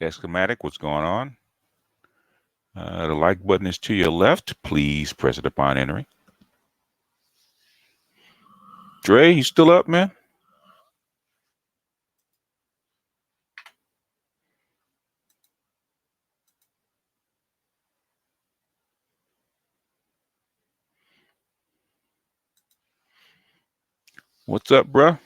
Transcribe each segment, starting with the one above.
Schematic, what's going on? The like button is to your left. Please press it upon entering. Dre, you still up, man? What's up, bruh?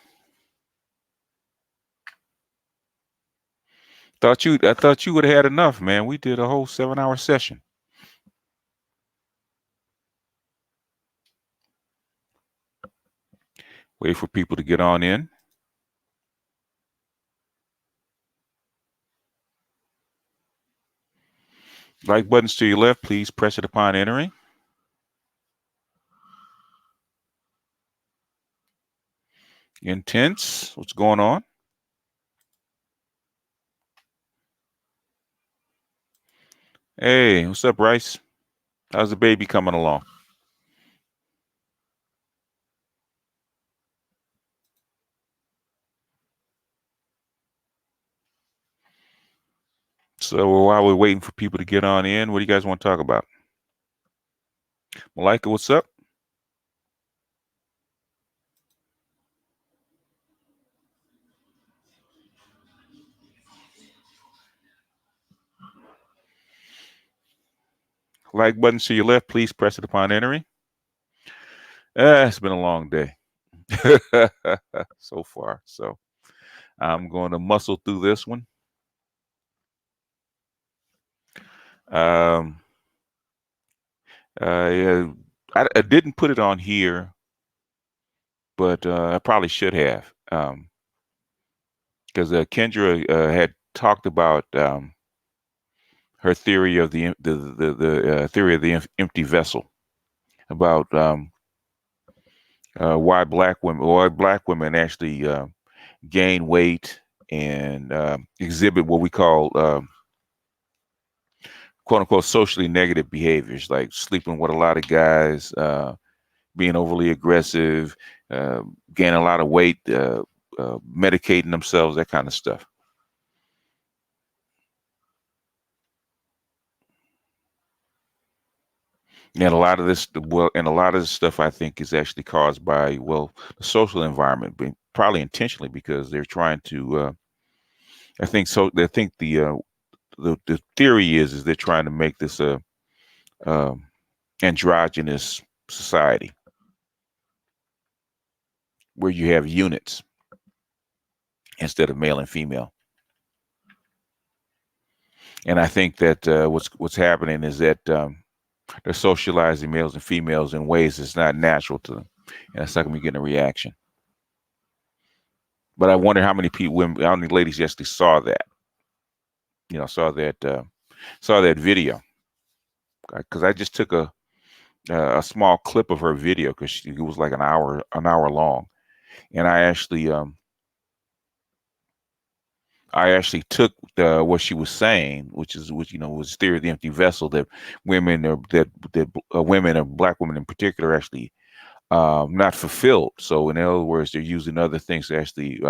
I thought you would have had enough, man. We did a whole 7 hour session. Wait for people to get on in. Like buttons to your left. Please press it upon entering. Intense, what's going on? Hey, what's up, Rice? How's the baby coming along? So while we're waiting for people to get on in, what do you guys want to talk about? Malika, what's up? Like buttons to your left. Please press it upon entering. It's been a long day so far. So I'm going to muscle through this one. Um, yeah, I didn't put it on here, but I probably should have, because Kendra had talked about her theory of the theory of the empty vessel, about why black women actually gain weight and exhibit what we call quote unquote socially negative behaviors, like sleeping with a lot of guys, being overly aggressive, uh, gaining a lot of weight, medicating themselves, that kind of stuff. And a lot of this stuff I think is actually caused by, well, the social environment, probably intentionally, because they're trying to. I think so. I think the theory is they're trying to make this a um, androgynous society where you have units instead of male and female. And I think that what's happening is that they're socializing males and females in ways that's not natural to them, and that's not going to be getting a reaction. But I wonder how many people, how many ladies actually saw that. Saw that video, because I just took a small clip of her video because it was like an hour long, and I actually took what she was saying, which was theory of the empty vessel, that women, or black women in particular, are actually not fulfilled. So in other words, they're using other things to actually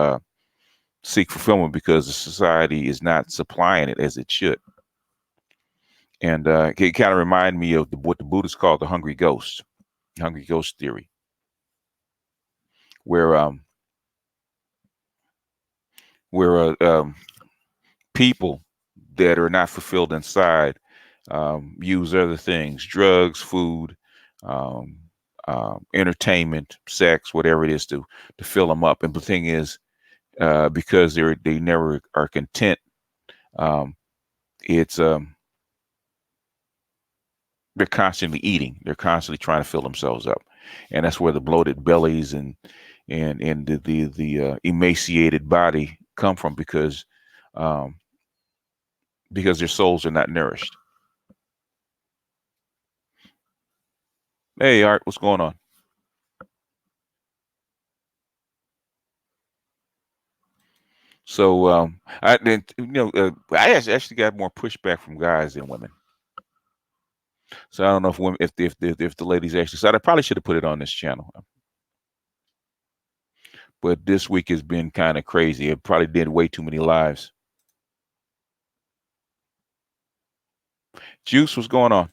seek fulfillment because the society is not supplying it as it should. And it kind of reminded me of what the Buddhists call the hungry ghost theory, where people that are not fulfilled inside use other things, drugs, food, um, entertainment, sex, whatever it is, to fill them up. And the thing is, because they never are content, um, it's they're constantly eating. They're constantly trying to fill themselves up, and that's where the bloated bellies and the emaciated body come from, um, because their souls are not nourished. Hey, Art, what's going on? So I actually got more pushback from guys than women. So I don't know if the ladies actually said. I probably should have put it on this channel, but this week has been kind of crazy. It probably did way too many lives. Juice, what's going on?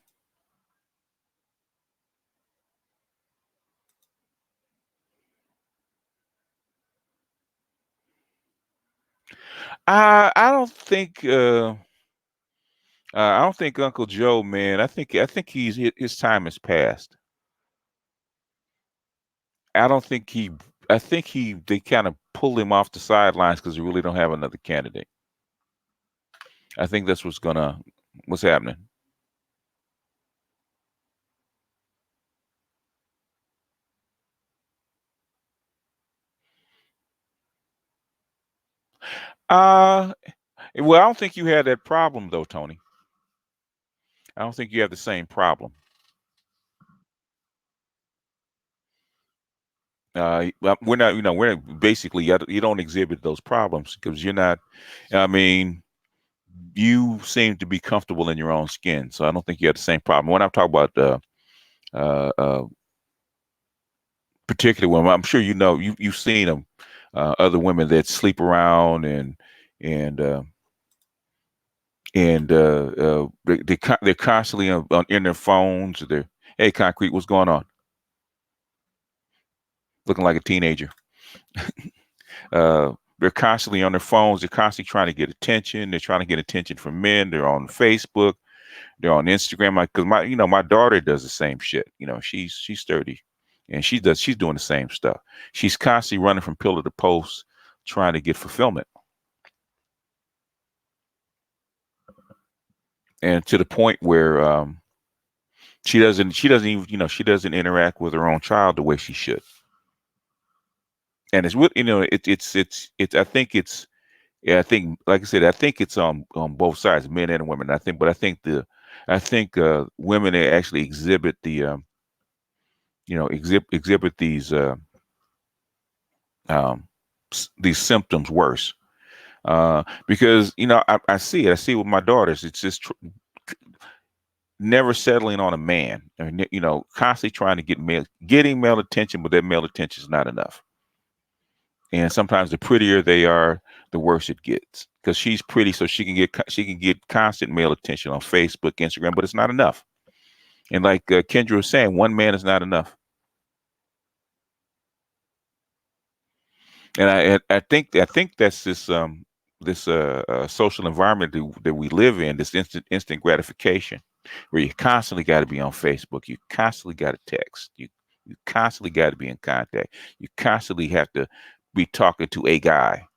I don't think I don't think Uncle Joe, man. I think his time has passed. I don't think he. I think they kind of pulled him off the sidelines because they really don't have another candidate. I think that's what's happening. Uh well, I don't think you had that problem though, Tony. I don't think you have the same problem. Well, we're not, we're basically you don't exhibit those problems because you're not. I mean, you seem to be comfortable in your own skin, so I don't think you have the same problem. When I'm talking about uh, uh, particular women, I'm sure you've seen them, other women that sleep around and uh, they're constantly in their phones. They're hey, concrete, what's going on? Looking like a teenager. They're constantly on their phones. They're constantly trying to get attention. They're trying to get attention from men. They're on Facebook. They're on Instagram. Like, cause my daughter does the same shit. She's 30, and she's doing the same stuff. She's constantly running from pillar to post, trying to get fulfillment, and to the point where she doesn't even she doesn't interact with her own child the way she should. And it's what it's I think it's yeah, I think, like I said, I think it's on both sides, men and women. But I think women actually exhibit exhibit um, these symptoms worse because I see it. I see it with my daughters. It's just never settling on a man, or, constantly trying to getting male attention, but that male attention is not enough. And sometimes the prettier they are, the worse it gets. Because she's pretty, so she can get constant male attention on Facebook, Instagram, but it's not enough. And like Kendra was saying, one man is not enough. And I think that's this social environment that we live in, this instant gratification, where you constantly got to be on Facebook, you constantly got to text, you constantly got to be in contact, you constantly have to be talking to a guy.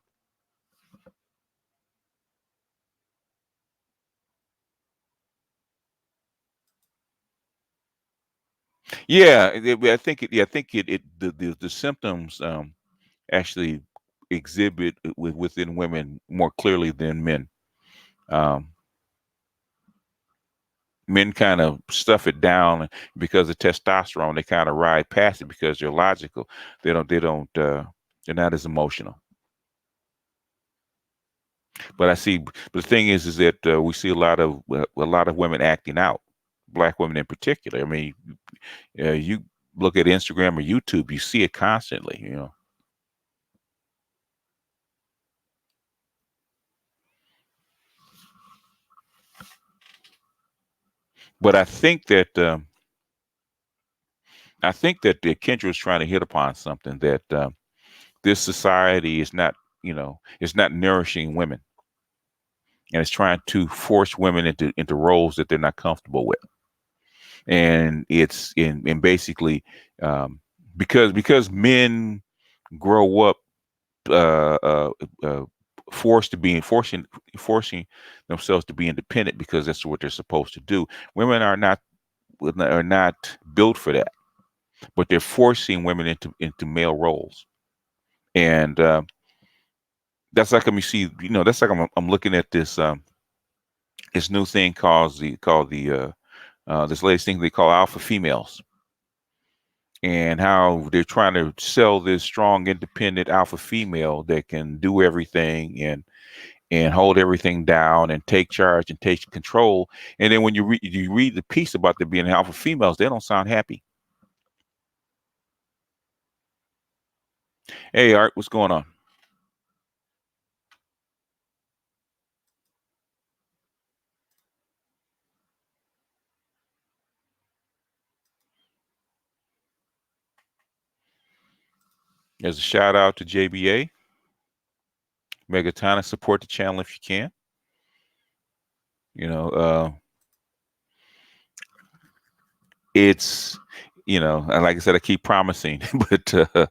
Yeah, I think the symptoms actually exhibit within women more clearly than men. Um, Men kind of stuff it down because of testosterone. They kind of ride past it because they're logical. They're not as emotional. But the thing is that we see a lot of women acting out, black women in particular. I mean, you look at Instagram or YouTube, you see it constantly. But I think that Kendra is trying to hit upon something that this society is not, it's not nourishing women, and it's trying to force women into roles that they're not comfortable with, and it's in basically um, because men grow up uh, uh, uh, forcing themselves to be independent because that's what they're supposed to do. Women are not built for that, but they're forcing women into male roles, and that's like you see, that's like I'm looking at this new thing called this latest thing they call alpha females, and how they're trying to sell this strong, independent alpha female that can do everything and hold everything down and take charge and take control. And then when you read the piece about them being alpha females, they don't sound happy. Hey, Art, what's going on? As a shout out to JBA, Megatonic, support the channel if you can. You know, it's and like I said, I keep promising, but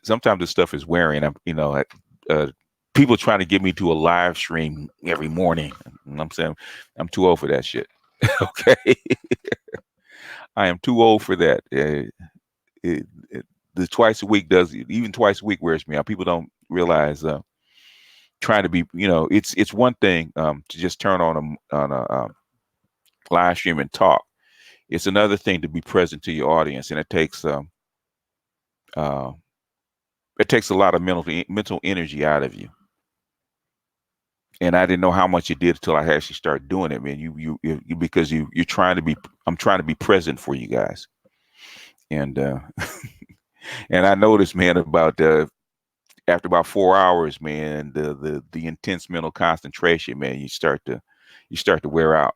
sometimes this stuff is wearing. Uh, people trying to get me to a live stream every morning. And I'm saying I'm too old for that shit. Okay, I am too old for that. The twice a week does even twice a week wears me out. People don't realize trying to be, it's one thing to just turn on a live stream and talk. It's another thing to be present to your audience, and uh, it takes a lot of mental energy out of you. And I didn't know how much it did until I actually started doing it, man. Because you're trying to be. I'm trying to be present for you guys, and and I noticed, man, about after about 4 hours, man, the intense mental concentration, man, you start to wear out.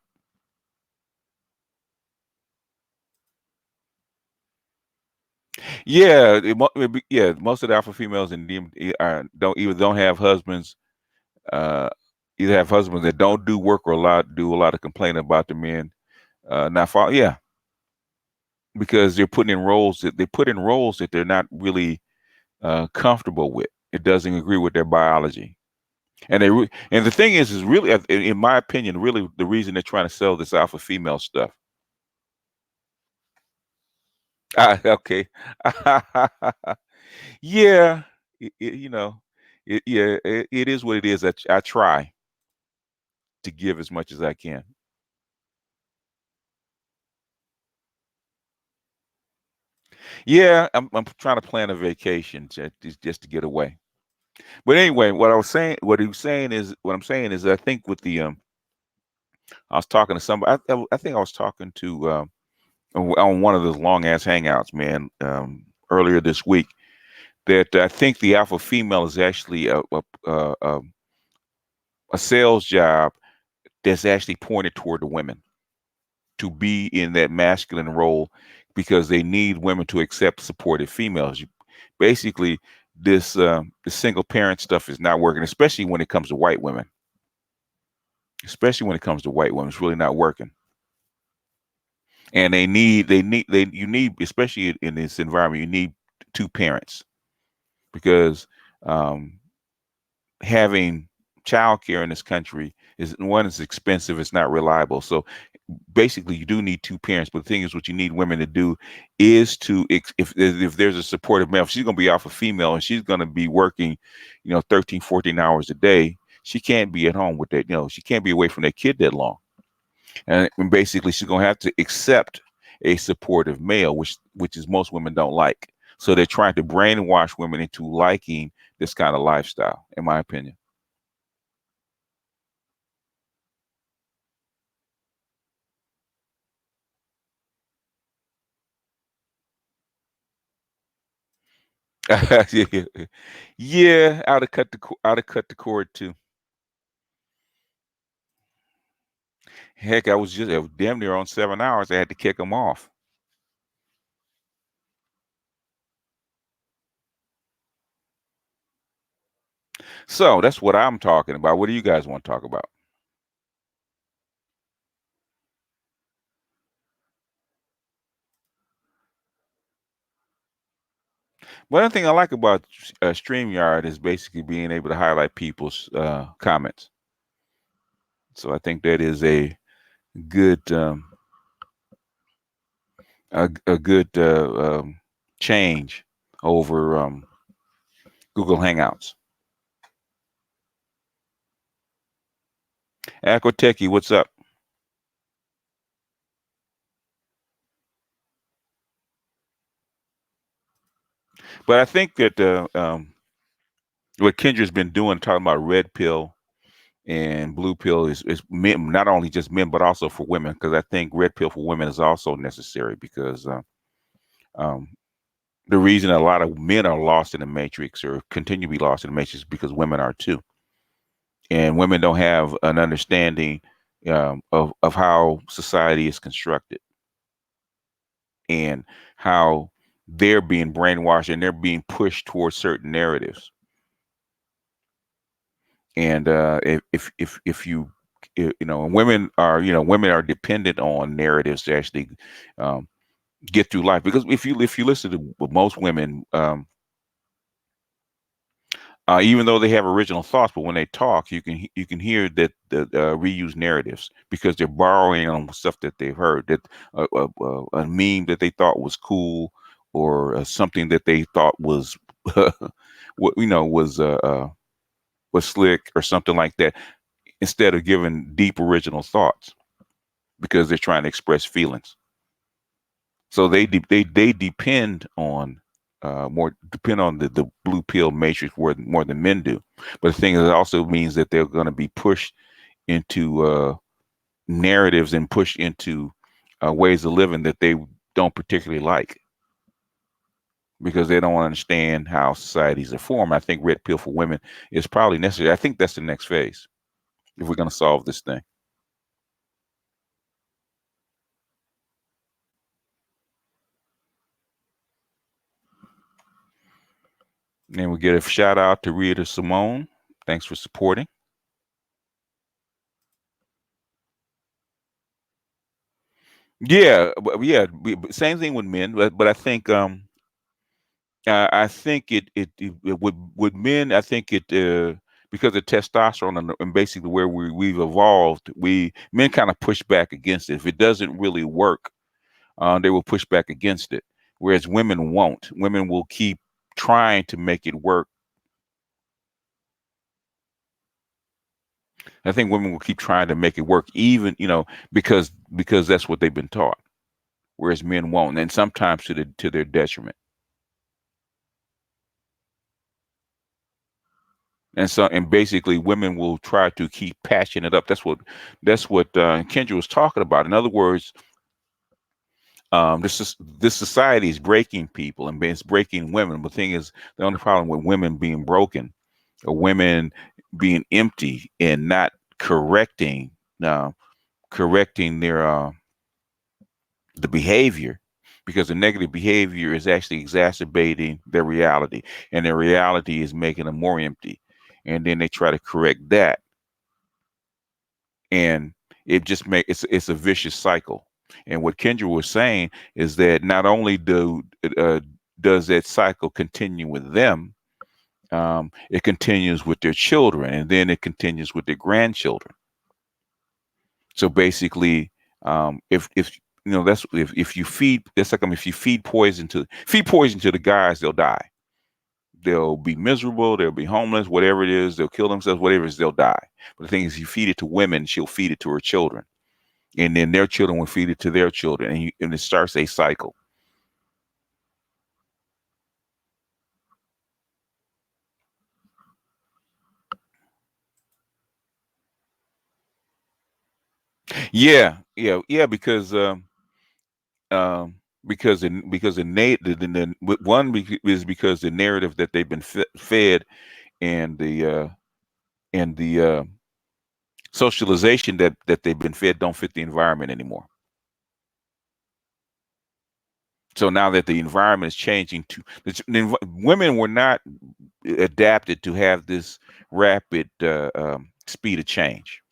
Yeah, yeah. Most of the alpha females in DMD don't have husbands. Uh, Either have husbands that don't do work or do a lot of complaining about the men. Not fall, yeah, because they put in roles that they're not really comfortable with. It doesn't agree with their biology. And the thing is really, in my opinion, really the reason they're trying to sell this alpha female stuff. Okay. Yeah, you know, it is what it is. I try to give as much as I can. Yeah, I'm trying to plan a vacation just to get away. But anyway, what I'm saying is, I think with the I was talking to somebody. I think I was talking to on one of those long ass hangouts, man, earlier this week. That I think the alpha female is actually a sales job that's actually pointed toward the women to be in that masculine role because they need women to accept supportive females. Basically, the single parent stuff is not working, especially when it comes to white women. Especially when it comes to white women, it's really not working. And you need, especially in this environment, you need two parents because um, having childcare in this country is one is expensive, it's not reliable. So basically you do need two parents, but the thing is what you need women to do is to if there's a supportive male, if she's going to be off a female and she's going to be working 13 14 hours a day, she can't be at home with that, she can't be away from that kid that long. And basically she's going to have to accept a supportive male, which is most women don't like. So they're trying to brainwash women into liking this kind of lifestyle, in my opinion. Yeah, yeah, I'd have cut the cord too. Heck, I was damn near on 7 hours. I had to kick them off. So that's what I'm talking about. What do you guys want to talk about? One thing I like about StreamYard is basically being able to highlight people's comments. So I think that is good a good change over Google Hangouts. Aquatechie, what's up? But I think that what Kendra's been doing, talking about red pill and blue pill, is men, not only just men, but also for women. Because I think red pill for women is also necessary because um, the reason a lot of men are lost in the matrix or continue to be lost in the matrix is because women are too, and women don't have an understanding of how society is constructed and how they're being brainwashed and they're being pushed towards certain narratives. And if you and women are dependent on narratives to actually um, get through life, because if you listen to most women, even though they have original thoughts, but when they talk, you can hear that the reused narratives, because they're borrowing on stuff that they've heard, that a meme that they thought was cool, or something that they thought was what was slick, or something like that, instead of giving deep original thoughts, because they're trying to express feelings. So they depend on the blue pill matrix more than men do. But the thing is, it also means that they're going to be pushed into narratives and pushed into ways of living that they don't particularly like, because they don't understand how societies are formed. I think red pill for women is probably necessary. I think that's the next phase if we're going to solve this thing. And we get a shout out to Rita Simone. Thanks for supporting. Yeah, yeah, same thing with men, but I think it with men. I think it because of testosterone and basically where we've evolved, we men kind of push back against it. If it doesn't really work, they will push back against it. Whereas women won't. Women will keep trying to make it work. I think women will keep trying to make it work, even because that's what they've been taught. Whereas men won't, and sometimes to their detriment. And basically women will try to keep patching it up. That's what Kendra was talking about. In other words, this society is breaking people, and it's breaking women. But the thing is, the only problem with women being broken, or women being empty and not correcting uh, correcting their the behavior, because the negative behavior is actually exacerbating their reality, and their reality is making them more empty, and then they try to correct that, and it's a vicious cycle. And what Kendra was saying is that not only does that cycle continue with them, it continues with their children, and then it continues with their grandchildren. So basically, if that's if you feed that's like, if you feed poison to the guys, they'll die. They'll be miserable. They'll be homeless. Whatever it is, they'll kill themselves. Whatever it is, they'll die. But the thing is, you feed it to women, she'll feed it to her children, and then their children will feed it to their children, and it starts a cycle. Yeah, yeah, yeah. Um, because is because the narrative that they've been fed, and the socialization that they've been fed, don't fit the environment anymore. So now that the environment is changing, women were not adapted to have this rapid speed of change.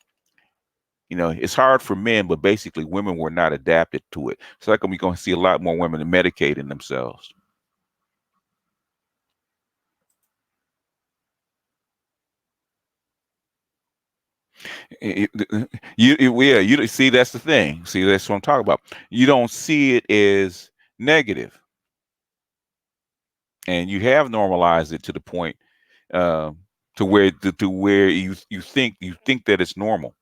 It's hard for men, but basically women were not adapted to it. So like we're going to see a lot more women medicating themselves. Yeah, you see, that's the thing. See, that's what I'm talking about. You don't see it as negative, and you have normalized it to the point, uh, to where you think that it's normal.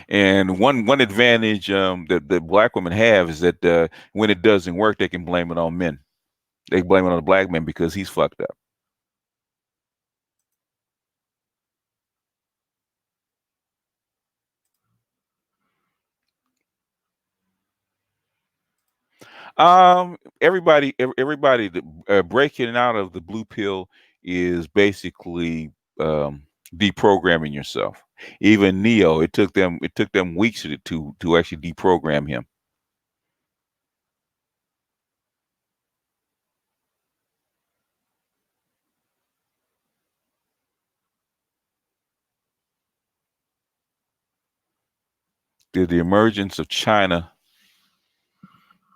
And one advantage that black women have is that when it doesn't work, they can blame it on men. They blame it on the black man because he's fucked up. Everybody that breaking out of the blue pill is basically deprogramming yourself. Even Neo, it took them weeks to actually deprogram him. Did the emergence of China?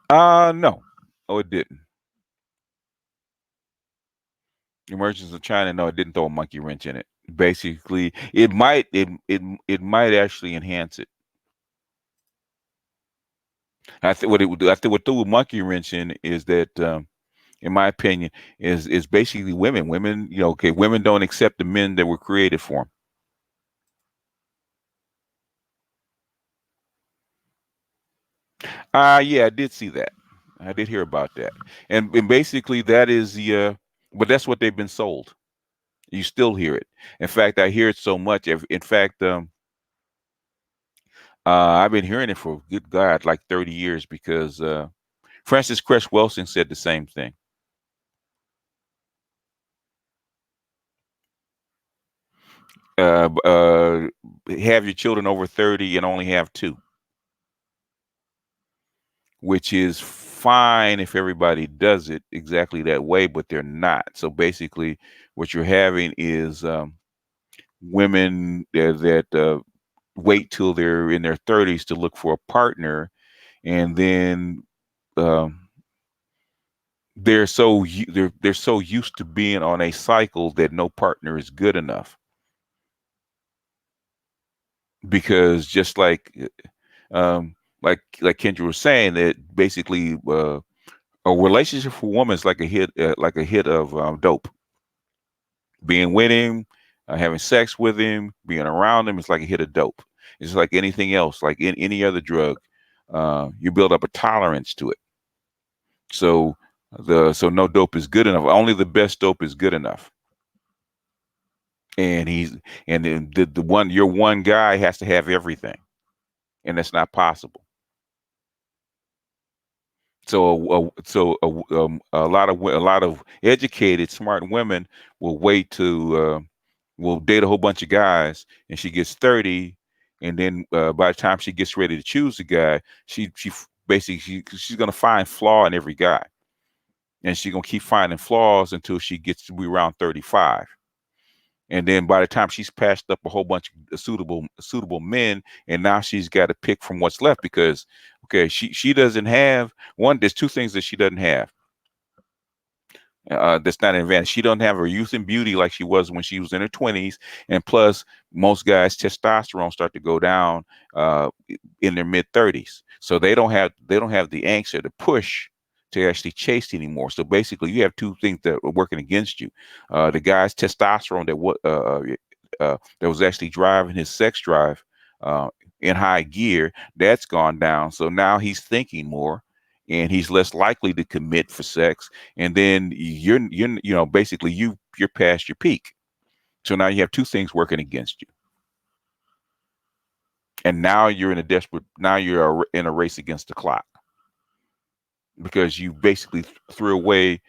No. Oh, it didn't. The emergence of China, no, it didn't throw a monkey wrench in it. Basically, it might actually enhance it. I think what it would do, I think what threw a monkey wrench in is that, in my opinion, is basically women. Women, okay, women don't accept the men that were created for them. Yeah, I did see that. I did hear about that, and basically that is but that's what they've been sold. You still hear it. In fact, I hear it so much. In fact, I've been hearing it for good God, like 30 years because Francis Cress Welsing said the same thing. Have your children over 30 and only have two, which is fine if everybody does it exactly that way, but they're not. So basically, what you're having is women that wait till they're in their 30s to look for a partner, and then um, they're so used to being on a cycle that no partner is good enough because just um, like Kendra was saying that basically a relationship for women is like a hit of dope. Being with him, having sex with him, being around him, it's like a hit of dope. It's like anything else, like in any other drug. You build up a tolerance to it. So no dope is good enough. Only the best dope is good enough. And then the one your one guy has to have everything, and that's not possible. A lot of educated, smart women will wait to will date a whole bunch of guys, and she gets 30, and then by the time she gets ready to choose a guy, basically she's gonna find flaw in every guy, and she's gonna keep finding flaws until she gets to be around 35. And then by the time she's passed up a whole bunch of suitable men, and now she's got to pick from what's left because okay, she doesn't have one. There's two things that she doesn't have. That's not an advantage. She doesn't have her youth and beauty like she was when she was in her 20s, and plus, most guys' testosterone start to go down in their mid 30s, so they don't have the angst or the push to actually chase anymore. So basically, you have two things that are working against you: the guy's testosterone that was actually driving his sex drive uh, in high gear, that's gone down. So now he's thinking more, and he's less likely to commit for sex, and then basically you're past your peak. So now you have two things working against you, and now you're in a race against the clock because you basically threw away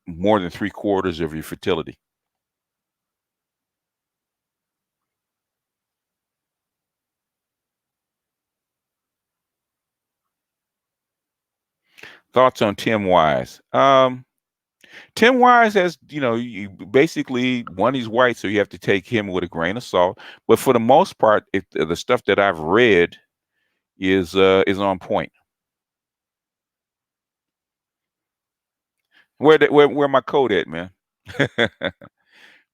more than three-quarters of your fertility. Thoughts on Tim Wise? Tim Wise has, you basically one, he's white, so you have to take him with a grain of salt. But for the most part, the stuff that I've read is on point. Where my code at, man?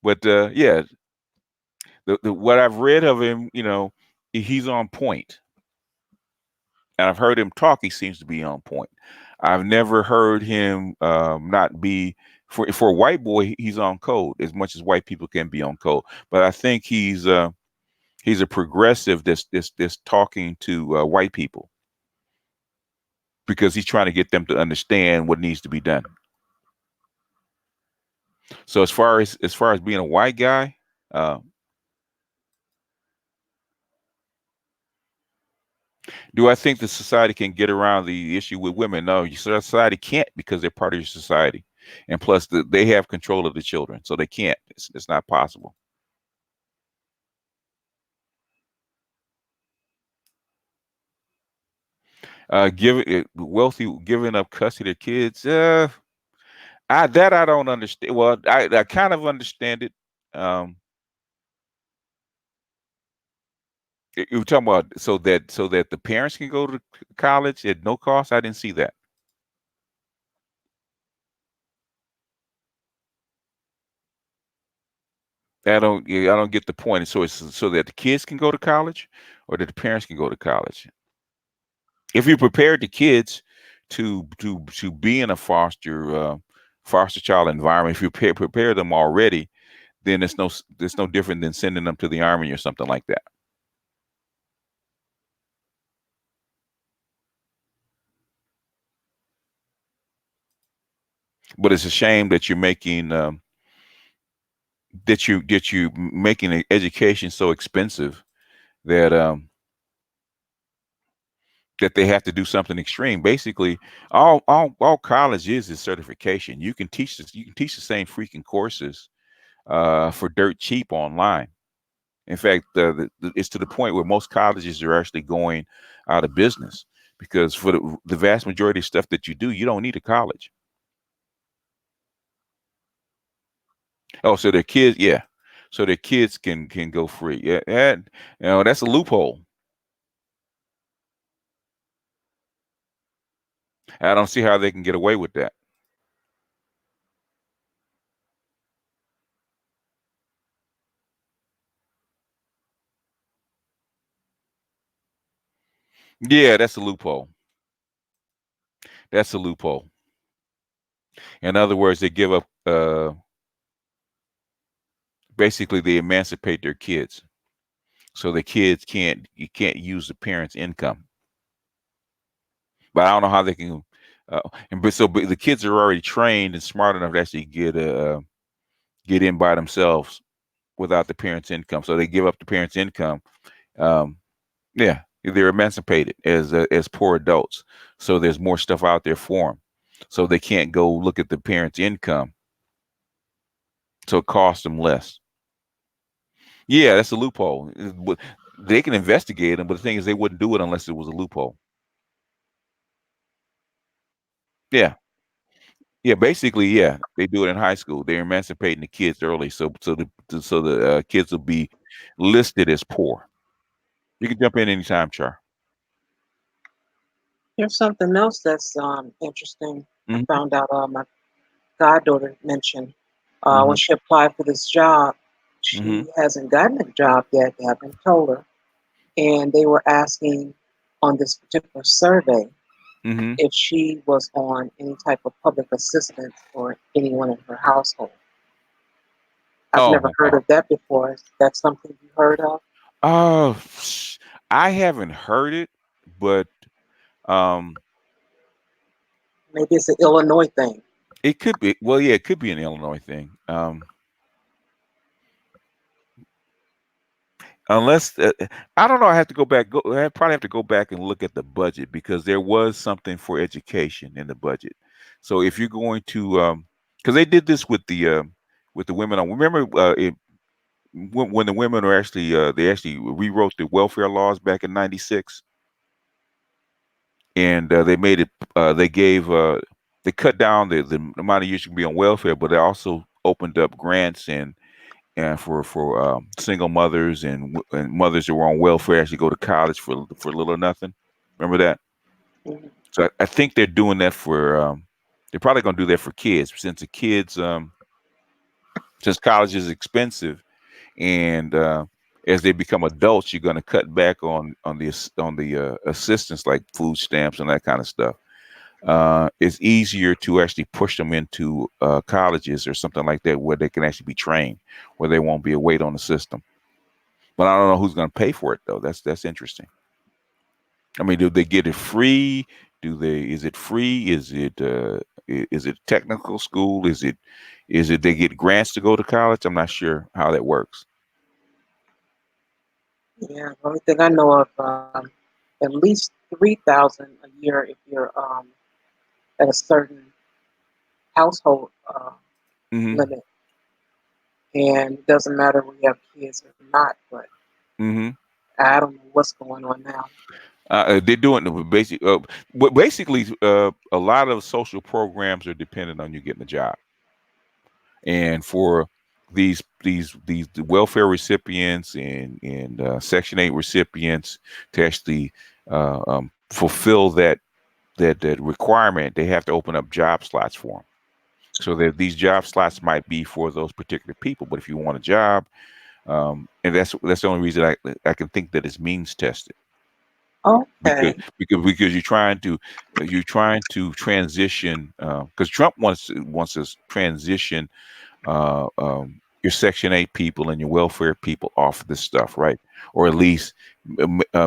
But yeah, the what I've read of him, he's on point, and I've heard him talk. He seems to be on point. I've never heard him not be for a white boy. He's on code as much as white people can be on code. But I think he's a progressive that's talking to white people because he's trying to get them to understand what needs to be done. So as far as being a white guy, uh, do I think the society can get around the issue with women? No, your society can't because they're part of your society, and plus they have control of the children, so they can't. It's not possible. Wealthy giving up custody of kids. I don't understand. Well, I kind of understand it. Um, You're talking about so that the parents can go to college at no cost. I didn't see that. I don't get the point. So it's so that the kids can go to college, or that the parents can go to college. If you prepared the kids to be in a foster child environment, if you prepare them already, then it's no different than sending them to the army or something like that. But it's a shame that you're making that you making education so expensive that that they have to do something extreme. Basically, all college is certification. You can teach this. You can teach the same freaking courses for dirt cheap online. In fact, it's to the point where most colleges are actually going out of business because for the vast majority of stuff that you do, you don't need a college. Oh, so their kids, yeah, so their kids can go free. Yeah, and that's a loophole. I don't see how they can get away with that. Yeah, that's a loophole. That's a loophole. In other words, they give up. Basically, they emancipate their kids, so the kids can't you can't use the parents' income. But I don't know how they can. But the kids are already trained and smart enough to actually get in by themselves without the parents' income. So they give up the parents' income. Um, yeah, they're emancipated as poor adults. So there's more stuff out there for them. So they can't go look at the parents' income. So it costs them less. Yeah, that's a loophole. They can investigate them, but the thing is, they wouldn't do it unless it was a loophole. Yeah, yeah. Basically, yeah, they do it in high school. They're emancipating the kids early, so the kids will be listed as poor. You can jump in anytime, Char. Here's something else that's interesting. I Hmm. found out my goddaughter mentioned when Hmm. she applied for this job, Hmm. she hasn't gotten a job yet. They haven't told her. And they were asking on this particular survey Hmm. if she was on any type of public assistance for anyone in her household. I've never Oh, heard of that before. Is that something you heard of? uh, I haven't heard it, but um, Maybe it's an Illinois thing. it could be. Well, yeah, it could be an Illinois thing. Unless I don't know, I have to go back. I probably have to go back and look at the budget because there was something for education in the budget. So if you're going to, because they did this with the women on. Remember, when the women are actually they actually rewrote the welfare laws back in '96, and they made it. They gave they cut down the amount of years you can be on welfare, but they also opened up grants and for single mothers and mothers who were on welfare actually go to college for little or nothing. Remember that? Mhm. So I think they're doing that for. They're probably going to do that for kids since the kids since college is expensive and as they become adults, you're going to cut back on the assistance like food stamps and that kind of stuff. It's easier to actually push them into colleges or something like that where they can actually be trained, where they won't be a weight on the system. But I don't know who's going to pay for it though. That's interesting. I mean, do they get it free? Do they? Is it free? Is it technical school? Is it they get grants to go to college? I'm not sure how that works. Yeah, the only thing I know of, at least 3,000 a year if you're at a certain household Hmm. limit, and it doesn't matter when you have kids or not. But Hmm. I don't know what's going on now. They're doing the basic. But basically, a lot of social programs are dependent on you getting a job, and for these welfare recipients and Section 8 recipients to actually fulfill that requirement. They have to open up job slots for them. So that these job slots might be for those particular people, but if you want a job, and that's the only reason I can think that it's means tested, because Okay. because you're trying to transition, because Trump wants us transition your Section 8 people and your welfare people off of this stuff, right? Or at least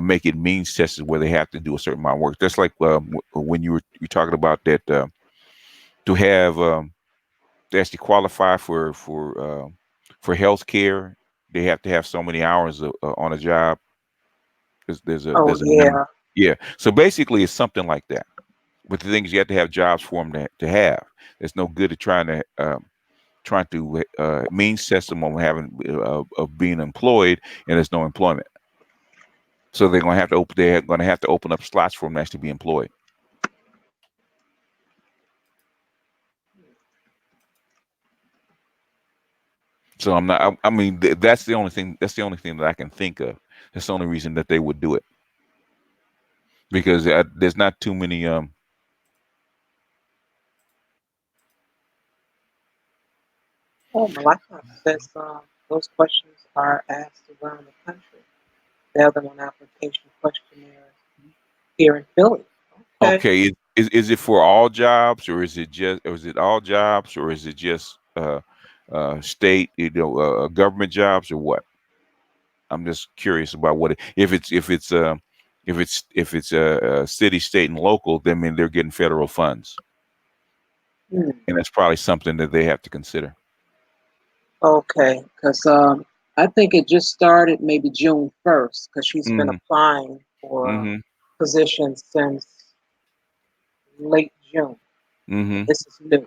make it means tested where they have to do a certain amount of work. That's like when you're talking about that to have to actually qualify for health care, they have to have so many hours on a job. Oh There's a minimum. yeah. Yeah. So basically, it's something like that. But the thing is, you have to have jobs for them to have. There's no good at trying to means test them on having of being employed, and there's no employment. So they're going to have to open. They're going to have to open up slots for them to actually be employed. So I'm not. I mean, that's the only thing. That's the only thing that I can think of. That's the only reason that they would do it, because there's not too many. Oh, my laptop says those questions are asked around the country. They're the one application questionnaires here in Philly. Okay. Okay, is it for all jobs, or is it just, or is it all jobs, or is it just state, government jobs, or what? I'm just curious about what if it's city, state, and local, then mean they're getting federal funds, Hmm. and that's probably something that they have to consider. Okay, because I think it just started maybe June 1st because she's been Mm-hmm. applying for Mm-hmm. positions since late June. And Mm-hmm. this is new.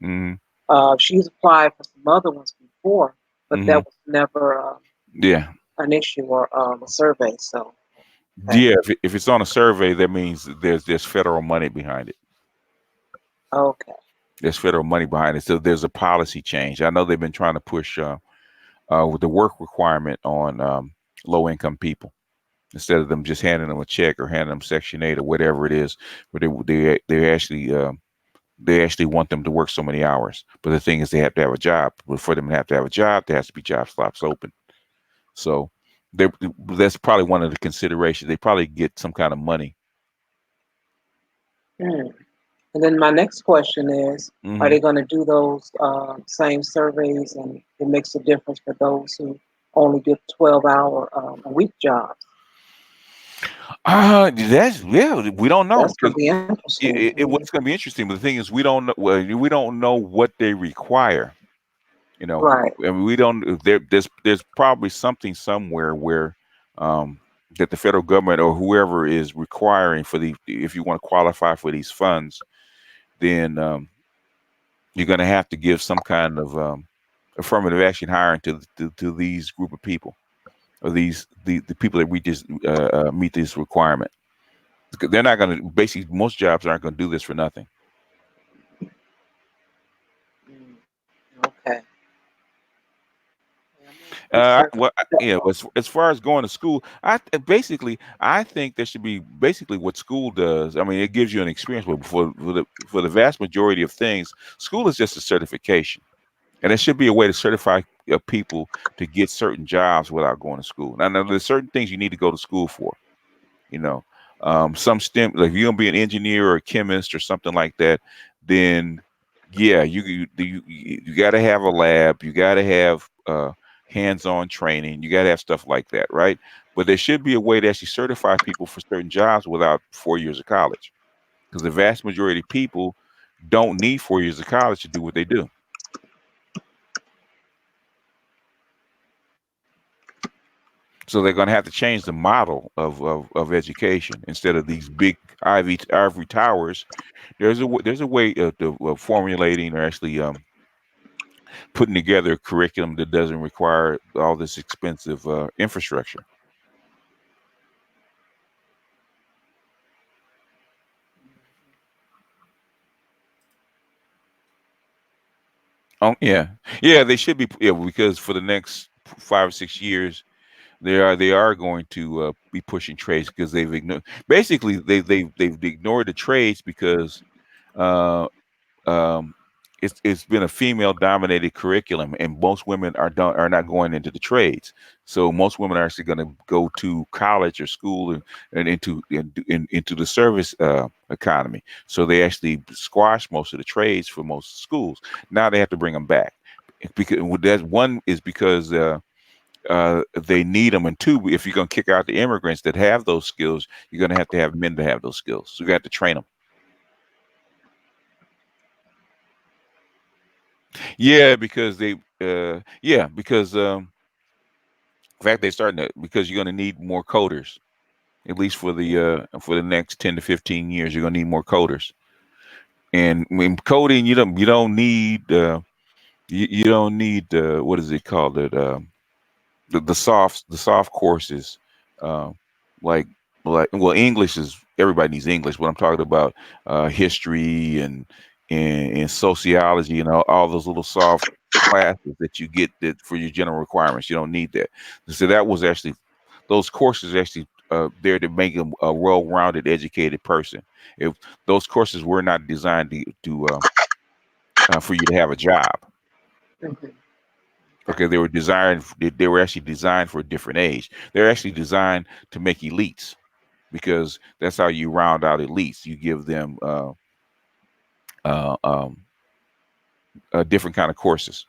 Mm-hmm. She's applied for some other ones before, but Mm-hmm. that was never Yeah. an issue or a survey. So, okay, Yeah. If it's on a survey, that means there's federal money behind it. okay. There's federal money behind it. So there's a policy change. I know they've been trying to push with the work requirement on low income people, instead of them just handing them a check or handing them Section 8 or whatever it is, but they actually want them to work so many hours. But the thing is, they have to have a job. But for them to have a job, there has to be job slots open. So that's probably one of the considerations. They probably get some kind of money. Hmm. And then my next question is, are Hmm. they going to do those same surveys and it makes a difference for those who only get 12-hour a week jobs? That's, yeah. We don't know, That's going because to be interesting. what's going to be interesting. But the thing is, we don't know. Well, we don't know what they require. Right. I mean, we don't. There's probably something somewhere where um, that the federal government or whoever is requiring for the, if you want to qualify for these funds, then you're going to have to give some kind of affirmative action hiring to these group of people, or the people that meet this requirement. They're not going to, basically, most jobs aren't going to do this for nothing. Mm, okay. Yeah, I'm going to research Well, that yeah. more. As far as going to school, I think there should be basically what school does. I mean, it gives you an experience, but for the vast majority of things, school is just a certification, and there should be a way to certify people to get certain jobs without going to school. Now, there's certain things you need to go to school for. you know some STEM, like if you're gonna be an engineer or a chemist or something like that, then yeah, you got to have a lab, you got to have hands-on training, you got to have stuff like that, right? But there should be a way to actually certify people for certain jobs without 4 years of college, because the vast majority of people don't need 4 years of college to do what they do. So they're going to have to change the model of education. Instead of these big ivory towers, there's a way of formulating, or actually putting together a curriculum that doesn't require all this expensive infrastructure. Oh yeah, yeah. They should be. Yeah, because for the next 5 or 6 years, they are going to be pushing trades because they've ignored. Basically, they've ignored the trades because uh, um, it's been a female dominated curriculum, and most women are not going into the trades. So most women are actually going to go to college or school and into the service economy. So they actually squash most of the trades for most schools. Now they have to bring them back because that's one is because they need them, and two, if you're going to kick out the immigrants that have those skills, you're going to have men to have those skills. So you got to train them. Yeah, because in fact they're starting to because you're going to need more coders at least for the next 10 to 15 years. You're going to need more coders, and in coding you don't need what is it called it the soft courses, uh, like well, English is everybody needs English, but I'm talking about history and sociology and all those little soft classes that you get that for your general requirements. You don't need that. So that was actually those courses are actually there to make a well-rounded, educated person. If those courses were not designed for you to have a job. Hmm. Okay, they were designed. They were actually designed for a different age. They're actually designed to make elites because that's how you round out elites. You give them uh, um, a different kind of courses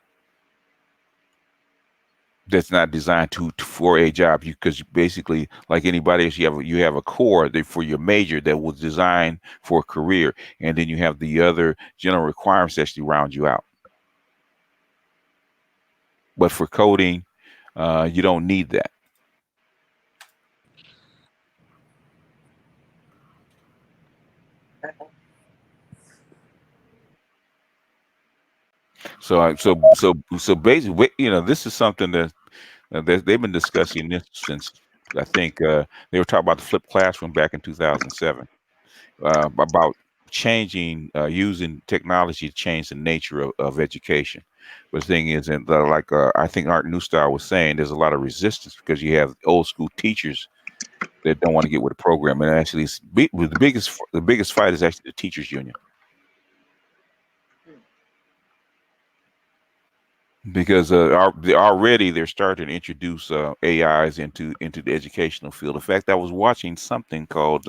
that's not designed for a job. You because basically, like anybody else, you have a core for your major that was designed for a career, and then you have the other general requirements that actually round you out. But for coding, you don't need that. So basically, this is something that they've been discussing this since I think they were talking about the flipped classroom back in 2007 about changing using technology to change the nature of education. But the thing is, and like I think Art Newstyle was saying, there's a lot of resistance because you have old school teachers that don't want to get with the program, and actually, the biggest fight is actually the teachers union because already they're starting to introduce AIs into the educational field. In fact, I was watching something called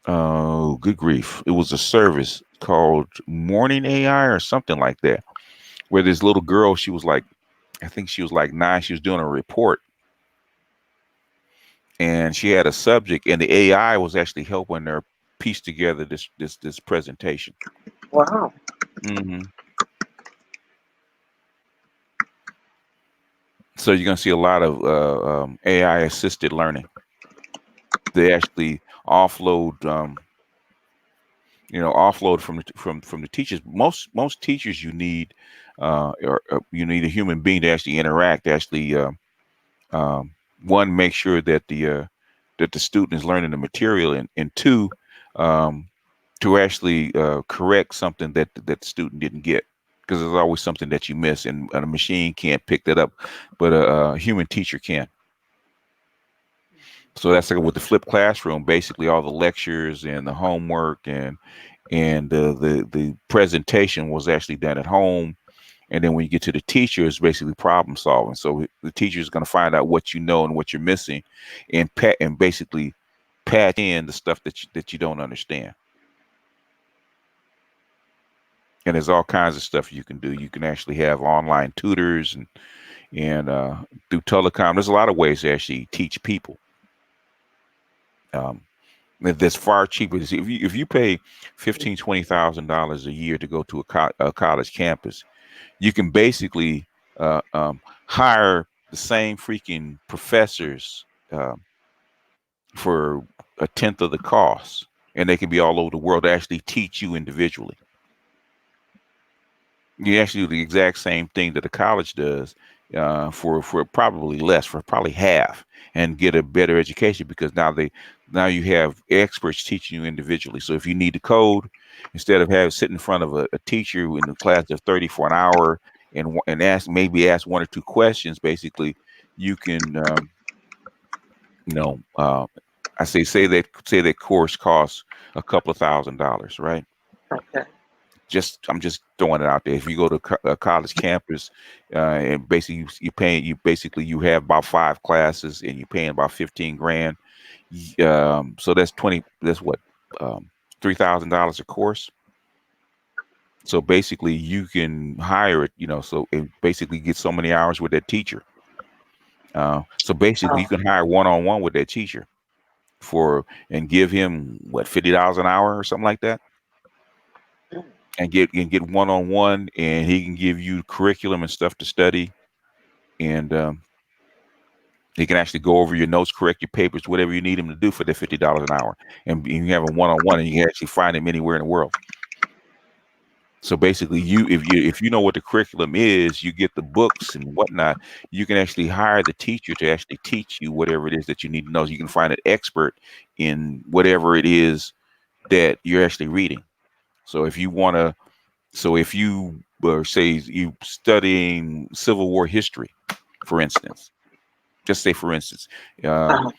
oh, good grief! It was a service called Morning AI or something like that, where this little girl, she was like, I think she was like 9. She was doing a report, and she had a subject, and the AI was actually helping her piece together this presentation. Wow. Hmm. So you're gonna see a lot of AI assisted learning. They actually offload offload from the teachers. Most teachers you need a human being to actually interact, to actually um, one, make sure that the student is learning the material, and two, um, to actually correct something that the student didn't get, because there's always something that you miss, and a machine can't pick that up, but a human teacher can. So that's like with the flipped classroom. Basically, all the lectures and the homework and the presentation was actually done at home, and then when you get to the teacher, it's basically problem solving. So the teacher is going to find out what you know and what you're missing, and basically patch in the stuff that you don't understand. And there's all kinds of stuff you can do. You can actually have online tutors and through telecom. There's a lot of ways to actually teach people. Um, that's far cheaper. If you pay 15, $20,000 a year to go to a college campus, you can basically hire the same freaking professors for a tenth of the cost, and they can be all over the world to actually teach you individually. You actually do the exact same thing that a college does, for probably less, for probably half, and get a better education because now you have experts teaching you individually. So if you need to code, instead of having sit in front of a teacher in the class of 30 for an hour and ask one or two questions, basically you can you know I say that course costs a couple of $1,000s, right? Okay. Just I'm just throwing it out there. If you go to a college campus, and basically you have about five classes and you're paying about 15 grand. So that's 20. That's what, $3,000 a course. So basically you can hire it. So it basically get so many hours with that teacher. So basically you Oh, can hire one on one with that teacher for and give him what, $50 an hour or something like that, mm, and get one on one, and he can give you curriculum and stuff to study, and he can actually go over your notes, correct your papers, whatever you need him to do for the $50 an hour, and you have a one on one, and you can actually find him anywhere in the world. So basically, if you know what the curriculum is, you get the books and whatnot. You can actually hire the teacher to actually teach you whatever it is that you need to know. So you can find an expert in whatever it is that you're actually reading. So if you want to So if you say you studying Civil War history, for instance, just say for instance, um, uh,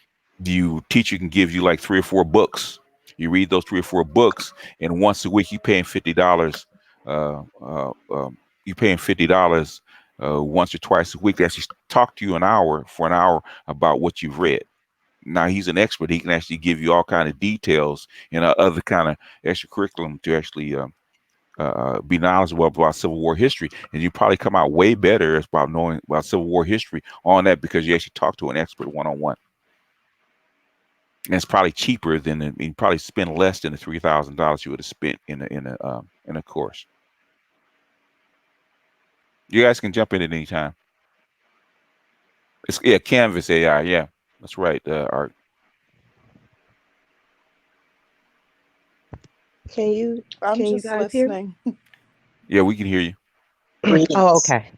you teacher can give you like three or four books. You read those three or four books, and once a week you paying $50. Uh, uh, um, you paying $50 once or twice a week to actually talk to you for an hour about what you've read. Now he's an expert. He can actually give you all kind of details and other kind of extra curriculum to actually be knowledgeable about Civil War history, and you probably come out way better about knowing about Civil War history on that because you actually talk to an expert one on one, and it's probably cheaper than you probably spend less than the $3,000 you would have spent in a course. You guys can jump in at any time. It's yeah, Canvas AI. Yeah, that's right. Art. Can you I'm can you just guys hear me? listening. Yeah, we can hear you. Oh, greetings. okay.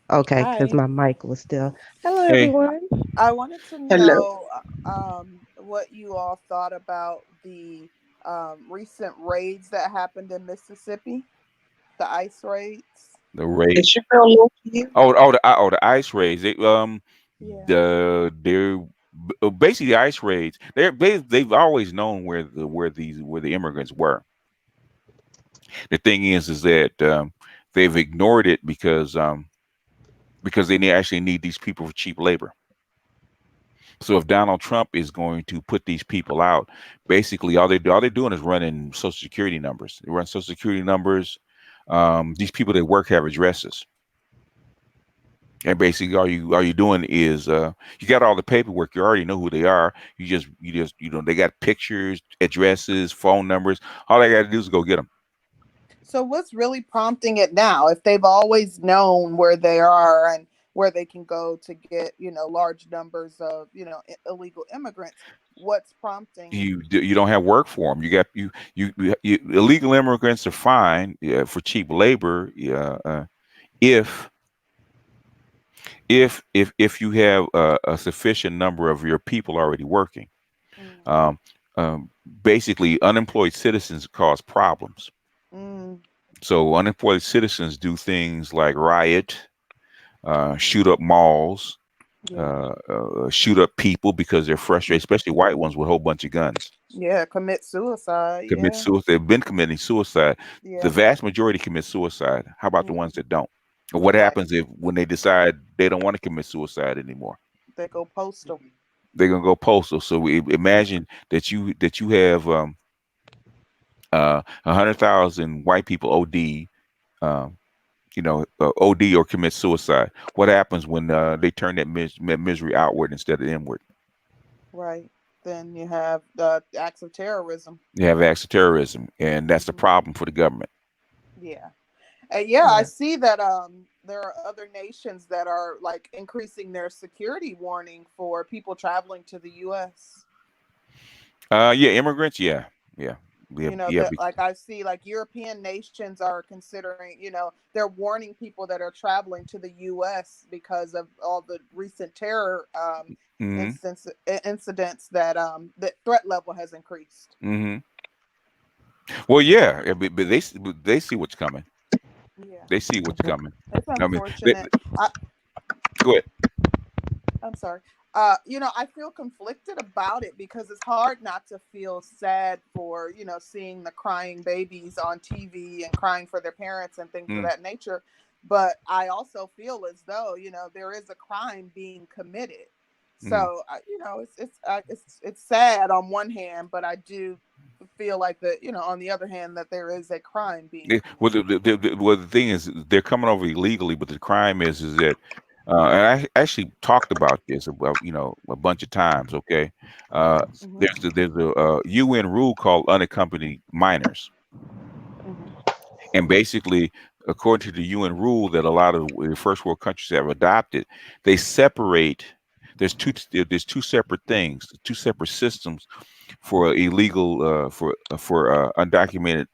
Okay, because Hi. my mic was still. Hello, Hey, everyone. I wanted to Hello. know what you all thought about the recent raids that happened in Mississippi, the ICE raids. the raid. Is your girl low to you? Oh, the ice raids. Yeah. They're basically the ice raids. They've always known where the immigrants were. The thing is that they've ignored it because actually need these people for cheap labor. So if Donald Trump is going to put these people out, basically all they're doing is running Social Security numbers. They run Social Security numbers. These people that work have addresses, and basically all you doing is you got all the paperwork. You already know who they are. You just they got pictures, addresses, phone numbers. All they got to do is go get them. So what's really prompting it now? If they've always known where they are and where they can go to get, large numbers of, illegal immigrants, what's prompting? You don't have work for them. You illegal immigrants are fine, yeah, for cheap labor. Yeah, if if you have a sufficient number of your people already working. Mm, Um, Basically, unemployed citizens cause problems. mm, So unemployed citizens do things like riot, shoot up malls, yeah. shoot up people because they're frustrated, especially white ones with a whole bunch of guns. Yeah, commit suicide. Commit Yeah. suicide. They've been committing suicide. The Yeah. vast majority commit suicide. How about the Mm, ones that don't? And what right. happens if when they decide they don't want to commit suicide anymore? They go postal. They're gonna go postal. So we imagine that you have 100,000 white people OD, um, OD or commit suicide. What happens when they turn that misery outward instead of inward? Right. Then you have the acts of terrorism. You have acts of terrorism, and that's the Hmm. problem for the government. Yeah. Yeah, I Yeah. see that there are other nations that are like increasing their security warning for people traveling to the US. Yeah, immigrants. Yeah, yeah. Yeah, yeah, That like I see like European nations are considering, they're warning people that are traveling to the US because of all the recent terror mm-hmm, incidents that the threat level has increased. mm-hmm. Well, yeah, but they see what's coming. Yeah. They see what's coming. It's I mean, unfortunate. go ahead. I'm sorry. I feel conflicted about it because it's hard not to feel sad for, seeing the crying babies on TV and crying for their parents and things of Mm, that nature. But I also feel as though, there is a crime being committed. mm. So, it's sad on one hand, but I do feel like that, on the other hand, that there is a crime being Well, committed. well, the thing is, they're coming over illegally, but the crime is that, and I actually talked about this about a bunch of times. Okay, uh, Hmm. there's a UN rule called unaccompanied minors, Hmm. and basically, according to the UN rule that a lot of the first world countries have adopted, they separate. There's two separate things, two separate systems for illegal for undocumented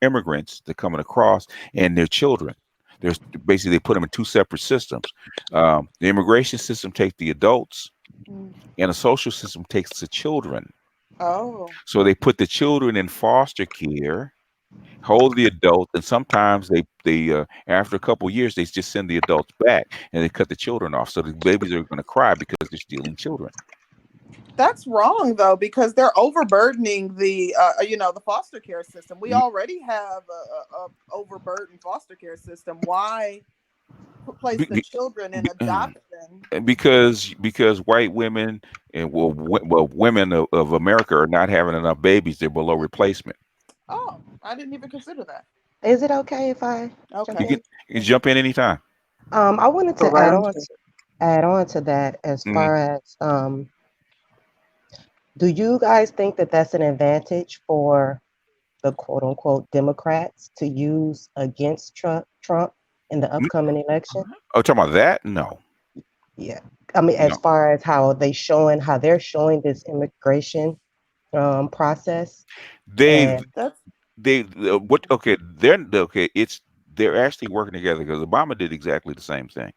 immigrants that coming across and their children. There's basically they put them in two separate systems. The immigration system takes the adults, Mm. and the social system takes the children. Oh. So they put the children in foster care, hold the adults, and sometimes they after a couple of years they just send the adults back and they cut the children off. So the babies are going to cry because they're stealing children. That's wrong though, because they're overburdening the foster care system. We already have a overburdened foster care system. Why place the Be- children in be- adoption? because white women and women of America are not having enough babies. They're below replacement. Oh, I didn't even consider that. Is it okay if I jump You Okay. can in? you can jump in anytime. I wanted to Go right ahead. add on to that as Hmm. far as do you guys think that that's an advantage for the quote unquote Democrats to use against Trump in the upcoming election? Oh, talking about that? No, Yeah. I mean, as no. far as how they're showing this immigration process They and That's what? Okay, they're okay. They're actually working together because Obama did exactly the same thing.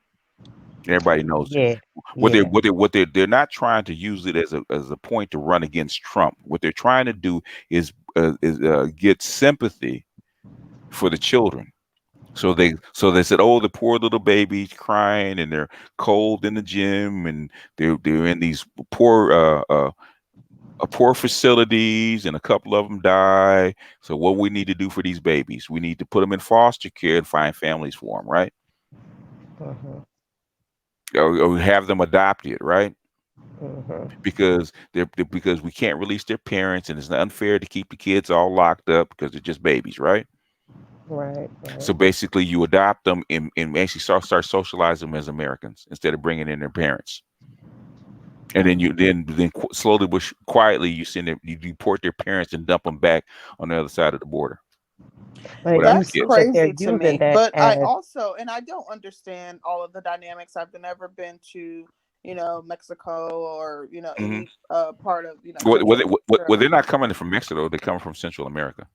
Everybody knows it. yeah, yeah. They're not trying to use it as a point to run against Trump. What they're trying to do is get sympathy for the children. So they said, oh, the poor little babies crying and they're cold in the gym and they're in these poor facilities and a couple of them die. So what we need to do for these babies? We need to put them in foster care and find families for them, right? Hmm. Or have them adopted, right? Hmm. Because we can't release their parents and it's unfair to keep the kids all locked up because they're just babies, right? Right, right. So basically, you adopt them and actually start socializing them as Americans instead of bringing in their parents. And then you Hmm. then slowly but quietly you send them, you deport their parents and dump them back on the other side of the border But without you the that's see kids. that they're crazy to using me. that But I as also, and I don't understand all of the dynamics. I've never been to, Mexico or, Hmm. any part of, Central They're America. not coming from Mexico; they're coming from Central America.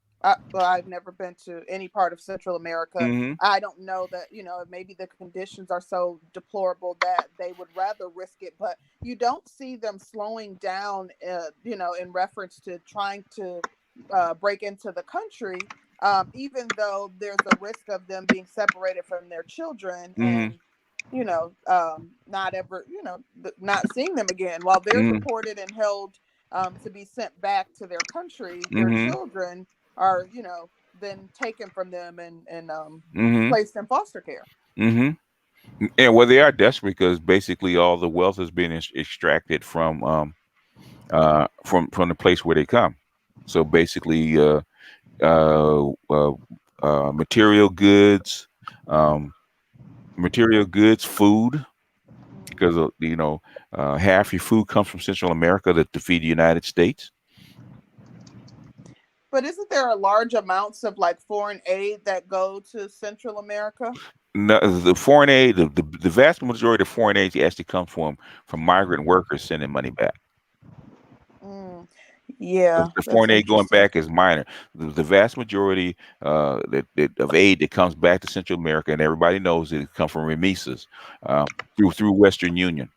Well, I've never been to any part of Central America. Hmm. I don't know that, maybe the conditions are so deplorable that they would rather risk it, but you don't see them slowing down, in reference to trying to break into the country, even though there's a risk of them being separated from their children Hmm. and, not ever, not seeing them again while they're Hmm. deported and held to be sent back to their country. Their Hmm. children are, then taken from them and Hmm. placed in foster care. Hmm. And well, they are desperate because basically all the wealth has been extracted from the place where they come. So basically, uh, uh, material goods, um, food, because half your food comes from Central America to feed the United States. But isn't there a large amounts of like foreign aid that go to Central America? No, the foreign aid, the vast majority of foreign aid actually comes from migrant workers sending money back. Mm. Yeah, The that's foreign aid going interesting. back is minor. The vast majority of aid that comes back to Central America, and everybody knows it comes from remises through Western Union.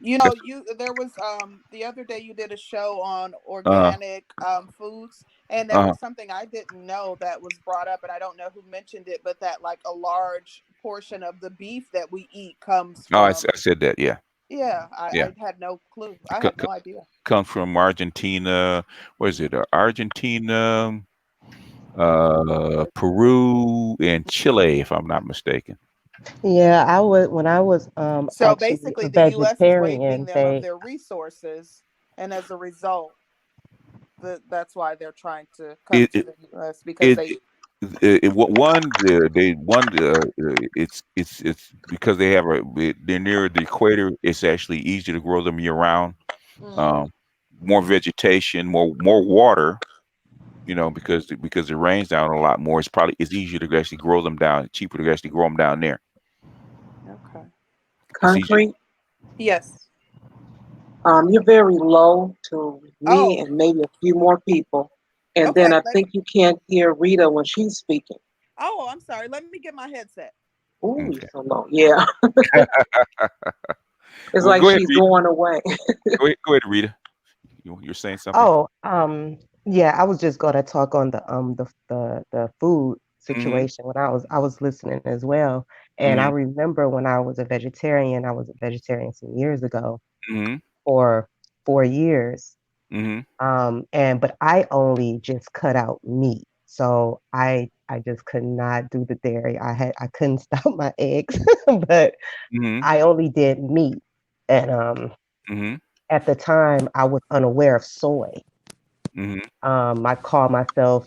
You know, That's, you there was the other day you did a show on uh, organic foods, and there uh, was something I didn't know that was brought up, and I don't know who mentioned it, but that like a large portion of the beef that we eat comes oh, from. I said that. Yeah, Yeah, yeah. I had no clue. It I had no idea. comes from Argentina. What is it? Argentina, Peru, and Chile, if I'm not mistaken. Yeah, I would when I was So actually basically, a the U.S. is raping vegetarian, them of they their resources, and as a result, that's why they're trying to come It to it the U.S. because it, they. one they one it's because they're near the equator. It's actually easier to grow them year round. Mm, Um, more vegetation, more water. Because it rains down a lot more. It's easier to actually grow them down. Cheaper to actually grow them down there. okay. It's easier. Concrete. Yes. You're very low to me Oh, and maybe a few more people. And then okay. I think you can't hear Rita when she's speaking. Oh, I'm sorry. Let me get my headset. Ooh, you're Okay. so low. Yeah. It's Well, like go ahead, she's Rita. going away. Go ahead, Rita. You're saying something. oh yeah, I was just gonna talk on the food Mm-hmm. situation when I was listening as well. And I Mm-hmm. remember when I was a vegetarian some years ago Mm-hmm. for 4 years. Mm-hmm. And but I only just cut out meat. So I just could not do the dairy. I couldn't stop my eggs, but Mm-hmm. I only did meat. And Mm-hmm. at the time I was unaware of soy. Mm-hmm. I called myself,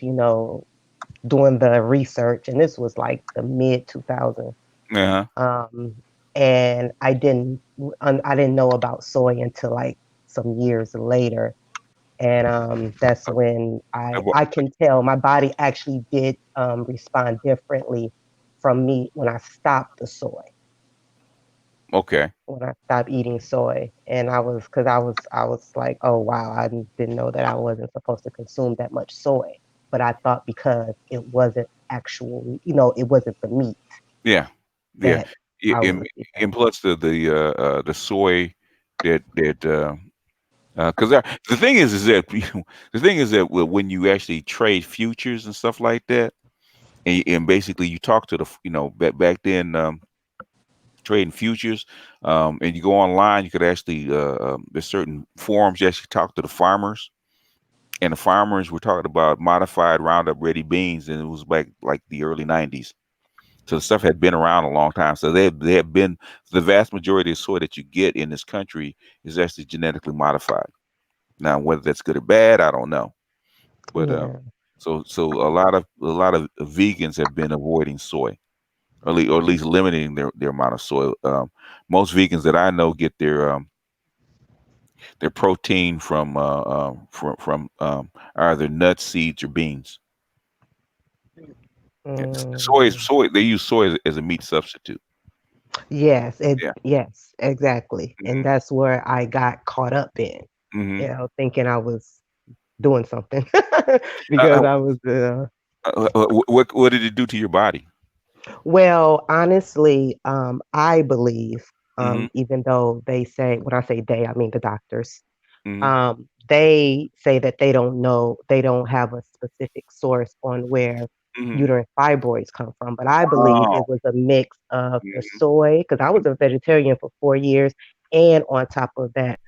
doing the research, and this was like the mid 2000s. Uh-huh. Um, and I didn't know about soy until like some years later. And that's when I can tell my body actually did respond differently from me when I stopped the soy, Okay. when I stopped eating soy. And because I was like, oh wow, didn't know that I wasn't supposed to consume that much soy. But I thought because it wasn't actual, it wasn't the meat Yeah. Yeah. that I- I And, was eating. and plus the soy that because the thing is that the thing is that when you actually trade futures and stuff like that, and basically you talk to back then, trading futures, and you go online, you could actually there's certain forums you actually talk to the farmers, and the farmers were talking about modified Roundup Ready beans, and it was back like the early '90s. So the stuff had been around a long time. So they have been the vast majority of soy that you get in this country is actually genetically modified. Now, whether that's good or bad, I don't know. But Yeah, so a lot of vegans have been avoiding soy, or at least limiting their amount of soy. Most vegans that I know get their protein from either nuts, seeds, or beans. Soy is mm, soy. They use soy as a meat substitute. Yeah. yes, exactly, and Hmm. that's where I got caught up in, Hmm. thinking I was doing something Uh, because I was what did it do to your body? well, honestly, I believe, Hmm. even though they say, when I say they, I mean the doctors, Hmm. they say that they don't know, they don't have a specific source on where Hmm. uterine fibroids come from, but I believe Oh. it was a mix of the Hmm. soy, because I was a vegetarian for 4 years, and on top of that,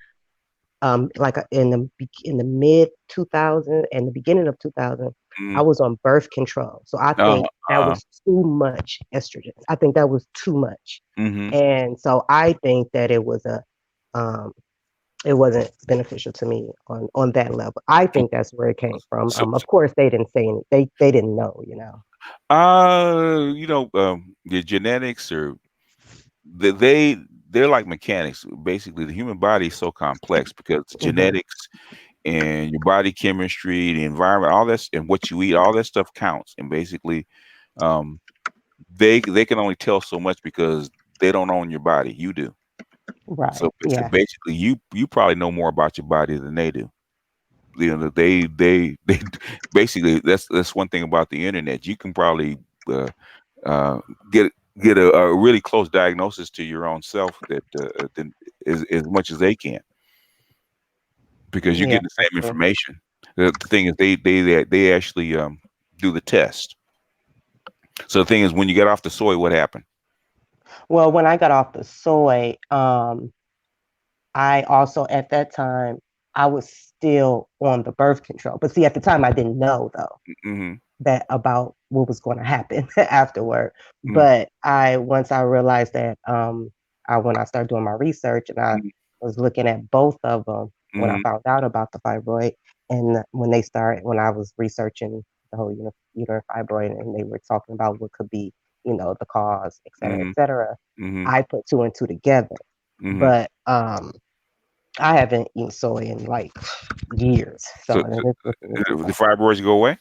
in the mid 2000 and the beginning of 2000, I Hmm. was on birth control. So I Uh, think that uh, was too much estrogen. I think that was too much. hmm. And so I think that um it wasn't beneficial to me on that level. I think that's where it came from. So, Of course they didn't say any, they didn't know, the genetics are they they're like mechanics. Basically, the human body is so complex because Hmm. genetics and your body chemistry, the environment, all this, and what you eat, all that stuff counts. And basically, um, they can only tell so much because they don't own your body. You do. Right. So Yeah. basically, you probably know more about your body than they do. They basically that's one thing about the internet. You can probably uh, uh, get a really close diagnosis to your own self that than as much as they can, because you're Yeah. getting the That's same true. information. The thing is, they actually do the test. So the thing is, when you get off the soy, what happened? Well, when I got off the soy, I also at that time I was still on the birth control. But see, at the time I didn't know though Mm-hmm. that about what was going to happen afterward. Mm-hmm. But I once I realized that I when I started doing my research and I was looking at both of them when I Mm-hmm. found out about the fibroid and when I was researching the whole uterine fibroid and they were talking about what could be the cause, et Mm-hmm. cetera, Mm-hmm. I put two and two together. Mm-hmm. But I haven't eaten soy in like years. So, So and this is a the recent. fibroids go away?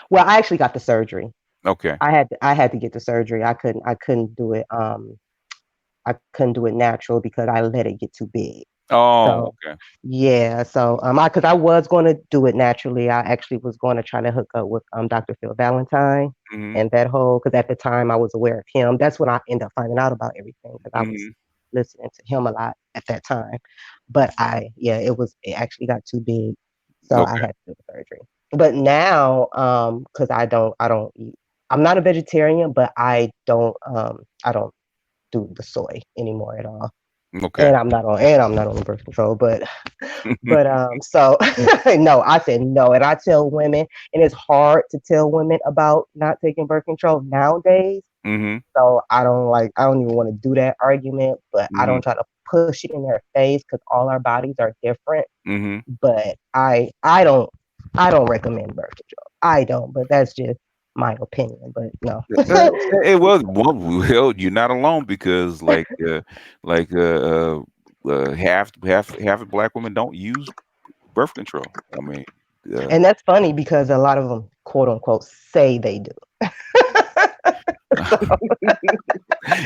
Well, I actually got the surgery. Okay. I had to get the surgery. I couldn't do it. I couldn't do it natural because I let it get too big. Oh, So okay. yeah, so because I was going to do it naturally. I actually was going to try to hook up with Dr. Phil Valentine Mm-hmm. and that whole because at the time I was aware of him. That's when I ended up finding out about everything because I was Mm-hmm. listening to him a lot at that time. But it actually got too big, so I Okay. had to do the surgery. But now, because I don't eat. I'm not a vegetarian, but I don't do the soy anymore at all. Okay. And I'm not on birth control, but no, I said no. And I tell women, and it's hard to tell women about not taking birth control nowadays. Mm-hmm. So I don't even want to do that argument, but I Mm-hmm. don't try to push it in their face because all our bodies are different. Mm-hmm. But I don't recommend birth control. I don't, but that's just my opinion. But no. It was well, you're not alone because half of black women don't use birth control. I mean, uh, And that's funny because a lot of them quote unquote say they do.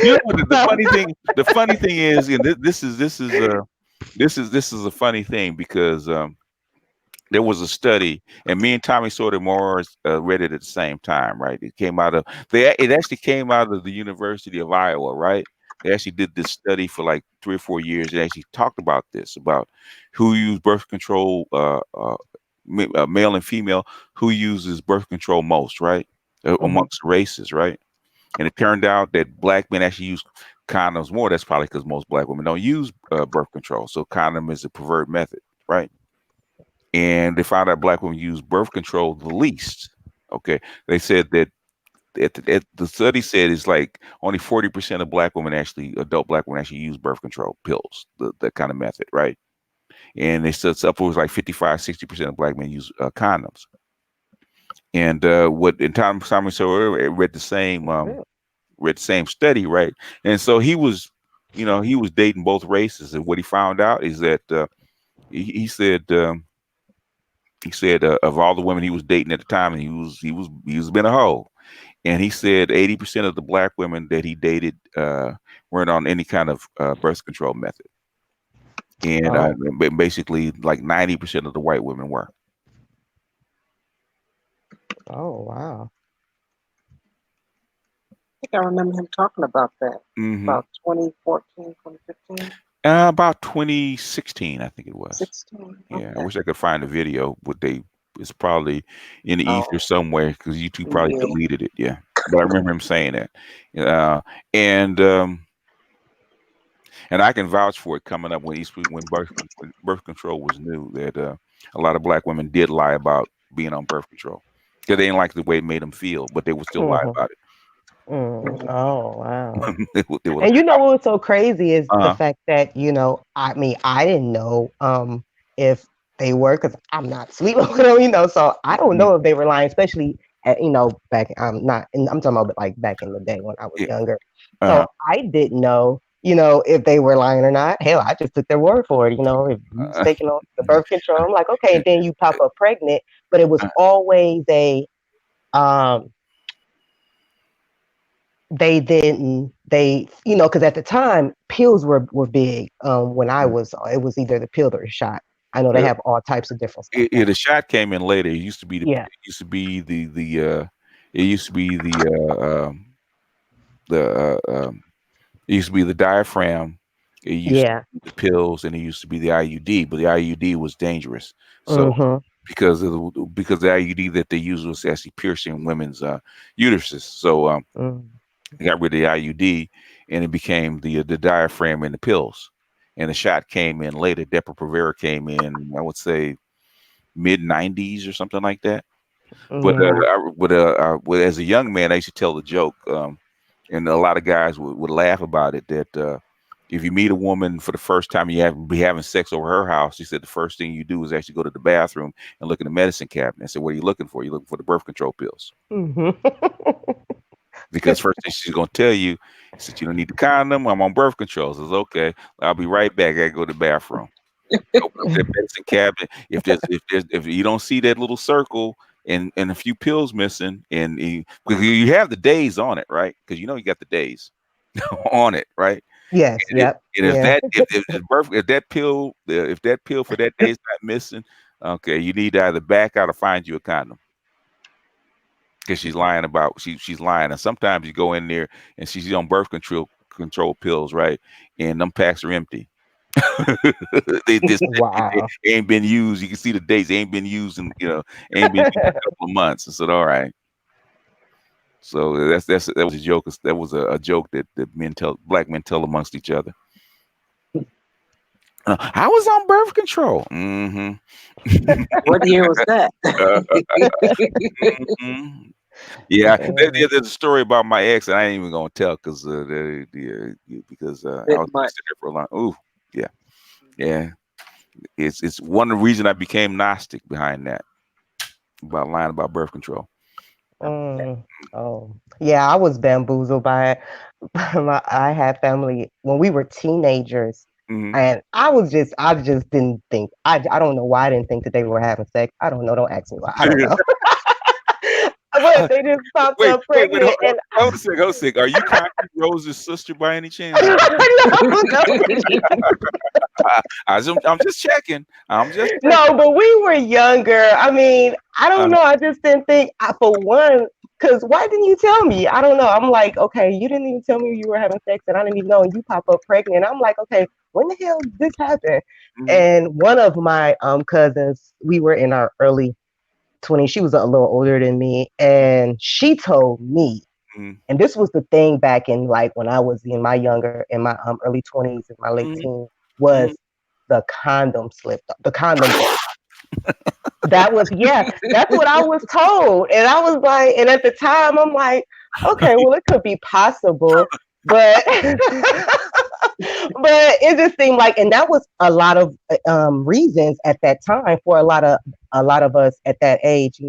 the So, funny thing is, and this is a funny thing because there was a study, and me and Tommy Sotomayor read it at the same time, right? It actually came out of the University of Iowa, right? They actually did this study for like 3 or 4 years. They actually talked about this, about who used birth control, male and female, who uses birth control most, right? mhm. Amongst races, right? And it turned out that black men actually use condoms more. That's probably because most black women don't use birth control. So condom is a preferred method, right? And they found out black women use birth control the least. Okay, they said that the study said it's like only 40% of black women actually, adult black women actually use birth control pills, that kind of method, right? And they said it's upwards like 55, 60% of black men use condoms. And what in time Simon so Really? read the same study, right? And so he was dating both races, and what he found out is that he said. He said of all the women he was dating at the time, and he was been a hoe. And he said 80% of the black women that he dated weren't on any kind of birth control method, and Oh, basically like 90% of the white women were. oh wow. I think I remember him talking about that Hmm. about 2014, 2015, About 2016, I think it was. 16. Yeah, I Okay. wish I could find the video, but it's probably in the ether Oh, somewhere because YouTube probably yeah. deleted it. Yeah, but I remember him saying that. Uh, and and I can vouch for it coming up when birth control was new, that a lot of black women did lie about being on birth control because they didn't like the way it made them feel, but they would still lie Hmm. about Mhm. Oh wow. it. They would, And you know what's so crazy is the uh-huh. fact that, I mean, I didn't know if they were because I'm not sleeping with them, so I don't Mhm. know if they were lying, especially back not I'm talking about like back in the day when I was Yeah. younger. Uh-huh. So I didn't know, if they were lying or not. Hell, I just took their word for it, if you was Uh, taking on the birth control, I'm like, okay, and then you pop up pregnant, but it was always a um they didn't they because at the time pills were big. When I was, it was either the pill or the shot. I know they Yeah, have all types of different stuff the now. shot came in later. It used to be Yeah. it used to be the it used to be the diaphragm. It used to Yeah. be the pills, and it used to be the IUD. But the IUD was dangerous. So Mhm. because the IUD that they used was actually piercing women's uteruses. So Mm. they got rid of the IUD, and it became the diaphragm and the pills. And the shot came in later. Depo-Provera came in, I would say, mid '90s or something like that. But Yeah. as a young man, I used to tell the joke, and a lot of guys would laugh about it, that if you meet a woman for the first time, be having sex over her house. She said the first thing you do is actually go to the bathroom and look in the medicine cabinet and say, "What are you looking for? You're looking for the birth control pills." Mhm. Because first thing she's gonna tell you is that you don't need the condom. I'm on birth control. Says, okay, I'll be right back. I gotta go to the bathroom. Open up that medicine cabinet. If you don't see that little circle and a few pills missing, because you have the days on it, right? Because you got the days on it, right? Yes. And, Yep. and if Yeah. that if that pill for that day is not missing, okay, you need to either back out or find you a condom. Because she's lying, and sometimes you go in there and she's on birth control pills, right? And them packs are empty. They just Wow. they ain't been used. You can see the dates. They ain't been used, and ain't been used in a couple of months. I said, all right. So that was a joke. That was a joke that black men tell amongst each other. I was on birth control. What year was that? Uh, mhm. Yeah, Mm. there's a story about my ex, and I ain't even gonna tell because I Bit was much. there for a long. Ooh, yeah, yeah. It's one of the reason I became Gnostic behind that, about lying about birth control. Okay. Mm. Oh, yeah. I was bamboozled by it. I had family when we were teenagers, Hmm. and I just didn't think. I don't know why I didn't think that they were having sex. I don't know. Don't ask me why. I don't know. But they just popped Wait, up wait, wait. pregnant, and Hold a second. Hold a second. Are you Concrete Rose's sister by any chance? no, no, I'm just checking. I'm just checking. no, but we were younger. I mean, I don't Uh, know. I just didn't think, for one, because why didn't you tell me? I don't know. I'm like, okay, you didn't even tell me you were having sex, and I didn't even know, and you pop up pregnant. I'm like, okay, when the hell did this happen? mhm, And one of my cousins, we were in our early 20s. She was a little older than me, and she told me, mhm, and this was the thing back in like when I was in my early 20s and my late mhm, teens, mhm. was the condom slipped, the condom broke. That was, yeah, that's what I was told. And I was like, and at the time I'm like, okay, well it could be possible, but but it just seemed like, and that was a lot of reasons at that time for a lot of us at that age,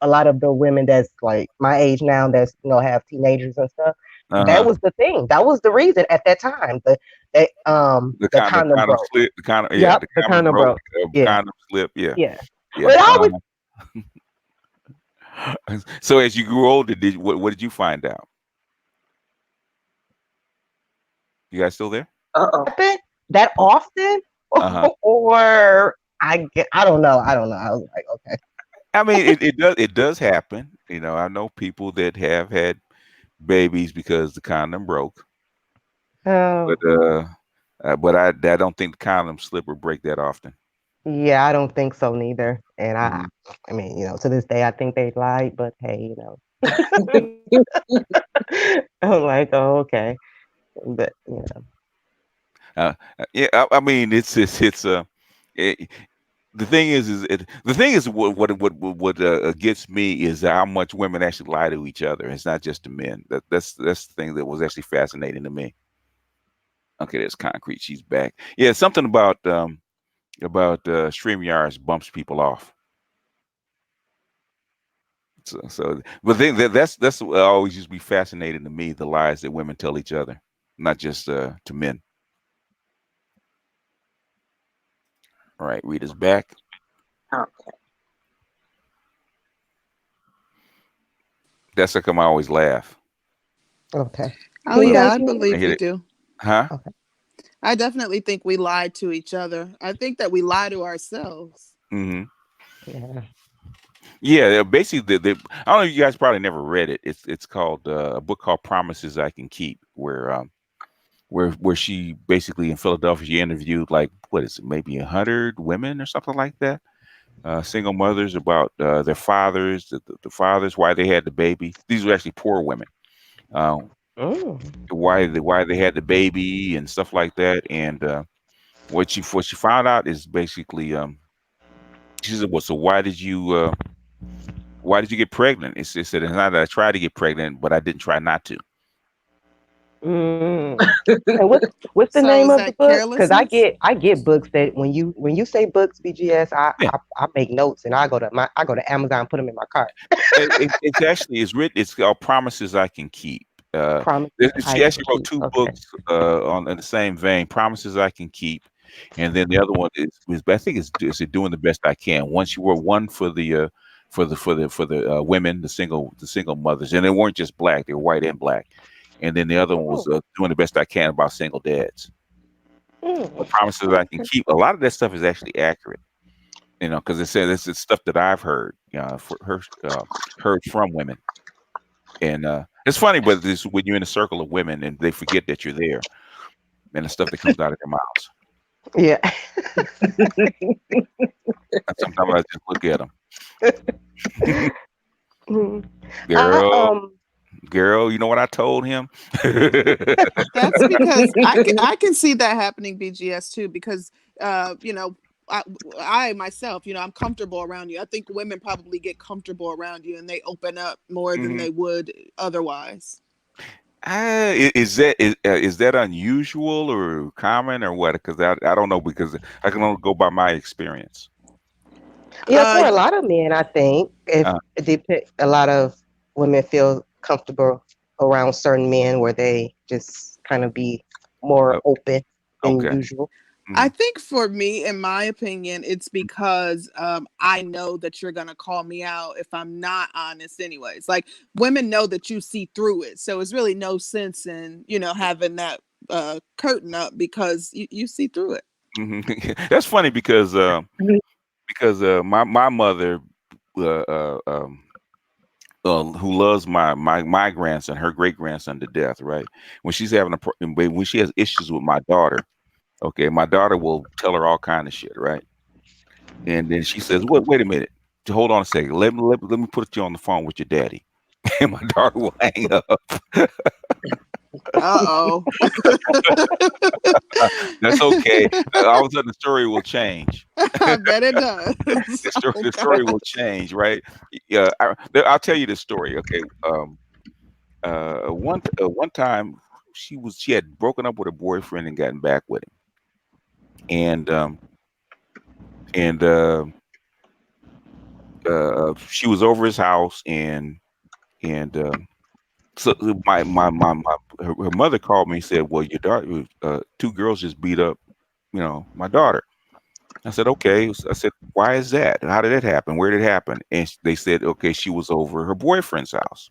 a lot of the women that's like my age now, that's have teenagers and stuff. That Uh-huh. was the thing. That was the reason at that time. The The condom condom broke. slip. The condom, yeah, Yep, the the condom condom broke. broke. Yeah, Condom slip. Yeah, yeah. yeah. But I was So as you grew older, what did you find out? You guys still there? Uh-oh. happen that often, Uh-huh. or I don't know. I don't know. I was like, okay. I mean, it does happen. I know people that have had babies because the condom broke, but Oh, I don't think the condom slip or break that often. yeah, I don't think so neither. And Mhm. I mean, to this day, I think they lied. But hey, I'm like, oh, okay. But Yeah, I mean, it's it, the thing is what gets me is how much women actually lie to each other. It's not just the men. That's the thing that was actually fascinating to me. Okay, there's Concrete. She's back. Yeah, something about StreamYards bumps people off. But then that's what always used to be fascinating to me, the lies that women tell each other, not just to men. All right, Rita's back. Okay. That's how come I always laugh. Okay. Oh Can you yeah, guys I hear me? I believe hit we it. do. Huh? Okay. I definitely think we lie to each other. I think that we lie to ourselves. Hmm. Yeah. Yeah, basically, I don't know. You guys probably never read it. It's called a book called "Promises I Can Keep," where she basically in Philadelphia she interviewed like what is it, maybe 100 women or something like that, single mothers about their fathers, the fathers, why they had the baby. These were actually poor women. Uh, Mm. why they had the baby and stuff like that. And what she found out is basically she said, "Well, so why did you get pregnant?" It said it's not that I tried to get pregnant, but I didn't try not to. Mm. And what's the So name is of the that book? Because I carelessness? get I get books that when you say books, BGS, I Yeah. I, I make notes and I go to Amazon, put them in my cart. It's actually it's written. It's called "Promises I Can Keep." Promises I She can actually wrote keep. two Okay. books on in the same vein. "Promises I Can Keep," and then the other one is I think it's "Doing the Best I Can." One she wrote one for the women, the single mothers, and they weren't just black; they were white and black. And then the other one was Mm, "Doing the Best I Can" about single dads. mm. But "Promises I Can Okay. Keep," a lot of that stuff is actually accurate. Because it says it's stuff that I've heard, for heard from women. And it's funny, but this when you're in a circle of women and they forget that you're there, and the stuff that comes out of their mouths. Yeah. And sometimes I just look at them, Mm. I girl, girl. You know what I told him? That's because I can see that happening BGS too because you know I, I myself, I'm comfortable around you. I think women probably get comfortable around you and they open up more than Mhm. they would otherwise. Is that unusual or common or what? Because I don't know because I can only go by my experience. Yeah, Uh for a lot of men, I think if Uh, a lot of women feel comfortable around certain men where they just kind of be more uh, open than okay. usual. I Mhm. think for me, in my opinion, it's because I know that you're gonna call me out if I'm not honest, anyways. Like women know that you see through it, so it's really no sense in having that curtain up because you see through it. Mhm. That's funny because my mother uh, uh, um, who loves my grandson, her great grandson to death, right? When she's when she has issues with my daughter, okay, my daughter will tell her all kind of shit, right? And then she says, "Wait a minute, hold on a second. Let me put you on the phone with your daddy." And my daughter will hang up. Uh That's okay. oh. All of a sudden, the story will change. I bet it does. The story, Oh the story God. will change, right? Yeah, I'll tell you the story. Okay, one time she had broken up with her boyfriend and gotten back with him, and and she was over his house, and so her mother called me and said, "Well, your daughter, two girls just beat up, my daughter." I said, "Okay." I said, "Why is that? How did it happen? Where did it happen?" And they said, "Okay, she was over her boyfriend's house."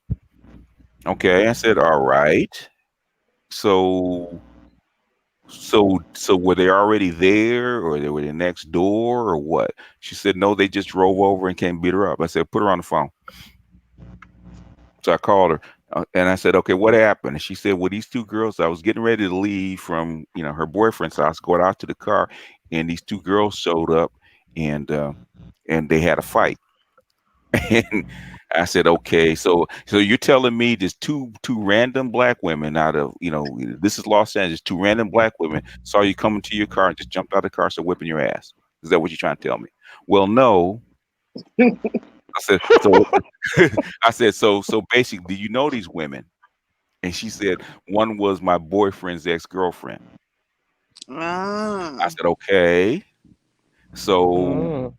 Okay, I said, "All right." So so were they already there, or they were the next door, or what? She said, "No, they just drove over and came beat her up." I said, "Put her on the phone." So I called her, and I said, "Okay, what happened?" And she said, "Well, these two girls, I was getting ready to leave from, her boyfriend's house, going out to the car, and these two girls showed up, and they had a fight." And I said, "Okay, so you're telling me just two random black women out of, this is Los Angeles, two random black women saw you coming to your car and just jumped out of the car, so whipping your ass? Is that what you're trying to tell me?" "Well, no." I said, "So," I said, "So basically, do you know these women?" And she said, "One was my boyfriend's ex-girlfriend." I Ah. said, "Okay. So Mm.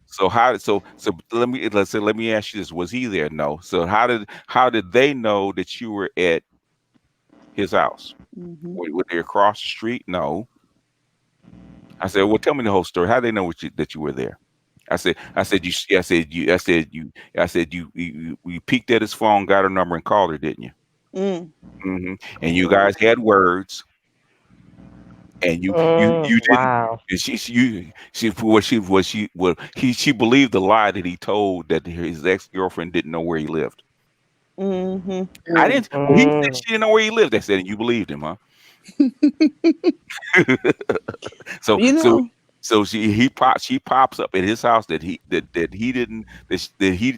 let me ask you this. Was he there?" "No." "So how did they know that you were at his house?" Hmm. Were they across the street?" "No." I said, "Well, tell me the whole story. How they know that you were there?" I said you peeked at his phone, got her number, and called her, didn't you?" Mm. And you guys had words, and you didn't. Wow. And she she believed the lie that he told, that his ex-girlfriend didn't know where he lived. Mm-hmm. I Mm. didn't. Well, he said Mm. she didn't know where he lived. I said, and you believed him, huh? So You so know. so she pops up at his house, that he didn't,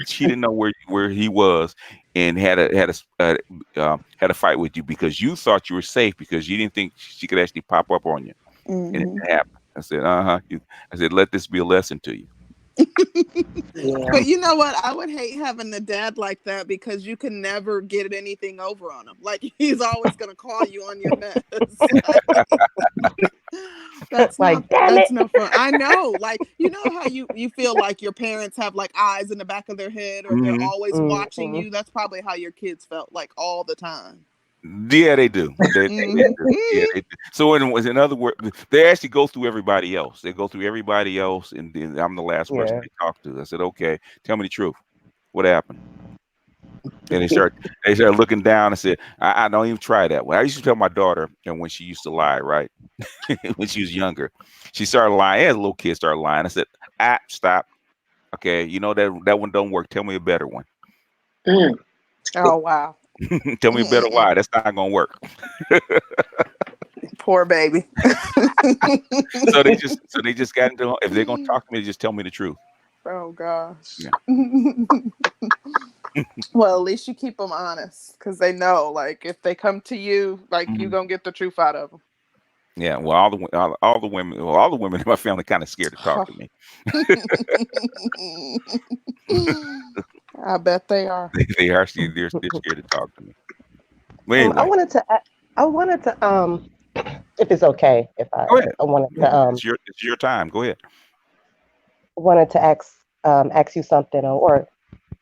she didn't know where he was, and had a fight with you because you thought you were safe, because you didn't think she could actually pop up on you, and it Hmm. didn't happen. I said, uh-huh. I said, let this be a lesson to you. Yeah. But you know what? I would hate having a dad like that because you can never get anything over on him. Like he's always gonna call you on your mess. Like, Like, damn it. that's no fun. I know. Like you know how you feel like your parents have like eyes in the back of their head or they're Hmm. always watching Hmm. you. That's probably how your kids felt like all the time. Yeah, they do. They Hmm. do. Yeah, they do. So in other words, they actually go through everybody else. They go through everybody else, and then I'm the last person Yeah. they talk to. I said, okay, tell me the truth. What happened? And they start looking down and said, I don't even try that way. I used to tell my daughter, and when she used to lie, right? When she was younger, she started lying. As a little kid, started lying. I said, stop. Okay, you know that one don't work. Tell me a better one. Mm. Oh wow. Tell me a better Mm-mm-mm. lie. That's not gonna work. Poor baby. So they just got into, if they're gonna talk to me, just tell me the truth. Oh gosh. Yeah. Well, at least you keep them honest because they know, like, if they come to you, like, you Mhm. gonna get the truth out of them. Yeah. Well, all the women in my family kind of scared to talk to me. I bet they are. They're scared to talk to me. But I anyway, wanted to. I wanted to. If it's okay, if go ahead. I wanted Go to. ahead. It's your time. Go ahead. Wanted to ask you something, or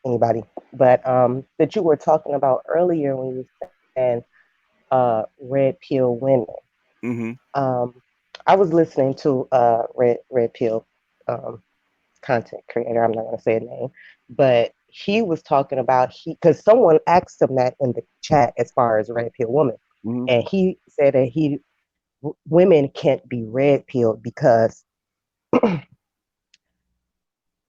anybody, but that you were talking about earlier when you were saying red pill women. Hmm. Um, I was listening to red pill um, content creator. I'm not going to say his name, but he was talking about he because someone asked him that in the chat as far as red pill woman, Hmm. and he said that women can't be red pilled because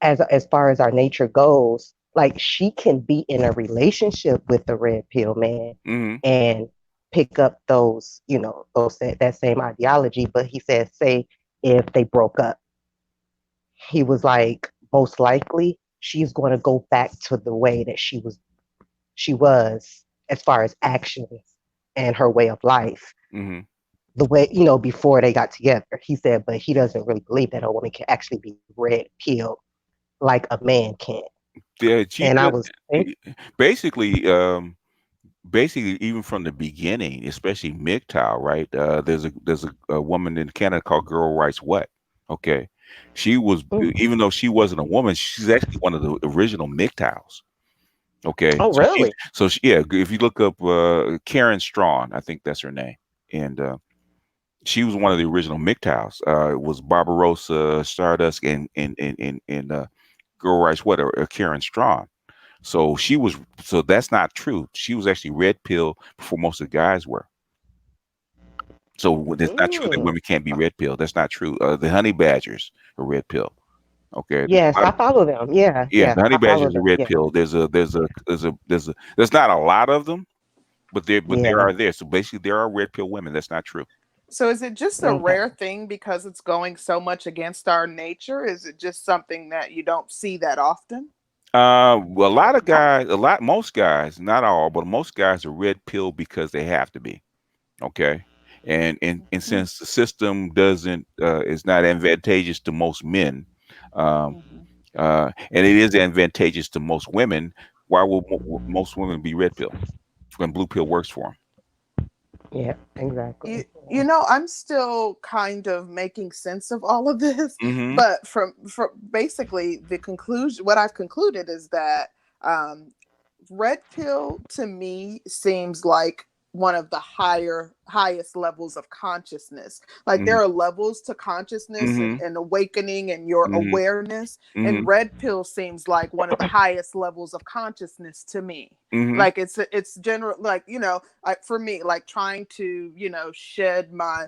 as far as our nature goes, like she can be in a relationship with the red pill man Hmm. and pick up those, that same ideology. But he said, say if they broke up, he was like, most likely she's going to go back to the way that she was as far as actions and her way of life. Hmm. The way, before they got together. He said, but he doesn't really believe that a woman can actually be red pilled like a man can. Yeah, she And I does. was thinking, Basically, basically, even from the beginning, especially MGTOW, right? There's a woman in Canada called Girl Writes What. Okay, she was, mm, even though she wasn't a woman, she's actually one of the original MGTOWs. Okay, oh, really? yeah. If you look up Karen Strawn, I think that's her name, and she was one of the original MGTOWs. It was Barbarossa, Stardust, and Girl Writes What, or Karen Strawn. So that's not true. She was actually red pill before most of the guys were. So it's not true that Mm. women can't be red pill. That's not true. The honey badgers are red pill. Okay, there's a Yes, lot I of, follow them. Yeah, yeah, yeah, the honey I follow badgers are them. red Yeah, pill. There's not a lot of them, but there yeah. are there. So basically, there are red pill women. That's not true. So is it just a Okay. rare thing because it's going so much against our nature? Is it just something that you don't see that often? Well, most guys, not all, but most guys are red pill because they have to be. Okay. And Mm-hmm. since the system doesn't is not advantageous to most men, um, Mm-hmm. and it is advantageous to most women, why will most women be red pill when blue pill works for Yeah, exactly. You know, I'm still kind of making sense of all of this, them? but from basically the conclusion, what I've concluded is that um, red pill to me seems like one of the highest levels of consciousness. Like Mhm. there are levels to consciousness Mhm. and awakening and your Mhm. awareness. And Mhm. red pill seems like one of the highest levels of consciousness to me. Mhm. Like it's general, like, like for me, like trying to, shed my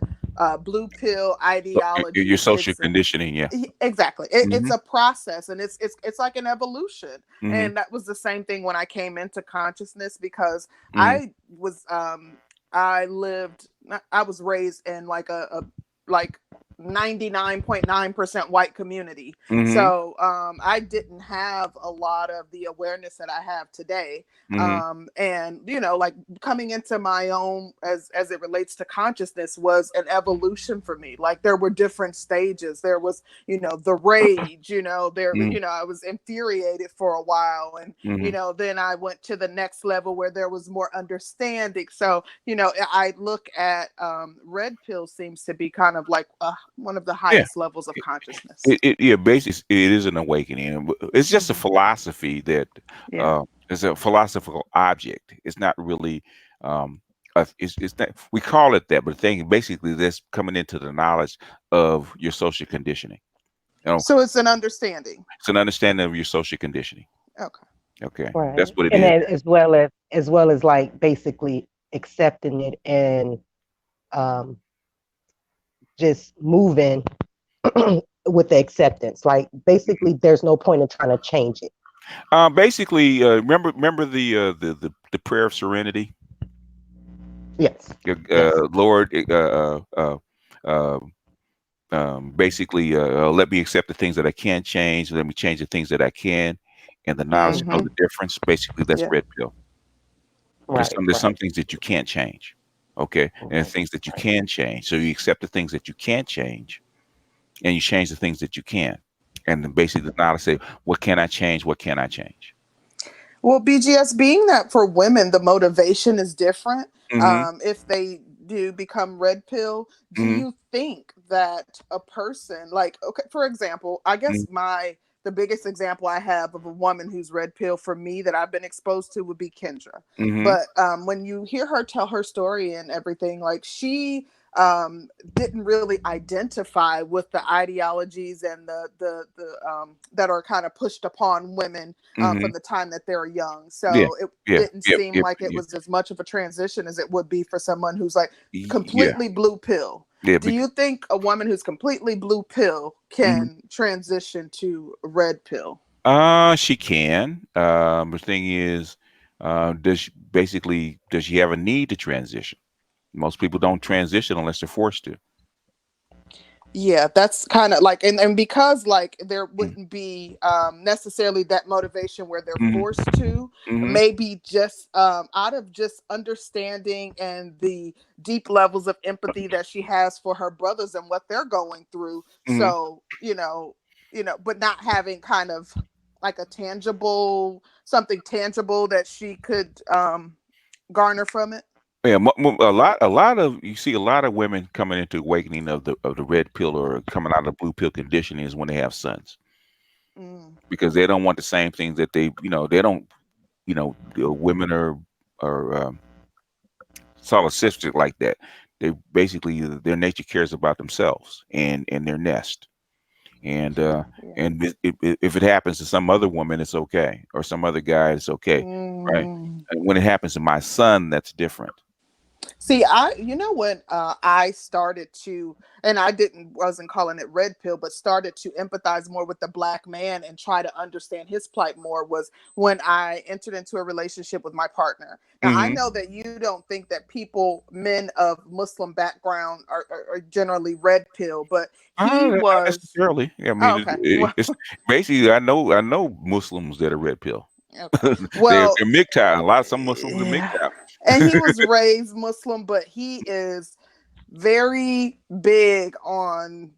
blue pill So your ideologies. social conditioning, yeah. Exactly. It's Mhm. a process, and it's like an evolution. Mhm. And that was the same thing when I came into consciousness, because Mhm. I lived, I was raised in like a like 99.9% white community. Mhm. So I didn't have a lot of the awareness that I have today. Mhm. And like coming into my own as it relates to consciousness was an evolution for me. Like there were different stages. There was, the rage, Mhm. I was infuriated for a while, and Mhm. then I went to the next level where there was more understanding. So I look at red pill seems to be kind of like one of the Yeah. highest levels of consciousness. Yeah, basically, it is an awakening. It's just a Hmm. philosophy that Yeah. uh, is a philosophical object. It's not really. Um, it's not. We call it that, but the thing basically that's coming into the knowledge of your social conditioning. You know, So it's an understanding. it's an understanding of your social conditioning. Okay. Okay, that's Right. what it And is. then as well as like basically accepting it and um, just moving with the acceptance. Like basically, there's no point in trying to change it. Basically, remember the prayer of serenity. Yes. Yes. Lord, uh, basically, let me accept the things that I can change. Let me change the things that I can, and the knowledge to know Mm-hmm. the difference. Basically, that's Yeah. red pill. Right. There's some Right. things that you can't change. Okay, and Right. things that you Right. can change. So you accept the things that you can't change, and you change the things that you can. And then basically, the knowledge say, what can I change? What can I change? Well, BGS, being that for women the motivation is different, Mm-hmm. if they do become red pill, do Mm-hmm. you think that a person, like, okay, for example, I guess the biggest example I have of a woman who's red pill for me that I've been exposed to would be Kendra. Mm-hmm. But when you hear her tell her story and everything, like she didn't really identify with the ideologies and the that are kind of pushed upon women Mm-hmm. from the time that they're young. Yeah. So it Yeah. didn't Yep. seem Yep. like it Yep. was as much of a transition as it would be for someone who's like Yeah. completely blue pill. Yeah. Do you think a woman who's completely blue pill can transition to red pill? She can. The thing is, does she have a need to transition? Most people don't transition unless they're forced to. Yeah, that's kind of like, and because like there Mm. wouldn't be necessarily that motivation where they're Mhm. forced to, Mhm. maybe just out of just understanding and the deep levels of empathy that she has for her brothers and what they're going through. Mhm. So but not having kind of like a tangible, something tangible that she could garner from it. Yeah, a lot of you see a lot of women coming into awakening of the red pill or coming out of the blue pill conditioning is when they have sons Mm, because they don't want the same things that they don't the women are solipsistic like that. They basically their nature cares about themselves and their nest. And yeah. if it happens to some other woman, it's okay, or some other guy, it's okay, right? Mm. And when it happens to my son, that's different. See, when I started to, and I didn't, wasn't calling it red pill, but started to empathize more with the black man and try to understand his plight more was when I entered into a relationship with my partner. Now, I Hmm. know that you don't think that men of Muslim background are generally red pill, but he Not was, necessarily. I oh, mean, okay. Well, it's basically I know Muslims that are red pill. okay. They're Well, MGTOW. A lot of some Muslims are yeah. And he MGTOW. was raised Muslim, but he is very big on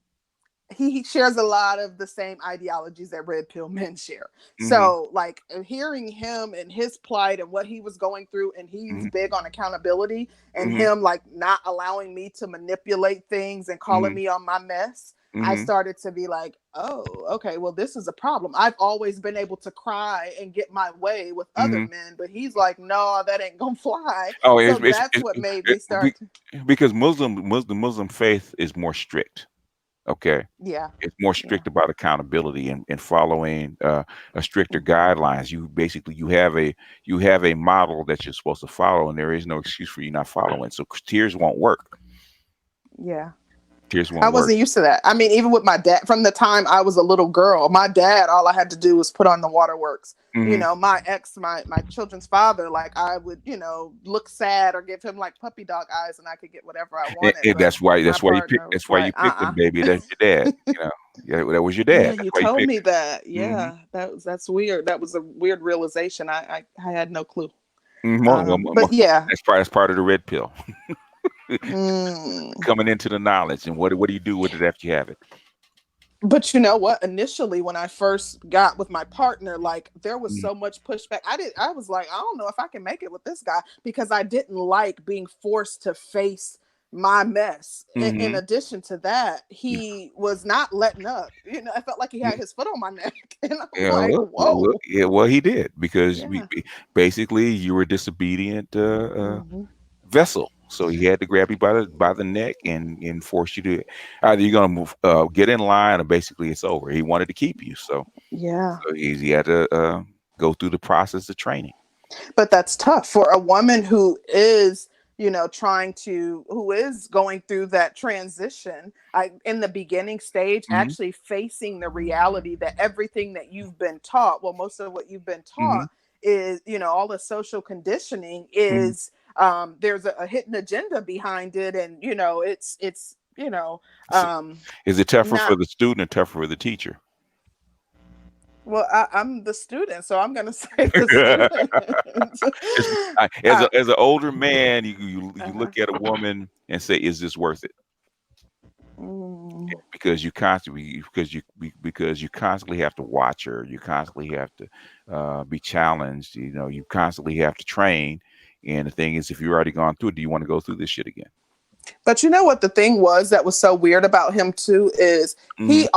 he shares a lot of the same ideologies that red pill men share. Hmm. So like hearing him and his plight and what he was going through, and he's Hmm. big on accountability, and Hmm. him like not allowing me to manipulate things and calling Hmm. me on my mess. I Mhm. started to be like, oh, okay, well, this is a problem. I've always been able to cry and get my way with other Mhm. men, but he's like, no, that ain't gonna fly. Oh, So that's what made me start to, because Muslim faith is more strict. Okay, yeah, it's more yeah, strict about accountability and following a stricter guidelines. You basically you have a model that you're supposed to follow, and there is no excuse for you not following. So tears won't work. yeah. Tears I won't work. wasn't used to that. I mean, even with my dad, from the time I was a little girl, my dad, all I had to do was put on the waterworks. You Hmm. know, my ex, my children's father, like I would, look sad or give him like puppy dog eyes, and I could get whatever I wanted. And But my partner was that's why you like, picked them, baby. That's your dad. Yeah, that was your dad. Yeah, That's you why you told picked me that. him. Yeah, that's weird. That was a weird realization. I had no clue. But yeah. That's part of the red pill. Mm. Coming into the knowledge, and what do you do with it after you have it? But you know what? Initially, when I first got with my partner, like there was Mhm. so much pushback. I was like, I don't know if I can make it with this guy because I didn't like being forced to face my mess. In Mhm. addition to that, he was not letting up. You know, I felt like he had his foot on my neck, and I'm Yeah, like, whoa, yeah, well, he did because yeah. basically you were a disobedient Hmm. vessel. So he had to grab you by the neck and force you to either you're gonna move, get in line, or basically it's over. He wanted to keep you, Yeah. so he had to go through the process of training. But that's tough for a woman who is, trying to who is going through that transition. I In the beginning stage, Hmm. actually facing the reality that everything that you've been taught, well, most of what you've been Hmm. taught is, all the social conditioning Hmm. is, there's a hidden agenda behind it, and it's So, is it tougher for not. the student or tougher for the teacher? Well, I'm the student, so I'm gonna say the student. It's, uh, as an older man, you uh-huh. look at a woman and say, "Is this worth it?" Mm. Because you constantly have to watch her. You constantly have to be challenged. You constantly have to train. And the thing is, if you've already gone through it, do you want to go through this shit again? But you know what the thing was that was so weird about him too is Hmm. he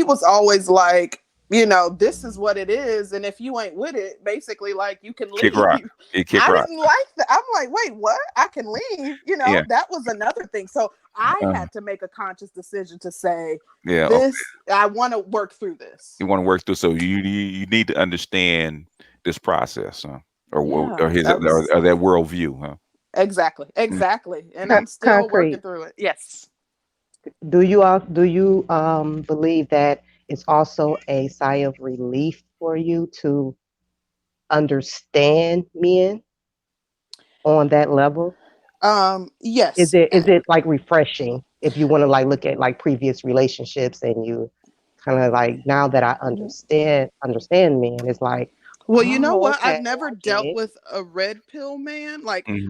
was always like, this is what it is, and if you ain't with it, basically like you can Kick rock. leave. It kick I rock. didn't like that. I'm like, wait, what? I can leave? Yeah. That was another thing. So I Uh, had to make a conscious decision to say, yeah. Okay. this, I want to work through this. You want to work through. So you need to understand this process, huh? Or Yeah, his that was or that worldview, huh? exactly, Mm. exactly. And I'm still working Concrete. through it. Yes. Do you believe that it's also a sigh of relief for you to understand men on that level? Yes. Is it like refreshing if you want to like look at like previous relationships and you kind of like now that I understand men, it's like, Well, you know oh, what? okay, I've never I get dealt it. with a red pill man. Like Mhm.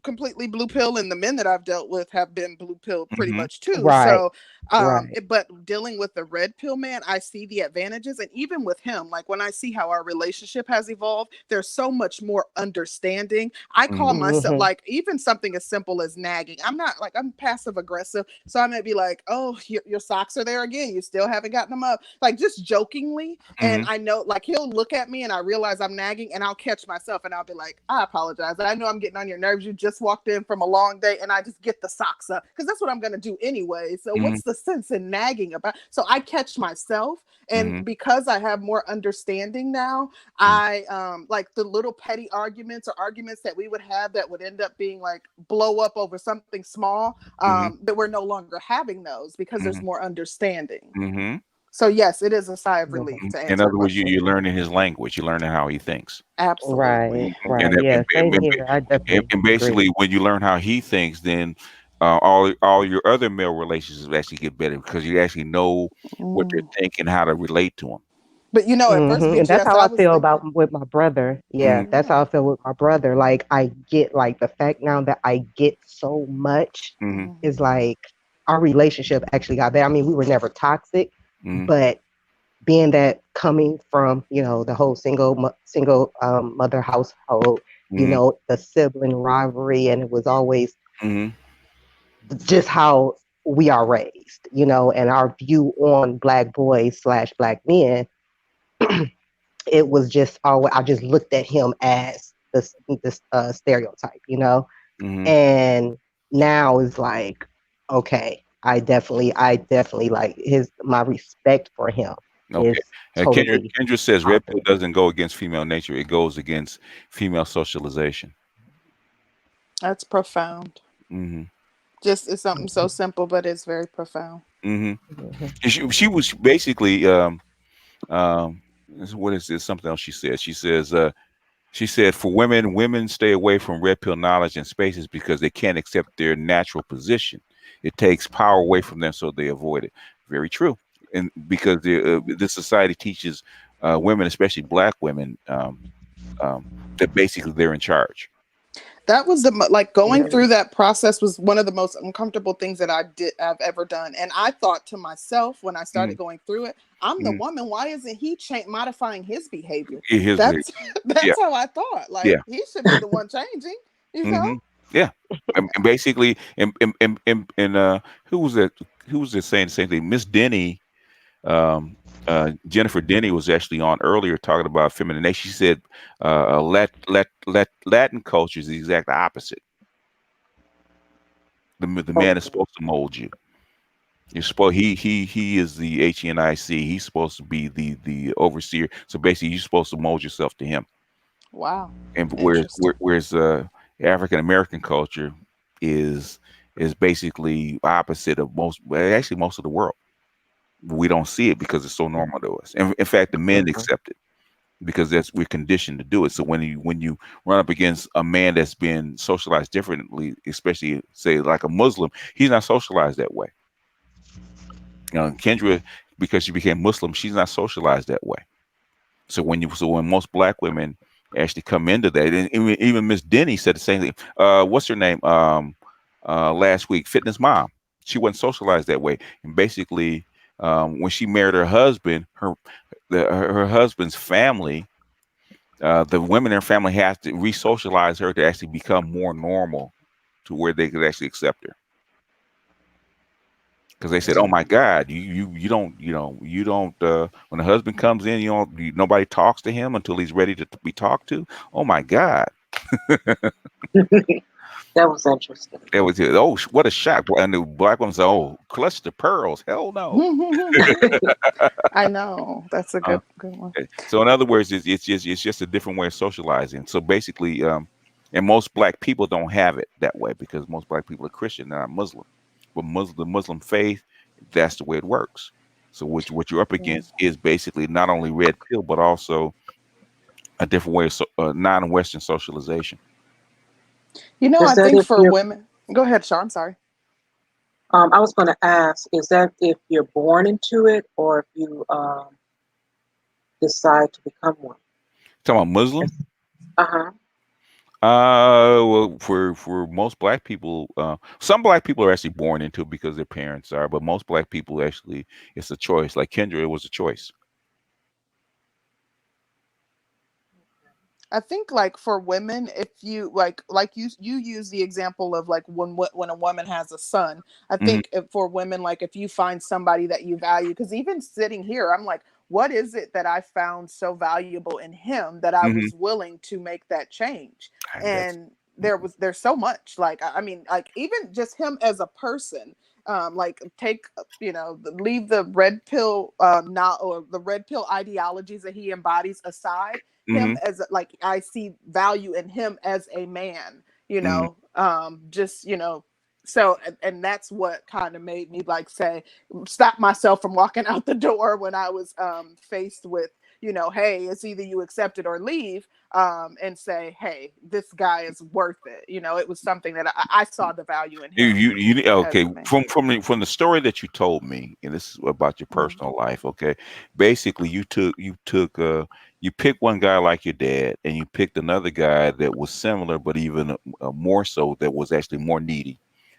completely blue pill, and the men that I've dealt with have been blue pill pretty Mhm. much too. Right, So, right. but dealing with the red pill man, I see the advantages, and even with him, like when I see how our relationship has evolved, there's so much more understanding. I call Mhm. myself Hmm. like even something as simple as nagging. I'm not like I'm passive aggressive, so I might be like, "Oh, your socks are there again. You still haven't gotten them up," like just jokingly, and Mhm. I know, like, he'll look at me and I realize I'm nagging and I'll catch myself and I'll be like, I apologize. I know I'm getting on your nerves. You just walked in from a long day and I just get the socks up because that's what I'm going to do anyway. So, Mhm. what's the sense in nagging about? So, I catch myself. And Mhm. because I have more understanding now, Mhm. I like the little petty arguments or arguments that we would have that would end up being like blow up over something small, Mhm. that we're no longer having those because there's Mhm. more understanding. Mhm. So yes, it is a sigh of Hmm. relief to In answer a other words, question. you're learning his language. You're learning how he thinks. Right, Absolutely. Mhm. right. Yeah, same here. I definitely And agree. basically, when you learn how he thinks, then all your other male relationships actually get better because you actually know what they're Mm. thinking, how to relate to them. But at first, And that's BGS, how I I was feel thinking, about with my brother. Yeah, Mhm. that's how I yeah. feel with my brother. Like I get like the fact now that I get so much Mhm. Mhm. is like our relationship actually got better. I mean, we were never toxic, Mhm. but being that coming from the whole single mother household, Mhm. the sibling rivalry, and it was always Mhm. just how we are raised, you know, and our view on black boys slash black men, it was just always, I just looked at him as this stereotype, you know, Hmm. and now it's like, okay, I definitely like my respect for him Okay. is Kendra, totally Kendra says red pill positive. doesn't go against female nature; it goes against female socialization. That's profound. Hmm. Just it's something so Mhm, simple, but it's very profound. Hmm. mhm. She was basically um what is this? Something else she said. She said for women, women stay away from red pill knowledge and spaces because they can't accept their natural position. It takes power away from them, so they avoid it. Very true. And because the society teaches women, especially black women, that basically they're in charge. That was like going Yeah. through that process was one of the most uncomfortable things that I've ever done. And I thought to myself when I started Mm-hmm. going through it, I'm the Mm-hmm. woman. Why isn't he modifying his behavior? His behavior. That's Yeah, that's how I thought. yeah. Like he should be the one changing. You know? Hmm. Yeah. And basically, who was that? Who was that saying the same thing? Miss Denny, Jennifer Denny was actually on earlier talking about femininity. She said, Latin culture is the exact opposite. The man is Okay. supposed to mold you. You're supposed he is the HNIC. He's supposed to be the overseer. So basically, you're supposed to mold yourself to him. Wow. And Interesting. whereas African American culture is is basically opposite of most, well, actually most of the world. We don't see it because it's so normal to us. And in fact, the men Mhm. accept it because that's we're conditioned to do it. So when you run up against a man that's been socialized differently, especially say like a Muslim, he's not socialized that way. Kendra, because she became Muslim, she's not socialized that way. So when most black women actually come into that, and even Miss Denny said the same thing. What's her name? Last week, Fitness Mom. She wasn't socialized that way, and basically, when she married her husband, her husband's family, the women in her family has to re-socialize her to actually become more normal, to where they could actually accept her. Because they said, "Oh my God, you don't you don't when the husband comes in, nobody talks to him until he's ready to be talked to. Oh my God, That was interesting. that was it. Oh, what a shock!" And the black woman said, "Oh, clutch the pearls, hell no." I know. That's a Uh, good one. so in other words, it's just a different way of socializing. So basically, and most black people don't have it that way because most black people are Christian, they're not Muslim. But the Muslim faith, that's the way it works. So what you're up Yeah. against is basically not only red pill, but also a different way of non-Western socialization. You know, Is I that think if for you're, women, go ahead, Sean. I'm sorry. I was going to ask, is that if you're born into it or if you decide to become one? Talking about Muslim. Uh-huh. Well, for most black people, some black people are actually born into it because their parents are, but most black people actually, it's a choice. Like Kendra, it was a choice. I think like for women, if you like you use the example of like when a woman has a son. I Hmm. think for women, like if you find somebody that you value, because even sitting here, I'm like, what is it that I found so valuable in him that I Hmm. was willing to make that change? And that's. And there's so much. Like I mean, like even just him as a person. Like take leave the red pill not or the red pill ideologies that he embodies aside, him Hmm. as like I see value in him as a man, Hmm. just so and that's what kind of made me like say stop myself from walking out the door when I was faced with hey, it's either you accept it or leave, and say, hey, this guy is worth it. It was something that I saw the value in him as Okay, a man. from the story that you told me, and this is about your Mhm. personal life. Okay, basically you picked one guy like your dad, and you picked another guy that was similar, but even more so, that was actually more needy,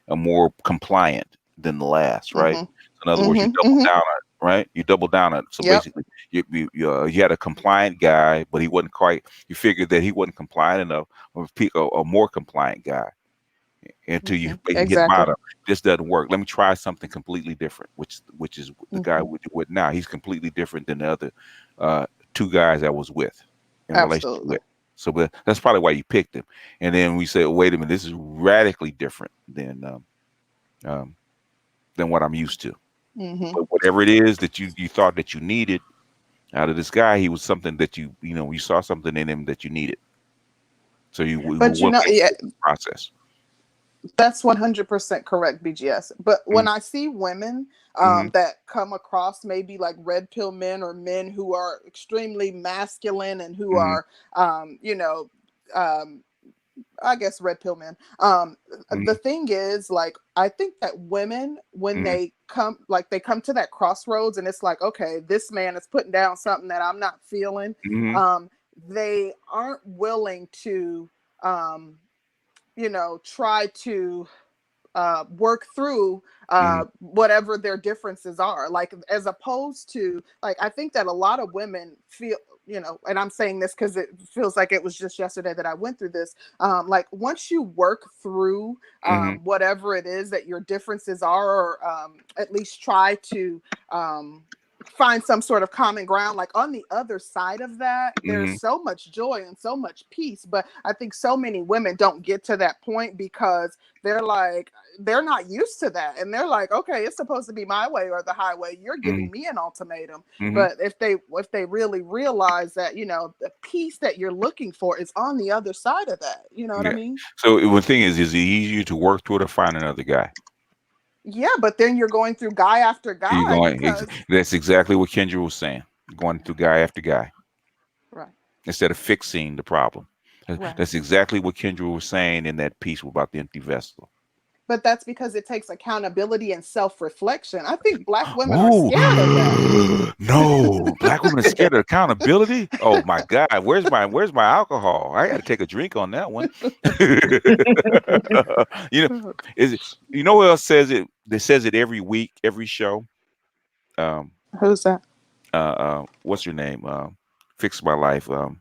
more compliant than the last, right? Mhm. So in other words, you Mhm. double Mhm. down on it, right? You double down on it. So Yep. basically, you had a compliant guy, but he wasn't quite. You figured that he wasn't compliant enough, or a more compliant guy, until you hit Exactly. bottom. This doesn't work. Let me try something completely different, which is the guy Hmm. with now. He's completely different than the other uh, two guys I was with in a relationship Absolutely. with. So, but that's probably why you picked him. And then we said, wait a minute, this is radically different um, than what I'm used to. Hmm. But whatever it is that you thought that you needed out of this guy, he was something that you saw something in him that you needed. So you we were But willing to yeah, go through the process. that's 100% correct, BGS. But Mm-hmm, when I see women mm-hmm, that come across maybe like red pill men or men who are extremely masculine and who mm-hmm, are, you know, um, I guess red pill men. The mm-hmm, thing is, like, I think that women, when mm-hmm, they come to that crossroads, and it's like, okay, this man is putting down something that I'm not feeling. mm-hmm, Um, they aren't willing to, um, try to work through mm-hmm, whatever their differences are, like as opposed to, like, I think that a lot of women feel, and I'm saying this because it feels like it was just yesterday that I went through this, like once you work through mm-hmm, whatever it is that your differences are, or at least try to um, find some sort of common ground, like on the other side of that there's mm-hmm. so much joy and so much peace. But I think so many women don't get to that point because they're not used to that, and they're like, okay, it's supposed to be my way or the highway, you're Mm-hmm. giving me an ultimatum. Mm-hmm. But if they really realize that, the peace that you're looking for is on the other side of that, you know what I Yeah. mean? So the thing is it easier to work through it or find another guy? Yeah, but then you're going through guy after You're guy going. because That's exactly what Kendra was saying. Going through guy after guy right, instead of fixing the problem. right. That's exactly what Kendra was saying in that piece about the empty vessel. But that's because it takes accountability and self-reflection. I think black women are Oh scared of that. no, black women are scared of accountability. Oh my God, where's my alcohol? I got to take a drink on that one. you know, is it? You know who else says it? That says it every week, every show. Um, Who's that? what's your name? Fix my life. Oh,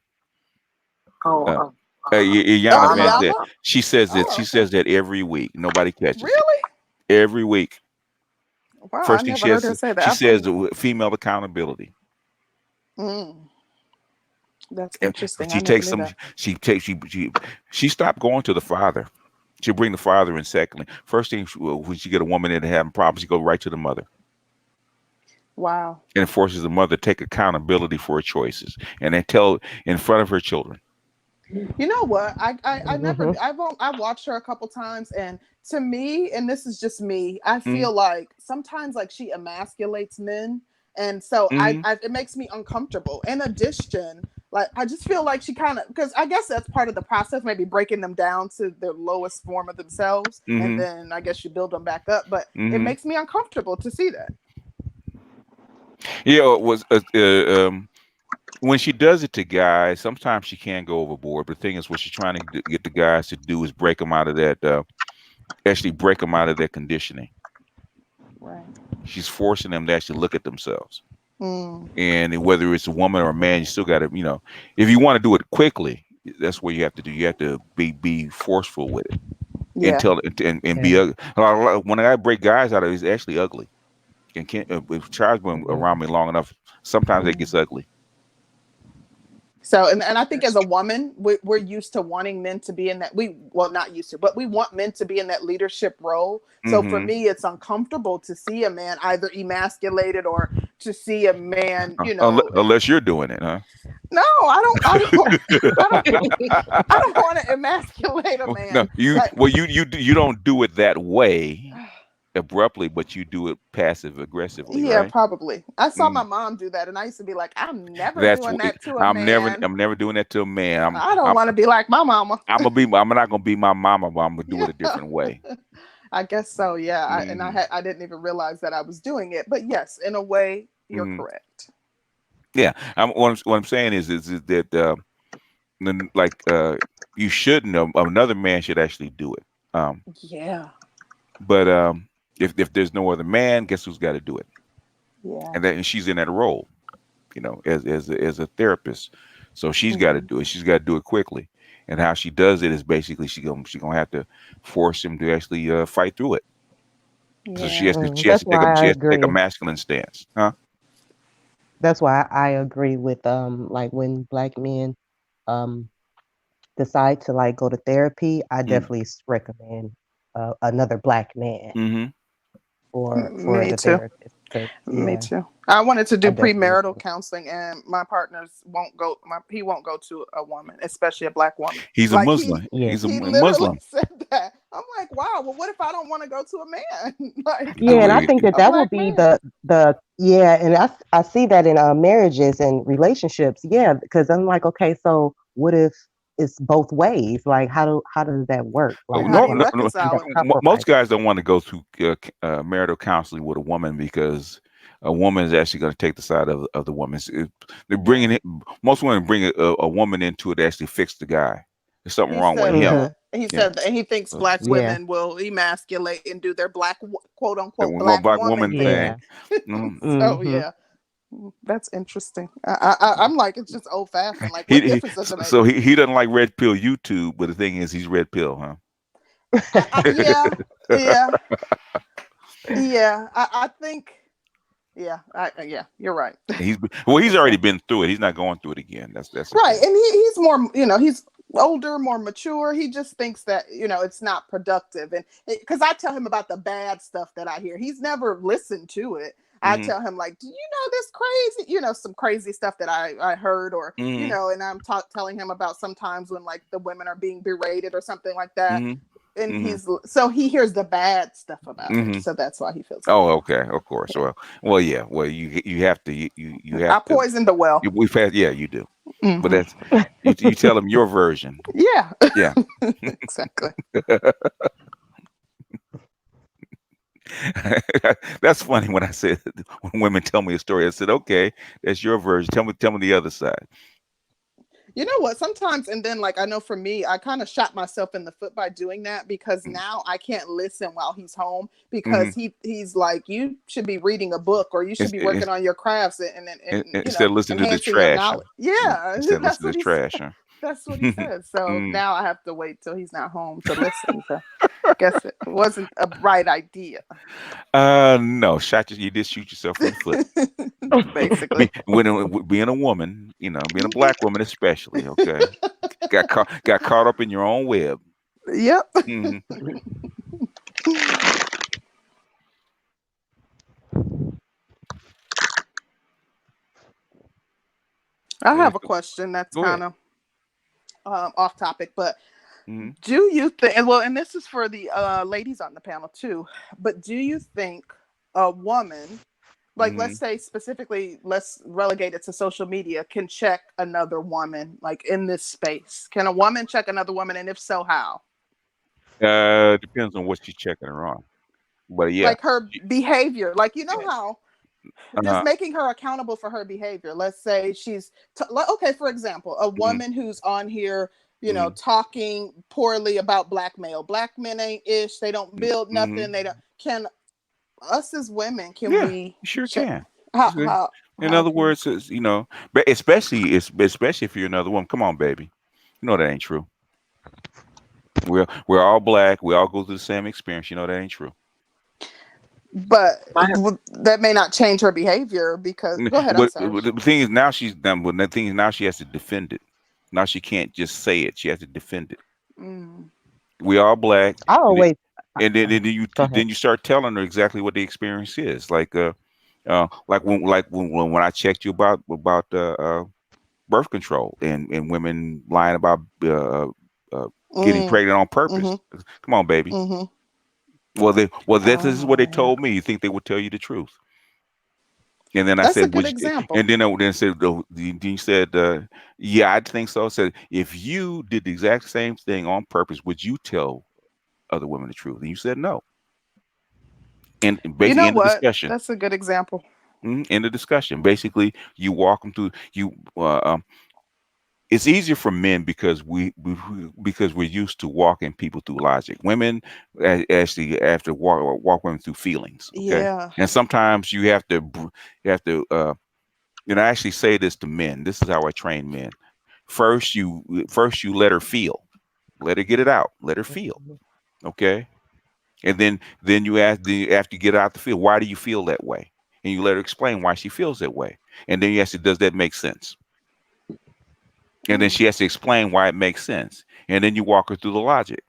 Uh, Yana Oh, Yana. Van Zet. Yana. She says it. Oh, She okay. says that every week. Nobody catches it. Really? Every week. Wow, I First thing never heard her say she that. says female accountability. Mm, that's And interesting. I she never takes knew some. that. She stopped going to the father. She'll bring the father in secondly. First thing when she get a woman that having problems, she go right to the mother Wow. and it forces the mother to take accountability for her choices and then tell in front of her children. You know what? I never Hmm. I've watched her a couple times, and to me, and this is just me, I Mm-hmm. feel like sometimes like she emasculates men, and so Mm-hmm. it makes me uncomfortable. In addition, like I just feel like she kind of, because I guess that's part of the process, maybe breaking them down to their lowest form of themselves, and Mm-hmm. then I guess you build them back up. But it Mm-hmm. makes me uncomfortable to see that. Yeah, it was when she does it to guys. Sometimes she can go overboard. But the thing is, what she's trying to get the guys to do is break them out of that. Actually, break them out of their conditioning. Right. She's forcing them to actually look at themselves. Mm, And whether it's a woman or a man, you still got to, if you want to do it quickly, that's what you have to do. You have to be forceful with it and yeah. tell and be Yeah. ugly. When I break guys out of it, it's actually ugly. And can't if Charles been around me long enough, sometimes it Mm. gets ugly. So, and I think as That's a true. woman, we're used to wanting men to be in that, well, not used to, but we want men to be in that leadership role. So for Mm-hmm. me, it's uncomfortable to see a man either emasculated, or to see a man, Unless you're doing it, huh? no, I don't, I don't want to emasculate a No, man. you Like, well you don't do it that way abruptly, but you do it passive aggressively, yeah, right? probably. I saw my Mm. mom do that, and I used to be like, I'm never That's doing what that to a man. I'm never doing that to a man. I don't want to be like my mama. I'm not gonna be my mama, but I'm gonna do it a Yeah. different way. I guess so. Yeah. Hmm. I didn't even realize that I was doing it. But yes, in a way, you're Hmm. correct. Yeah, what I'm saying is that like you shouldn't. Another man should actually do it. Um, Yeah. but if there's no other man, guess who's got to do it? Yeah. And she's in that role, as a therapist, so she's got to Hmm. do it. She's got to do it quickly. And how she does it is basically she gonna have to force him to actually fight through it. So she Yeah. has to she has That's to take a why she I has to take a agree. masculine stance, huh? That's why I agree with like when black men um decide to like go to therapy, I Mm. definitely recommend another black man Mm-hmm. for Me the too. therapist because Me yeah, too. I wanted to I do definitely premarital agree. counseling, and my partners won't go. He won't go to a woman, especially a black woman. He's a Like Muslim. Yeah. He's a he literally Muslim. said that. I'm like, wow. Well, what if I don't want to go to a man? Like Yeah, and I Wait, think that a that will black be man. the yeah, and I see that in marriages and relationships. Yeah, because I'm like, okay, so what if it's both ways? Like, how does that work? oh, Like, How do no, you no, or no. you reconcile got it? Most compromise? guys don't want to go to marital counseling with a woman because a woman is actually going to take the side of the woman. They're Yeah. bringing it. Most women bring a woman into it to actually fix the guy. There's something He wrong with said him. Hmm. that. He Yeah. said that, and he thinks So, black Yeah, women will emasculate and do their black, quote that unquote, one black black woman woman thing. thing. yeah. Mhm. So Hmm. yeah, that's interesting. I'm like, it's just old fashioned. Like, what He difference does it make? he doesn't like red pill YouTube, but the thing is, he's red pill, huh? Yeah, yeah, yeah. I think, yeah, yeah. You're right. He's It's already been through it. He's not going through it again. That's the right, thing. and he's more, he's older, more mature. He just thinks that it's not productive, and because I tell him about the bad stuff that I hear, he's never listened to it. I Hmm. tell him like, do you know this crazy, some crazy stuff that I heard, or Hmm. and I'm telling him about sometimes when like the women are being berated or something like that, Hmm. and Hmm. he hears the bad stuff about it, Hmm. so that's why he feels that Oh, way. okay, of course. Well, yeah. Well, you have to you have I to. poisoned the well. We've had, yeah, you do. But Hmm. that's you tell them your version. Yeah. Yeah. Exactly. That's funny when I said when women tell me a story. I said, okay, that's your version. Tell me the other side. You know what? Sometimes, and then like I know for me, I kind of shot myself in the foot by doing that because now I can't listen while he's home because Mm-hmm. he's like, you should be reading a book or you should be working on your crafts and Instead of listening to the enhancing your trash. Huh? knowledge. Yeah. Yeah, Instead of that's listening what to he said. trash. Huh? That's what he says. So Mm. now I have to wait till he's not home to listen. So guess it wasn't a bright idea. No, you did shoot yourself in the foot. Basically. Being a woman, being a black woman especially, okay, got caught up in your own web. Yep. Hmm. I Go ahead. have a question that's Go ahead. kind of off topic, but Hmm. do you think, and well, and this is for the ladies on the panel too, but do you think a woman, like let's Hmm. say specifically, let's relegate it to social media, can check another woman like in this space? Can a woman check another woman, and if so, how? Depends on what you're checking her on, but yeah. Like her behavior, like how just Uh, making her accountable for her behavior. Let's say she's okay. For example, a hmm. woman who's on here, Hmm. talking poorly about black men ain't ish. They don't build Hmm. nothing. They don't. Can us as women? Can Yeah, we you sure check? can. How You see? how In how other can? words, but especially if you're another woman. Come on, baby. You know that ain't true. We're all black. We all go through the same experience. You know that ain't true. But My that may not change her behavior because. Go ahead. I'm sorry. But the thing is now she's done. But the thing is now she has to defend it. Now she can't just say it. She has to defend it. Mm. We all black, I always and go ahead. then you start telling her exactly what the experience is. Like when I checked you about birth control and women lying about uh, getting Mm. pregnant on purpose. Mhm. Come on, baby. Mhm. This is what they Oh yeah. told me. You think they would tell you the truth? And then I That's a said, good "Would you?" example. And then I then said, "You said, yeah, I think so." I said, "If you did the exact same thing on purpose, would you tell other women the truth?" And you said no. And You basically, know end the what? discussion. That's a good example. End the discussion. Basically, you walk them through. It's easier for men because we're used to walking people through logic. Women actually have to walk women through feelings. Okay, Yeah. and sometimes you have to. I actually say this to men. This is how I train men. first you let her feel, let her get it out, let her feel. Okay, and then you ask, after you get out the field, why do you feel that way? And you let her explain why she feels that way. And then you ask her, does that make sense? And then Mm. she has to explain why it makes sense. And then you walk her through the logic.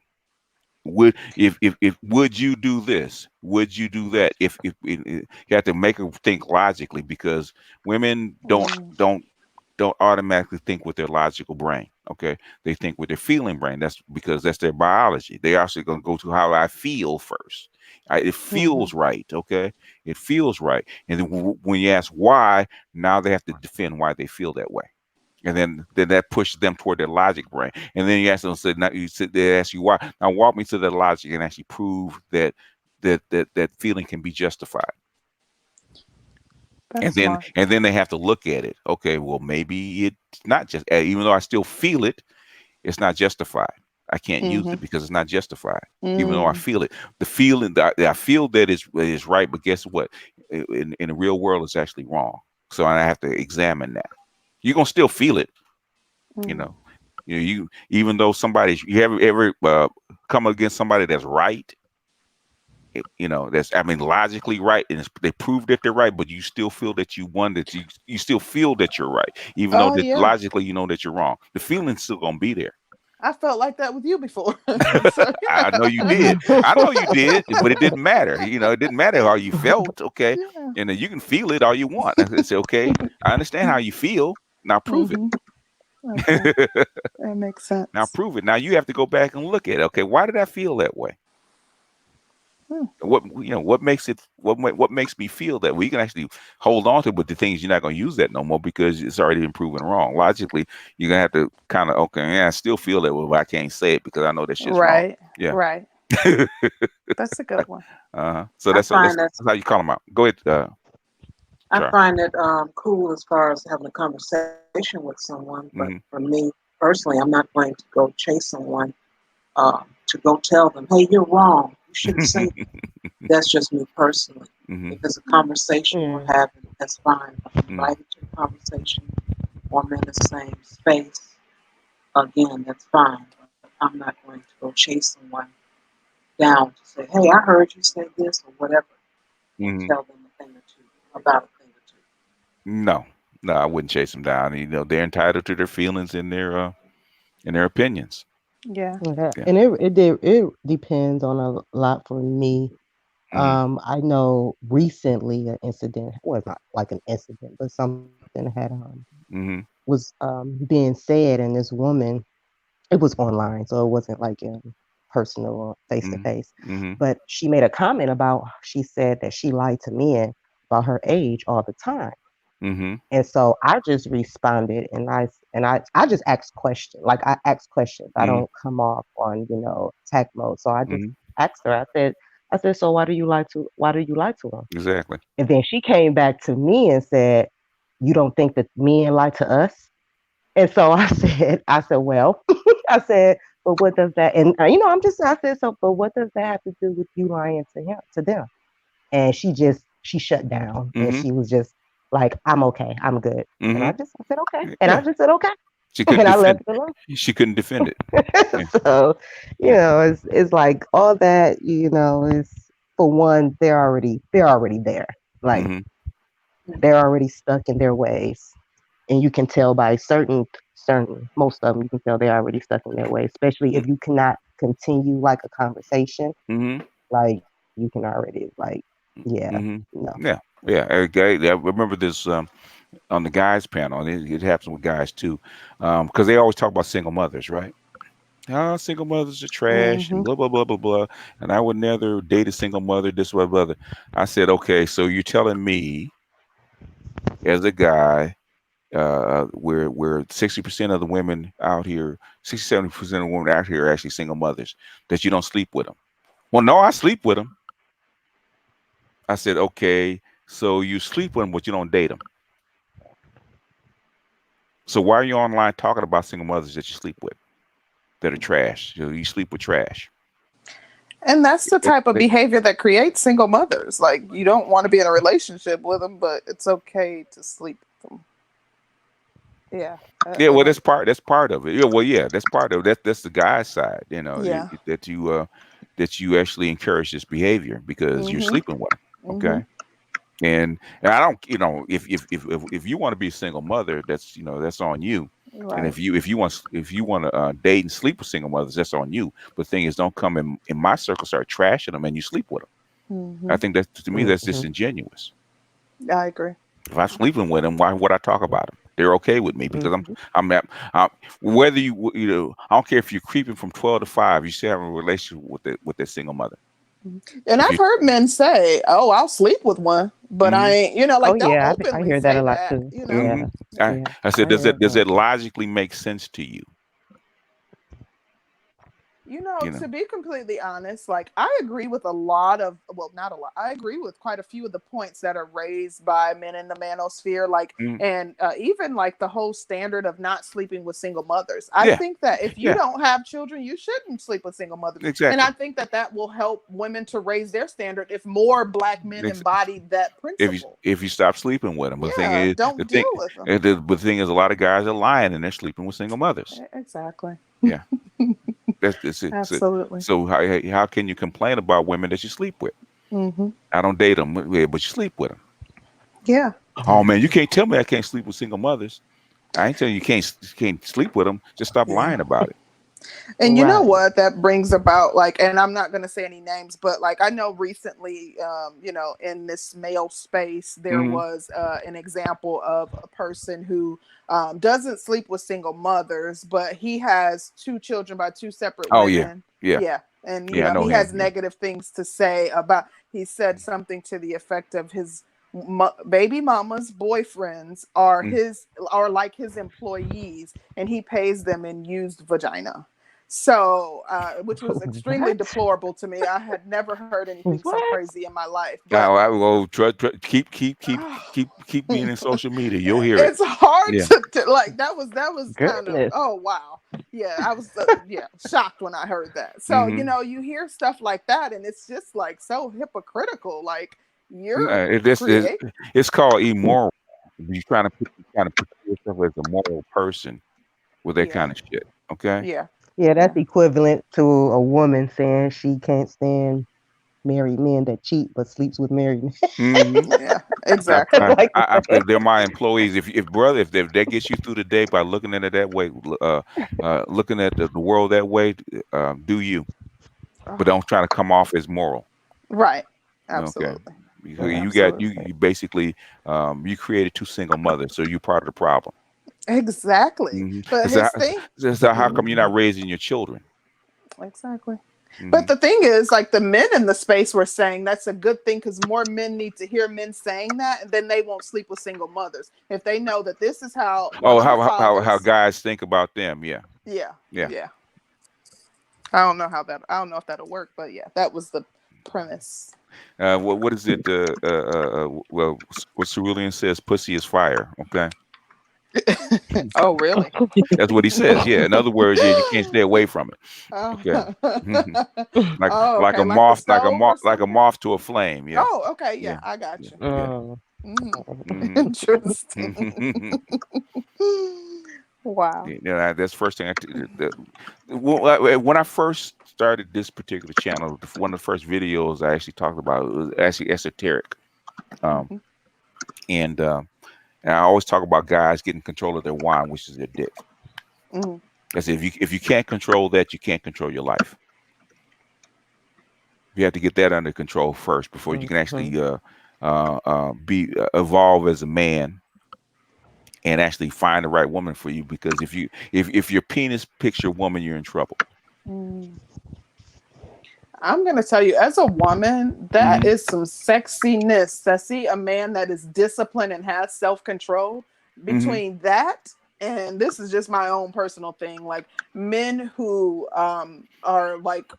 Would if would you do this? Would you do that? You have to make her think logically, because women Mm. don't automatically think with their logical brain. Okay, they think with their feeling brain. That's because that's their biology. They actually going to go to how I feel first. It Mm-hmm. feels right. Okay, it feels right. And then when you ask why, now they have to defend why they feel that way. And then that pushes them toward their logic brain. And then you ask them, say, now you sit there, ask you why. Now walk me to the logic and actually prove that feeling can be justified. That's And smart. then they have to look at it. Okay, well, maybe it's not just, even though I still feel it, it's not justified. I can't use Mm-hmm. it because it's not justified. Even though I Mm. feel it, the feeling that I feel that is right, but guess what? In the real world, it's actually wrong. So I have to examine that. You're gonna still feel it, you Mm. know. You even though you ever come against somebody that's right, that's, I mean, logically right, and they prove that they're right, but you still feel that you won, that you still feel that you're right, even though Oh that yeah, logically you know that you're wrong. The feeling's still gonna be there. I felt like that with you before. So I know you yeah, did. I know you did, but it didn't matter. It didn't matter how you felt. Okay, yeah. and then you can feel it all you want. I say, okay, I understand how you feel. Now prove Mm-hmm. Okay, it. that makes Now sense. prove it. Now you have to go back and look at it. Okay, why did I feel that way? Hmm. What makes it, what makes me feel that way? You can actually hold on to it, but the thing is, you're not going to use that no more because it's already been proven wrong. Logically, you're gonna have to kind of, okay, yeah, I still feel that way, but I can't say it because I know that shit's wrong. Right, Yeah. right. That's a good one. So I that's find that how you call them out. Go ahead, I Char. find it cool as far as having a conversation with someone. But for Hmm. me personally, I'm not going to go chase someone to go tell them, "Hey, you're wrong. You shouldn't say that." That's just me personally. Hmm. If it's a conversation we're Yeah. having, that's fine. If I'm Hmm. invited to the conversation or I'm in the same space, again, that's fine. But I'm not going to go chase someone down to say, "Hey, I heard you say this," or whatever, and Hmm. tell them a thing or two about a thing or two. No, no, I wouldn't chase them down. They're entitled to their feelings and their opinions. Yeah. Yeah. Yeah. And it depends on a lot for me. Hmm. I know recently an incident, well, not like an incident, but something had Hmm. was being said, and this woman, it was online, so it wasn't like in personal or face to Hmm. face, Hmm. but she made a comment about, she said that she lied to men about her age all the time. Hmm. And so I just responded, and I just asked questions. Like, I ask questions. I Hmm. don't come off on, attack mode. So I just Hmm. asked her. I said, so why do you lie to him? Exactly. And then she came back to me and said, you don't think that men lie to us? And so I said, well, I said, but what does that? And I said, so, but what does that have to do with you lying to them? And she shut down, and Hmm. she was just like, I'm okay, I'm good. And Hmm. I said, okay. And I Yeah. just said, okay. She couldn't And I defend. left it alone. She couldn't defend it. Yeah. So, Yeah. it's like all that, is, for one, they're already there. Like, Hmm. they're already stuck in their ways. And you can tell by most of them, you can tell they're already stuck in their ways, especially if you cannot continue like a conversation. Hmm. Like, you can already, like, yeah, Hmm. no. Yeah. Yeah. I remember this on the guys panel, and it happens with guys too, because they always talk about single mothers, right? Oh, single mothers are trash and Mm-hmm. blah blah blah blah blah. And I would never date a single mother. This way, brother. I said, okay, so you're telling me as a guy, where 60% of the women out here, 60-70% of women out here are actually single mothers, that you don't sleep with them. Well, no, I sleep with them. I said, okay, so you sleep with them, but you don't date them. So why are you online talking about single mothers that you sleep with that are trash? You sleep with trash. And that's the It- type of it- behavior that creates single mothers. Like, you don't want to be in a relationship with them, but it's okay to sleep with them. Yeah. Yeah, well, And I, that's part of it. Yeah, well, yeah, that's part of it. That's the guy's side, yeah. that you actually encourage this behavior because you're Mhm. sleeping with them. Mhm. Okay. And I don't, if you want to be a single mother, that's on you. And Right. if you want to date and sleep with single mothers, that's on you. But the thing is, don't come in my circle, start trashing them, and you sleep with them. I Mhm. think that to me that's Mm-hmm. disingenuous. I agree. If I'm sleeping with them, why would I talk about them? They're okay with me because Mm-hmm. I'm at, whether I don't care if you're creeping from 12 to 5, you still have a relationship with that single mother. And If I've you, heard men say, "Oh, I'll sleep with one," but I hmm ain't, Oh like they'll yeah, I openly hear that a say lot that, too. hmm Yeah, I, yeah, I said, I hear does that. that logically make sense to you? You To know. be completely honest, like I agree with a lot of, well, not a lot. I agree with quite a few of the points that are raised by men in the manosphere, like, Mhm. and even like the whole standard of not sleeping with single mothers. I Yeah, think that if you yeah, don't have children, you shouldn't sleep with single mothers, and exactly. I think that that will help women to raise their standard if more Black men Ex- embody that If you principle. if you stop sleeping with them, but the thing Yeah, is, don't deal with them. the thing is, a lot of guys are lying and they're sleeping with single mothers. Exactly. Yeah, that's it. Absolutely. So how can you complain about women that you sleep with? Hmm. I don't date them, but you sleep with them. Yeah. Oh man, you can't tell me I can't sleep with single mothers. I ain't telling you can't sleep with them. Just stop Yeah. lying about it. And you know Right. what that brings about, like, and I'm not going to say any names, but like I know recently, in this male space, there Hmm. was an example of a person who doesn't sleep with single mothers, but he has two children by two separate Oh yeah, women. yeah, Yeah. And, yeah. I know he him. has Yeah. negative things to say about, he said something to the effect of his baby mama's boyfriends Mm. are like his employees and he pays them in used vagina. So, which was extremely What? deplorable to me. I had never heard anything so What? crazy in my life. But I will go. Keep being in social media. You'll hear it. it's hard Yeah. to like. That was kind of, Goodness. oh wow, yeah. I was shocked when I heard that. So Hmm. you hear stuff like that, and it's just like so hypocritical. Like you're This create, it's called immoral. Trying to put yourself as a moral person with that yeah, kind of shit. Okay. yeah, Yeah, yeah. that's equivalent to a woman saying she can't stand married men that cheat but sleeps with married men. Hmm. Yeah, exactly. Like what? If they're my employees, if that gets you through the day by looking at it that way, looking at the world that way, do you? But Oh, don't try to come off as moral. right. Okay. Absolutely. You got Absolutely. you basically you created two single mothers, so you're part of the problem. Exactly. Hmm. But So, his thing, so how come you're Mhm. not raising your children? exactly. But Hmm. the thing is, like the men in the space were saying that's a good thing because more men need to hear men saying that, and then they won't sleep with single mothers. If they know that this is how Oh, other how fathers, guys think about them? Yeah, yeah, yeah. yeah. I don't know if that'll work, but yeah, that was the premise. What is it? Well, what Cerulean says, "Pussy is fire." Okay, Oh, really? that's what he says. Yeah. In other words, yeah, you can't stay away from it. Oh. Okay. Oh, Like okay, a like the moth, stove or like a something. moth to a flame. Yeah, Oh, okay, yeah, yeah, I yeah, got you. yeah. Mm. Mhm. Hmm. Interesting. Wow. Yeah, that's the first thing. When I first started this particular channel, one of the first videos I actually talked about was actually esoteric, um, Hmm. and and I always talk about guys getting control of their wine, which is their dick. Hmm. I said if you can't control that, you can't control your life. You have to get that under control first before you can Mhm. actually be evolve as a man and actually find the right woman for you. Because if your penis picks your woman, you're in trouble. I'm gonna tell you, as a woman, that Hmm. is some sexiness. I see a man that is disciplined and has self control. Hmm. Between that and this is just my own personal thing, like men who are like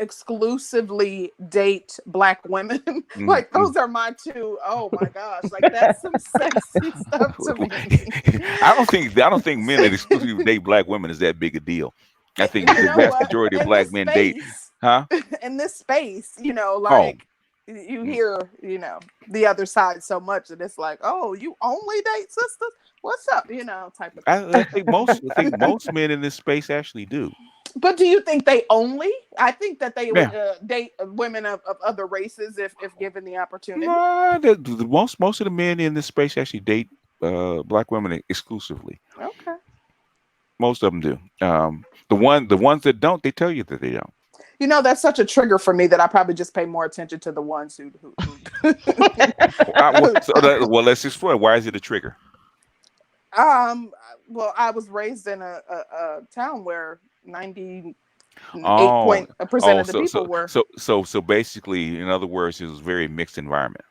exclusively date black women. Like Hmm. those are my two. Oh my gosh, like that's some sexy stuff to me. I don't think men that exclusively date black women is that big a deal. I think And you the know vast what? majority of In black this men date, space, huh? in this space, Oh, like you Mm. hear, the other side so much that it's like, oh, you only date sisters? What's up? Type of thing. I think most men in this space actually do. But do you think they only? I think that they would Yeah. date women of other races if given the opportunity. Nah, most of the men in this space actually date black women exclusively. Okay. Most of them do. The ones that don't, they tell you that they don't. That's such a trigger for me that I probably just pay more attention to the ones who Well, let's explore. Why is it a trigger? um well, I was raised in a town where 98 Oh, point percent oh, of the so people so were so so so basically, in other words, it was a very mixed environment.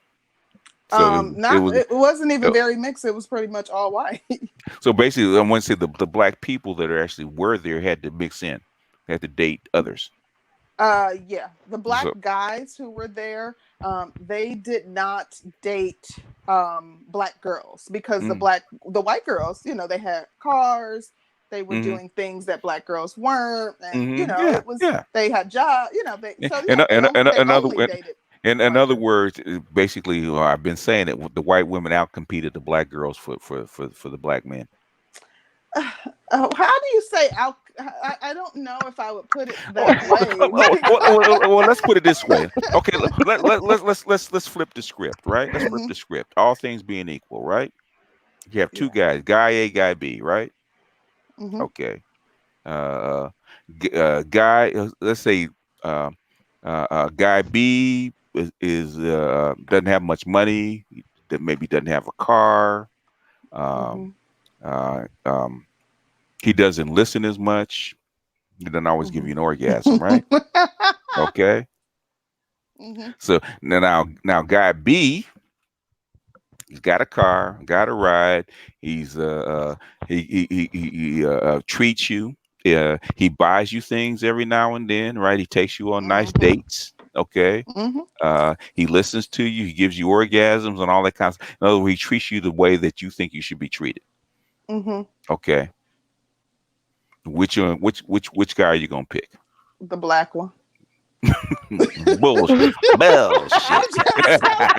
So it not was it wasn't even uh, very mixed. It was pretty much all white. so basically, I want to say the black people that are actually were there had to mix in, had to date others. Yeah, the black So, guys who were there, they did not date black girls because mm, the white girls, they had cars, they were hmm doing things that black girls weren't, and yeah, it was, yeah. they had jobs, they, Yeah, so yeah, they only dated in white other girls. words, basically, I've been saying it. The white women outcompeted the black girls for the black men. How do you say I don't know if I would put it Oh, that way. well, let's put it this way. Okay, let's flip the script, right? Let's flip Hmm. the script. All things being equal, right? You have two Yeah. guys, guy A, guy B, right? Hmm. Okay. Uh, guy, let's say, uh, guy B is doesn't have much money. That maybe doesn't have a car. Um, Hmm. um, he doesn't listen as much. He doesn't always give Hmm. you an orgasm, right? Okay. Hmm. So now guy B, he's got a car, got a ride. He's he treats you. He buys you things every now and then, right? He takes you on nice Hmm. dates. Okay. Hmm. He listens to you. He gives you orgasms and all that kind of stuff. In other words, he treats you the way that you think you should be treated. Hmm. Okay. Which guy are you gonna pick? The black one. Bullshit. Bullshit.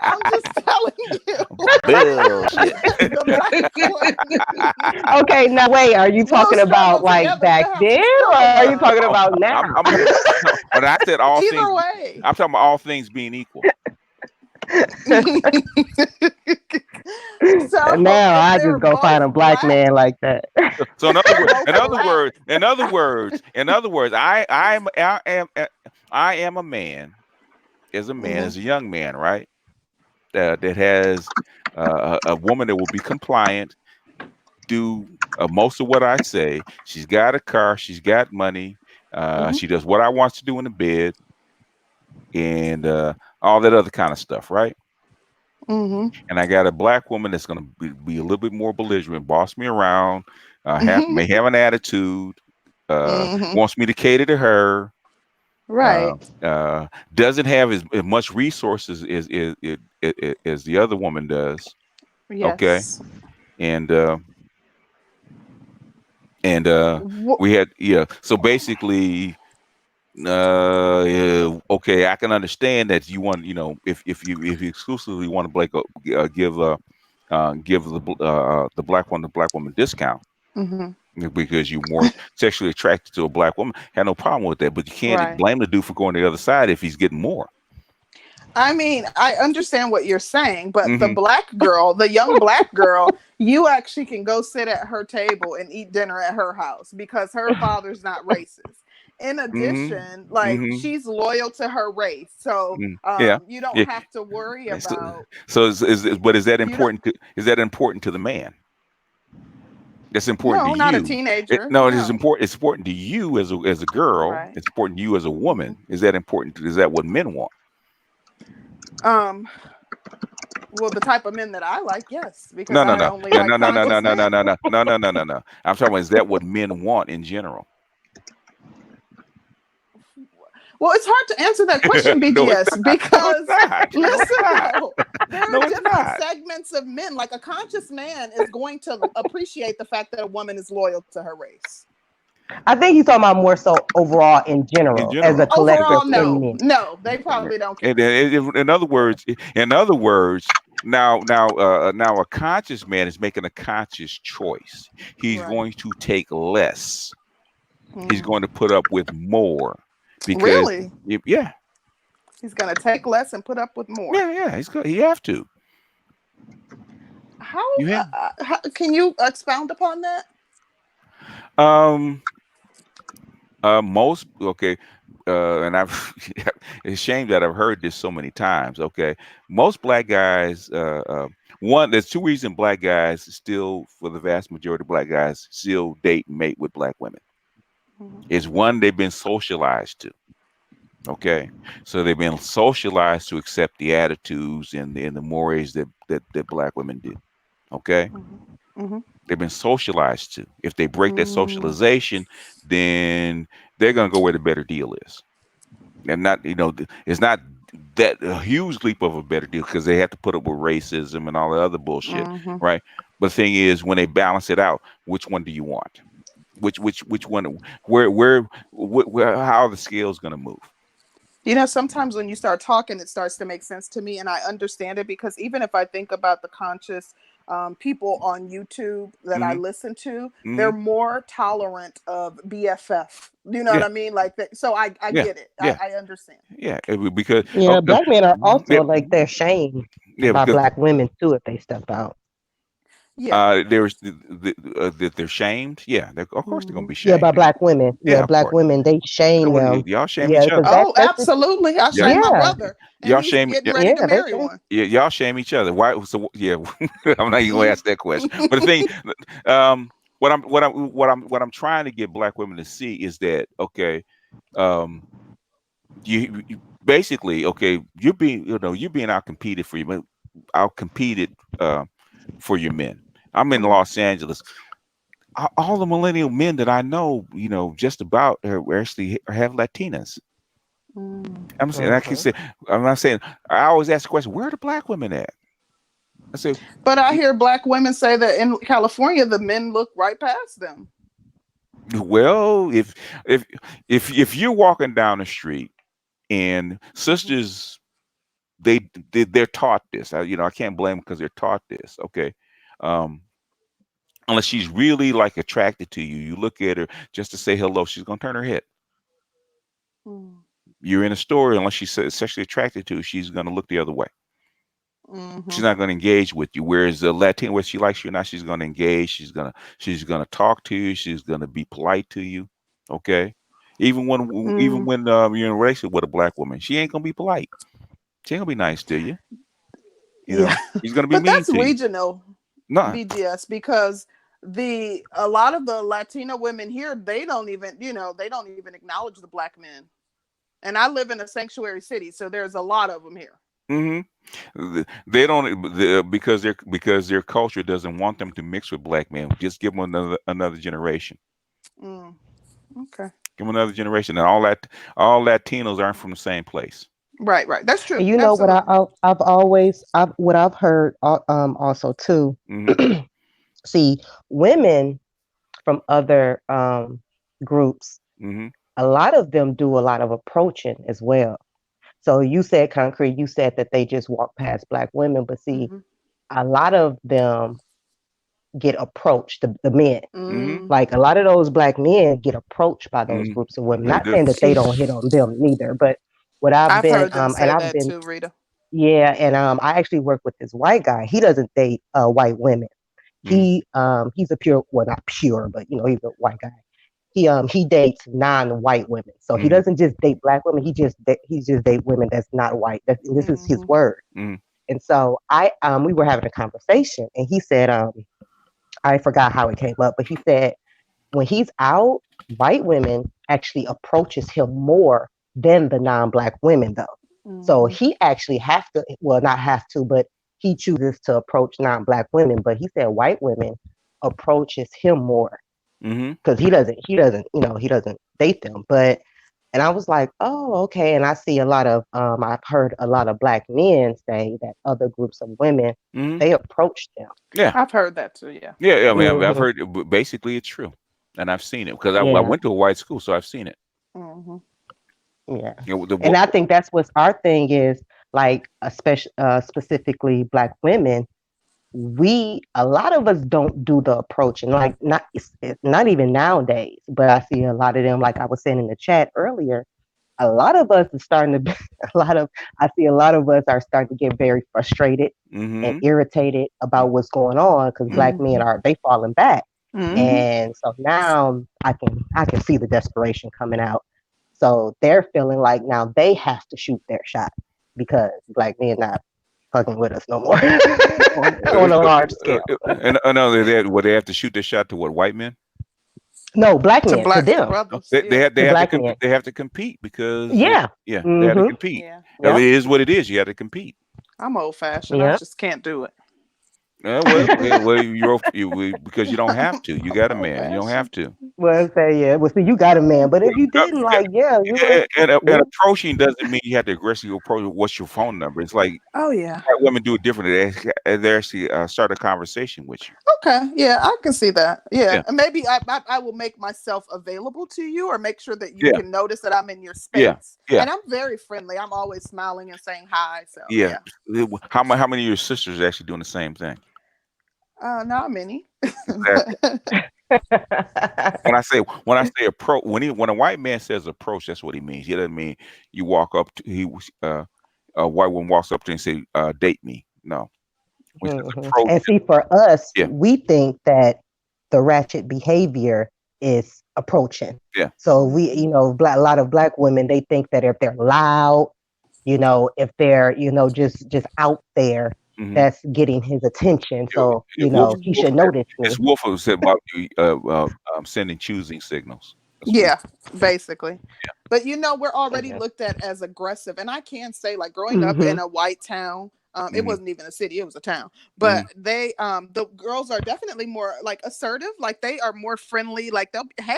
I'm just telling you. Bullshit. The black one Okay, now wait, are you will talking about struggle like together. back We'll have then some or struggle are you No, talking buzz. about now? no, when I said all things, Either way. I'm talking about all things being equal. So Now if I they're just go both find a black black, man like that. So in if other they're words, both black, I am a man, hmm as a young man, right? That has a woman that will be compliant, do most of what I say. She's got a car, she's got money, hmm she does what I want to do in the bed, and all that other kind of stuff, right? hmm And I got a black woman that's going to be a little bit more belligerent, boss me around, hmm may have an attitude, hmm wants me to cater to her, uh, right. doesn't have as much resources as the other woman does. Okay, Yes. and uh, and Wh- we had, yeah. So basically, yeah, okay, I can understand that you want, if you exclusively want to give the black woman discount hmm because you're more sexually attracted to a black woman. Had no problem with that, but you can't Right. blame the dude for going to the other side if he's getting more. I mean, I understand what you're saying, but the Hmm. black girl, the young black girl, you actually can go sit at her table and eat dinner at her house because her father's not racist. In Hmm. addition, like Hmm. she's loyal to her race. So Yeah. you don't Yeah. have to worry So, about but is that you don't important to the man? That's important to no, not a you. teenager. No, it is No. important. It's important to you as a girl. Right. It's important to you as a Hmm. woman. Is that important? Is that what men want? Um well, the type of men that I like, yes, because No, no, I no, only no, like no, no, no, no, conscious no, no, men. no, no, no, no, no, no, no. I'm talking about, is that what men want in general? Well, it's hard to answer that question, No, it's BGS, not. No, it's because not. No, it's listen, not. though, there are No, it's different not. segments of men. Like a conscious man is going to appreciate the fact that a woman is loyal to her race. I think he's talking about more so overall in in general, as a general. collective Overall, in no, men. no, they probably don't And care. then, in other words, now a conscious man is making a conscious choice. He's Right. going to take less. He's Mm. going to put up with more because, Really? yeah, He's gonna take less and put up with more. yeah. He have to. How, You have. how can you expound upon that? Um. Most okay, and I've it's a shame that I've heard this so many times. Okay, most black guys. One, there's two reasons black guys still, for the vast majority of black guys, still date and mate with black women. Mhm. Is one, they've been socialized to. Okay, so they've been socialized to accept the attitudes and the mores that black women do. Okay, Mhm. Mhm. they've been socialized to. If they break that Mm. socialization, then they're gonna go where the better deal is. And not, it's not that a huge leap of a better deal because they have to put up with racism and all the other bullshit, Mhm. right? But the thing is, when they balance it out, which one do you want? Which one? Where how are the scales gonna move? You know, sometimes when you start talking, it starts to make sense to me, and I understand it because even if I think about the conscious people on YouTube that I Hmm. listen to, they're Hmm. more tolerant of BFF. You know what Yeah, I mean? Like that. So I yeah, get it. yeah, I understand. yeah. Because Yeah, black men are yeah, also like they're shamed yeah, by because black women too if they step out. Yeah. there's that they're shamed. Yeah, of course they're gonna Hmm. be Yeah, by shamed. black women. Yeah, Yeah, of black course. women they shame What do them. y'all shame Yeah, each because other? Oh, that's just absolutely. I Yeah, shame my yeah, brother, and y'all he's shame. getting ready to yeah, they marry shame. one. Yeah, y'all shame each other. Why? So yeah, I'm not even gonna Mm. ask that question. But the thing, what I'm trying to get black women to see is that okay, um, you basically okay, you're being out competed for you, out competed for your men. I'm in Mhm. Los Angeles. All the millennial men that I know, just about actually have Latinas. Mm. I'm saying, I can Hmm. say, I'm not saying. I always ask the question, where are the black women at? I say, But I hear black women say that in California, the men look right past them. well, if if you're walking down the street and Mhm. sisters, they're taught this. I can't blame them because they're taught this. Okay, um, unless she's really like attracted to you, you look at her just to say hello, she's gonna turn her head. Mm. You're in a store, unless she's sexually attracted to you, she's gonna look the other way. She's Mhm. not going to engage with you. Whereas the Latin, whether she likes you or not, she's going to engage. She's gonna talk to you. She's going to be polite to you. Okay. Even Mm. when you're in a relationship with a black woman, she ain't gonna be polite. She ain't gonna be nice to you. Yeah, She's gonna be but mean that's to you. regional No. BGS because the a lot of the Latino women here they don't even they don't even acknowledge the black men. And I live in a sanctuary city, so there's a lot of them here. Hmm. They don't because their culture doesn't want them to mix with black men. Just give them another generation. Mm. Okay. Give them another generation, and all Latinos aren't from the same place. Right, right. That's And true. you know what Absolutely. I've always what I've heard also too. Hmm. See, women from other groups, Hmm. a lot of them do a lot of approaching as well. So you said concrete, you said that they just walk past black women, but see, Mm-hmm. a lot of them get approached, the men. Hmm. Mm. Like a lot of those black men get approached by those Hmm. groups of women. They Not do. saying that they See, don't hit on them neither, but what I've I've been heard them and say I've that been too, Rita. yeah, and I actually work with this white guy. He doesn't date white women. Hmm. He's a pure, well, not pure, but he's a white guy. He dates non-white women, so he Hmm. doesn't just date black women. He just date women that's not white. And this is his Mm-hmm. word. Hmm. And so we were having a conversation, and he said I forgot how it came up, but he said when he's out, white women actually approaches him more than the non-black women though. So Mm-hmm. he actually have to, well, not have to, but he chooses to approach non-black women. But he said white women approaches him more Hmm. because he doesn't date them. But and I was like, oh, okay. And I see a lot of I've heard a lot of black men say that other groups of women Hmm. they approach them. Yeah. I've heard that too. Yeah. Yeah. Yeah. I mean, I've Hmm. heard. Basically, it's true. and I've seen it because I Yeah, went to a white school, so I've seen it. Hmm. yeah. You know, the And I think that's what our thing is, like, especially specifically Black women. We a lot of us don't do the approach, and like it's not even nowadays, but I see a lot of them. Like I was saying in the chat earlier, a lot of us is starting to be, a lot of I see a lot of us are starting to get very frustrated and mm-hmm, irritated about what's going on because mm-hmm, Black men are they falling back. mm-hmm, Hmm. And so now I can see the desperation coming out. So they're feeling like now they have to shoot their shot because Black men not fucking with us no more on a large scale. and another that what they have to shoot their shot to what, white men? No, Black To men to black them, No, brothers, yeah. to Black men. they have to compete because Yeah. yeah, they have to Mhm. compete. Yeah. It Yep. is what it is. You have to compete. I'm old fashioned. I Yep. just can't do it. Because you don't have to. You got a Old man. You don't have fashioned. to. Well, say yeah. Well, see, you got a man, but if you didn't, like, yeah, you would. And Yeah. approaching doesn't mean you have to aggressively approach. What's your phone number? It's like Oh yeah. white women do it differently. They actually start a conversation with you. Okay. Yeah, I can see that. Yeah. Yeah, And maybe I will make myself available to you or make sure that you yeah, can notice that I'm in your yeah, space. yeah, And I'm very friendly. I'm always smiling and saying hi. So yeah. yeah. How many of your sisters are actually doing the same thing? Not many. Exactly. When I say approach, when a white man says approach, that's what he means. He doesn't mean you walk up to a white woman walks up to you and say date me. No, we says approach. And see, for us, Yeah, we think that the ratchet behavior is approaching. yeah. So we, a lot of Black women, they think that if they're loud, if they're, just out there, Mm-hmm. that's getting his attention. So, Wolf, he Wolf should said, notice it's me. Wolf who said about you sending choosing signals. That's what he Yeah, said. basically. But we're already Yeah. looked at as aggressive. And I can say, like, growing up in Hmm. a white town, it Mm-hmm. wasn't even a city, it was a town. Mm-hmm. But the girls are definitely more like assertive, like they are more friendly, like they'll, hey,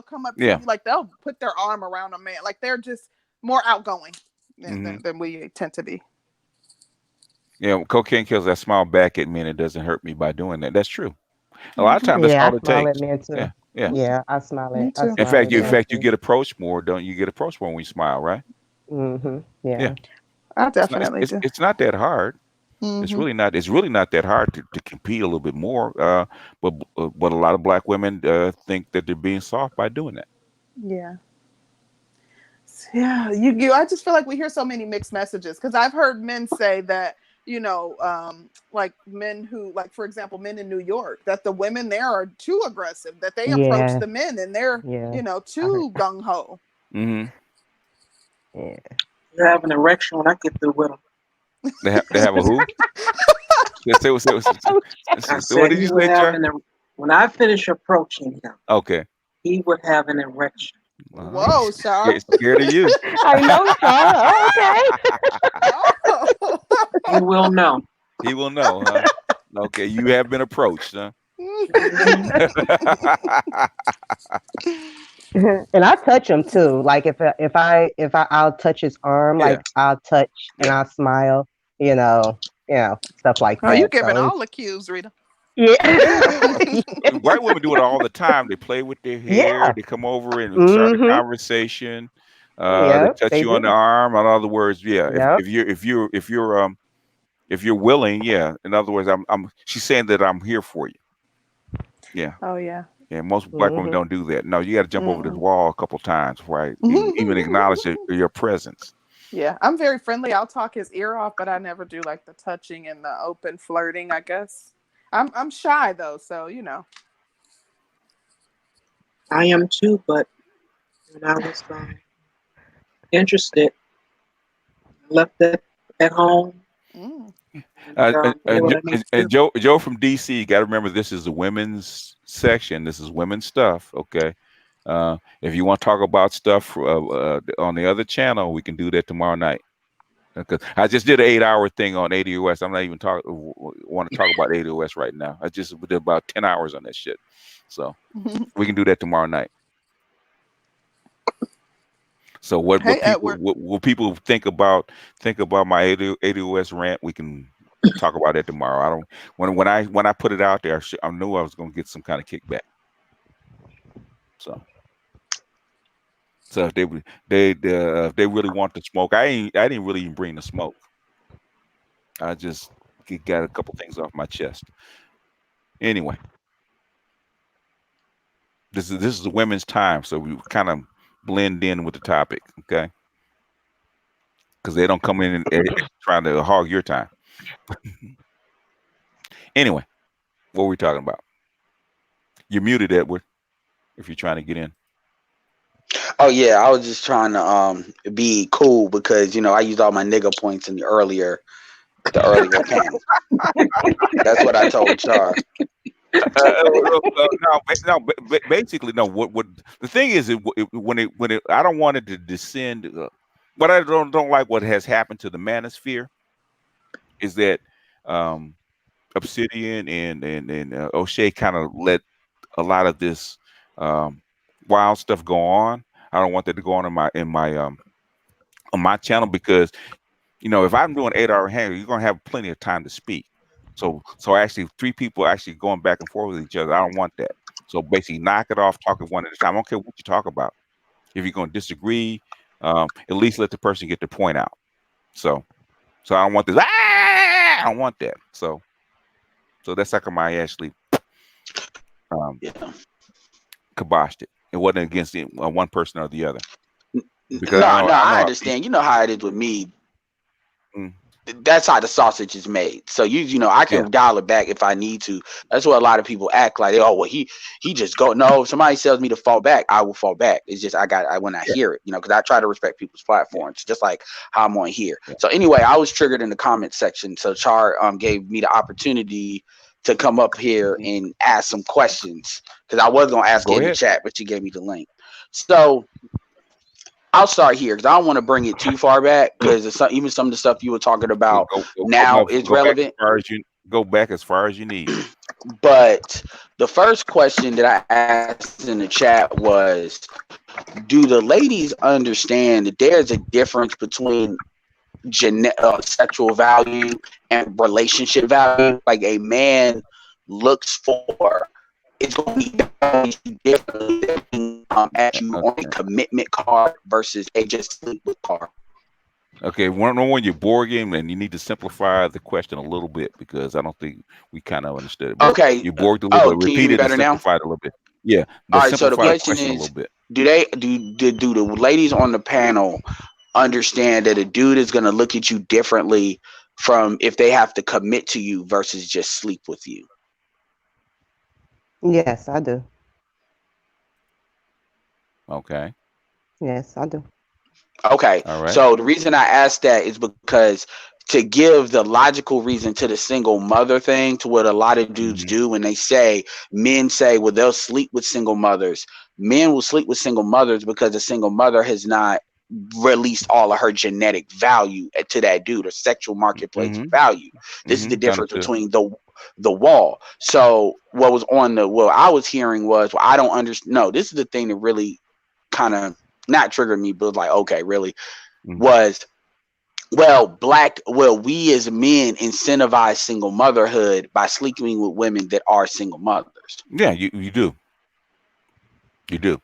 come up to Yeah. you, like they'll put their arm around a man, like they're just more outgoing than, Mm-hmm. than, than we tend to be. Yeah. Cocaine kills. I smile back at me and it doesn't hurt me by doing that. That's true. A lot of Hmm. times that's Yeah, all I it smile at takes. men Yeah. too. Yeah. Yeah, I smile Me at I too. smile at In men fact, you too. get approached more, don't you? Get approached more when you smile, right? Yeah. Yeah. I It's not. definitely do. It's not that hard. It's Hmm. really not. It's really not that hard to compete a little bit more. But a lot of black women think that they're being soft by doing that. Yeah. Yeah, I just feel like we hear so many mixed messages because I've heard men say that, like men who, like, for example, men in New York, that the women there are too aggressive, that they approach Yeah. the men and they're, Yeah. I heard too gung ho. Hmm. yeah. You have an erection when I get through with him. They have a who? I What said did he you would say, have Chuck? when I finish approaching him, Okay. he would have an erection. I'm Whoa, Shar. scared of you. I know, Sean. Oh, okay. Oh. He will know. He will know, huh? Okay, you have been approached, huh? Hmm. And I touch him too. Like I'll touch his arm. Yeah, Like I'll touch and yeah. I'll smile. You know, stuff like Oh, you that. giving So all it's the cues, Rita. yeah, White women do it all the time. They play with their hair. yeah. They come over and start a Mhm. conversation. They Yep. touch They you on the do. arm. In other words, yeah. Yep. If you're willing, yeah. In other words, I'm. She's saying that I'm here for you. Yeah. Oh yeah. Yeah, most black women Mhm. don't do that. No, you got to jump over this Mm-mm. wall a couple times before I even acknowledge your presence. Yeah, I'm very friendly. I'll talk his ear off, but I never do like the touching and the open flirting, I guess. I'm shy though, so I am too, but when I was interested, I left that at home Mm. and did what I need to And do. Joe from DC, you got to remember this is the women's section. This is women's stuff. Okay. If you want to talk about stuff on the other channel, we can do that tomorrow night. Because I just did an 8 hour thing on ADOS. I'm not even want to talk about ADOS right now. I just did about 10 hours on that shit. So we can do that tomorrow night. So Hey, Edward. what people think about my ADOS rant? We can talk about it tomorrow. I don't when I put it out there, I knew I was going to get some kind of kickback. So so if if they really want to smoke, I didn't really even bring the smoke. I just got a couple things off my chest. Anyway, this is the women's time, so we kind of blend in with the topic, okay? Because they don't come in and trying to hog your time. Anyway, what were we talking about? You're muted, Edward, if you're trying to get in. Oh yeah, I was just trying to be cool because I used all my nigga points in the earlier panel. That's what I told Char. Basically, no. What the thing is, when it, I don't want it to descend. What I don't like what has happened to the manosphere is that um, Obsidian and O'Shea kind of let a lot of this um, wild stuff go on. I don't want that to go on on my channel because if I'm doing 8 hour hangout, you're gonna have plenty of time to speak. So actually, three people actually going back and forth with each other. I don't want that. So basically, knock it off, talk it one at a time. I don't care what you talk about. If you're gonna disagree, at least let the person get the point out. So I don't want this. I don't want that. So that's like my actually um, Yeah. kiboshed it. It wasn't against one person or the other because No, no, I know I how people. understand. You know how it is with me. Mm, That's how the sausage is made. So I yeah, can dial it back if I need to. That's what a lot of people act like. Oh well, he just go. No, if somebody tells me to fall back, I will fall back. It's just I when I yeah, hear it, because I try to respect people's yeah, platforms, just like how I'm on here. yeah. So anyway, I was triggered in the comment section. So Char gave me the opportunity to come up here Mhm. and ask some questions because I was gonna ask it Go in the ahead. chat, but she gave me the link. So I'll start here because I don't want to bring it too far back because even some of the stuff you were talking about now No, is go back as relevant. far as you go back as far as you need. But the first question that I asked in the chat was, do the ladies understand that there's a difference between sexual value and relationship value? Like a man looks for is going to be valued differently looking at you on a Okay. commitment card versus a just sleep with card. Okay. When you're board game and you need to simplify the question a little bit because I don't think we kind of understood it. But Okay. you bored a little Oh, bit. can you hear Repeat me it and better now? simplify it a little bit. Yeah, All but right. So the simplify the question question a little is, bit. do the ladies on the panel understand that a dude is going to look at you differently from if they have to commit to you versus just sleep with you? Yes, I do. Okay. Yes, I do. Okay. All right. So the reason I asked that is because to give the logical reason to the single mother thing, to what a lot of dudes Mm-hmm. do when men say, well, they'll sleep with single mothers. Men will sleep with single mothers because the single mother has not released all of her genetic value to that dude or sexual marketplace Mm-hmm. value. This is the Mm-hmm. difference Understood. between the wall. So what I was hearing was, well, I don't understand. No, this is the thing that really kind of not triggered me, but like, okay, really Mm-hmm. was, we as men incentivize single motherhood by sleeping with women that are single mothers. Yeah, you do. You do.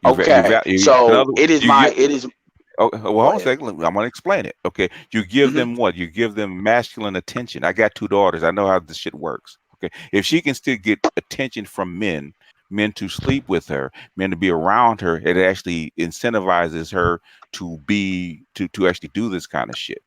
Okay, In so other words, it is my it is. well, hold Go on a ahead. second. I'm going to explain it. Okay. You give Hmm. them what? You give them masculine attention. I got two daughters. I know how this shit works. Okay. If she can still get attention from men to sleep with her, men to be around her, it actually incentivizes her to actually do this kind of shit.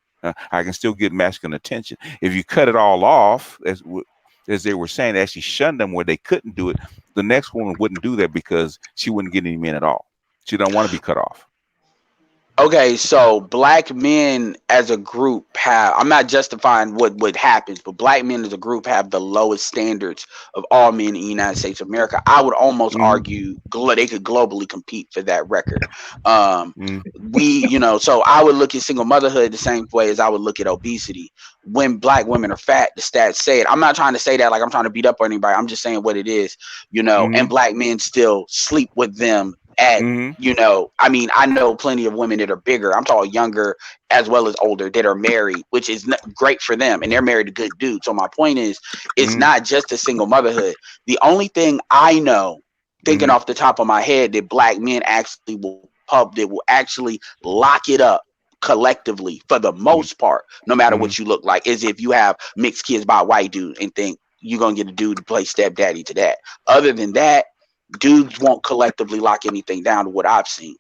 I can still get masculine attention. If you cut it all off, as they were saying, actually shun them where they couldn't do it, the next woman wouldn't do that because she wouldn't get any men at all. She don't want to be cut off. Okay, so black men as a group have, I'm not justifying what happens, but black men as a group have the lowest standards of all men in the United States of America. I would almost Hmm. argue they could globally compete for that record. Um, Hmm. so I would look at single motherhood the same way as I would look at obesity. When black women are fat, the stats say it. I'm not trying to say that like I'm trying to beat up on anybody. I'm just saying what it is, and Hmm. black men still sleep with them at, Hmm. I mean, I know plenty of women that are bigger. I'm talking younger as well as older that are married, which is great for them, and they're married to good dudes. So my point is, it's Hmm. not just a single motherhood. The only thing I know thinking Hmm. off the top of my head that black men actually will actually lock it up collectively for the most part, no matter Hmm. what you look like, is if you have mixed kids by a white dude and think you're gonna get a dude to play stepdaddy to that. Other than that, dudes won't collectively lock anything down to what I've seen.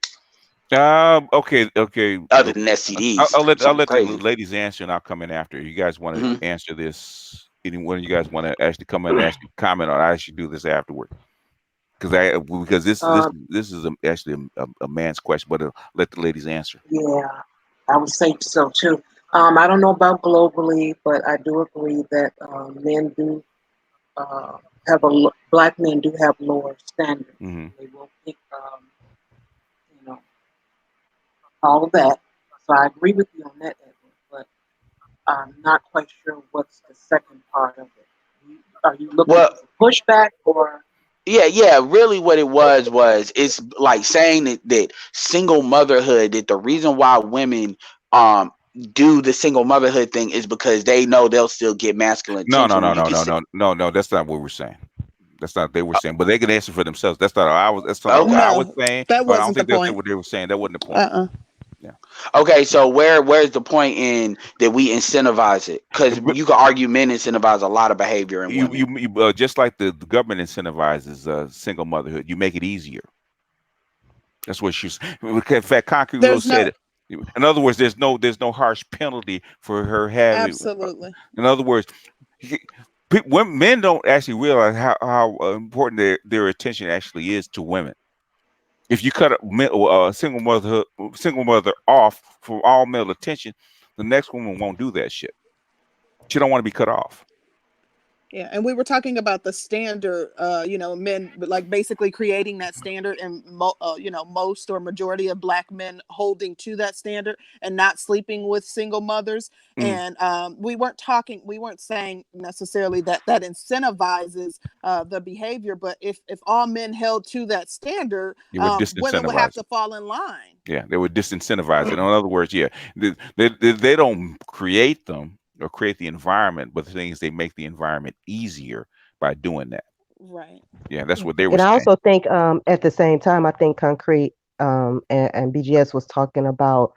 Okay, okay. Other than STDs, I'll something let the crazy. ladies answer, and I'll come in after. You guys want to Hmm. answer this? Any one of you guys want to actually come in and actually comment on? I actually do this afterward because Um, this is actually a man's question, but let the ladies answer. yeah, I would say so too. I don't know about globally, but I do agree that men do uh, black men do have lower standards. Hmm. They will pick, you know, all of that. So I agree with you on that, Edward. But I'm not quite sure what's the second part of it. Are you looking Well, as a pushback or? yeah, yeah. Really, what it was it's like saying that single motherhood. That the reason why women um do the single motherhood thing is because they know they'll still get masculine No, no, attention. no, When you no, can no, say, no, no, no. That's not what we're saying. That's not they were saying, but they can answer for themselves. That's not I was. That's not what okay, I was No, saying. that But I don't wasn't the think that's point. what they were saying. That wasn't the point. Uh-uh. Yeah. okay. So where's the point in that we incentivize it? Because you could argue men incentivize a lot of behavior in women. Just like the government incentivizes single motherhood, you make it easier. That's what she's. In fact, Concrete Will There's said no it. In other words, there's no harsh penalty for her having. absolutely. In other words, he- when men don't actually realize how important their attention actually is to women. If you cut a single mother off from all male attention, the next woman won't do that shit. She don't want to be cut off. Yeah, and we were talking about the standard, men like basically creating that standard, and most or majority of black men holding to that standard and not sleeping with single mothers. Mm, And we weren't saying necessarily that that incentivizes the behavior, but if all men held to that standard, they would women would have disincentivize to it. fall in line. Yeah, they would disincentivize it. In other words, yeah, they don't create them or create the environment, but the thing is, they make the environment easier by doing that. Right. Yeah, that's what they were And I saying. also think at the same time, I think Concrete and BGS was talking about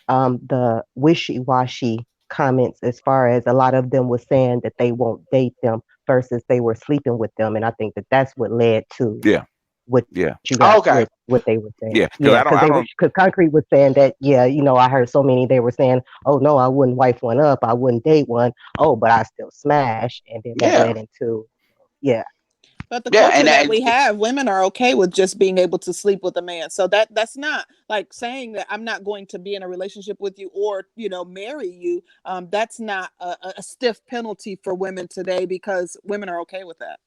the wishy-washy comments as far as a lot of them was saying that they won't date them versus they were sleeping with them. And I think that that's what led to Yeah, what you yeah, got what Okay, they were saying. yeah. Yeah, Because because I don't. because Concrete was saying that, yeah, I heard so many they were saying, oh no, I wouldn't wife one up, I wouldn't date one. Oh, but I still smash, and then that yeah, led into yeah. But the yeah, culture and that that, we have, women are okay with just being able to sleep with a man. So that's not like saying that I'm not going to be in a relationship with you or marry you. That's not a stiff penalty for women today because women are okay with that.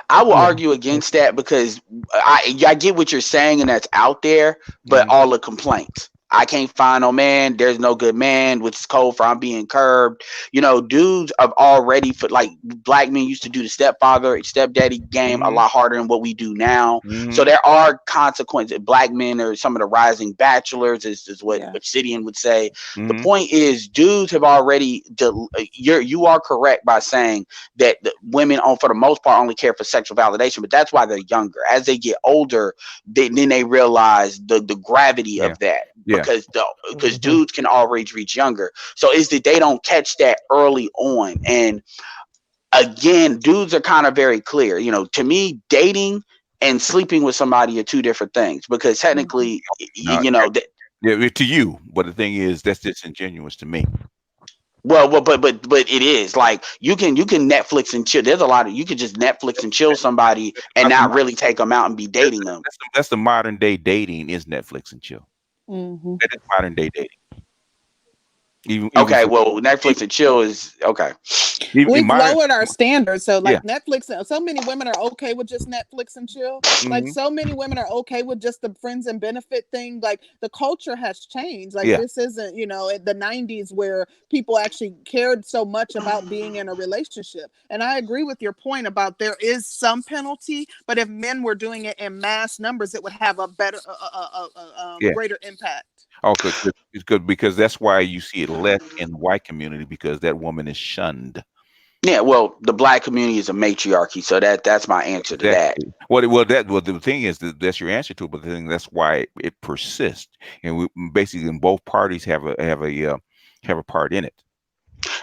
I will Yeah. argue against that because I get what you're saying and that's out there, but Mhm. all the complaints. I can't find no man. There's no good man, which is code for I'm being curbed. Dudes have already for like black men used to do the stepfather, stepdaddy game a Mhm. lot harder than what we do now. So Mhm. there are consequences. Black men are some of the rising bachelors, is what Yeah. Obsidian would say. The Mhm. point is, dudes have already. You are correct by saying that the women on for the most part only care for sexual validation, but that's why they're younger. As they get older, then they realize the gravity Yeah. of that Yeah. because Hmm. dudes can already reach younger. So it's that they don't catch that early on. And again, dudes are kind of very clear. To me, dating and sleeping with somebody are two different things because Hmm. technically, No, yeah, to you, but the thing is, that's disingenuous to me. but it is like you can Netflix and chill. There's a lot of you can just Netflix and chill somebody and That's the, not really take them out and be dating them. that's the modern day dating is Netflix and chill. Hmm. That is modern day dating. Even Okay, for well even, Netflix and chill is okay. even in We've modern. lowered our standards. So Yeah. like Netflix, so many women are okay with just Netflix and chill. Like Hmm. so many women are okay with just the friends and benefit thing. Like the culture has changed. Like Yeah. this isn't, in the 90s where people actually cared so much about being in a relationship. And I agree with your point about there is some penalty, but if men were doing it in mass numbers, it would have a better, Yeah. greater impact. Oh, because that's why you see it less in the white community because that woman is shunned. Yeah, well, the black community is a matriarchy, so that's my answer to that. Exactly. Well, the thing is that that's your answer to it, but the thing that's why it persists, and we basically in both parties have a part in it.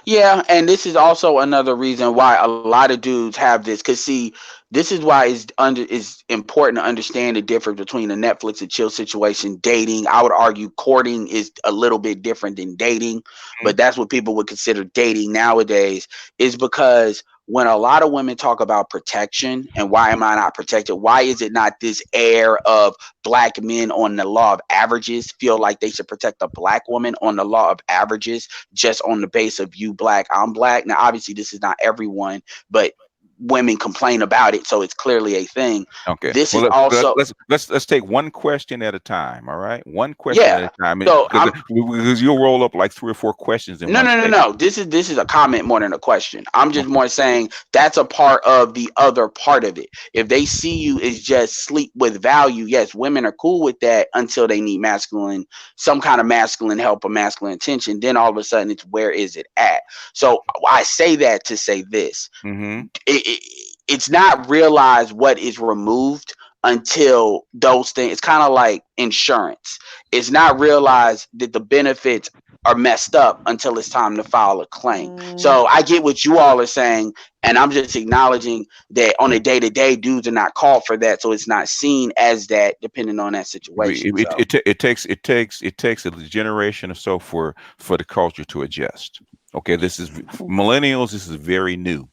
Yeah, and this is also another reason why a lot of dudes have this. Cause see, this is why it's important to understand the difference between the Netflix and chill situation. Dating, I would argue, courting is a little bit different than dating, Mhm. but that's what people would consider dating nowadays. Is because when a lot of women talk about protection and why am I not protected? Why is it not this air of black men on the law of averages feel like they should protect a black woman on the law of averages? Just on the base of you black, I'm black. Now, obviously, this is not everyone, but women complain about it, so it's clearly a thing. Okay. This Well, is also, let's take one question at a time. All right, one question at yeah. a time, So because you'll roll up like three or four questions in no, one no, no, segment. no. This is a comment more than a question. I'm just Okay. more saying that's a part of the other part of it. If they see you as just sleep with value, yes, women are cool with that until they need masculine, some kind of masculine help or masculine attention. Then all of a sudden, it's where is it at? So I say that to say this: Mm-hmm. it's not realized what is removed until those things. It's kind of like insurance. It's not realized that the benefits are messed up until it's time to file a claim. Mm, So I get what you all are saying, and I'm just acknowledging that on a day to day, dudes are not called for that, so it's not seen as that depending on that situation. So It takes a generation or so for the culture to adjust. Okay, this is millennials. This is very new.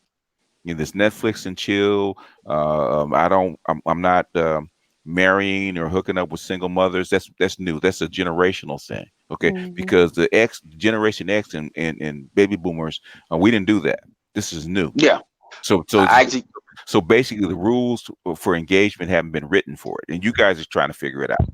You know, this Netflix and chill. I'm not marrying or hooking up with single mothers. That's new. That's a generational thing. Okay, mhm, because the X generation X and baby boomers, we didn't do that. This is new. yeah, So so I actually so basically, the rules for engagement haven't been written for it, and you guys are trying to figure it out.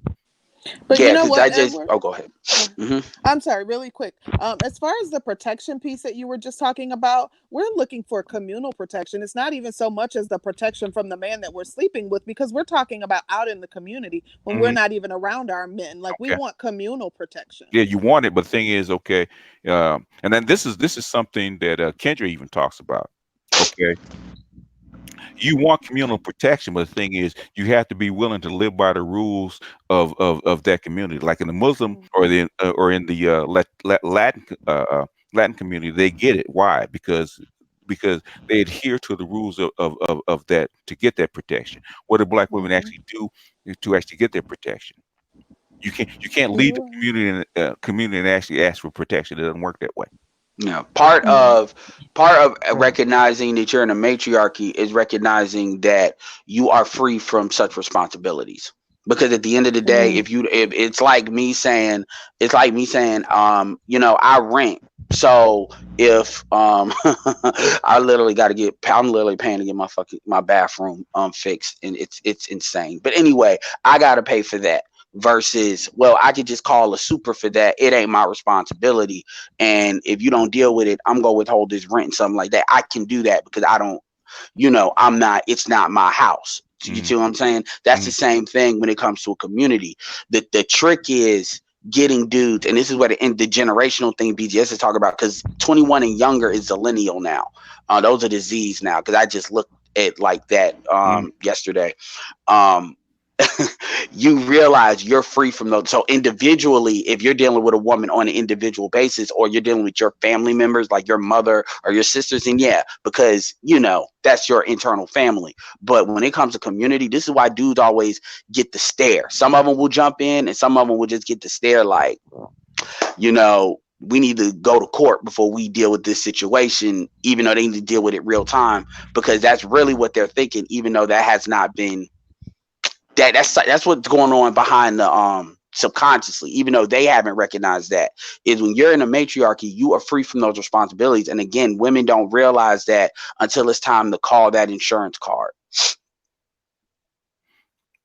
but you yeah, know because what, I just Edward? oh go ahead. Oh, Hmm. I'm sorry, really quick. As far as the protection piece that you were just talking about, we're looking for communal protection. It's not even so much as the protection from the man that we're sleeping with, because we're talking about out in the community when we're Mhm. not even around our men. Like we Okay. want communal protection. Yeah, you want it, but the thing is, okay, and then this is something that Kendra even talks about. Okay, you want communal protection, but the thing is, you have to be willing to live by the rules of that community. Like in the Muslim or in the Latin community, they get it. Why? Because they adhere to the rules of that to get that protection. What do black women Mm-hmm. actually do to actually get their protection? You can't leave the You're right. community and actually ask for protection. It doesn't work that way. Yeah, part Mm-hmm. of part of Right. recognizing that you're in a matriarchy is recognizing that you are free from such responsibilities. Because at the end of the day, Mm, if it's like me saying, I rent. So if I literally got to I'm literally paying to get my bathroom fixed, and it's insane. But anyway, I got to pay for that. Versus, well, I could just call a super for that. It ain't my responsibility, and if you don't deal with it, I'm gonna withhold this rent and something like that. I can do that because I don't, I'm not, it's not my house. You Mhm, see what I'm saying? That's the mhm, same thing when it comes to a community. The trick is getting dudes, and this is where the generational thing BGS is talking about, because 21 and younger is zillennial now. Those are the Z's now, because I just looked at like that mhm. yesterday. Um, you realize you're free from those. So individually, if you're dealing with a woman on an individual basis, or you're dealing with your family members, like your mother or your sisters, and yeah, because that's your internal family. But when it comes to community, this is why dudes always get the stare. Some of them will jump in, and some of them will just get the stare, like, we need to go to court before we deal with this situation, even though they need to deal with it real time, because that's really what they're thinking, even though that has not been that's what's going on behind the subconsciously, even though they haven't recognized that, is when you're in a matriarchy, you are free from those responsibilities. And again, women don't realize that until it's time to call that insurance card.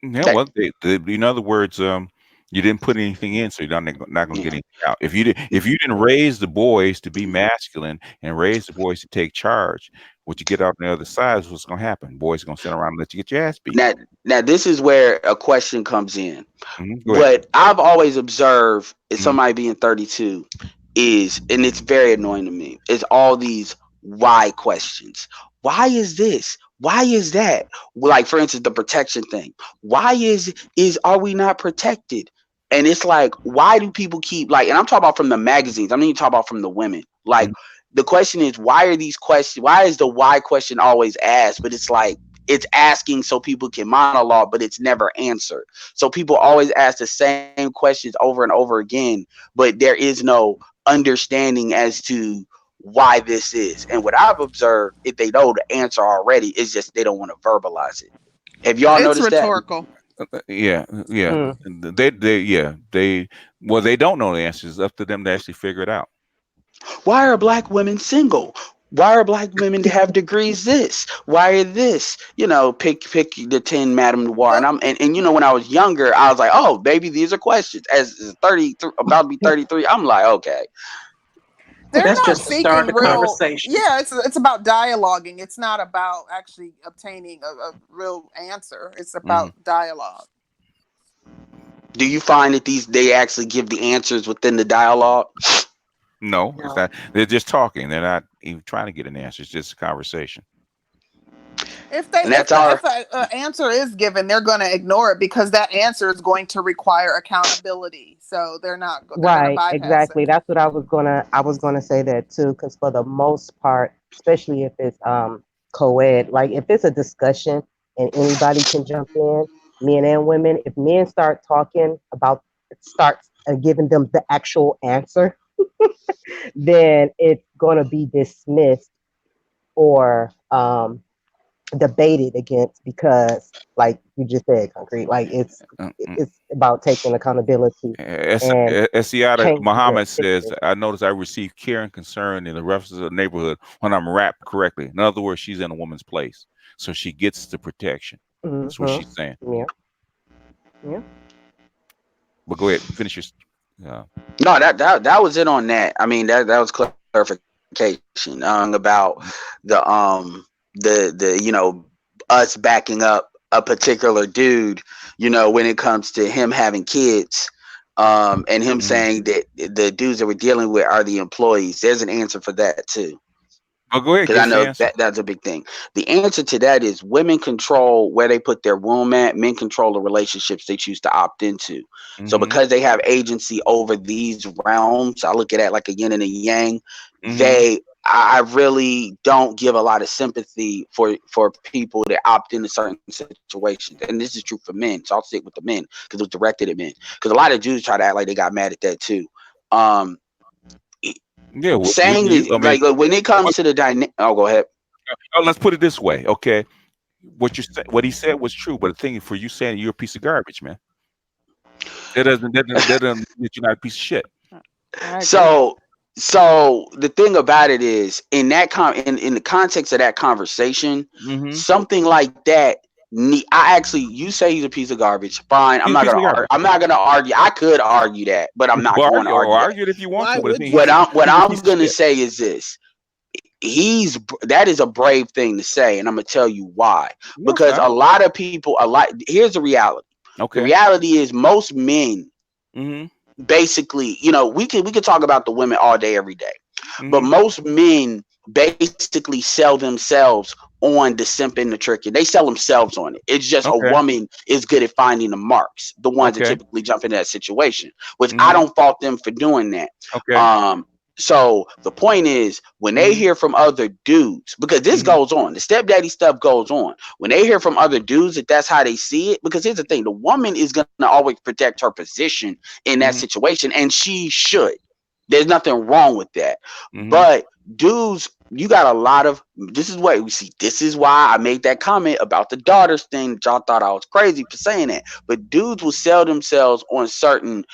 Yeah, That well, in other words, you didn't put anything in, so you're not gonna get yeah. anything out. If you didn't raise the boys to be masculine and raise the boys to take charge, what you get out on the other side is what's gonna happen. Boys are gonna sit around and let you get your ass beat. Now this is where a question comes in. Go ahead. What I've always observed is Mhm, somebody being 32 is, and it's very annoying to me, is all these why questions. Why is this? Why is that? Like for instance, the protection thing. Why is are we not protected? And it's like, why do people keep like? And I'm talking about from the magazines. I'm not even talking about from the women. Like the question is, why are these questions? Why is the why question always asked? But it's like it's asking so people can monologue, but it's never answered. So people always ask the same questions over and over again, but there is no understanding as to why this is. And what I've observed, if they know the answer already, is just they don't want to verbalize it. Have y'all It's noticed that? rhetorical. Yeah, yeah. Mm. Yeah, well, they don't know the answers. It's up to them to actually figure it out. Why are black women single? Why are black women to have degrees this? Why are this? Pick the 10 Madame Noir. Well, And when I was younger, I was like, oh, baby, these are questions. As 33, about to be 33, I'm like, okay. they're That's not just to start seeking the real. conversation. Yeah, it's about dialoguing. It's not about actually obtaining a real answer. It's Hmm. about dialogue. Do you find that they actually give the answers within the dialogue? No, it's No. not. They're just talking. They're not even trying to get an answer. It's just a conversation. If they And that's our if a answer is given, they're going to ignore it because that answer is going to require accountability. So they're going to Right, bypass it. exactly. That's what I was gonna say that too, because for the most part, especially if it's co-ed, like if it's a discussion and anybody can jump in, men and women, if men start talking about starts giving them the actual answer, then it's gonna be dismissed or debated against because like you just said, concrete, like it's Uh, mm. it's about taking accountability and Esiata changing it, Muhammad fixing says, it. I notice I receive care and concern in the references of the neighborhood when I'm wrapped correctly. In other words, she's in a woman's place. So she gets the protection. That's what Mm-hmm. she's saying. Yeah, yeah. But go ahead, finish your. Uh, No, that was it on that. I mean, that was clarification about the us backing up a particular dude, when it comes to him having kids, and him mhm. saying that the dudes that we're dealing with are the employees. There's an answer for that too. But go ahead, Because give I us the know answer. that's a big thing. The answer to that is women control where they put their womb at. Men control the relationships they choose to opt into. So Mm-hmm. because they have agency over these realms, I look at that like a yin and a yang. Mm-hmm. I really don't give a lot of sympathy for people that opt into certain situations, and this is true for men. So I'll stick with the men because it was directed at men. Because a lot of Jews try to act like they got mad at that too. Um, Yeah. saying I that mean, like when it comes what, to the dynamic, oh, go ahead. let's put it this way, okay? What he said was true, but the thing for you saying you're a piece of garbage, man. That doesn't that you're not a piece of shit. I agree. So the thing about it is in the context of that conversation, Mm-hmm. something like that. I actually, you say he's a piece of garbage. Fine, He's a piece of garbage. I'm not gonna argue. I could argue that, but I'm not Well, going to argue that. argue it if you want Why to, but I would mean, What you? I'm he's a piece of gonna shit. say is this: that is a brave thing to say, and I'm gonna tell you why. No, it's Because not. a lot of people, here's the reality. The Okay. reality is most men Mm-hmm. basically, we could talk about the women all day, every day. But Mm-hmm. most men basically sell themselves on the simp and the trick. They sell themselves on it. It's just a Okay. woman is good at finding the marks, the ones that Okay. typically jump into that situation, which I Mm-hmm. don't fault them for doing that. Okay. Um, so the point is, when they Mm-hmm. hear from other dudes, because this Mm-hmm. goes on, the stepdaddy stuff goes on. When they hear from other dudes that that's how they see it, because here's the thing: the woman is gonna always protect her position in that Mm-hmm. situation, and she should. There's nothing wrong with that. Mm-hmm. But dudes, you got a lot of this is what we see. This is why I made that comment about the daughters thing that y'all thought I was crazy for saying that. But dudes will sell themselves on certain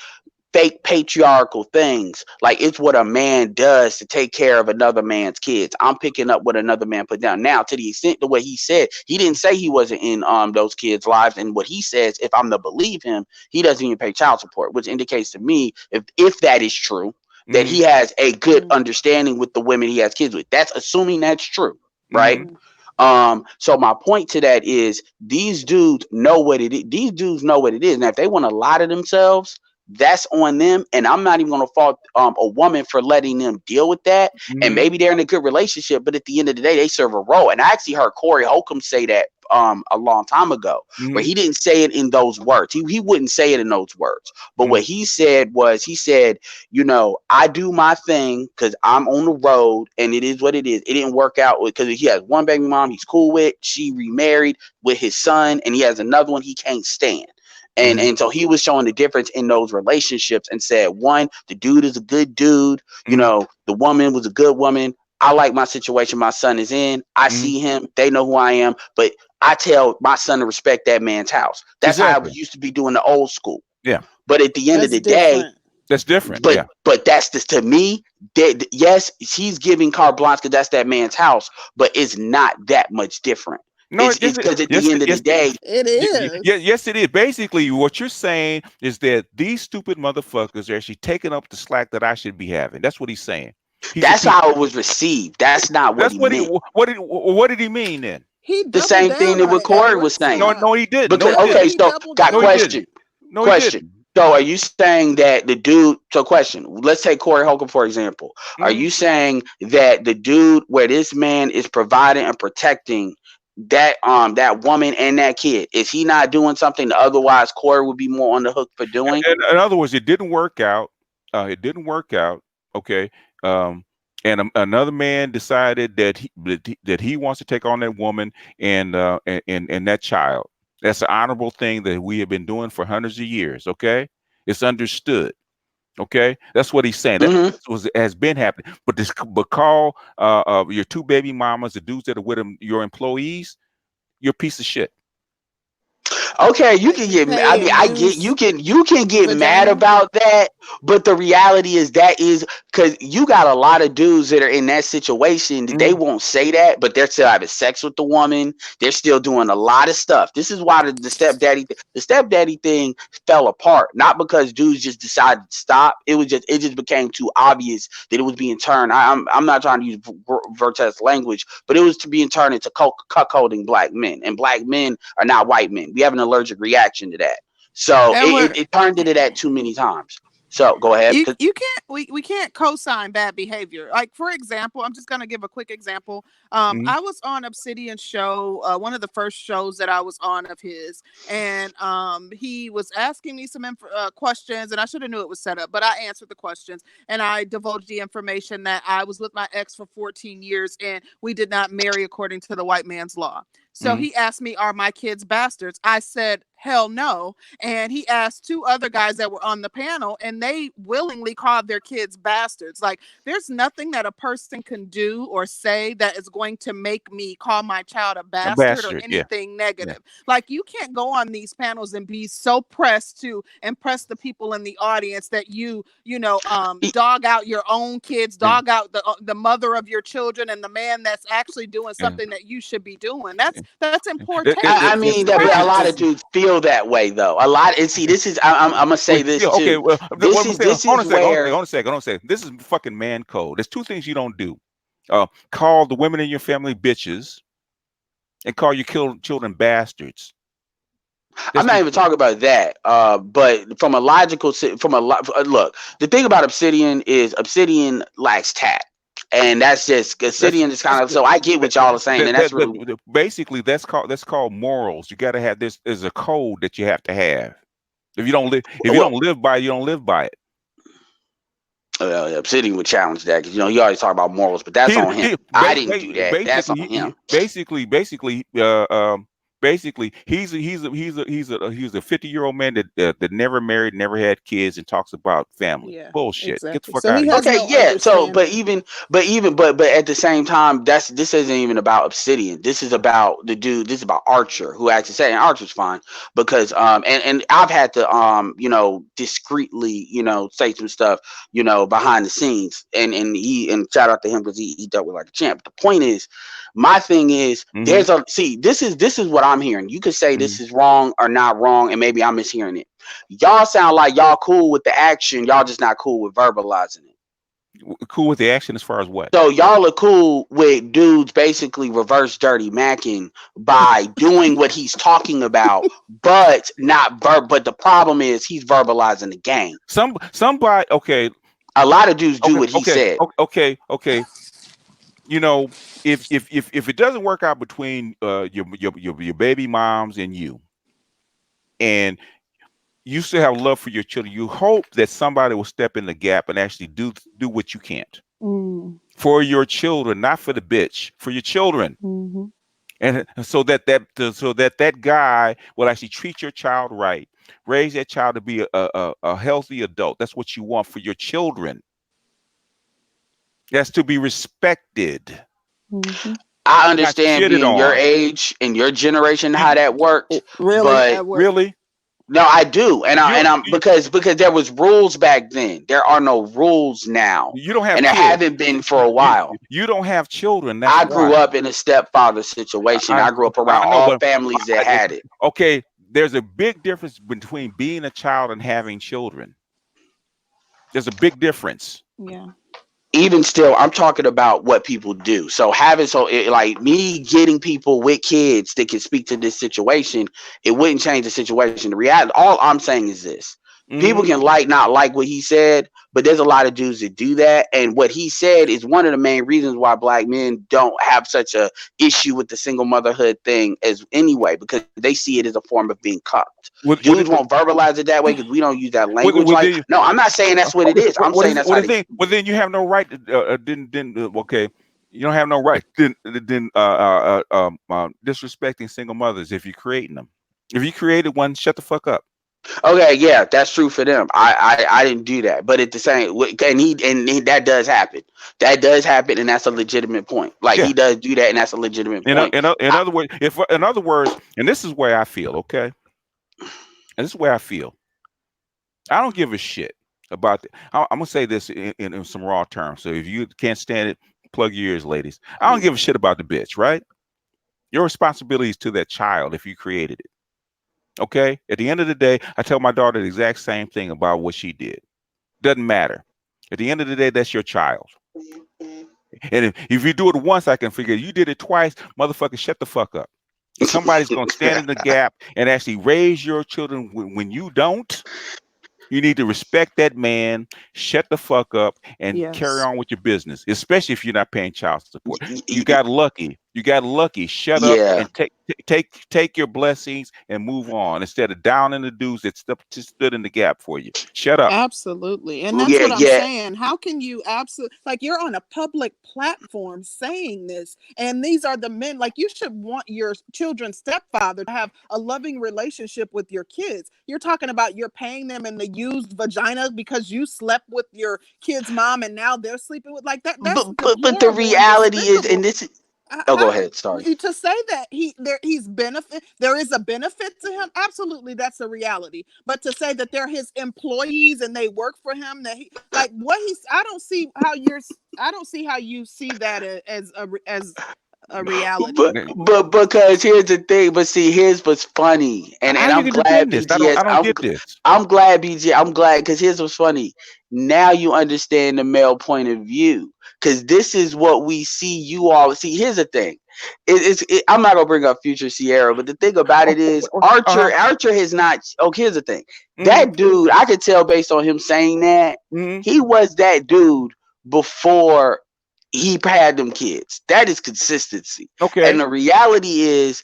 fake patriarchal things. Like it's what a man does to take care of another man's kids. I'm picking up what another man put down. Now, to the extent the way he said, he didn't say he wasn't in those kids' lives. And what he says, if I'm to believe him, he doesn't even pay child support, which indicates to me, if that is true, that Mm-hmm. he has a good Mm, understanding with the women he has kids with. That's assuming that's true, right? Mm-hmm. mm, So my point to that is these dudes know what it is. These dudes know what it is. Now, if they want to lie to themselves, that's on them, and I'm not even going to fault a woman for letting them deal with that. And Mm-hmm. maybe they're in a good relationship, but at the end of the day, they serve a role. And I actually heard Corey Holcomb say that a long time ago, where Mm-hmm. he didn't say it in those words. He wouldn't say it in those words. But what he said was, he said, I do my thing because I'm on the road, and it is what it is. It didn't work out because he has one baby mom he's cool with. She remarried with his son, and he has another one he can't stand. And Mm-hmm. and so he was showing the difference in those relationships and said, one, the dude is a good dude. Mm-hmm. The woman was a good woman. I like my situation my son is in. I Mm-hmm. see him. They know who I am. But I tell my son to respect that man's house. That's how I Exactly. used to be doing the old school. Yeah. But at the end of That's the day, different. That's different. but Yeah. but that's this to me. Yes, he's giving carte blanche because that's that man's house. But it's not that much different. No, It's because at yes, the end of the yes, day, It yeah, is. yes, it is. Basically, what you're saying is that these stupid motherfuckers are actually taking up the slack that I should be having. That's what he's saying. He said, that's how it was received. That's not what that's he what he, meant. what did he mean then? He The doubled same thing down that on what it at Corey one was saying. No, time. no, he didn't. No, Because he No, okay, didn't. he so doubled got No, down he on it. didn't. question. No, he Question. didn't. So are you saying that the dude? So question. Let's take Corey Holcomb for example. Are Mm-hmm. you saying that the dude where this man is providing and protecting that woman and that kid, is he not doing something that otherwise Corey would be more on the hook for doing? In other words, it didn't work out. It didn't work out. Okay. Um, and another man decided that he wants to take on that woman and that child. That's an honorable thing that we have been doing for hundreds of years. Okay, it's understood. Okay, that's what he's saying. That Hmm. was has been happening. But call your two baby mamas, the dudes that are with them, your employees. You're a piece of shit. Okay, you That can you get. pay I mean, and I get use you can get mad vagina. about that, but the reality is that is because you got a lot of dudes that are in that situation that they Mm-hmm. won't say that, but they're still having sex with the woman. They're still doing a lot of stuff. This is why the stepdaddy thing fell apart. Not because dudes just decided to stop. It just became too obvious that it was being turned. I'm not trying to use Vertex language, but it was to being turned into cuckolding black men, and black men are not white men. We have an allergic reaction to that. So And it, we're it, it turned into that too many times. So go ahead. you can't we can't co-sign bad behavior. Like for example, I'm just gonna give a quick example. Mm-hmm. I was on Obsidian show, one of the first shows that I was on of his, and he was asking me some questions, and I should have knew it was set up, but I answered the questions, and I divulged the information that I was with my ex for 14 years, and we did not marry according to the white man's law. So Mm-hmm. he asked me, "Are my kids bastards?" I said, "Hell no." And he asked two other guys that were on the panel, and they willingly called their kids bastards. Like, there's nothing that a person can do or say that is going to make me call my child a A bastard or bastard. Yeah. anything Yeah. negative. Like, you can't go on these panels and be so pressed to impress the people in the audience that dog out your own kids, Yeah. dog out the mother of your children, and the man that's actually doing Yeah. something that you should be doing. That's in poor It, it, taste. it, I It's mean it, that, it, but a it, lot it, of dudes feel that way though. A lot, and see, this is I'm gonna say yeah, this okay. too. Well, what This I'm is saying, this is where hold on a second, hold on a second. This is fucking man code. There's two things you don't do. Call the women in your family bitches and call your children bastards. I'm That's not the even talking about that. But from a logical, look, the thing about Obsidian is Obsidian lacks tact, and that's just that's Obsidian is that's kind of. So I get what y'all are saying, and that's really basically that's called morals. You got to have this. Is a code that you have to have. If you don't well. live by it, you don't live by it. Obsidian would challenge that because he always talk about morals, but that's on him. He I didn't do that. That's basically on him. basically he's a 50-year-old man that never married, never had kids, and talks about family. Yeah, Bullshit. Get the exactly. fuck So out he of here. has Okay, no yeah. So, understanding. but at the same time, this isn't even about Obsidian. This is about the dude. This is about Archer, who actually said, and Archer's fine because and I've had to discreetly say some stuff behind the scenes, and shout out to him because he dealt with like a champ. But the point is, my thing is, Mm-hmm. this is what I'm hearing. You could say Mm-hmm. this is wrong or not wrong, and maybe I'm mishearing it. Y'all sound like y'all cool with the action. Y'all just not cool with verbalizing it. Cool with the action as far as what? So y'all are cool with dudes basically reverse dirty macking by doing what he's talking about, but not but the problem is he's verbalizing the game. Somebody. Okay. A lot of dudes do Okay. what he Okay. said. Okay. Okay. You know, if it doesn't work out between your baby moms and you, and you still have love for your children, you hope that somebody will step in the gap and actually do what you can't Mm. for your children, not for the bitch, for your children. Mm-hmm. And so that guy will actually treat your child right, raise that child to be a healthy adult. That's what you want for your children. That's to be respected, Mm-hmm. I not understand shitted being your on. age and your generation how You that worked, Really, but Edward? really no, I do, and you I'm because there was rules back then. There are no rules now, you don't have and there kids. haven't been for a while. You don't have children. That's I grew why. up in a stepfather situation. I I grew up I around know, all but families that had it. okay. There's a big difference between being a child and having children. There's a big difference. Yeah. Even still, I'm talking about what people do. So having like me getting people with kids that can speak to this situation, it wouldn't change the situation. The reality, all I'm saying is this: people Hmm. can not like what he said, but there's a lot of dudes that do that. And what he said is one of the main reasons why black men don't have such a issue with the single motherhood thing as anyway, because they see it as a form of being cucked. Dudes won't verbalize it that way because we don't use that language. Like, Then, no, I'm not saying that's what it okay, is. I'm saying that's what how is they. thing? Well, then you have no right to then okay. You don't have no right then disrespecting single mothers if you're creating them. If you created one, shut the fuck up. Okay, yeah, that's true for them. I didn't do that, but at the same, that does happen. That does happen, and that's a legitimate point. Like Yeah. he does do that, and that's a legitimate point. In other words, if in other words, and this is where I feel okay, and this is where I feel. I don't give a shit about the, I'm gonna say this in some raw terms. So if you can't stand it, plug your ears, ladies. I don't give a shit about the bitch, right? Your responsibility is to that child if you created it. Okay. At the end of the day, I tell my daughter the exact same thing about what she did. Doesn't matter. At the end of the day, that's your child. And if you do it once, I can figure you did it twice, motherfucker, shut the fuck up. And somebody's gonna stand in the gap and actually raise your children when you don't. You need to respect that man, shut the fuck up, and carry Yes. on with your business, especially if you're not paying child support. You got lucky. You got lucky. Shut up Yeah, and take your blessings and move on instead of downing the dudes that stood in the gap for you. Shut up. Absolutely. And that's yeah, what I'm yeah. saying. How can you absolutely, like, you're on a public platform saying this, and these are the men, like, you should want your children's stepfather to have a loving relationship with your kids. You're talking about you're paying them in the used vagina because you slept with your kid's mom and now they're sleeping with, like, that's But the deplorable and reality is, and despicable. this. Oh, How go can ahead. Sorry. to say that he's benefit, there is a benefit to him, absolutely, that's a reality, but to say that they're his employees and they work for him, that he, like, what he's, I don't see how you see that as a reality. But because here's the thing. But see, here's what's funny, How and you I'm gonna defend glad this? BGS. I don't get this. I'm glad BG. I'm glad because here's what's funny. Now you understand the male point of view because this is what we see. You all see. Here's the thing. I'm not gonna bring up future Sierra, but the thing about it is Uh-huh. Archer has not. Oh, here's the thing. Mm-hmm. That dude, I could tell based on him saying that Mm-hmm. he was that dude before he had them kids. That is consistency. And Okay. the reality is,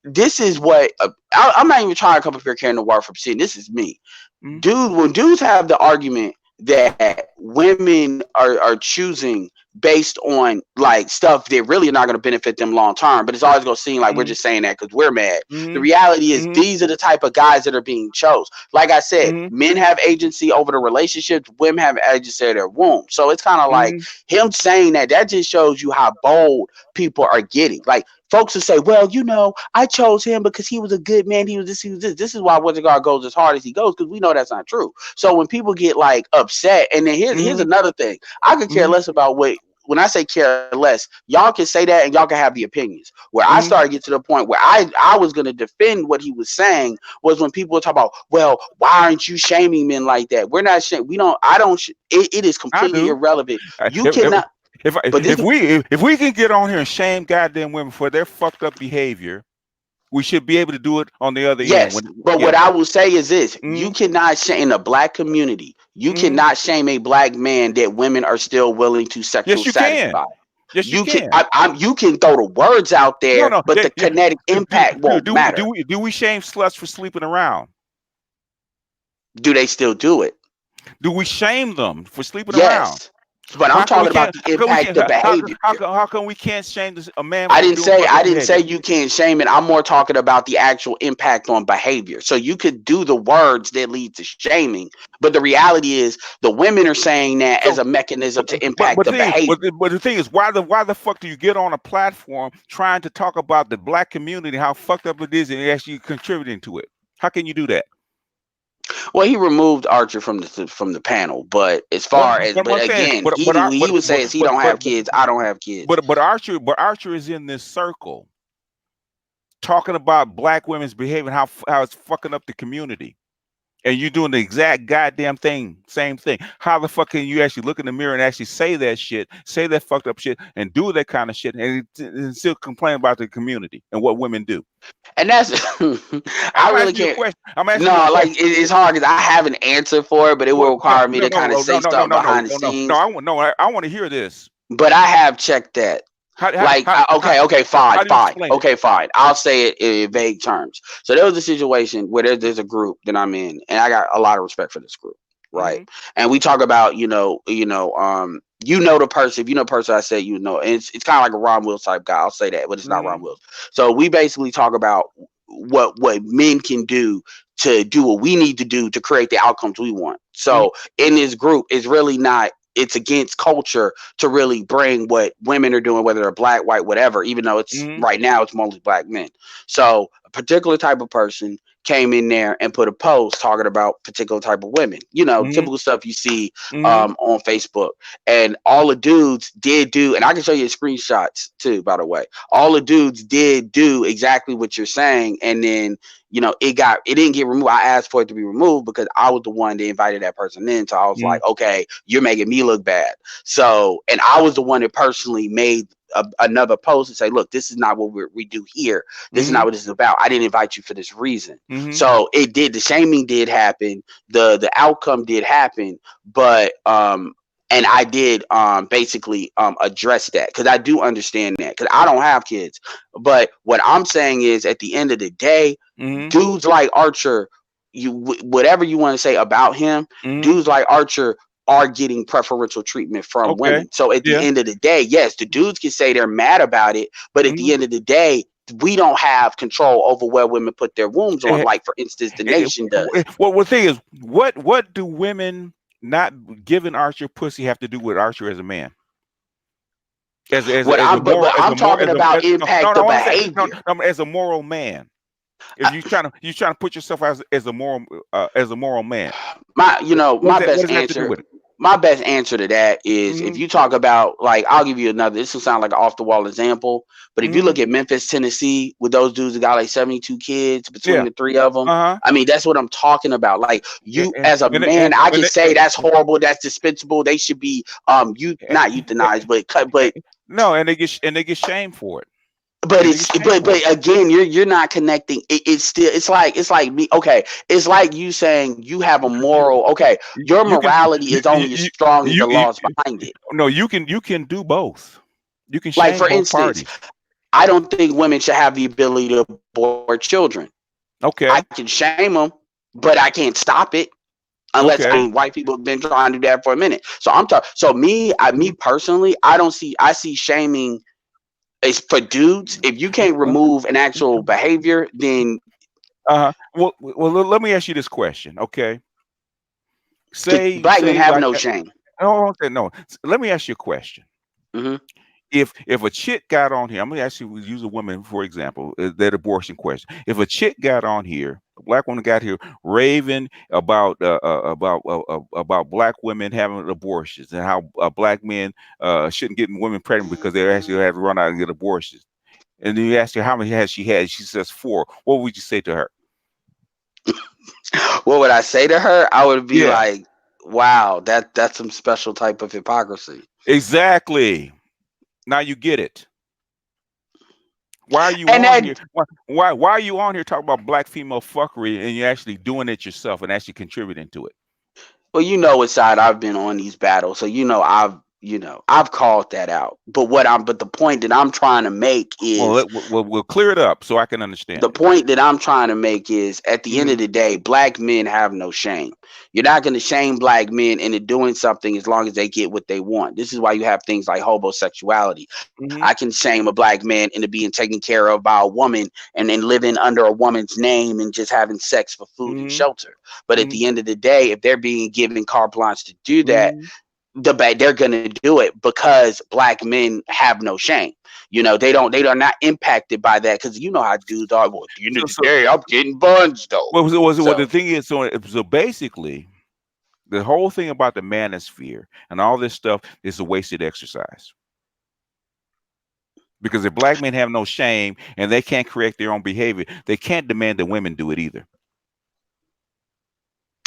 this is what I'm not even trying to come up here carrying the water from seeing. This is me, Mm-hmm. dude. When dudes have the argument that women are choosing based on like stuff that really are not going to benefit them long term, but it's always going to seem like we're Mm-hmm. just saying that because we're mad. The Mm-hmm. reality is Mm-hmm. these are the type of guys that are being chose. Like I said, Mm-hmm. men have agency over the relationships, women have agency of their womb. So it's kind of like Mm-hmm. him saying that, that just shows you how bold people are getting. Like folks will say, well, I chose him because he was a good man. He was this, he was this. This is why Wizard goes as hard as he goes, because we know that's not true. So when people get like upset, and then here's Mm-hmm. another thing. I could care less about what when I say care less, y'all can say that and y'all can have the opinions. Where I Hmm. started to get to the point where I was gonna defend what he was saying was when people would talk about, well, why aren't you shaming men like that? We're not shaming. We don't. I don't. It is I completely do. irrelevant. You If if cannot. But this, if we can get on here and shame goddamn women for their fucked up behavior, we should be able to do it on the other end. yes, When but what yeah. I will say is this: you Hmm. cannot shame in a black community. You Hmm. cannot shame a black man that women are still willing to sexual Yes, you can. satisfy. Yes, you You can, can. you can throw the words out No, there, no. but Yeah, the yeah. kinetic impact won't matter. Do we shame sluts for sleeping around? Do they still do it? Do we shame them for sleeping around? Yes, but I'm How come we talking about can't? the How come we impact can't? of behavior. How come we can't shame a man for doing fucked I up didn't say behavior? you can't shame it. I'm more talking about the actual impact on behavior. So you could do the words that lead to shaming, but the reality is the women are saying that as So, a mechanism to impact but the the thing is, behavior. but the thing is, why the fuck do you get on a platform trying to talk about the black community, how fucked up it is, and actually contributing to it? How can you do that? Well, he removed Archer from the panel, but as No, far as, but but I'm saying, again, he would say is he don't have kids. I don't have kids. but Archer is in this circle talking about black women's behavior, and how it's fucking up the community. And you're doing the exact goddamn thing, same thing. How the fuck can you actually look in the mirror and actually say that shit, say that fucked up shit, and do that kind of shit, and still complain about the community and what women do? And that's I I'm really asking you a can't. question. I'm asking you a No, like question. it's hard because I have an answer for it, but it will No, require me no, to no, kind of no, no, say no, no, something no, no, behind the no, no, no. scenes. I want to hear this. But I have checked that. How how Like, how how, okay, fine, how do you fine, explain it? okay, fine. I'll say it in vague terms. So there was a situation where there's a group that I'm in, and I got a lot of respect for this group, right? Hmm. And we talk about, you know the person. If you know the person, I say you know, and it's kind of like a Ron Wills type guy. I'll say that, but it's not Ron Hmm. Wills. So we basically talk about what men can do to do what we need to do to create the outcomes we want. Hmm. So in this group, it's really not. It's against culture to really bring what women are doing, whether they're black, white, whatever, even though it's Hmm. right now it's mostly black men. So a particular type of person came in there and put a post talking about particular type of women, Hmm. typical stuff you see Hmm. on Facebook. And all the dudes did do, and I can show you screenshots too, by the way. All the dudes did do exactly what you're saying, and then it didn't get removed. I asked for it to be removed because I was the one that invited that person in. So I was Hmm. like, okay, you're making me look bad. So, and I was the one that personally made another post and say, look, this is not what we do here. This is Hmm. not what this is about. I didn't invite you for this reason. Hmm. So it did. The shaming did happen. The outcome did happen, but and I did basically address that because I do understand that because I don't have kids. But what I'm saying is, at the end of the day, Hmm. dudes like Archer, whatever you want to say about him, Hmm. dudes like Archer are getting preferential treatment from Okay. women. So at the Yeah. end of the day, yes, the dudes can say they're mad about it, but at Hmm. the end of the day, we don't have control over where women put their wombs on. Like for instance, the nation does. Well, the thing is, what do women not giving Archer pussy have to do with Archer as a man? What As a I'm but moral, I'm talking about no, impact no, the I want to say behavior. no, as a moral man. If you trying to put yourself as a moral man, my what does that have to do with it? my best answer to that is if Hmm. you talk about, like, I'll give you another, this will sound like an off the wall example, but if you Hmm. look at Memphis, Tennessee, with those dudes that got like 72 kids between Yeah. the three of them, Uh huh. I mean, that's what I'm talking about. Like, you And as a and man, I can and, say that's horrible, that's dispensable, they should be you and, not and, euthanized, but cut. But no, and they get shamed for it, but and they get it's shamed for it. again, you're not connecting it's still, it's like me. Okay, it's like you saying you have a moral. Okay, your You can morality is only as strong as the you laws behind it. no, you can do both. You can Like shame for both instance, parties. I don't think women should have the ability to abort children. I can Okay. shame them, but I can't stop it unless, I mean, Okay. white people have been trying to do that for a minute. So I'm talking. So me Mhm. personally, I don't see. I see shaming is for dudes. If you can't remove an actual behavior, then Let me ask you this question, okay? because black men Say have like no shame. no, okay, no. Let me ask you a question. Hmm. If a chick got on here, I'm gonna actually use a woman for example, that abortion question. If a chick got on here, black woman got here raving about black women having abortions and how black men shouldn't get women pregnant because they actually have to run out and get abortions. And then you ask her how many has she had? She says 4. What would you say to her? What would I say to her? I would be Yeah, like, "Wow, that's some special type of hypocrisy." exactly. Now you get it. Why are you And on that here? Why are you on here talking about black female fuckery and you're actually doing it yourself and actually contributing to it? well, you know what side I've been on these battles, so I've called that out. But the point that I'm trying to make Well, is we'll clear it up so I can understand the it. point that I'm trying to make is at the end Mm-hmm. of the day, black men have no shame. You're not going to shame black men into doing something as long as they get what they want. This is why you have things like homosexuality. I Mm-hmm. can shame a black man into being taken care of by a woman and then living under a woman's name and just having sex for food and Mm-hmm. shelter. But at Mm-hmm. the end of the day, if they're being given carte blanche to do that, Mm-hmm. they're going to do it because black men have no shame. They are not impacted by that because you know how dudes are. Well, at the end of So, the so day, I'm getting buns though. what the So thing is, so basically, the whole thing about the manosphere and all this stuff is a wasted exercise. Because if black men have no shame and they can't correct their own behavior, they can't demand that women do it either.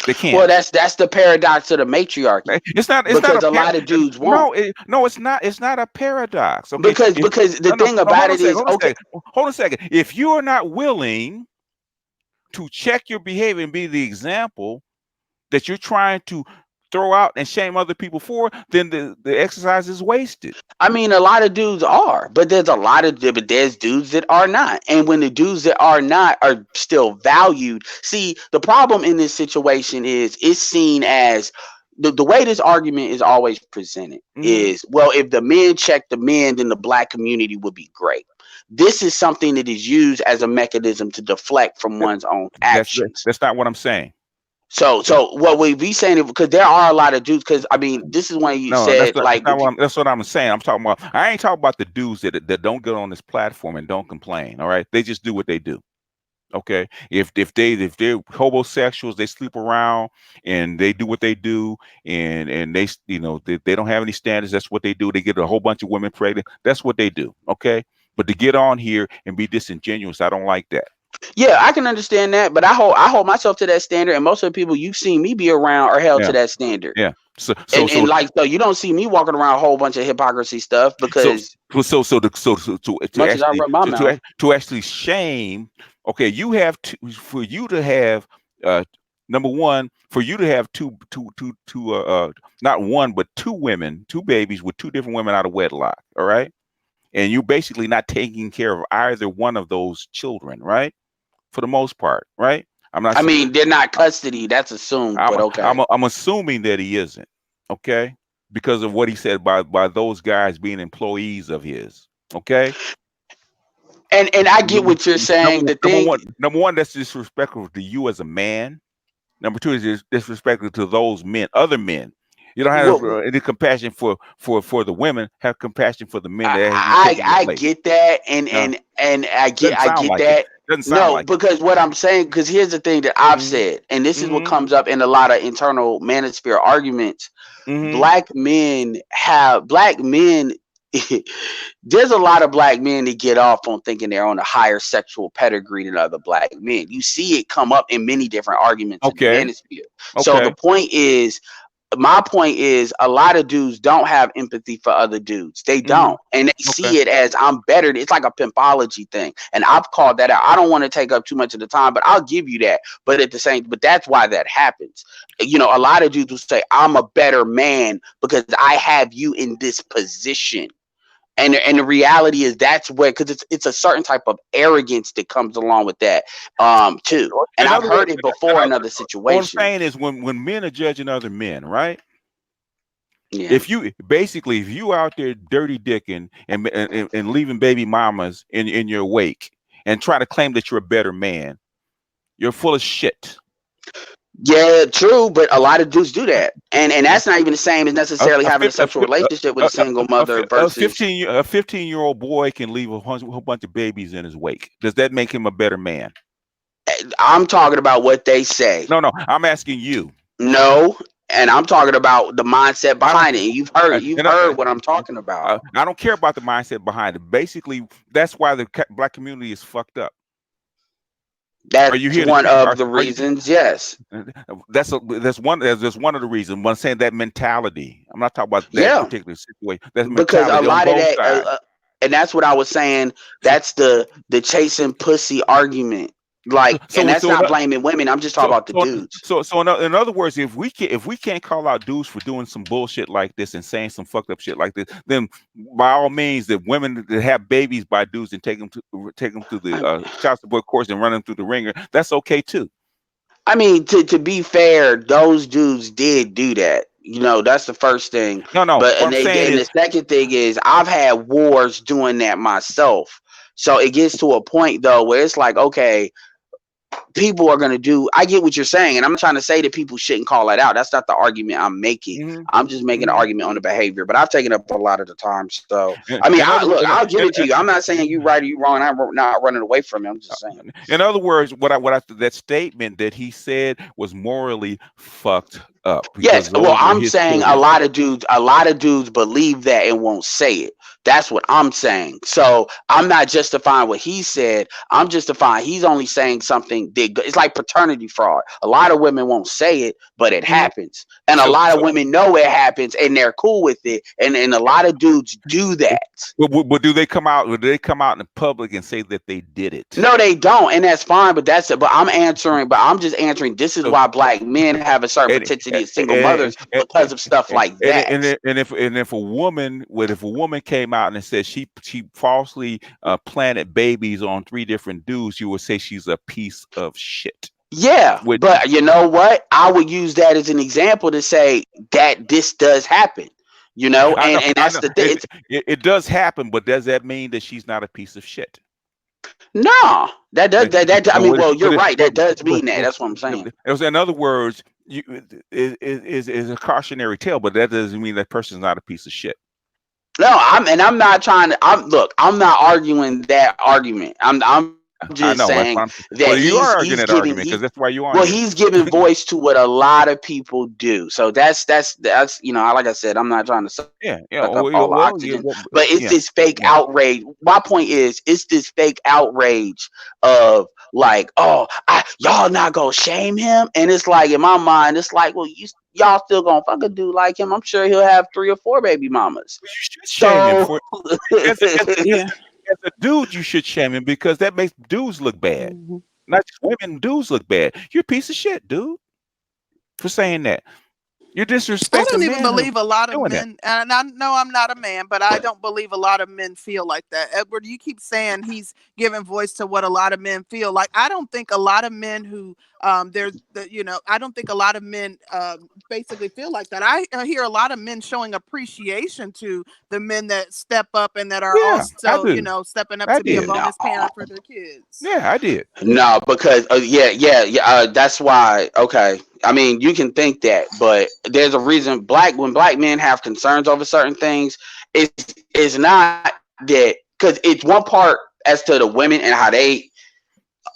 They well, can't. that's the paradox of the matriarchy It's not. It's not because a a lot of dudes won't. no. No, it's not. It's not a paradox. Okay. If Because the no, no, thing no. Hold about on a it second. is, Hold on a okay, second. Hold on a second. If you are not willing to check your behavior and be the example that you're trying to throw out and shame other people for, then the exercise is wasted. I mean, a lot of dudes are, but there's dudes that are not. And when the dudes that are not are still valued, see, the problem in this situation is it's seen as the way this argument is always presented Hmm. is, well, if the men check the men, then the black community would be great. This is something that is used as a mechanism to deflect from That, one's own actions. that's not what I'm saying. So what we be saying, because there are a lot of dudes, because I mean, this is when you No, said like if you, that's what I'm saying. I'm talking about. I ain't talking about the dudes that don't get on this platform and don't complain. All right, they just do what they do. Okay, if they're homosexuals, they sleep around and they do what they do, and they don't have any standards. That's what they do. They get a whole bunch of women pregnant. That's what they do. Okay, but to get on here and be disingenuous, I don't like that. yeah, I can understand that, but I hold myself to that standard, and most of the people you've seen me be around are held Yeah, to that standard. yeah. So so And so like so, you don't see me walking around a whole bunch of hypocrisy stuff so because to much as I actually run my mouth, to actually shame. Okay, you have to for you to have uh number one, for you to have two not one but two women, two babies with two different women out of wedlock. All right, and you're basically not taking care of either one of those children, right? For the most part, right? I'm not I saying mean, they're not custody. That's assumed, but okay. I'm assuming that he isn't. Okay, because of what he said by those guys being employees of his. Okay. And I get what you're saying. The thing, Number one, that's disrespectful to you as a man. Number two is disrespectful to those men, other men. You don't have what any compassion for the women. Have compassion for the men I that actually I, taking your I place. get that, No, and doesn't I sound get like it. that. Doesn't sound No, like it. because what I'm saying, because here's the thing that I've Mm-hmm. said, and this is what Mm-hmm. comes up in a lot of internal manosphere arguments. Mm-hmm. Black men there's a lot of black men that get off on thinking they're on a higher sexual pedigree than other black men. You see it come up in many different arguments in the Okay. manosphere. So Okay. my point is a lot of dudes don't have empathy for other dudes. They Mm-hmm. don't. And they Okay. see it as I'm better. It's like a pimpology thing. And I've called that out. I don't want to take up too much of the time, but I'll give you that. But that's why that happens. A lot of dudes will say, I'm a better man because I have you in this position. And the reality is that's where, because it's a certain type of arrogance that comes along with that too. And In I've other words, heard it before in other what I'm saying situations. is when men are judging other men, right? Yeah. If you out there dirty dicking and leaving baby mamas in your wake and try to claim that you're a better man, you're full of shit. Yeah, true, but a lot of dudes do that, and Yeah. that's not even the same as A, necessarily a, having a fif- a, sexual fif- relationship with a single mother a versus. 15-year-old boy can leave a whole bunch of babies in his wake. Does that make him a better man? I'm talking about what they say. No, no, I'm asking you. No, and I'm talking about the mindset I don't behind it. care. And you've And heard what I'm talking about. I don't care about the mindset behind it. Basically, that's why the black community is fucked up. Are you That's here to one change? of the Are you? reasons. Yes. That's one of the reasons. I'm saying that mentality. I'm not talking about that Yeah. particular situation. That Because a mentality on lot of both that, sides. and that's what I was saying. That's the chasing pussy argument. So Like, and so that's so not blaming women. I'm just talking so about the so dudes. in other words, if we can't call out dudes for doing some bullshit like this and saying some fucked up shit like this, then by all means, the women that have babies by dudes and take them to the I, child support course and run them through the ringer, that's okay too. I mean, to be fair, those dudes did do that. That's the first thing. No, no. But What I'm saying and is, the second thing is, I've had wars doing that myself. So it gets to a point though where it's like, okay, people are going to do. I get what you're saying, and I'm not trying to say that people shouldn't call that out. That's not the argument I'm making. hmm I'm just making an hmm argument on the behavior, but I've taken up a lot of the time. So I mean, in other look, I'll give in, it to you. I'm not saying you right or you wrong. I'm not running away from it. I'm just saying. in other words, that statement that he said was morally fucked up Yes, because well, those were I'm his saying children. a lot of dudes believe that and won't say it. That's what I'm saying. So I'm not justifying what he said. I'm justifying he's only saying something that it's like paternity fraud. A lot of women won't say it, but it Mhm. happens, and a So, lot so of women know it happens, and they're cool with it. And a lot of dudes do that. but do they come out? Do they come out in the public and say that they did it? No, they don't, and that's fine. But that's it. But I'm answering. But I'm just answering. This is So why black men have a certain and propensity as single and mothers because of stuff like that. if a woman if a woman came out and said she falsely planted babies on three different dudes, you would say she's a piece of shit, Yeah, wouldn't you? but you know what? I would use that as an example to say that this does happen. And I that's know the thing. It's it does happen, but does that mean that she's not a piece of shit? no, that does But that. I but mean, what- well, you're right. but That does mean that. That's what I'm saying. it was, in other words, is a cautionary tale, but that doesn't mean that person's not a piece of shit. No, I'm not trying to. I'm not arguing that argument. I'm just I saying know that's what I'm that saying. Well, you are he's arguing that giving argument because that's why you well, on here. he's giving voice to what a lot of people do. So that's like I said, I'm not trying to suck up Yeah, all the yeah. oxygen, Well, but yeah, it's this fake yeah, outrage. yeah. My point is, it's this fake outrage of like, oh, y'all not gonna shame him, and it's like in my mind, it's like, well, y'all still gonna fuck a dude like him? I'm sure he'll have 3 or 4 baby mamas. You should shame him So for Yeah. as a dude. You should shame him because that makes dudes look bad. Mhm. Not just women, dudes look bad. You're a piece of shit, dude, for saying that. You're I disrespecting don't even manhood believe a lot of doing that. men, and I know I'm not a man, but I don't believe a lot of men feel like that. Edward, you keep saying he's giving voice to what a lot of men feel like. I don't think a lot of men who I don't think a lot of men basically feel like that. I hear a lot of men showing appreciation to the men that step up and that are Yeah, I also, do. stepping up I to be a did. no. bonus parent for their kids. Yeah, I did. No, because yeah. That's why. Okay, I mean, you can think that, but there's a reason. When black men have concerns over certain things, it's not that because it's one part as to the women and how they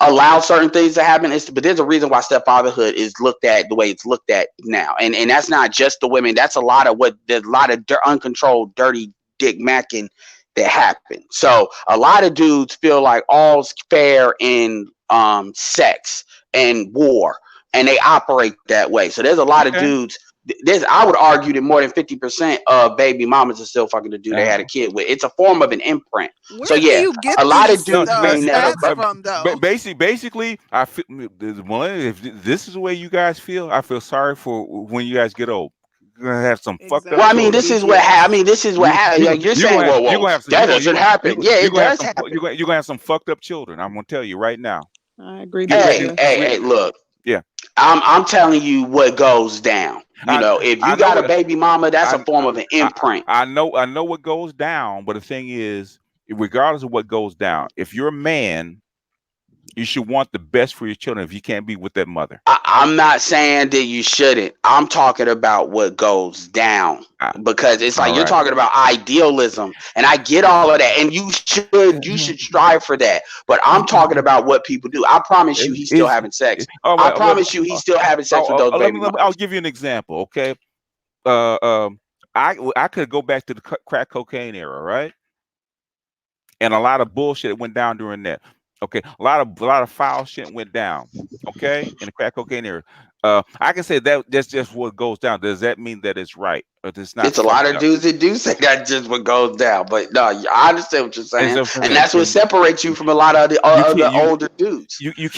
allow certain things to happen. But there's a reason why stepfatherhood is looked at the way it's looked at now, and that's not just the women. That's a lot of there's a lot of uncontrolled, dirty dick macking that happen. So a lot of dudes feel like all's fair in sex and war, and they operate that way. So there's a lot of Okay. dudes. I would argue that more than 50% of baby mamas are still fucking the dude they had a Uh, kid with. It's a form of an imprint. So Where do yeah, you get a lot of these no, dudes may never. stats from, though? basically, I feel if this is the way you guys feel, I feel sorry for when you guys get old. You're gonna have some fucked up Well, I mean, children. Exactly. Yes. this is what happened. Like, you're saying, well, You're gonna have some that doesn't happen. Yeah, you're it gonna have does some happen. you're gonna have some fucked up children. I'm gonna tell you right now. I agree to Get ready. this. Hey, look, Yeah, I'm telling you what goes down. I If I you know got a what baby mama, that's a I form of an imprint. I know what goes down, but the thing is, regardless of what goes down, if you're a man You should want the best for your children if you can't be with that mother. I'm not saying that you shouldn't. I'm talking about what goes down, Ah, because it's all like you're right. talking about idealism, and I get all of that, and you should strive for that. But I'm talking about what people do. I promise you, he's still Is having sex. oh I well, promise you, he's still having sex with those baby I'll mothers. give you an example. Okay. Uh, um, I could go back to the crack cocaine era, right? And a lot of bullshit went down during that. Okay, a lot of foul shit went down. Okay, in the crack cocaine era. I can say that that's just what goes down. Does that mean that it's right or it's not It's a lot fucked of up? dudes that do say that just what goes down. But no, I understand what you're And saying, so and that's what separates you from a lot of the you can't older dudes. you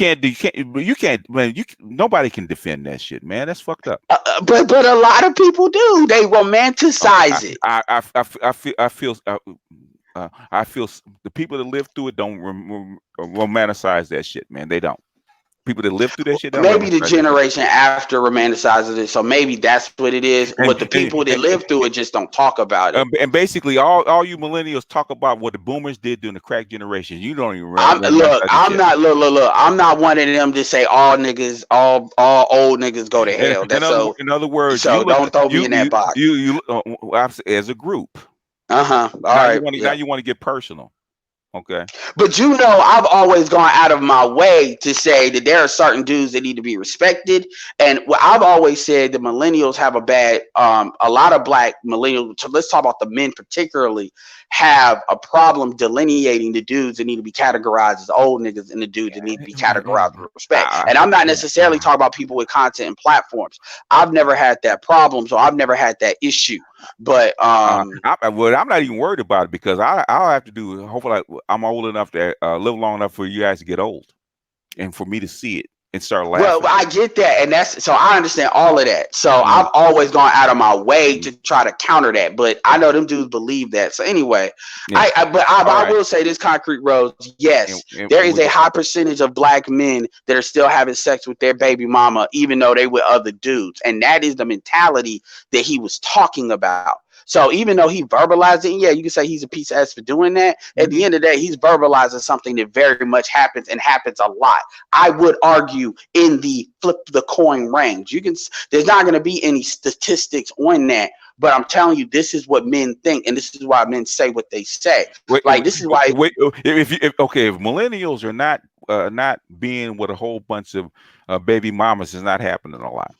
can't man nobody can defend that shit, man. That's fucked up. But a lot of people do. They Okay, romanticize it. I feel the people that live through it don't romanticize that shit, man. They don't. People that live through that shit don't Maybe the romanticize that shit. generation after romanticizes it, so maybe that's what it is. But And the and, people that and, live through it just don't talk about it. and basically, all you millennials talk about what the boomers did during the crack generation. You don't even Look, romanticize that I'm shit. not look. I'm not one of them to say all niggas, all old niggas go to hell. That's so. In other words, you So look don't throw me in that box. as a group. All Now you right. want to now Yeah. you want to get personal. Okay. But I've always gone out of my way to say that there are certain dudes that need to be respected. And I've always said that millennials have a lot of black millennials. So let's talk about the men particularly have a problem delineating the dudes that need to be categorized as old niggas and the dudes that need to be categorized with respect. Ah, And I'm not yeah. necessarily talking about people with content and platforms. I've never had that problem, so I've never had that issue. But I'm not even worried about it because I'll have to do. Hopefully, I'm old enough to live long enough for you guys to get old, and for me to see it and start well, laughing. I get that, and that's so I understand all of that. So Mm, I've always gone out of my way mm, to try to counter that, but I know them dudes believe that. So anyway, yeah. All I right. will say this: Concrete Rose, yes, And there is a high percentage of black men that are still having sex with their baby mama, even though they with other dudes, and that is the mentality that he was talking about. So even though he verbalized it, and yeah, you can say he's a piece of ass for doing that. At the mhm. end of the day, he's verbalizing something that very much happens and happens a lot. I would argue in the flip the coin range. There's not going to be any statistics on that, but I'm telling you, this is what men think, and this is why men say what they say. Wait, Like this is why. if millennials are not being with a whole bunch of baby mamas is not happening a lot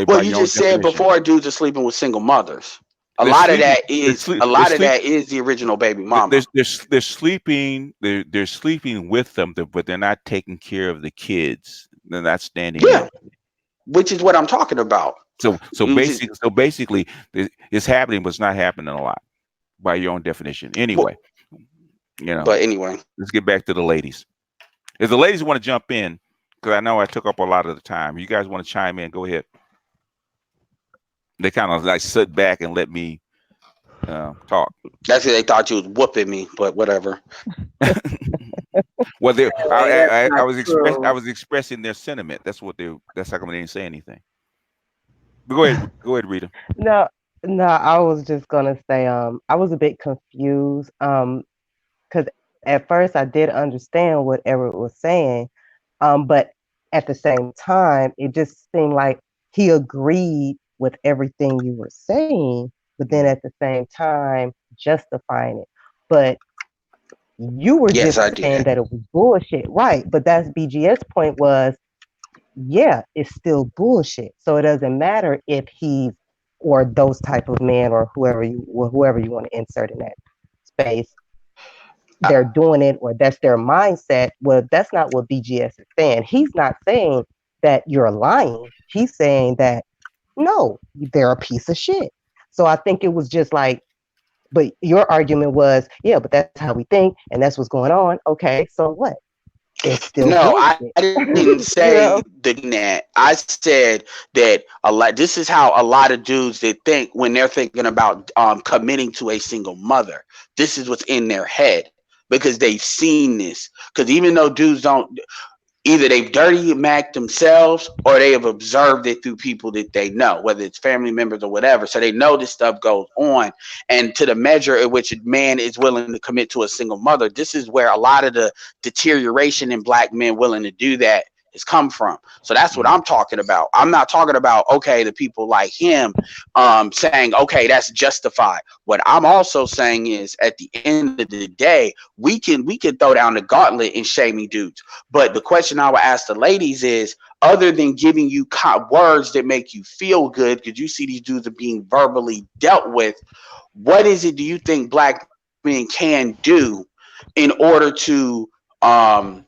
Well, by you your own just said definition. before, dudes are sleeping with single mothers. A They're lot of sleeping. that is They're a they're lot of sleep. that is the original baby mama, They're sleeping. They're sleeping with them, but they're not taking care of the kids. They're not standing yeah, in. which is what I'm talking about. So basically, it's happening, but it's not happening a lot by your own definition. Anyway, you know, But anyway, let's get back to the ladies. If the ladies want to jump in, because I know I took up a lot of the time. You guys want to chime in? Go ahead. They kind of like sit back and let me talk. that's it. They thought you was whooping me, but whatever. Well, Hey, that's I not I true. was expressing their sentiment. That's what they. That's how come they didn't say anything. But go ahead, Rita. No, no, I was just gonna say, I was a bit confused, because at first I did understand what Eric was saying, but at the same time, it just seemed like he agreed with everything you were saying, but then Mhm. at the same time justifying it. But you were Yes, just I saying that did. it was bullshit, right? But that's BGS point was, yeah, it's still bullshit. So it doesn't matter if he's or those type of men or whoever you want to insert in that space, they're doing it or that's their mindset. Well, that's not what BGS is saying. He's not saying that you're lying. He's saying that no, they're a piece of shit. So I think it was just like, but your argument was, yeah, but that's how we think and that's what's going on. Okay, so what? It's still No, I bullshit. didn't You say know? that. I said that a lot. This is how a lot of dudes they think when they're thinking about committing to a single mother. This is what's in their head because they've seen this. Because even though dudes don't, Either they've dirty macked themselves or they have observed it through people that they know, whether it's family members or whatever. So they know this stuff goes on. And to the measure at which a man is willing to commit to a single mother, this is where a lot of the deterioration in black men willing to do that has come from. So that's what Mm. I'm talking about. I'm not talking about, okay, the people like him saying, okay, that's justified. What I'm also saying is at the end of the day, we can throw down the gauntlet in shaming dudes. But the question I would ask the ladies is, other than giving you words that make you feel good, because you see these dudes are being verbally dealt with, what is it do you think black men can do in order to um,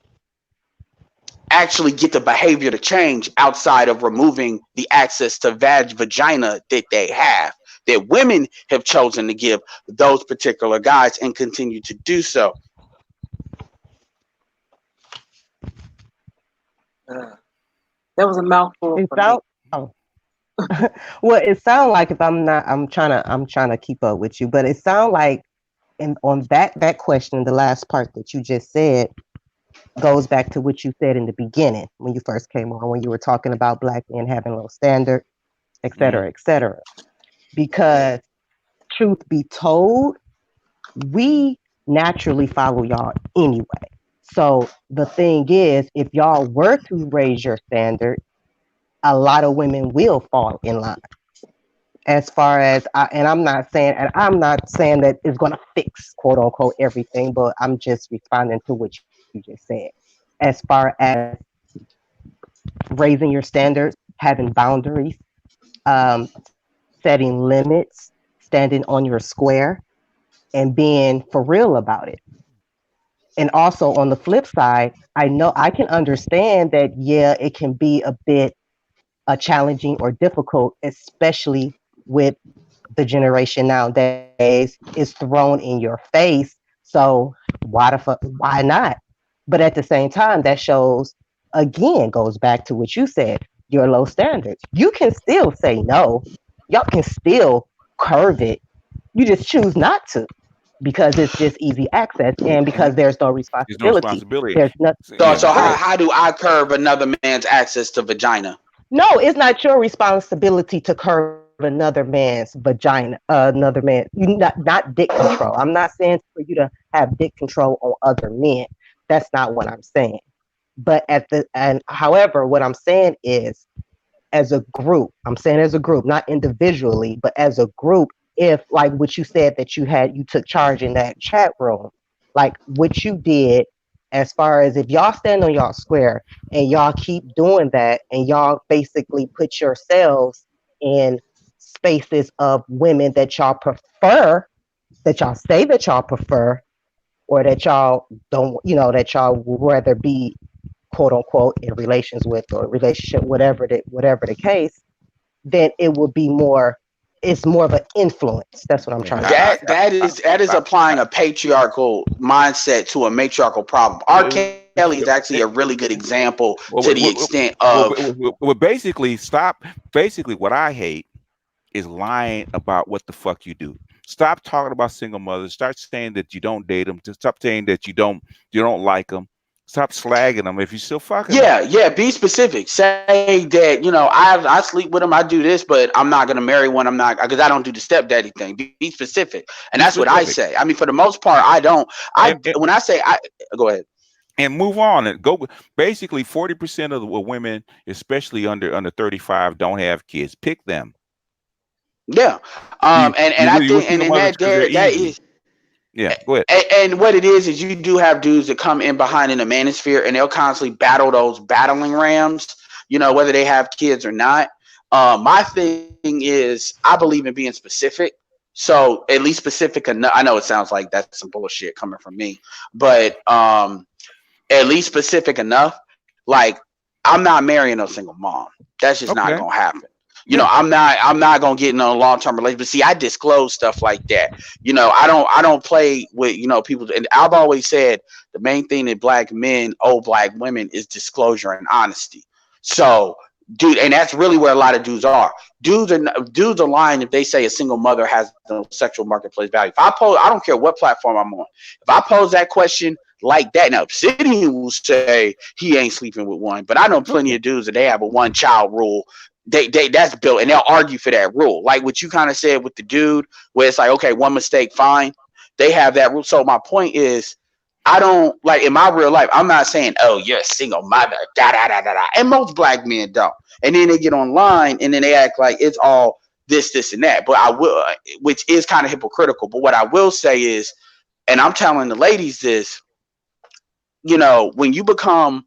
actually get the behavior to change outside of removing the access to vagina that they have, that women have chosen to give those particular guys and continue to do so? Uh, that was a mouthful It for me. sound oh well, it sound like if I'm trying to keep up with you, but it sound like and on that question, the last part that you just said goes back to what you said in the beginning when you first came on, when you were talking about black men having low standard, et Mm. cetera, et cetera. Because truth be told, we naturally follow y'all anyway. So the thing is, if y'all were to raise your standard, a lot of women will fall in line. As far as and I'm not saying that it's going to fix quote unquote everything, but I'm just responding to what you just said. As far as raising your standards, having boundaries, setting limits, standing on your square, and being for real about it. And also on the flip side, I know I can understand that, yeah, it can be a bit challenging or difficult, especially with the generation nowadays is thrown in your face. So why not? But at the same time, that shows again goes back to what you said, your low standards. You can still say no. Y'all can still curve it. You just choose not to because it's just easy access and And because there's no there's no responsibility. responsibility. There's nothing So, So, yeah, so go how, ahead. right. how do I curb another man's access to vagina? No, it's not your responsibility to curve another man's vagina, another man. You not dick control. I'm not saying for you to have dick control on other men. That's not what I'm saying. But however, what I'm saying is as a group, I'm saying as a group, not individually, but as a group, if like what you said that you took charge in that chat room, like what you did as far as if y'all stand on y'all square and y'all keep doing that and y'all basically put yourselves in spaces of women that y'all prefer, that y'all say that y'all prefer, or that y'all don't, that y'all would rather be quote unquote in relations with or relationship, whatever the case, then it will be more. It's more of an influence. That's what I'm Yeah, trying to say. That is applying a patriarchal mindset to a matriarchal problem. R. Kelly is actually a really good example to the well, extent of, basically, stop. Basically, what I hate is lying about what the fuck you do. Stop talking about single mothers. Start saying that you don't date them. Just stop saying that you don't like them. Stop slagging them if you're still fucking them. yeah, be specific. Say that, I sleep with them, I do this, but I'm not gonna marry one. I'm not, because I don't do the stepdaddy thing. Be specific, and that's Be what I say. specific I mean, for the most part, I don't. and and, When I say I go ahead. and move on and go. Basically, 40% of the women, especially under 35, don't have kids. Pick them. Yeah, You and you I with think, single and mothers that because they're there that easy. is. Yeah, go ahead. And what it is you do have dudes that come in behind in the manosphere and they'll constantly battle those battling rams, whether they have kids or not. My thing is, I believe in being specific. So at least specific enough. I know it sounds like that's some bullshit coming from me, but at least specific enough. Like, I'm not marrying no single mom. That's just not Okay. gonna happen. Yeah. I'm not gonna get in a long term relationship. But see, I disclose stuff like that. I don't play with people. And I've always said the main thing that black men owe black women is disclosure and honesty. So, dude, and that's really where a lot of dudes are. Dudes are lying if they say a single mother has no sexual marketplace value. If I don't care what platform I'm on. If I pose that question, like that. Now, Obsidian will say he ain't sleeping with one, but I know plenty of Okay. dudes that they have a one child rule. They that's built, and they'll argue for that rule. Like what you kind of said with the dude, where it's like, okay, one mistake, fine. They have that rule. So my point is, I don't like in my real life. I'm not saying, oh, you're a single mother, da da da da da. And most black men don't. And then they get online and then they act like it's all this, and that. But I will, which is kind of hypocritical. But what I will say is, and I'm telling the ladies this, when you become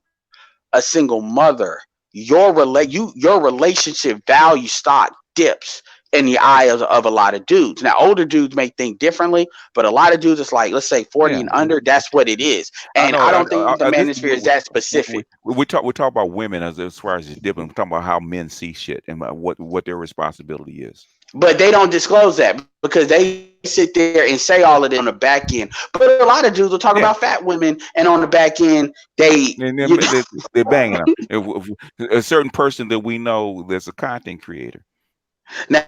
a single mother, your relationship value stock dips in the eye of a lot of dudes. Now, older dudes may think differently, but a lot of dudes, it's like, let's say 40 Yeah. and under, that's what it is. I And know. I don't think the This manosphere is that specific. we talk about women as far as it's different. We're talking about how men see shit and what their responsibility is. But they don't disclose that because they sit there and say all of this on the back end. But a lot of dudes will talk about Yeah, fat women, and on the back end, and they're banging them. A certain person that we know that's a content creator. Now,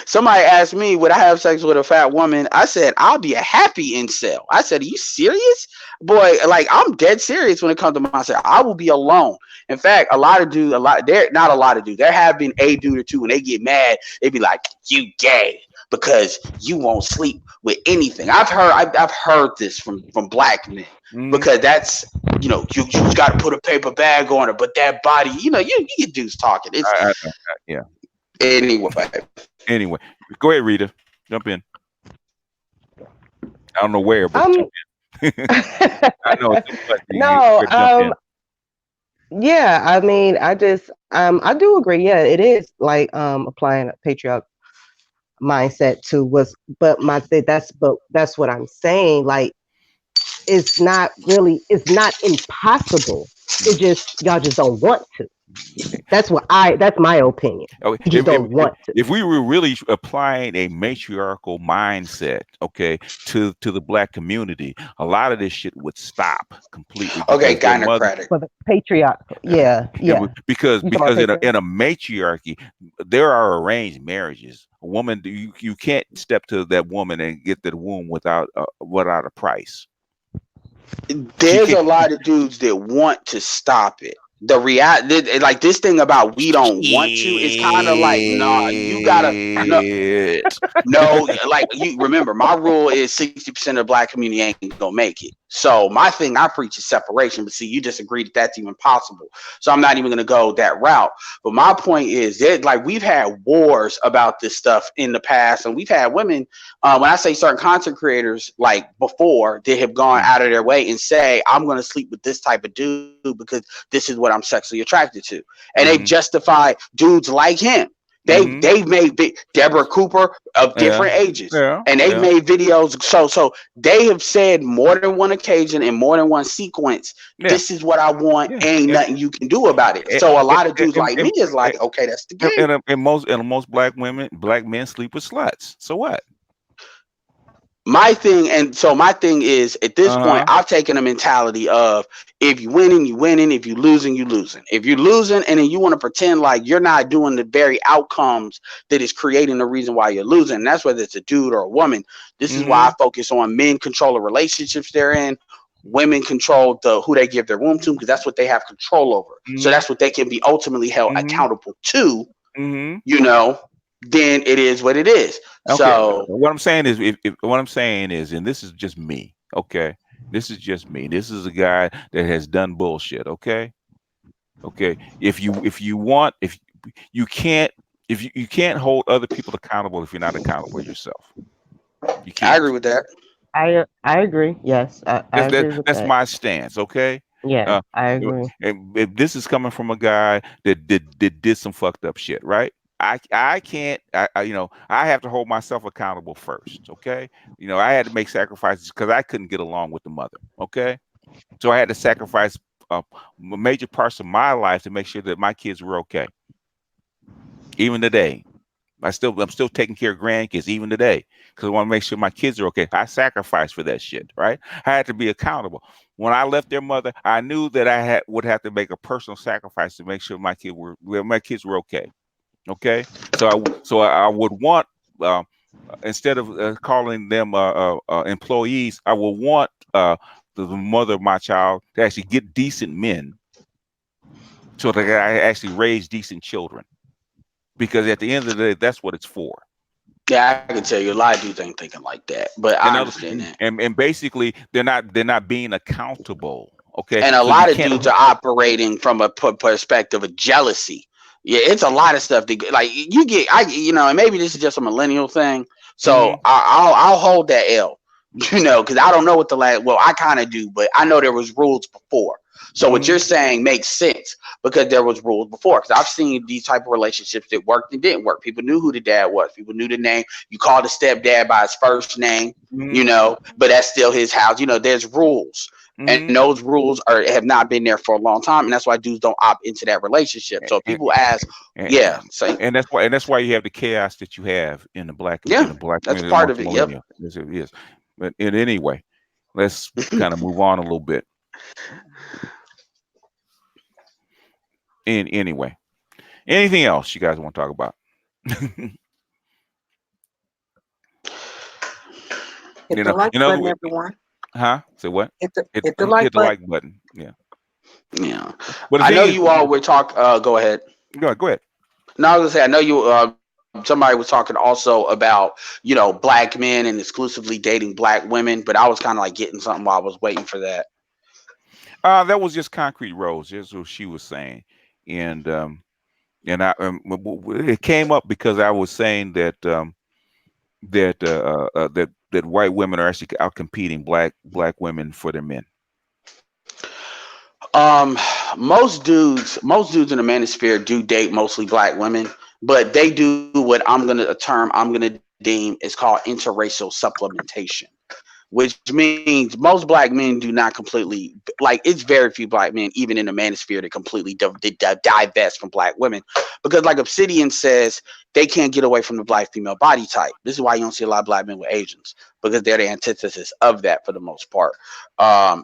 somebody asked me, would I have sex with a fat woman? I said, I'll be a happy incel. I said, are you serious? Boy, like, I'm dead serious when it comes to myself. I will be alone. In fact, not a lot of dudes. There have been a dude or two when they get mad, they be like, you gay because you won't sleep with anything. I've heard this from black men Hmm. because that's you just got to put a paper bag on it, but that body, you get dudes talking. It's I know. Yeah. anyway. Anyway, go ahead, Rita. Jump in. I don't know where, but Um, jump in. I know it's too much. You no, better jump in. yeah, I mean, I do agree. Yeah, it is like applying a patriarch mindset to was, but that's what I'm saying. Like, it's not impossible. It just y'all just don't want to. That's my opinion. Okay, You just don't want to. if we were really applying a matriarchal mindset, okay, to the black community, a lot of this shit would stop completely Okay, because their mother, gynocratic. For the patriarchal, yeah, yeah. You talking about because patriarch? in a matriarchy, there are arranged marriages. A woman, you can't step to that woman and get to the womb without a price. She There's can't. a lot of dudes that want to stop it. The reality, like this thing about we don't want to, it's kind of like, nah, you gotta, no, Shit. no, like you remember, my rule is 60% of the black community ain't gonna make it. So my thing I preach is separation, but see, you disagree that that's even possible. So I'm not even gonna go that route. But my point is that like we've had wars about this stuff in the past, and we've had women. When I say certain content creators, like before, they have gone out of their way and say, I'm gonna sleep with this type of dude because this is what I'm sexually attracted to, and they Mm-hmm. justify dudes like him. Mm-hmm. They've made Deborah Cooper of Yeah. different ages, Yeah. and they've Yeah. made videos. So they have said more than one occasion in more than one sequence, Yeah. this is what I want. Yeah. Ain't And nothing you can do about it. and So a lot of dudes and, like me and, is like, okay, that's the game. most black men sleep with sluts. So what? My thing is at this point, Uh-huh. I've taken a mentality of if you winning, you winning. If you losing, you losing. If you're losing, and then you want to pretend like you're not doing the very outcomes that is creating the reason why you're losing. And that's whether it's a dude or a woman. This is why I Mm-hmm. focus on men control the relationships they're in. Women control the who they give their womb to because that's what they have control over. So Mm-hmm. that's what they can be ultimately held Mm-hmm. accountable to. Mm-hmm. You know, then it is what it is. Okay. So What I'm saying is, if what I'm saying is, and this is just me. Okay. This is just me. This is a guy that has done bullshit. Okay. Okay. If you can't, you can't hold other people accountable if you're not accountable yourself. You I can't. agree with that. I agree. Yes, I agree with That's that. my stance. Okay. Yes, Uh, I agree. and if this is coming from a guy that did some fucked up shit, right? I can't. I have to hold myself accountable first. Okay. I had to make sacrifices because I couldn't get along with the mother. Okay. So I had to sacrifice major parts of my life to make sure that my kids were okay. Even today, I'm still taking care of grandkids even today because I want to make sure my kids are okay. I sacrificed for that shit, right? I had to be accountable. When I left their mother, I knew that would have to make a personal sacrifice to make sure my kids were okay. Okay, so I would want instead of calling them employees, I would want the mother of my child to actually get decent men so that I actually raise decent children. Because at the end of the day, that's what it's for. Yeah, I can tell you a lot of dudes ain't thinking like that, but I And other understand that. and basically they're not being accountable. Okay, And a so you lot of can't. dudes are operating from a perspective of jealousy. Yeah, it's a lot of stuff that like you get. And maybe this is just a millennial thing. So Mm-hmm, I'll hold that L, because I don't know what the last. Well, I kind of do, but I know there was rules before. So what you're mm-hmm, saying makes sense because there was rules before. Because I've seen these type of relationships that worked and didn't work. People knew who the dad was. People knew the name. You called the stepdad by his first name, mm-hmm, but that's still his house. There's rules, and mm-hmm. those rules have not been there for a long time, and that's why dudes don't opt into that relationship. So if And, people ask, yeah, and, say, and that's why you have the chaos that you have in yeah, the black that's a community part amongst of it. Yep. millennials. Yes, it is. But anyway, let's kind of move on a little bit. Anyway, anything else you guys want to talk about? Hit the like In other button, words, everyone. huh? Say what? Hit the like Hit the button. like button. Yeah. Yeah, But the I thing know is, you all were talk. Go ahead. go ahead. No, I was gonna say I know you. Somebody was talking also about black men and exclusively dating black women, but I was kind of like getting something while I was waiting for that. That was just concrete rose. That's what she was saying, and it came up because I was saying that white women are actually out competing black women for their men. Um, most dudes in the manosphere do date mostly black women, but they do what I'm gonna deem is called interracial supplementation, which means most black men do not completely like. It's very few black men, even in the manosphere, that completely divest from black women, because like Obsidian says, they can't get away from the black female body type. This is why you don't see a lot of black men with Asians, because they're the antithesis of that for the most part.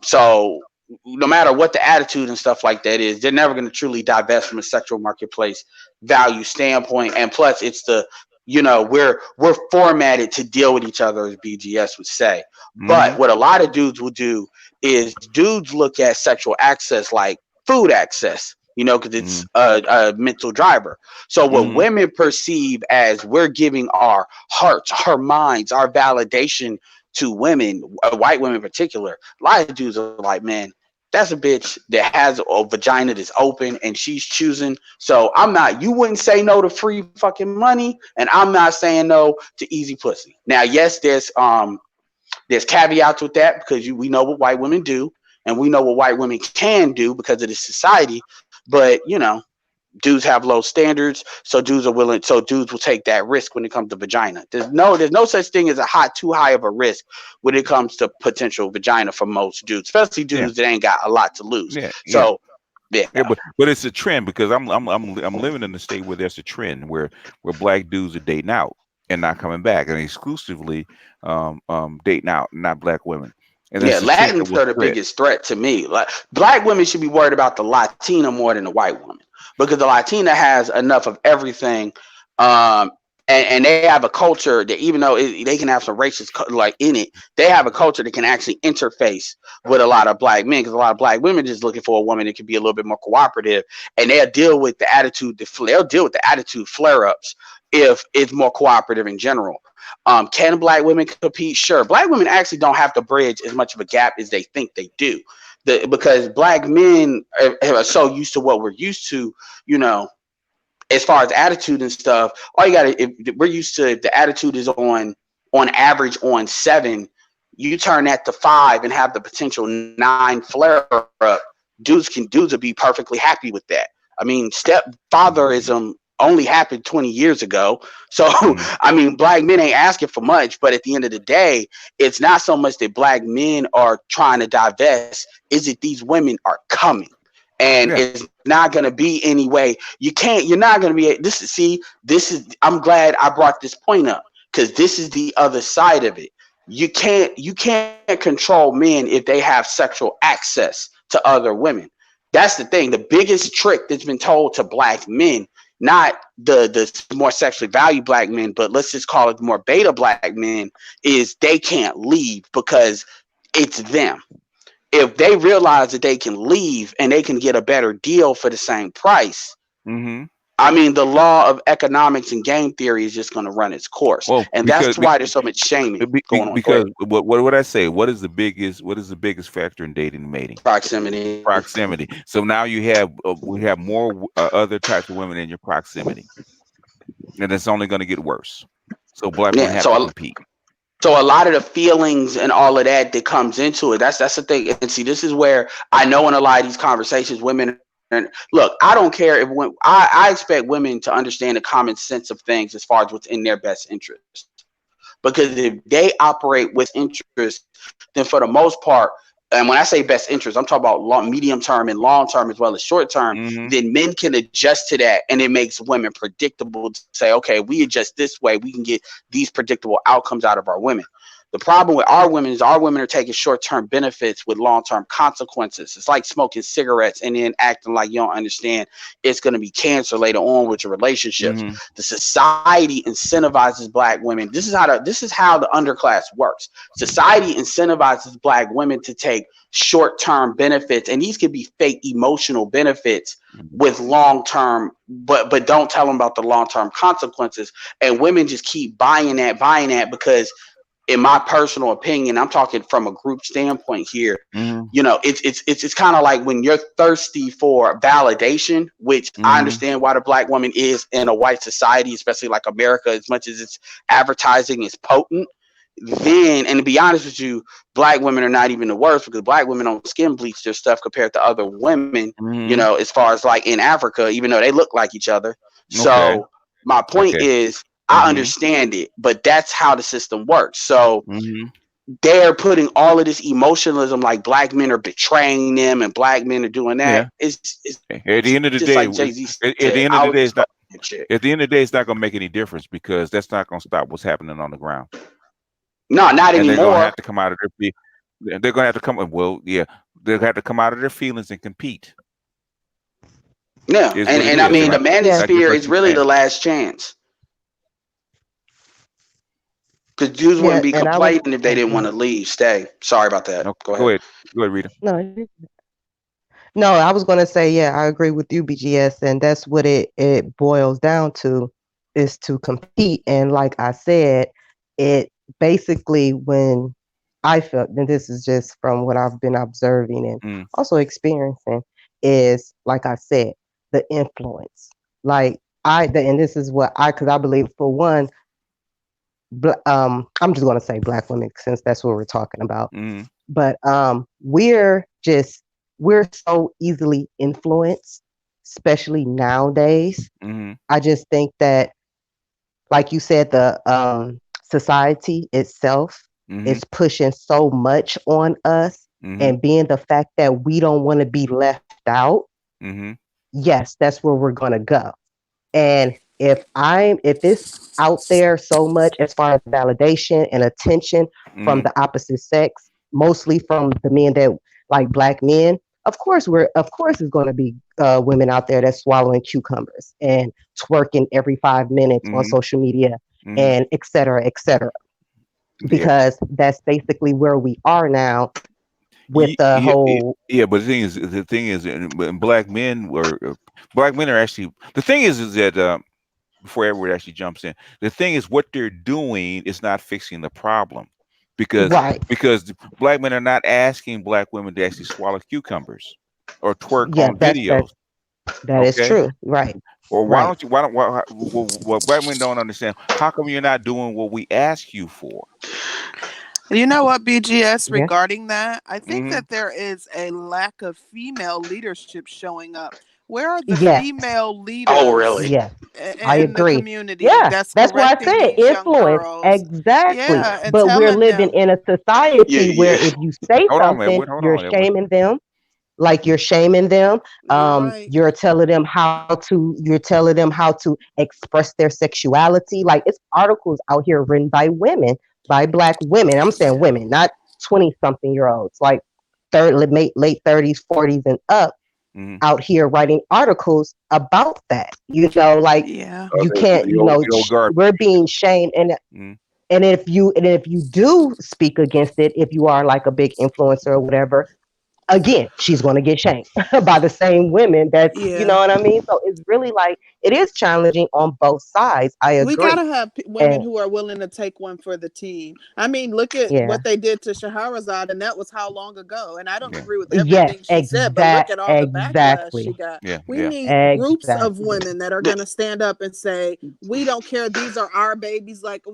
So no matter what the attitude and stuff like that is, they're never going to truly divest from a sexual marketplace value standpoint. And plus, it's we're formatted to deal with each other, as BGS would say. But Hmm. what a lot of dudes will do is dudes look at sexual access like food access, because it's Hmm. a mental driver. So what Hmm. women perceive as we're giving our hearts, our minds, our validation to women, white women in particular, a lot of dudes are like, man, that's a bitch that has a vagina that's open and she's choosing. So you wouldn't say no to free fucking money, and I'm not saying no to easy pussy. Now, yes, there's caveats with that because we know what white women do and we know what white women can do because of this society. But dudes have low standards, so dudes will take that risk when it comes to vagina. There's no such thing as too high of a risk when it comes to potential vagina for most dudes, especially Yeah. dudes that ain't got a lot to lose. Yeah. Yeah. So yeah. Yeah, but it's a trend because I'm living in a state where there's a trend where black dudes are dating out and not coming back and exclusively dating out, not black women, and Yeah, that's a trend that Latins will are the spread. biggest threat to me. Like black women should be worried about the Latina more than the white woman because the Latina has enough of everything, and they have a culture that even though they can have some racist like in it, they have a culture that can actually interface with a lot of black men because a lot of black women just looking for a woman that can be a little bit more cooperative, and they'll deal with the attitude flare ups if it's more cooperative in general. Can black women compete? Sure. Black women actually don't have to bridge as much of a gap as they think they do. Because black men are so used to what we're used to, you know, as far as attitude and stuff. All you got to, if we're used to, if the attitude is on average on 7, you turn that to 5 and have the potential 9 flare up. Dudes will be perfectly happy with that. I mean, stepfatherism only happened 20 years ago. So, Mm, I mean, black men ain't asking for much, but at the end of the day, it's not so much that black men are trying to divest, is that these women are coming. And yeah, it's not going to be any way you're not going to be I'm glad I brought this point up because this is the other side of it. You can't control men if they have sexual access to other women. That's the thing. The biggest trick that's been told to black men, not the more sexually valued black men, but let's just call it more beta black men, is they can't leave because it's them. if they realize that they can leave and they can get a better deal for the same price, Mm-hmm. I mean, the law of economics and game theory is just going to run its course, Well, and that's why there's so much shaming going on. Go ahead. because what would I say? What is the biggest factor in dating and mating? Proximity. Proximity. So now you have we have more other types of women in your proximity, and it's only going to get worse. So black women Yeah. have to compete. So a lot of the feelings and all of that that comes into it, that's the thing. And see, this is where I know in a lot of these conversations, women and look, I don't care if I expect women to understand the common sense of things as far as what's in their best interest. Because if they operate with interest, then for the most part, and when I say best interest, I'm talking about medium term and long term as well as short term, Mm-hmm. then men can adjust to that, and it makes women predictable to say, okay, we adjust this way, we can get these predictable outcomes out of our women. The problem with our women is our women are taking short term benefits with long term consequences. It's like smoking cigarettes and then acting like you don't understand it's going to be cancer later on with your relationships. Mm-hmm. The society incentivizes black women. This is how the underclass works. Society incentivizes black women to take short term benefits, and these could be fake emotional benefits with long term, but don't tell them about the long term consequences. And women just keep buying that because in my personal opinion, I'm talking from a group standpoint here. Mm-hmm. You know, it's kind of like when you're thirsty for validation, which I Mm-hmm. understand why the black woman is in a white society, especially like America, as much as its advertising is potent. Then, and to be honest with you, black women are not even the worst because black women don't skin bleach their stuff compared to other women. You Mm-hmm. know, as far as like in Africa, even though they look like each other. Okay. So my point Okay. is I Mm-hmm. understand it, but that's how the system works. So Mm-hmm. they're putting all of this emotionalism, like black men are betraying them and black men are doing that. Yeah. It's At just the end like of the Jay day, Z said. at I the would end of the day, expose it's not. that shit. At the end of the day, it's not going to make any difference because that's not going to stop what's happening on the ground, No, not and they're going to anymore. have to come out of their they're going to have to come. Well, yeah, they're going to have to come out of their feelings and compete. Yeah, Is what it and I is, mean and the Yeah, manosphere like is you're really saying. the last chance because dudes wouldn't yeah, be and I was. complaining if they Oh, didn't go want to ahead. leave. Stay. Sorry about that. No, Go ahead. go ahead, Rita. No, no, I was gonna say, yeah, I agree with you, BGS, and that's what it boils down to, is to compete. And like I said, it basically when I felt, and this is just from what I've been observing and Mm, also experiencing, is like I said, the influence. Like and this is what because I believe for one, I'm just gonna say black women since that's what we're talking about, mm, but we're so easily influenced, especially nowadays. mm, I just think that, like you said, the society itself mm, is pushing so much on us, mm, and being the fact that we don't want to be left out. mm, Yes, that's where we're gonna go. And if it's out there so much as far as validation and attention from mm. the opposite sex, mostly from the men that like black men, of course it's going to be women out there that's swallowing cucumbers and twerking every 5 minutes on Mhm, social media mhm. and et cetera, Yeah. because that's basically where we are now with the Yeah, whole. yeah, but the thing is, and black men are actually the thing is that before everyone actually jumps in, the thing is what they're doing is not fixing the problem because Right. black men are not asking black women to actually swallow cucumbers or twerk Yeah, on videos. that is Okay, true. Right. or why Right. don't you? Why don't? What black men don't understand? How come you're not doing what we ask you for? You know what, BGS, Yeah. regarding that, I think Hmm. that there is a lack of female leadership showing up. Where are the Yes. female Oh, leaders really? Yes. I in the agree. community Yeah, that's that's why I correcting said these young influence. girls? Exactly. Yeah, and But we're telling living them, in a Yeah, society where yeah. if you say Hold on, something, Edward. Hold you're on, Edward. shaming them. Like you're shaming them. you're right. You're telling them how to express their sexuality. Like it's articles out here written by women, by black women. I'm saying women, not 20-something-year-olds, like late 30s, 40s, and up, Hmm. out here writing articles about that. Like Yeah. you can't, The old garbage we're people. being shamed, Mm, and if you do speak against it, if you are like a big influencer or whatever, again, she's going to get shamed by the same women that's, you Yeah. know what I mean? So it's really like, it is challenging on both sides. I We gotta agree. have women And who are willing to take one for the team. I mean, look at yeah, what they did to Shahrazad, and that was how long ago. And I don't Yeah. agree with yes, everything she said, but look at all the backlash she exactly. got. Yeah. We Yeah. need groups of Exactly. women that are going to stand up and say, "We don't care. These are our babies." Like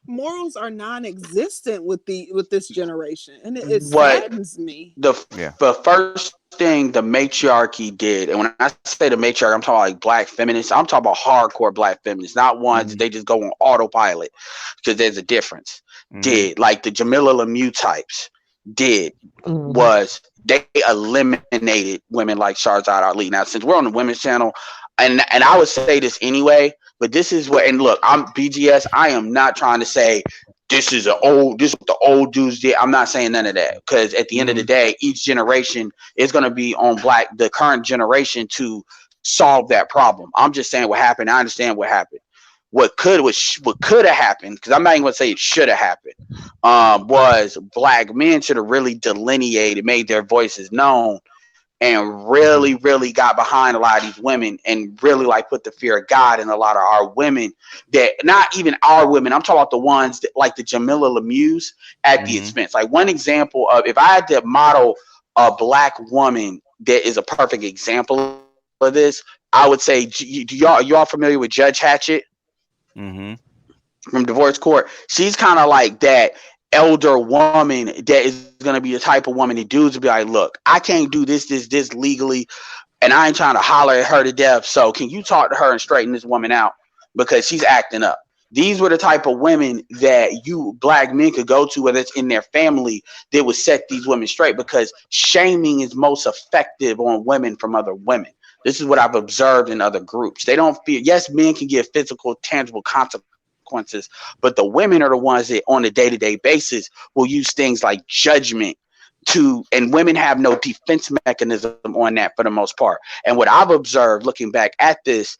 morals are non-existent with this generation, and it What saddens me. Yeah. the first thing the matriarchy did, and when I say the matriarchy, I'm talking about like black feminists. I'm talking about hardcore black feminists, not ones that they Mm-hmm. just go on autopilot because there's a difference. Mm-hmm. Did like the Jamila Lemieux types did Hmm. was they eliminated women like Sharzad Ali. Now, since we're on the women's channel, and I would say this anyway, but this is what. And look, I'm BGS. I am not trying to say this is what the old dudes did. I'm not saying none of that because at the end of the Mm-hmm. day, each generation is going to be on the current generation to solve that problem. I'm just saying what happened. I understand what happened. What could have happened, because I'm not even going to say it should have happened, was black men should have really delineated, made their voices known, and Mm-hmm. really got behind a lot of these women and really like put the fear of God in a lot of our women, that not even our women, I'm talking about the ones that like the Jamila Lemieux at the Mm-hmm. expense. Like one example of, if I had to model a black woman that is a perfect example of this, I would say, y'all familiar with Judge Hatchett Mm-hmm. from Divorce Court? She's kind of like that elder woman that is going to be the type of woman that dudes would be like, look, I can't do this legally, and I ain't trying to holler at her to death. So can you talk to her and straighten this woman out because she's acting up? These were the type of women that you black men could go to, whether it's in their family, that would set these women straight, because shaming is most effective on women from other women. This is what I've observed in other groups. They don't feel, yes, men can give physical, tangible consequences, but the women are the ones that on a day-to-day basis will use things like judgment and women have no defense mechanism on that for the most part. And what I've observed looking back at this,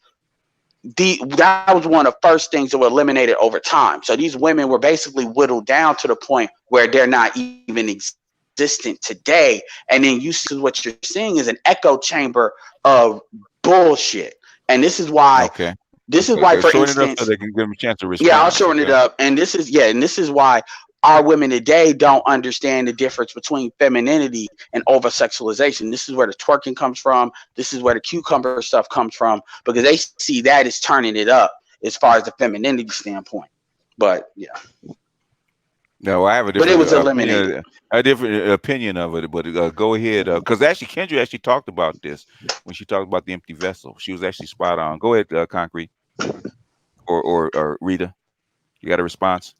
that was one of the first things that were eliminated over time. So these women were basically whittled down to the point where they're not even existent today. And then what you're seeing is an echo chamber of bullshit. And Okay. this is why, for Shorten it up instance, so they can give them a chance to yeah, I'll respond. shorten it Okay. up. And this is why our women today don't understand the difference between femininity and over sexualization. This is where the twerking comes from. This is where the cucumber stuff comes from, because they see that as turning it up as far as the femininity standpoint. But yeah, No, I have but it was eliminated. a different opinion of it. But go ahead, because actually, Kendra actually talked about this when she talked about the empty vessel. She was actually spot on. Go ahead, Concrete or Rita. You got a response?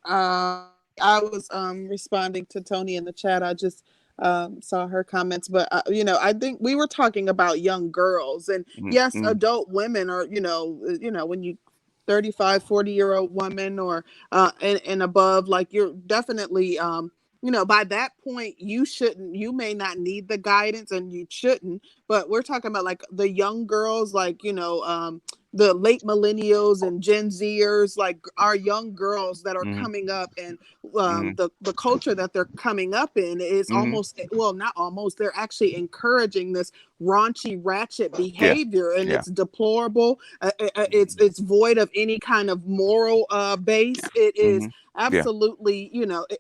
I was responding to Tony in the chat. I just saw her comments, but I think we were talking about young girls, and yes, Mm-hmm. adult women are, when you 35, 40-year-old woman or and above, like you're definitely by that point you may not need the guidance, and you shouldn't, but we're talking about like the young girls, like the late millennials and Gen Zers, like our young girls that are Mm-hmm. coming up, and Mm-hmm. the culture that they're coming up in is Mm-hmm. almost, well, not almost, they're actually encouraging this raunchy, ratchet Yeah. behavior, and Yeah. it's deplorable. It's void of any kind of moral base. It is Mm-hmm. Yeah. absolutely,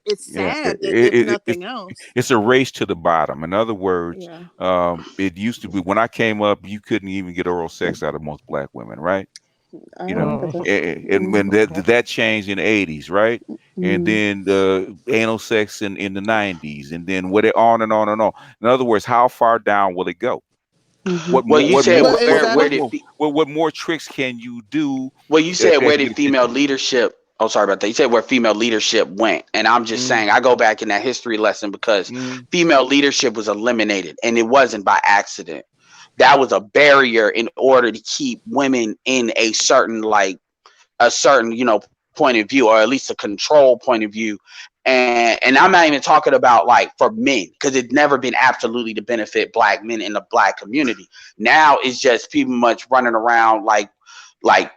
it's Yeah. sad, if It's nothing else. it's a race to the bottom. In other words, Yeah. it used to be when I came up, you couldn't even get oral sex out of most black women, right? I You know, remember Hmm. that. and when Mhm. that changed in the '80s, right? And Mhm. then the anal sex in the '90s, and then what it on and on and on. In other words, how far down will it go? Mhm. What Well, more? you What said more? But is where What that where what a did more? What more tricks can you do well, you said to where get did female attention? leadership? Oh, sorry about that. You said where female leadership went, and I'm just Mm, saying I go back in that history lesson because mm, female leadership was eliminated, and it wasn't by accident. That was a barrier in order to keep women in a certain point of view, or at least a control point of view. And I'm not even talking about like for men, because it's never been absolutely to benefit black men in the black community. Now it's just people much running around like like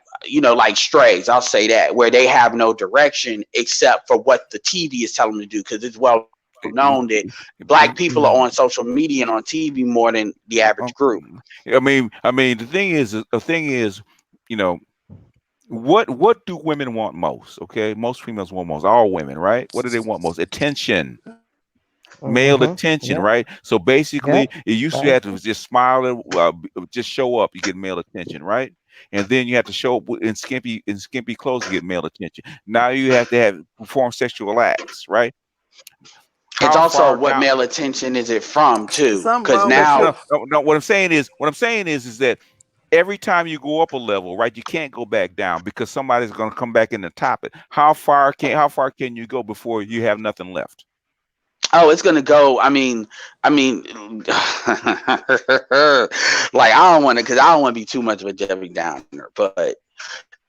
strays. I'll say that, where they have no direction except for what the TV is telling them to do, because it's well known known that black people are on social media and on TV more than the average group. The thing is, you know, what do women want most? Okay, most females want most. All women, right? What do they want most? Attention, male Mm-hmm. attention, Yep. right? So basically, Yep. it used to Right. have to just smile and just show up, you get male attention, right? And then you have to show up in skimpy clothes to get male attention. Now you have to have perform sexual acts, right? It's How also far what down? male attention is it from too? Something Because wrong with now, No, you. no, no. What I'm saying is that every time you go up a level, right, you can't go back down because somebody's going to come back in and top it. How far can you go before you have nothing left? oh, it's gonna go. I mean, like I don't want to, because I don't want to be too much of a Debbie Downer, but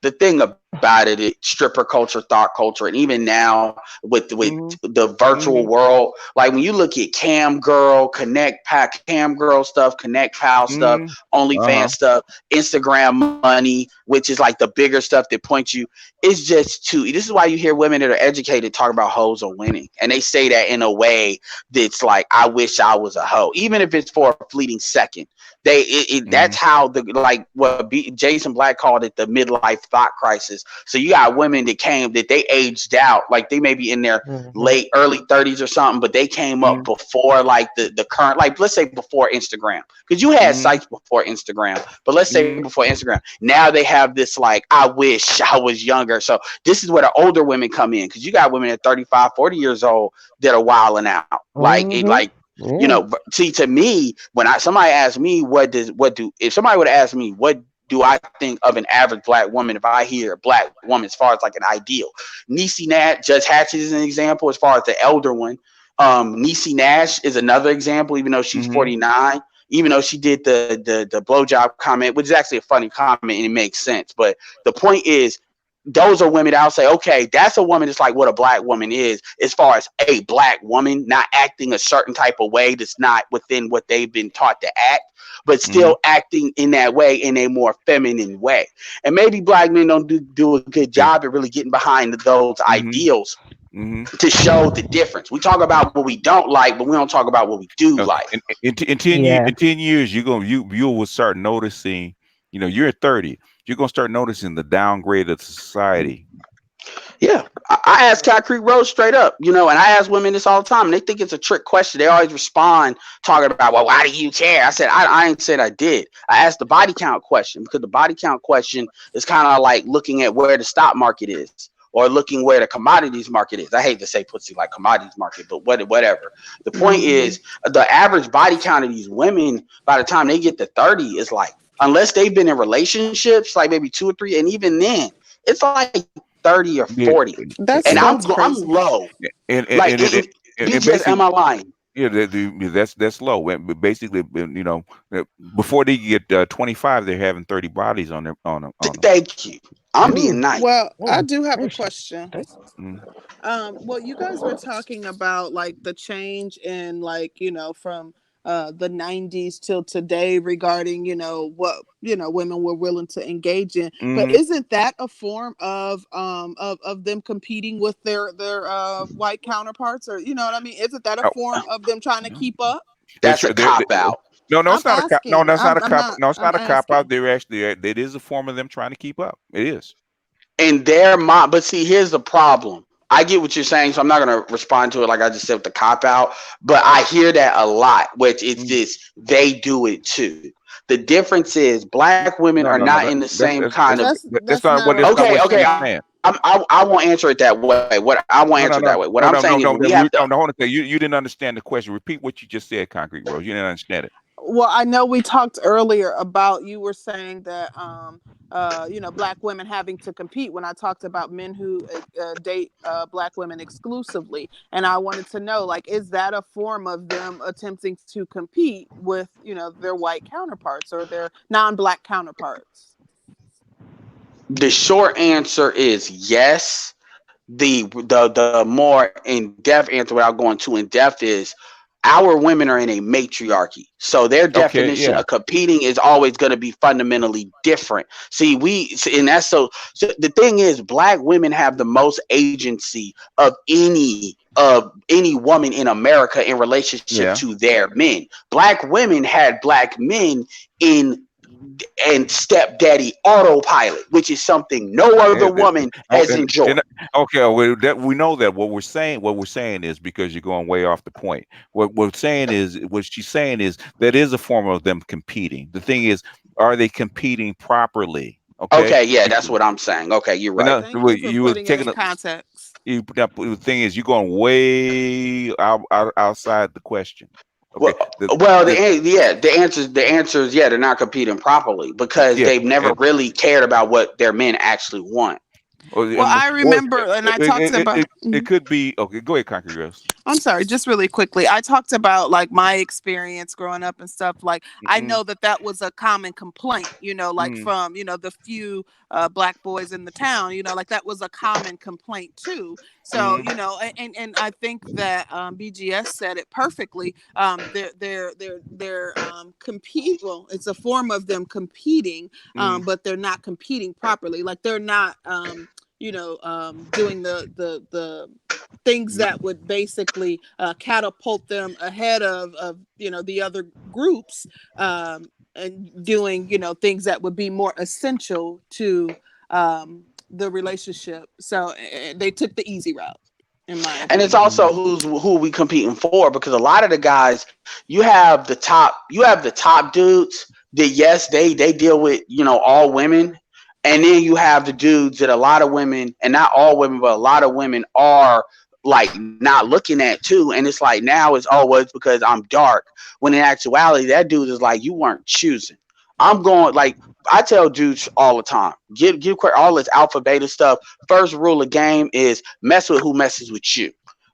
the thing about it, stripper culture, thought culture, and even now with Hmm. the virtual Hmm. world, like when you look at Cam Girl, Connect Pack, Cam Girl stuff, Connect Pal stuff, Hmm. OnlyFans Uh-huh. stuff, Instagram money, which is like the bigger stuff that points you. It's just too. This is why you hear women that are educated talk about hoes are winning, and they say that in a way that's like, I wish I was a hoe, even if it's for a fleeting second. That's Hmm. how the, like what Jason Black called it, the midlife thought crisis. So you got women that came that they aged out, like they may be in their Mm-hmm. late early 30s or something, but they came up Hmm. before like the current, like let's say before Instagram, because you had Hmm. sites before Instagram, but let's say Hmm. before Instagram. Now they have this like, I wish I was younger. So this is where the older women come in, because you got women at 35, 40 years old that are wilding out, like it, Mm-hmm. like Yeah. see, to me, when I somebody asks me what do if somebody would ask me what do I think of an average black woman, if I hear a black woman as far as like an ideal, Niecy Nash, Judge Hatch is an example as far as the elder one. Niecy Nash is another example, even though she's Hmm. 49, even though she did the blowjob comment, which is actually a funny comment and it makes sense. But the point is, those are women that I'll say, okay, that's a woman that's like what a black woman is, as far as a black woman not acting a certain type of way that's not within what they've been taught to act, but Hmm. still acting in that way in a more feminine way. And maybe black men don't do a good Yeah. job at really getting behind those Hmm. ideals Hmm. to show the difference. We talk about what we don't like, but we don't talk about what we do No, like. Yeah. in 10 years, you will start noticing. You're at 30. You're gonna start noticing the downgrade of society. Yeah, I ask Concrete Rose straight up, and I ask women this all the time, and they think it's a trick question. They always respond talking about, well, why do you care? I said, I ain't said I did. I asked the body count question, because the body count question is kind of like looking at where the stock market is, or looking where the commodities market is. I hate to say pussy like commodities market, but whatever. The point Hmm. is, the average body count of these women by the time they get to 30 is like, unless they've been in relationships, like maybe 2 or 3, and even then, it's like 30 or Yeah, 40. And That's I'm that's I'm crazy. low. and and Like, and, and, and, and BTS, am I basically, lying? yeah, that's low. But basically, uh, before they get 25, they're having 30 bodies on their on them. Thank you. I'm being Ooh. nice. Well, I Oh, do have a gracious. question. Okay. Mm, Well, you guys were talking about like the change in like, from the 90s till today regarding, what, women were willing to engage in. But mm, isn't that a form of them competing with their white counterparts, or you know what I mean? Isn't that a oh, form of them trying to no. keep up? They're, That's tr- a they're cop out. No, no, I'm it's not a cop. No, asking. that's not a I'm cop. not No, it's I'm not a cop out. asking. They're actually it is a form of them trying to keep up. It is. And their mind, but see, here's the problem. I get what you're saying, so I'm not gonna respond to it like I just said with the cop out. But I hear that a lot, which it's Mm. this, they do it too. The difference is black women are No, no, not no. in the same That's kind of. That's not a not Okay, what okay. she's no. saying. I won't answer it that way. I won't No, answer no, it that no, way. What no, I'm no, saying no, is no. we have to. No, hold on a second. You didn't understand the question. Repeat what you just said, Concrete Rose. You didn't understand it. Well, I know we talked earlier about, you were saying that black women having to compete, when I talked about men who date black women exclusively, and I wanted to know, like, is that a form of them attempting to compete with, their white counterparts or their non-black counterparts? The short answer is yes. The more in depth answer, without going too in depth, is Our women are in a matriarchy, so their Okay, definition yeah, of competing is always going to be fundamentally different. See, and that's so the thing is, black women have the most agency of any woman in America in relationship yeah. to their men. Black women had black men in and stepdaddy autopilot, which is something no other And, woman oh, has enjoyed. and okay, well, that we know that what we're saying is because you're going way off the point. What we're saying is what she's saying is that is a form of them competing. The thing is, are they competing properly? Okay, Okay, yeah, that's Bec- what I'm saying. Okay, you're and right. Thank you for you were putting it taking in context. the thing is you're going way outside the question. Okay, Well, the well, the the answer is yeah, they're not competing properly because yeah, they've never and, really cared about what their men actually want. Well, I or remember, and I talked it, it, about. it, it could be okay. Go ahead, Concrete Girls. I'm sorry, just really quickly. I talked about like my experience growing up and stuff. Like, I Mm-mm, know that that was a common complaint, like mm, from, the few black boys in the town, like that was a common complaint too. So, mm, and I think that BGS said it perfectly. They're compete. Well, it's a form of them competing, mm, but they're not competing properly. Like they're not, doing the things mm, that would basically catapult them ahead of the other groups, and doing things that would be more essential to the relationship. So they took the easy route, in my And it's opinion. also mm, who we competing for because a lot of the guys you have the top dudes that yes they deal with all women, and then you have the dudes that a lot of women, and not all women but a lot of women are like not looking at too, and it's like now it's, oh well, it's because I'm dark, when in actuality that dude is like, you weren't choosing. I'm going like, I tell dudes all the time, give all this alpha beta stuff. First rule of game is mess with who messes with you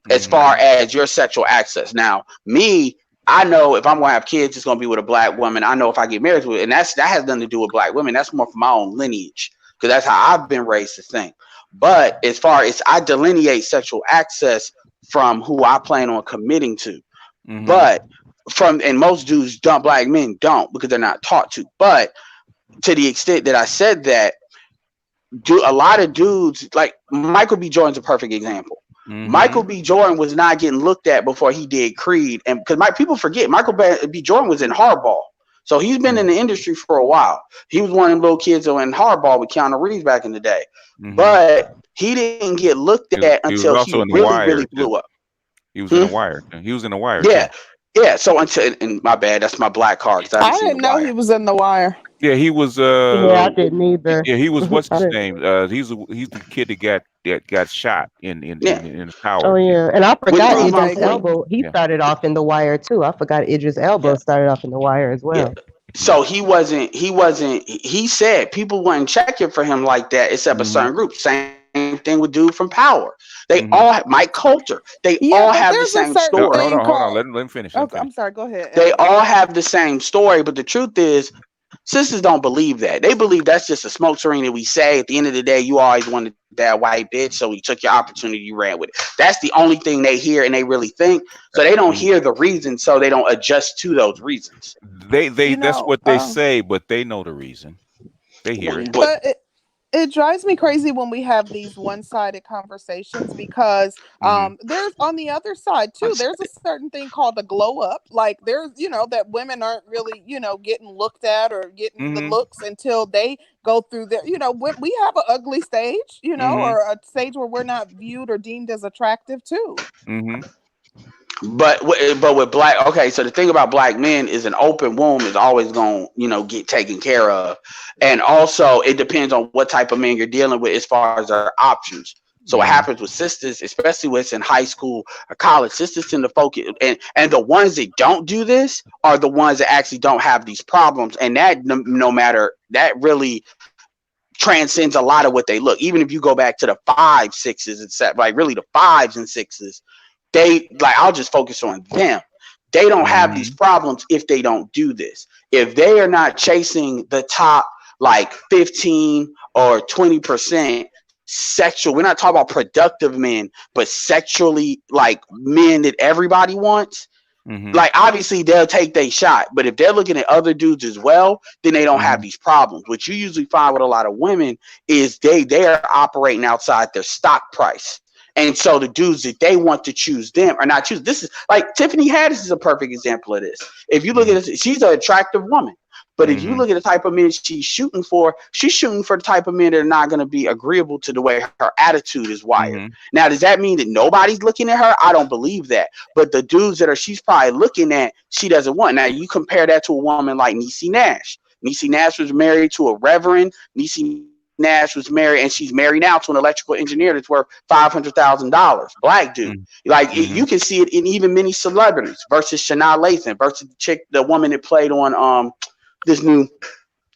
as far mm, as your sexual access. Now, me, I know if I'm gonna have kids, it's gonna be with a black woman. I know if I get married to it, and that has nothing to do with black women. That's more for my own lineage because that's how I've been raised to think. But as far as I delineate sexual access from who I plan on committing to, mm, but from and most dudes don't, black men don't because they're not taught to. But to the extent that I said that, do a lot of dudes like Michael B. Jordan's a perfect example. Michael mm, B. Jordan was not getting looked at before he did Creed, and because people forget Michael B. Jordan was in Hardball, so he's been in mm, the industry for a while. He was one of them little kids that went in Hardball with Keanu Reeves back in the day, mm. but he didn't get looked at He until was he also in the really, really Wire blew too. up. He was in Hmm? the Wire. He was in the Wire Yeah, too. yeah. So until, and my bad, that's my black card because I haven't I seen The didn't know Wire. he was in The Wire. Yeah, he was. Yeah, I didn't either. Yeah, he was. What's I his didn't. name? He's the kid that got shot in in Yeah, in, in his Oh power. Yeah, yeah, and I with forgot Oh Bruce my Idris goodness. with Elba. He yeah. started off in The Wire too. I forgot Idris yeah. Elba started off in The Wire as Yeah. well. So he said people weren't checking for him like that except a Mm-hmm. certain group. Same thing with dude from Power. They all Mm-hmm. Mike Coulter. They all Yeah, have the but same there's a story. certain No, hold thing on, hold on. called. Let him finish. Let him Okay, I'm finish. sorry. Go ahead, They Elvis. all have the same story, but the truth is, sisters don't believe that. They believe that's just a smoke screen that we say. At the end of the day, you always wanted that white bitch, so we took your opportunity, you ran with it. That's the only thing they hear and they really think. So they don't Mhm. hear the reasons, so they don't adjust to those reasons. They You that's know, what they say, but they know the reason. They hear it. But but it drives me crazy when we have these one-sided conversations because Mm-hmm. there's on the other side too, there's a certain thing called a glow up. Like there's that women aren't really getting looked at or getting the Mm-hmm. looks until they go through their when we have an ugly stage, Mm-hmm. or a stage where we're not viewed or deemed as attractive too. Mm-hmm. but with black, okay, so the thing about black men is an open womb is always going to get taken care of, and also it depends on what type of man you're dealing with as far as their options. So what Mm-hmm. happens with sisters, especially when it's in high school or college, sisters tend to focus, and the ones that don't do this are the ones that actually don't have these problems, and that no matter that really transcends a lot of what they look. Even if you go back to the five, sixes, except like really the fives and sixes, they like, I'll just focus on them. They don't have these Mm-hmm. problems if they don't do this. If they are not chasing the top like 15 or 20% sexual, we're not talking about productive men, but sexually like men that everybody wants. Mm-hmm. Like obviously they'll take their shot, but if they're looking at other dudes as well, then they don't have Mm-hmm. these problems. What you usually find with a lot of women is they are operating outside their stock price. And so the dudes that they want to choose them are not choose. This is like Tiffany Haddish is a perfect example of this. If you look Mm-hmm. at it, she's an attractive woman. But if you Mm-hmm. look at the type of men she's shooting for the type of men that are not going to be agreeable to the way her attitude is wired. Mm-hmm. Now, does that mean that nobody's looking at her? I don't believe that. But the dudes that are she's probably looking at, she doesn't want. Now, you compare that to a woman like Niecy Nash. Niecy Nash was married to a reverend. Niecy Nash was married, and she's married now to an electrical engineer that's worth $500,000. Black dude. Like you Mm-hmm. can see it in even many celebrities versus Shania Lathan versus the woman that played on this new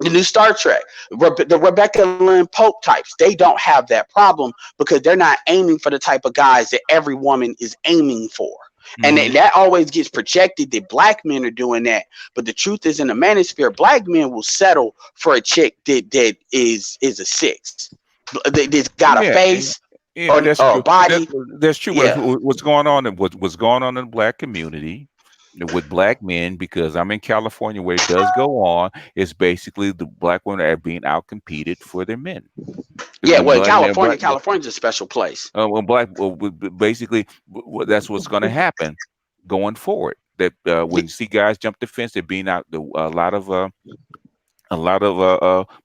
the new Star Trek, the Rebecca Lynn Pope types, they don't have that problem because they're not aiming for the type of guys that every woman is aiming for. And Mm-hmm. that always gets projected that black men are doing that. But the truth is, in the manosphere, black men will settle for a chick that is a six, that's got a Yeah, face yeah, that's or a true. body. That's true. But Yeah, what's going on? What's going on in the black community with black men? Because I'm in California, where it does go on. Is basically the black women are being outcompeted for their men. yeah. Well, in Black, California, California's a special place. well, basically, that's what's going to happen going forward. That when you see guys jump the fence, they're being out. A lot of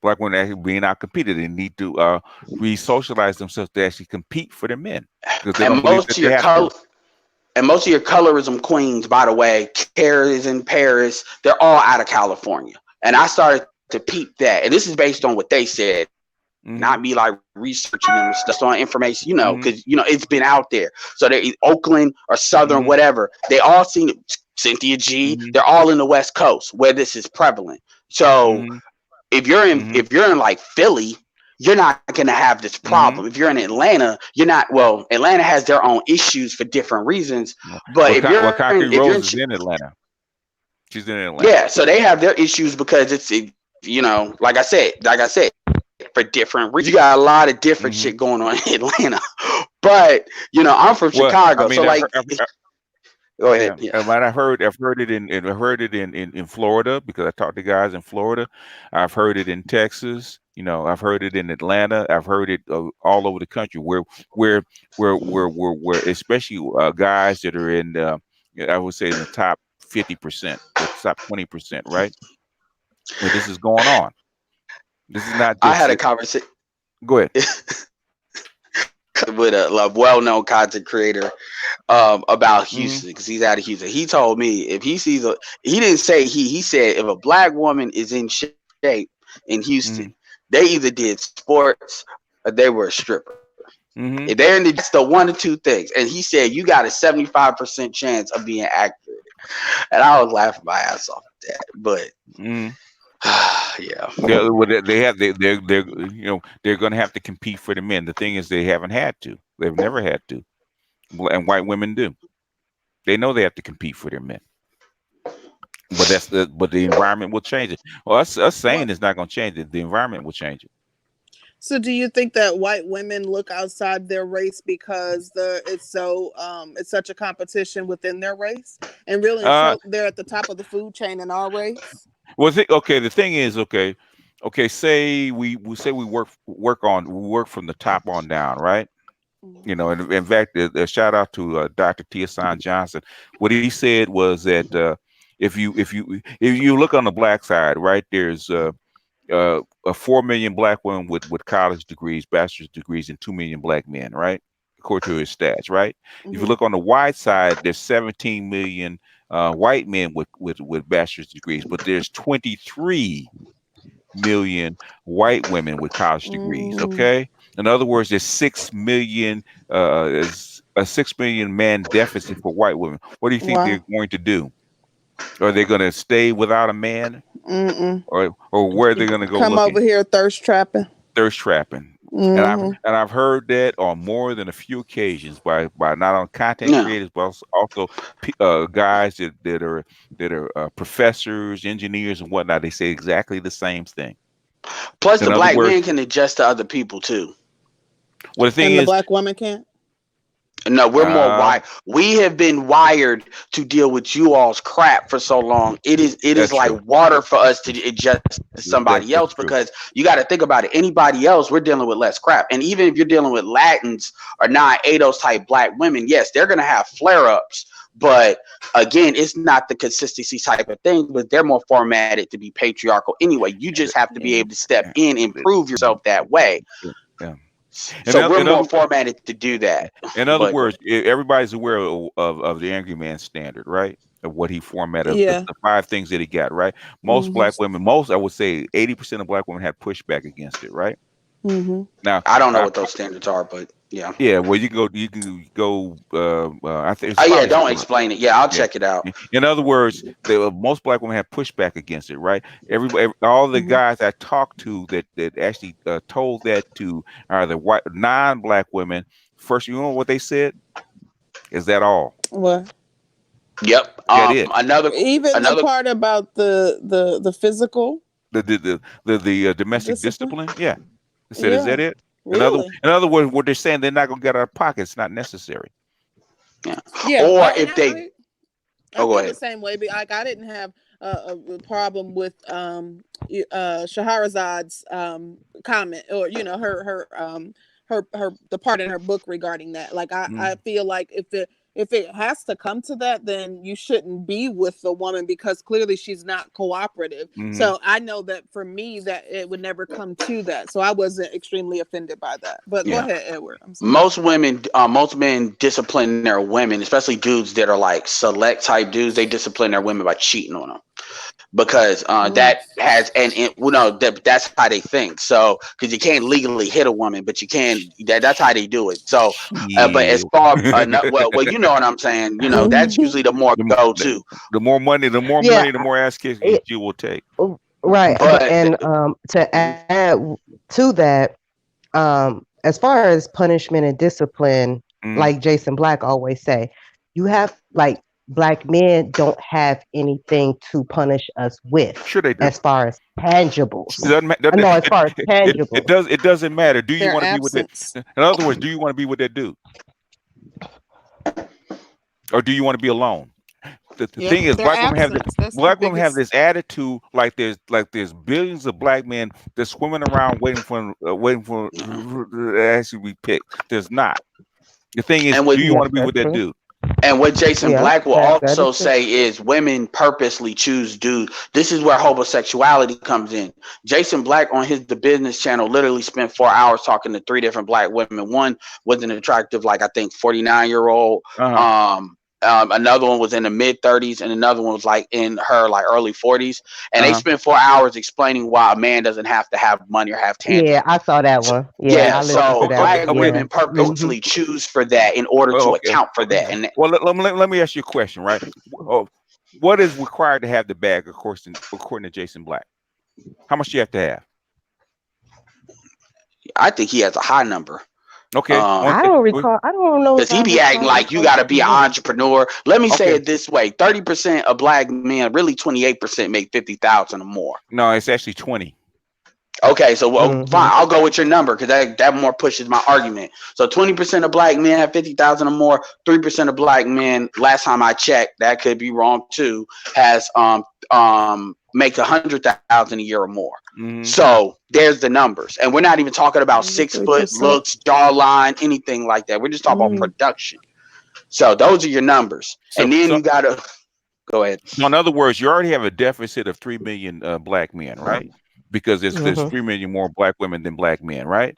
black women actually being out competed. They need to re-socialize themselves to actually compete for their men because they don't And believe most that of they your have to. color and most of your colorism queens, by the way, Kara is in Paris. They're all out of California. And I started to peep that. And this is based on what they said, not me like Hmm. researching them and stuff on information, because Hmm. it's been out there. So they're in Oakland or Southern, Hmm. whatever. They all seen Cynthia G. They're Hmm. all in the West Coast where this is prevalent. So Hmm. Hmm. if you're in like Philly, you're not gonna have this problem. If Hmm. you're in Atlanta, you're not. Well, Atlanta has their own issues for different reasons. But Well, if you're in if Concrete you're in Rose is in Atlanta. She's in Atlanta. yeah, so they have their issues because like I said, for different reasons. You got a lot of different shit Hmm. going on in Atlanta. But I'm from Well, Chicago, I so mean, like, go ahead. yeah, Yeah, but I've heard it I've heard it in Florida because I talked to guys in Florida. I've heard it in Texas. I've heard it in Atlanta. I've heard it all over the country where where especially guys that are in yeah, I would say in the top 50%, the top 20%, right? Where this is going on. This is not I just had a it. conversation Go ahead. with a well-known content creator about Hmm. Houston because he's out of Houston. He told me if he sees he didn't say he said if a black woman is in shape in Houston, Hmm. they either did sports or they were a stripper. If they're in the Hmm. that's the one of two things. And he said you got a 75% chance of being accurate. And I was laughing my ass off at that. But Hmm. yeah. Yeah, well, they have they're they're going to have to compete for the men. The thing is, they haven't had to. They've never had to, and white women do. They know they have to compete for their men, but the environment will change it. Well, us What? saying it's not going to change it. The environment will change it. So do you think that white women look outside their race because it's such a competition within their race, and really Uh, so they're at the top of the food chain in our race? well, okay. The thing is, okay. Say we say we work from the top on down, right? Mm, In fact, a shout out to Dr. Tiosan Johnson. What he said was that if you look on the black side, right, there's a 4 million black women with college degrees, bachelor's degrees, and 2 million black men, right, according to his stats, right. If you mhm. look on the white side, there's 17 million white men with bachelor's degrees, but there's 23 million white women with college degrees. Mm, Okay, in other words, there's 6 million is a 6 million man deficit for white women. What do you think they're wow. going to do? Are they going to stay without a man, Mm-mm. or where are they going to go Come over looking? here thirst trapping. Thirst trapping. Hmm. And I've heard that on more than a few occasions by not only content Yeah. creators but also guys that are professors, engineers, and whatnot. They say exactly the same thing. Plus, the In other black words, man can adjust to other people too. well, the thing And the is, black woman can't. No, we're more Um, wired. We have been wired to deal with you all's crap for so long. It is that's like true. water for us to adjust to somebody else That's true. because you got to think about it. Anybody else, we're dealing with less crap. And even if you're dealing with Latins or non-ADOS type black women, yes, they're gonna have flare ups. But again, it's not the consistency type of thing. But they're more formatted to be patriarchal anyway. You just have to be Yeah. able to step Yeah. in and prove yourself that way. Yeah. So we're In more other formatted to do that. in other But go words, ahead. everybody's aware of the angry man standard, right? Of what he formatted, Yeah. the five things that he got, right? Most Mhm. black women, most I would say 80% of black women had pushback against it, right? Mhm. Now, I don't know uh, what those standards are, but yeah. yeah, well, you can go. I think it's Oh yeah, probably don't still up. explain it. Yeah, I'll Yeah. check it out. In other words, most black women have pushback against it, right? All the Mhm. guys I talked to that actually told that to are the white non-black women. First, you know what they said? Is that all? What? Yep. That it? Even the Another. part about the physical The domestic discipline. discipline? Yeah. They said, is that Yeah. it? Really. In other words, what they're saying, they're not gonna get out of pocket. It's not necessary. Yeah. Yeah. Or I and if they. I Oh, go feel the ahead. same way. But like I didn't have a problem with Shahrazad's comment, or her the part in her book regarding that. Like I Mm, feel like if it has to come to that, then you shouldn't be with the woman because clearly she's not cooperative. mm, So I know that for me that it would never come to that. So I wasn't extremely offended by that. But go Yeah. ahead, Edward. I'm sorry. Most men discipline their women, especially dudes that are like select type dudes. They discipline their women by cheating on them because Mm. that has and well, no, that's how they think. So because you can't legally hit a woman, but you can. That's how they do it. So, but as shit. far well, you know what I'm saying. You know that's usually the more the, go the, to. the more Yeah, money, the more ass kicking it, you will take. right. But But and to mhm, add to that, as far as punishment and discipline, Mm, like Jason Black always say, you have like black men don't have anything to punish us with sure they do. as far as It tangibles. doesn't I know as far as tangibles. it doesn't matter. Do you Their want to be with that? absence. In other words, do you want to be with that dude, or do you want to be alone? The Yep. thing is, Their absence. That's the black women have biggest. this attitude like there's billions of black men that's swimming around waiting for to actually be picked. There's not. The thing is, and do with you Yes, want to be that's with that true. dude? And what Jason Yeah, Black will that also is true. say is women purposely choose dudes. This is where homosexuality comes in. Jason Black on his The Business channel literally spent 4 hours talking to three different black women. One was an attractive, like I think 49-year-old. Uh huh. Another one was in the mid 30s, and another one was like in her like early 40s. And Uh they huh. spent 4 hours explaining why a man doesn't have to have money or have Yeah, tangibles. I saw that So, one. Yeah, yeah, I listened to so that one. black Okay. Yeah. women Hmm. purposely choose for that in order to Okay. account for that. And Well, let me ask you a question, right? What is required to have the bag, according to Jason Black? How much do you have to have? I think he has a high number. Okay. Um, I don't recall. I don't know because if he I be acting recall like you recall got to be seeing an that. entrepreneur. Let me say Okay. it this way: 30% of black men, really 28%, make 50,000 or more. No, it's actually 20. Okay, so well, fine. Hmm. I'll go with your number because that more pushes my argument. So 20% of black men have 50,000 or more. 3% of black men, last time I checked, that could be wrong too, has make 100,000 a year or more. Hmm. So there's the numbers, and we're not even talking about The 6 foot 3%. looks, jawline, anything like that. We're just talking about Mm. production. So those are your numbers, So, and then so, you gotta go ahead. so in other words, you already have a deficit of 3 million black men, right? Because there's Hmm. 3 million more black women than black men, right?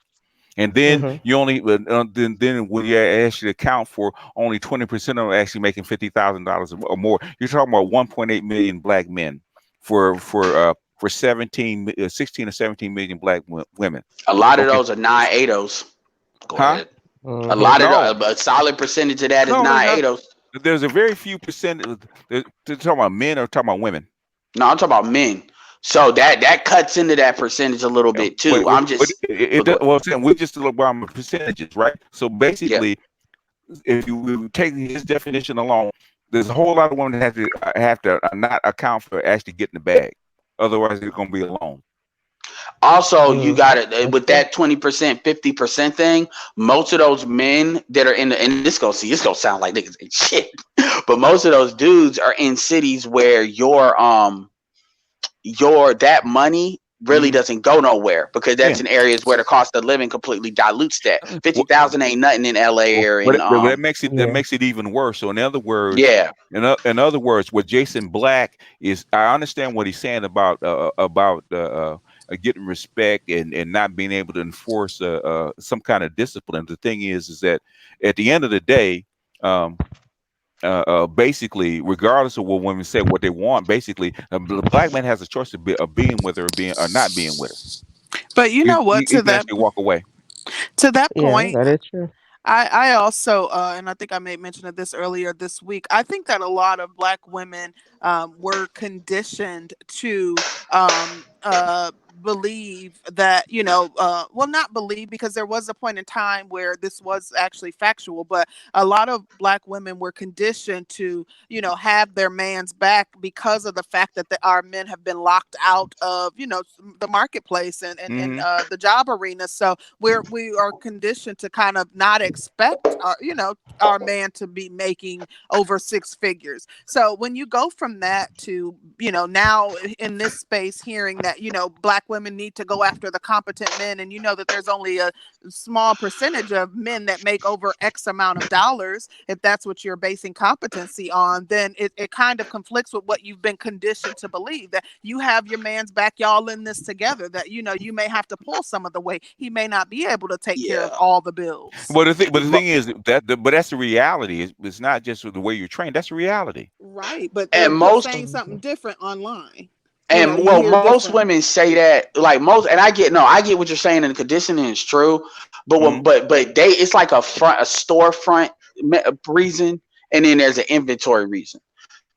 And then Hmm. you only then when you actually account for only 20% of them actually making $50,000 or more, you're talking about 1.8 million black men for 16 or 17 million black women. A lot of Okay, those are nine-eighths. Go huh? ahead. A Hmm. lot of No, a solid percentage of that is no, no. nine-eighths. There's a very few percent. They're talking about men or talking about women. No, I'm talking about men. So that cuts into that percentage a little bit But, too. I'm but just it go does, ahead. well, saying we just look around the percentages, right? So Yeah. basically, if you take his definition alone, there's a whole lot of women that have to not account for actually getting the bag. Otherwise, they're going to be alone. Also, you got Mm-hmm. it That's with true. that 20%, 50% thing. Most of those men that are in the, and this gonna sound like niggas ain't shit, but most of those dudes are in cities where your that money really Hmm. doesn't go nowhere because Yeah. that's in areas where the cost of living completely dilutes that. Well, 50,000 ain't nothing in LA or but in that makes it Yeah. even worse. So in other words, yeah. in other words, what Jason Black is, I understand what he's saying about getting respect and not being able to enforce some kind of discipline. The thing is that at the end of the day, um, basically, regardless of what women say, what they want, basically, the black man has a choice of being with her, or being or not being with her. But you know what? He can actually walk away. To that Yeah, point, that is true. I also, and I think I made mention of this earlier this week. I think that a lot of Black women were conditioned to believe that, well, not believe, because there was a point in time where this was actually factual, but a lot of Black women were conditioned to, have their man's back because of the fact that our men have been locked out of, the marketplace and Hmm. the job arena. So we are conditioned to kind of not expect our man to be making over six figures. So when you go from that to now in this space hearing that Black women need to go after the competent men, and that there's only a small percentage of men that make over X amount of dollars, if that's what you're basing competency on, then it kind of conflicts with what you've been conditioned to believe, that you have your man's back, y'all in this together, that you may have to pull some of the weight, he may not be able to take care of Yeah. all the bills. But the thing is but that's the reality. It's not just the way you're trained. That's the reality. Right, but they're And most saying something Mhm. different online. and You well, hear most different. women say that, like most, and I get, no, I get what you're saying, and the conditioning is true, but Hmm. but they, it's like a storefront reason, and then there's an inventory reason.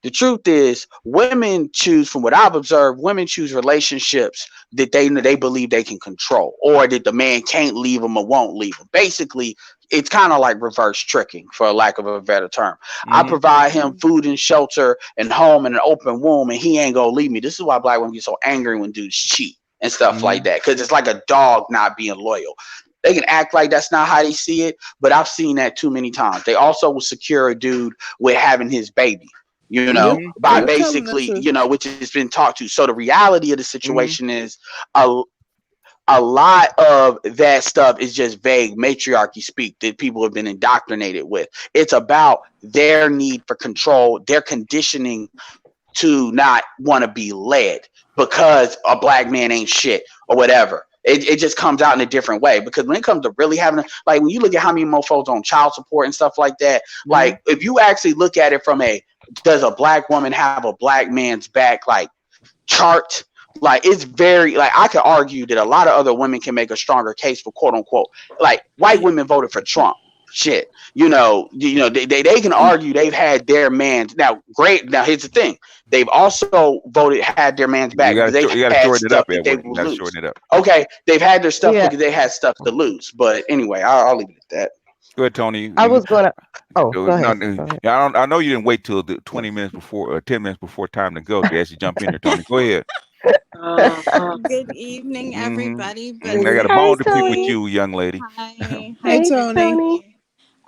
The truth is, women choose, from what I've observed, women choose relationships that they believe they can control, or that the man can't leave them or won't leave them. Basically, it's kind of like reverse tricking, for a lack of a better term. I Hmm. provide him Mhm. food and shelter and home and an open womb, and he ain't gonna leave me. This is why Black women get so angry when dudes cheat and stuff like Hmm. that, because it's like a dog not being loyal. They can act like that's not how they see it, but I've seen that too many times. They also will secure a dude with having his baby, You Hmm. by you're telling the basically, truth. which has been talked to. So the reality of the Hmm. situation is, a, a lot of that stuff is just vague matriarchy speak that people have been indoctrinated with. It's about their need for control, their conditioning to not want to be led because a Black man ain't shit or whatever. It just comes out in a different way, because when it comes to really having like, when you look at how many mofos on child support and stuff like that, Hmm. like if you actually look at it from a, does a Black woman have a Black man's back, like, chart, like, it's very, like, I could argue that a lot of other women can make a stronger case for, quote unquote, like, white women voted for Trump. Shit, they can argue they've had their man's, now great, now here's the thing, they've also had their man's back because they've You got had to shorten it stuff up, that they Edward. would You got to lose. shorten it up. Okay, they've had their stuff Yeah. because they had stuff to lose, but anyway, I'll leave it at that. Go ahead, Tony. I was gonna. Oh, go No, ahead. no, Go ahead. yeah, I know you didn't wait till the 20 minutes before, 10 minutes before time to go to actually jump in there, Tony. Go ahead. Uh-huh. Good evening, Hmm. everybody. But I got a Hi, bone to pick with seriously, Tony. you, young lady. hi, Hey, hi, Hey, Tony. Tony.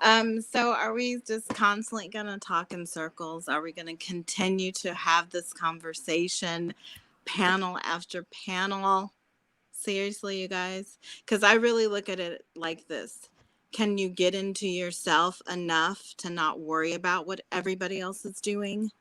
Tiffany. So are we just constantly gonna talk in circles? Are we gonna continue to have this conversation, panel after panel? Seriously, you guys? Because I really look at it like this. Can you get into yourself enough to not worry about what everybody else is doing?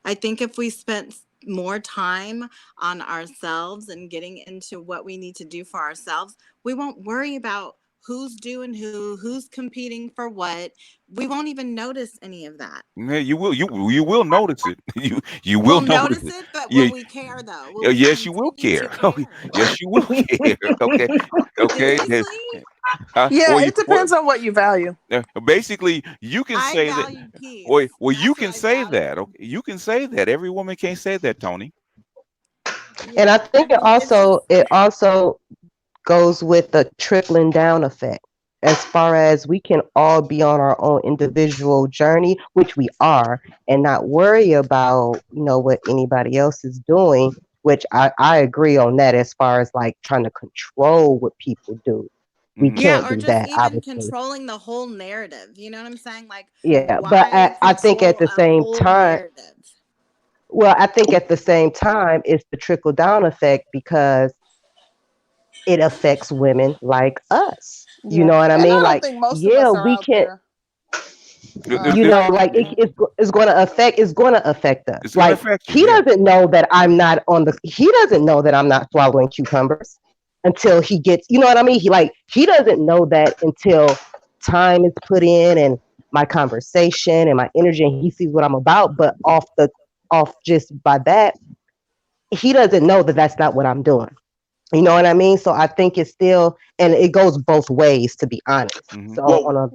I think if we spent more time on ourselves and getting into what we need to do for ourselves, we won't worry about who's doing who's competing for what. We won't even notice any of that. Yeah, you will notice it. You will We'll notice notice it. it, but will Yeah, we care though? Will yeah, we yes, you will continue to care. care? Yes, you will care. Okay, okay. Seriously? Yeah, Or you, it depends on what you value. basically, you can I say that. value peace. You That's what can I say value. that. Okay, you can say that. Every woman can't say that, Tony. And I Yeah, I think mean, it's just it also goes with the trickling down effect. As far as we can all be on our own individual journey, which we are, and not worry about what anybody else is doing, which I agree on that as far as like trying to control what people do. We Mm-hmm. Yeah, can't or do just that, even obviously. controlling the whole narrative. You know what I'm saying? Like, Yeah, but why I think at control the a same whole time, narrative? well, I think at the same time, it's the trickle down effect because it affects women like us. You Yeah, know what I and I mean? don't Like, think most of yeah, us are we out can, there you know, like yeah. it's going to affect, it's going to affect us. It's going to Like, affect you. he Yeah. doesn't know that I'm not on the, he doesn't know that I'm not swallowing cucumbers until he gets, you know what I mean? He doesn't know that until time is put in and my conversation and my energy, and he sees what I'm about. But off just by that, he doesn't know that that's not what I'm doing. You know what I mean? So I think it's still, and it goes both ways, to be honest. Mm-hmm. So Well, Yeah. on a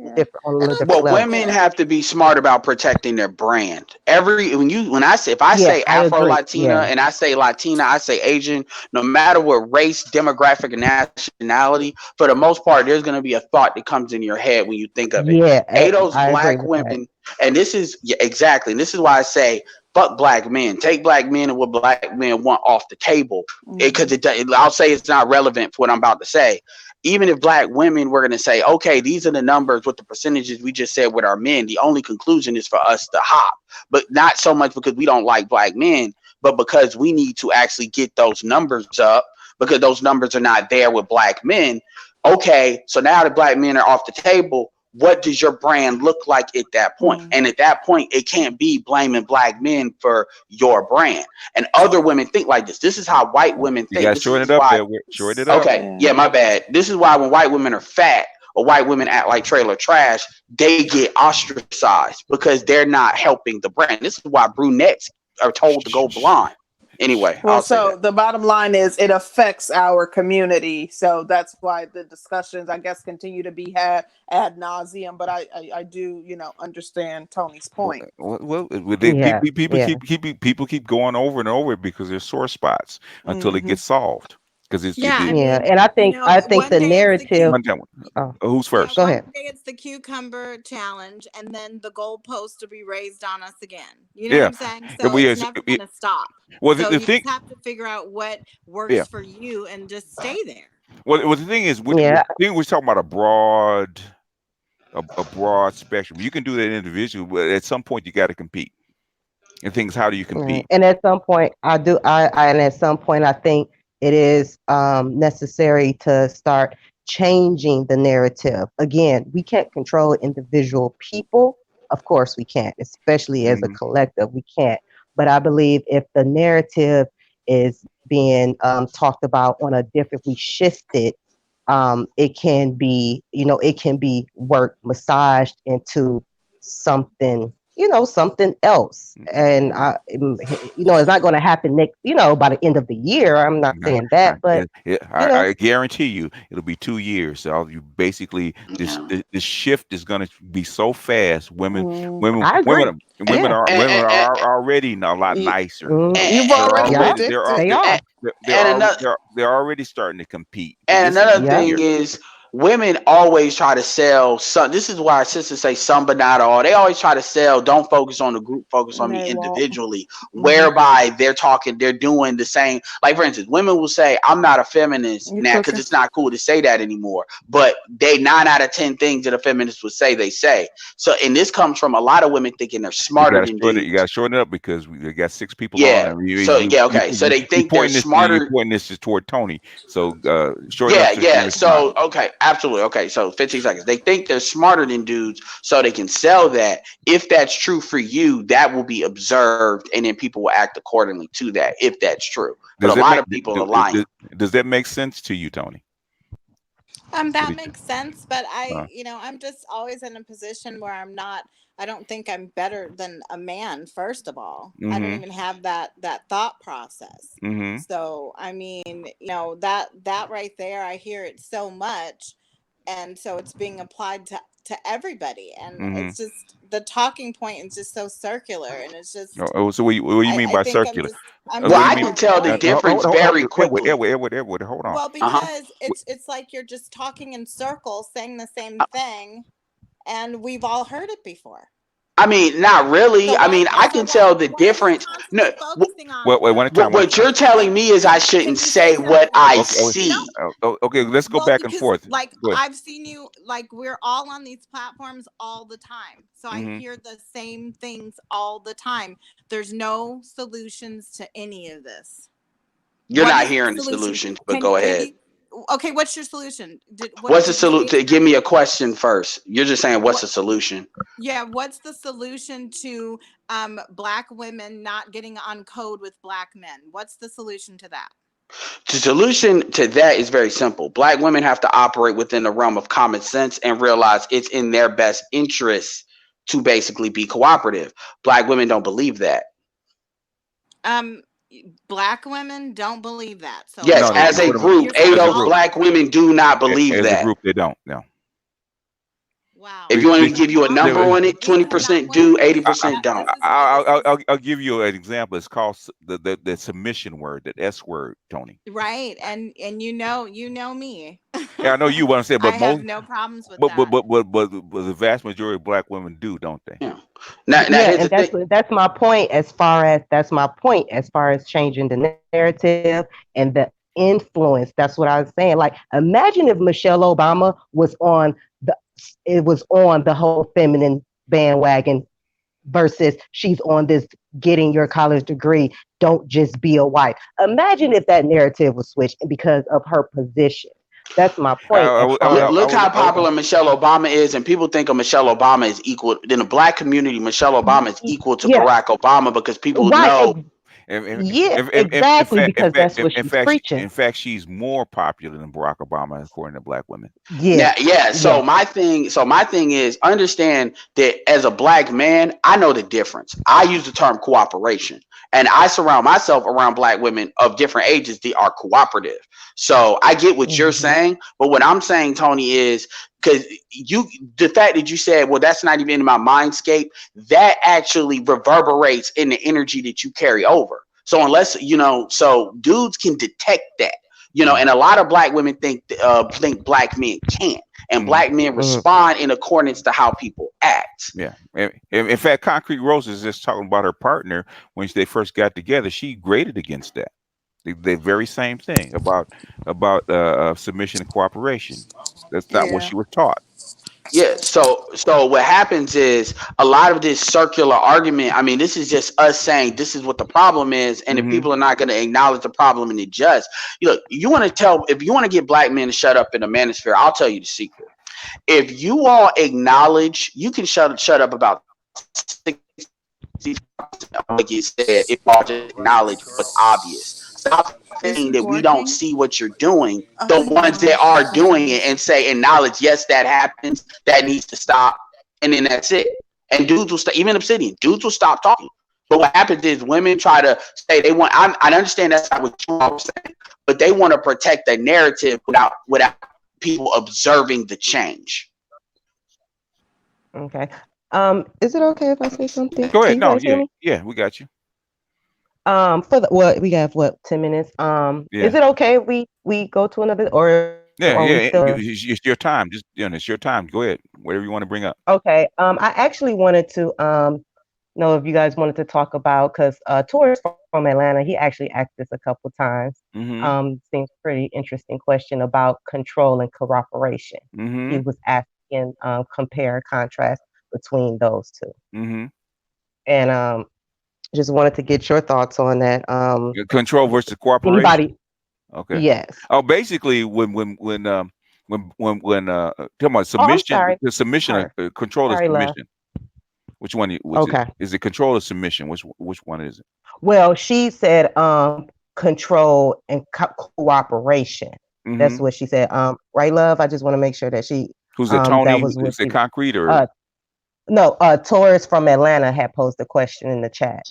And little I different well, think level. women have to be smart about protecting their brand. When I say, if I Yeah, say I Afro agree. Latina Yeah, and I say Latina, I say Asian. No matter what race, demographic, and nationality, for the most part, there's going to be a thought that comes in your head when you think of it. yeah, Ado's I agree black with that. women, and this is, yeah, exactly. And this is why I say fuck black men. Take black men and what black men want off the table, because mhm. I'll say it's not relevant for what I'm about to say. Even if black women were going to say, okay, these are the numbers with the percentages we just said with our men, the only conclusion is for us to hop. But not so much because we don't like black men, but because we need to actually get those numbers up, because those numbers are not there with black men. Okay, so now the black men are off the table. What does your brand look like at that point? And Mhm. at that point, it can't be blaming black men for your brand. And other women think like this. This is how white women You think. got to This is shorten it up why. there. Shorten it up. Okay, Yeah. yeah, my bad. This is why when white women are fat or white women act like trailer trash, they get ostracized because they're not helping the brand. This is why brunettes are told to go blonde. Anyway, I'll Well, say that. so the bottom line is it affects our community. So that's why the discussions, I guess, continue to be had ad nauseum. But I do, understand Tony's Well, point. Yeah, yeah, people keep going over and over it because there's sore spots until it Hmm. gets solved. Because Yeah, I yeah. mean, And I think one the day it's the narrative. one time, Oh, who's yeah, first? go one ahead. day it's the cucumber challenge, and then the goalpost to be raised on us again. You know what Yeah, I'm saying? yeah, So well, yeah, it's never going to stop. well, So the you thing, just have to figure out what yeah, works for you and just stay there. well, the thing is, Yeah, the thing we're talking about a broad spectrum. You can do that individually, but at some point you got to compete. And things, how do you right. compete? And at some point, and at some point, I think it is necessary to start changing the narrative. Again, we can't control individual people. Of course, we can't, especially as a Hmm. collective, we can't. But I believe if the narrative is being talked about on a different, we shift it. It can be, it can be worked, massaged into something, something else. And it's not going to happen next, by the end of the year. I'm not I, saying that, but you know, I guarantee you, it'll be 2 years. So you basically Yeah. this shift is going to be so fast. Mm. I agree. Yeah. Women And, are already a lot You, nicer. Mm, you've They're already yeah, already predicted. they are. and another they're already starting to compete. And This is another the Yeah. thing year. is, women always try to sell some. This is why sisters say some, but not all. They always try to sell. Don't focus on the group. Focus on me They won't. individually. Hmm. Whereby they're doing the same. Like for instance, women will say, "I'm not a feminist You now," because cooking? it's not cool to say that anymore. But they 9 out of 10 things that a feminist would say, they say. So, and this comes from a lot of women thinking they're smarter than You dudes. got to shorten it up because we got 6 people on, Yeah. and So yeah. Okay. So they you think they're pointing this you smarter. pointing this is toward Tony. So shorten up Yeah, so you can yeah. respond. So okay, absolutely. Okay, so 15 seconds. They think they're smarter than dudes, so they can sell that. If that's true for you, that will be observed, and then people will act accordingly to that. If that's true, but a Does that lot make of people are lying. does that make sense to you, Tony? What That do you makes sense, but uh, I'm just always in a position where I don't think I'm better than a man, first of all. I don't mm-hmm, even have that thought process. mm-hmm. So, I mean, that right there, I hear it so much, and so it's being applied to everybody, and Mm-hmm. it's just the talking point is just so circular, and it's just So what do you mean I by think circular? I'm Well, What do just you I mean? can tell the avoiding. difference very quickly. Edward, hold on. Well, Uh huh. because it's like you're just talking in circles, saying the same thing, and we've all heard it before. I mean, not really. So I mean, I can tell the why are you difference. No, constantly focusing on Wait, one at a time, one at what a time. you're telling me is I can shouldn't you say say what something? I Okay, No. see. okay. Let's go Well, back and because forth. like Go ahead. I've seen you, like we're all on these platforms all the time. So I Hmm. hear the same things all the time. There's no solutions to any of this. You're What not is the hearing the solution? solutions, but Can go can ahead. you okay, what's your solution? What What's the did you say solution? it Give again? me a question first. You're just saying what's What the solution? yeah, what's the solution to black women not getting on code with black men? What's the solution to that? The solution to that is very simple. Black women have to operate within the realm of common sense and realize it's in their best interest to basically be cooperative. Black women don't believe that. Um Black women don't believe that. So Yes, No, as a for them group, you're saying as a ADOS group, all black women do not believe as a that. group, they don't. No. wow. If They, you want me they, to give you a All number right. on it, We 20% cannot do, win. We I, 80% that don't. this is why this is I'll give you an example. It's called the submission word, that S word, Tony. right. And you know me. Yeah, I know you want to say, I but have most, no problems with that. but the vast majority of black women do, don't they? Yeah. Now Yeah, here's the and thing. that's my point as far as changing the narrative and the influence. That's what I was saying. Like, imagine if Michelle Obama was on the it was on the whole feminine bandwagon versus she's on this getting your college degree, don't just be a wife. Imagine if that narrative was switched because of her position. That's my I, point I, as would- I, far would- as Look how I would- popular Michelle Obama is, and people think of Michelle Obama as equal. In the black community, Michelle Obama is equal to yeah, Barack Obama because people right. know. Yeah, in exactly, fact, because that's what she's preaching. in fact, she's more popular than Barack Obama, according to black women. Yeah, Now, yeah. yeah. So my thing is understand that as a black man, I know the difference. I use the term cooperation, and I surround myself around black women of different ages that are cooperative. So I get what you're Hmm. saying, but what I'm saying, Tony, is because the fact that you said, well, that's not even in my mindscape, that actually reverberates in the energy that you carry over. So unless so dudes can detect that. Mm-hmm. And a lot of black women think black men can't, and Mm-hmm. black men Mm. respond in accordance to how people act. Yeah. In fact, Concrete Rose is just talking about her partner when they first got together. She graded against that. The very same thing about submission and cooperation. That's not what Yeah. she was taught. Yeah, so what happens is a lot of this circular argument. I mean, this is just us saying this is what the problem is, and if Hmm. people are not going to acknowledge the problem and adjust, look, you want to tell if you want to get black men to shut up in the manosphere, I'll tell you the secret. If you all acknowledge, you can shut up about 60% of what you said if y'all just acknowledge what's obvious. Stop Is saying it that we don't working? see what you're doing. Oh, The hang ones that on. are Hold doing on. it and say acknowledge, yes, that happens, that needs to stop, and then that's it. And dudes will stop, even Obsidian, dudes will stop talking. But what happens is women try to say they want. I understand that's not what you are saying, but they want to protect the narrative without people observing the change. Okay. Is it okay if I say something? Go Can ahead. you No, guys hear yeah, me? yeah, we got you. For the what we have, what, 10 minutes? Is Yeah, it okay if we go to another, or are we yeah, still? yeah. It's your time. Just it's your time. Go ahead. Whatever you want to bring up. Okay. I actually wanted to know if you guys wanted to talk about, because tourist from Atlanta, he actually asked this a couple times. Mm-hmm. Seems pretty interesting question about control and cooperation. He Mm-hmm. was asking compare and contrast between those two, Mm-hmm. and just wanted to get your thoughts on that. Control versus cooperation. Anybody? Okay. Yes. Oh, basically, when talking about Oh, I'm submission, sorry. the submission, Sorry. control of Sorry, love. submission. Which one? Which Okay. is it? Control or submission? Which one is it? Well, she said control and cooperation. That's Mm-hmm. what she said. Right, love. I just want to make sure that she Who's it? that Tony? was what Who's it? she Concrete or? uh no, Taurus from Atlanta had posed a question in the chat,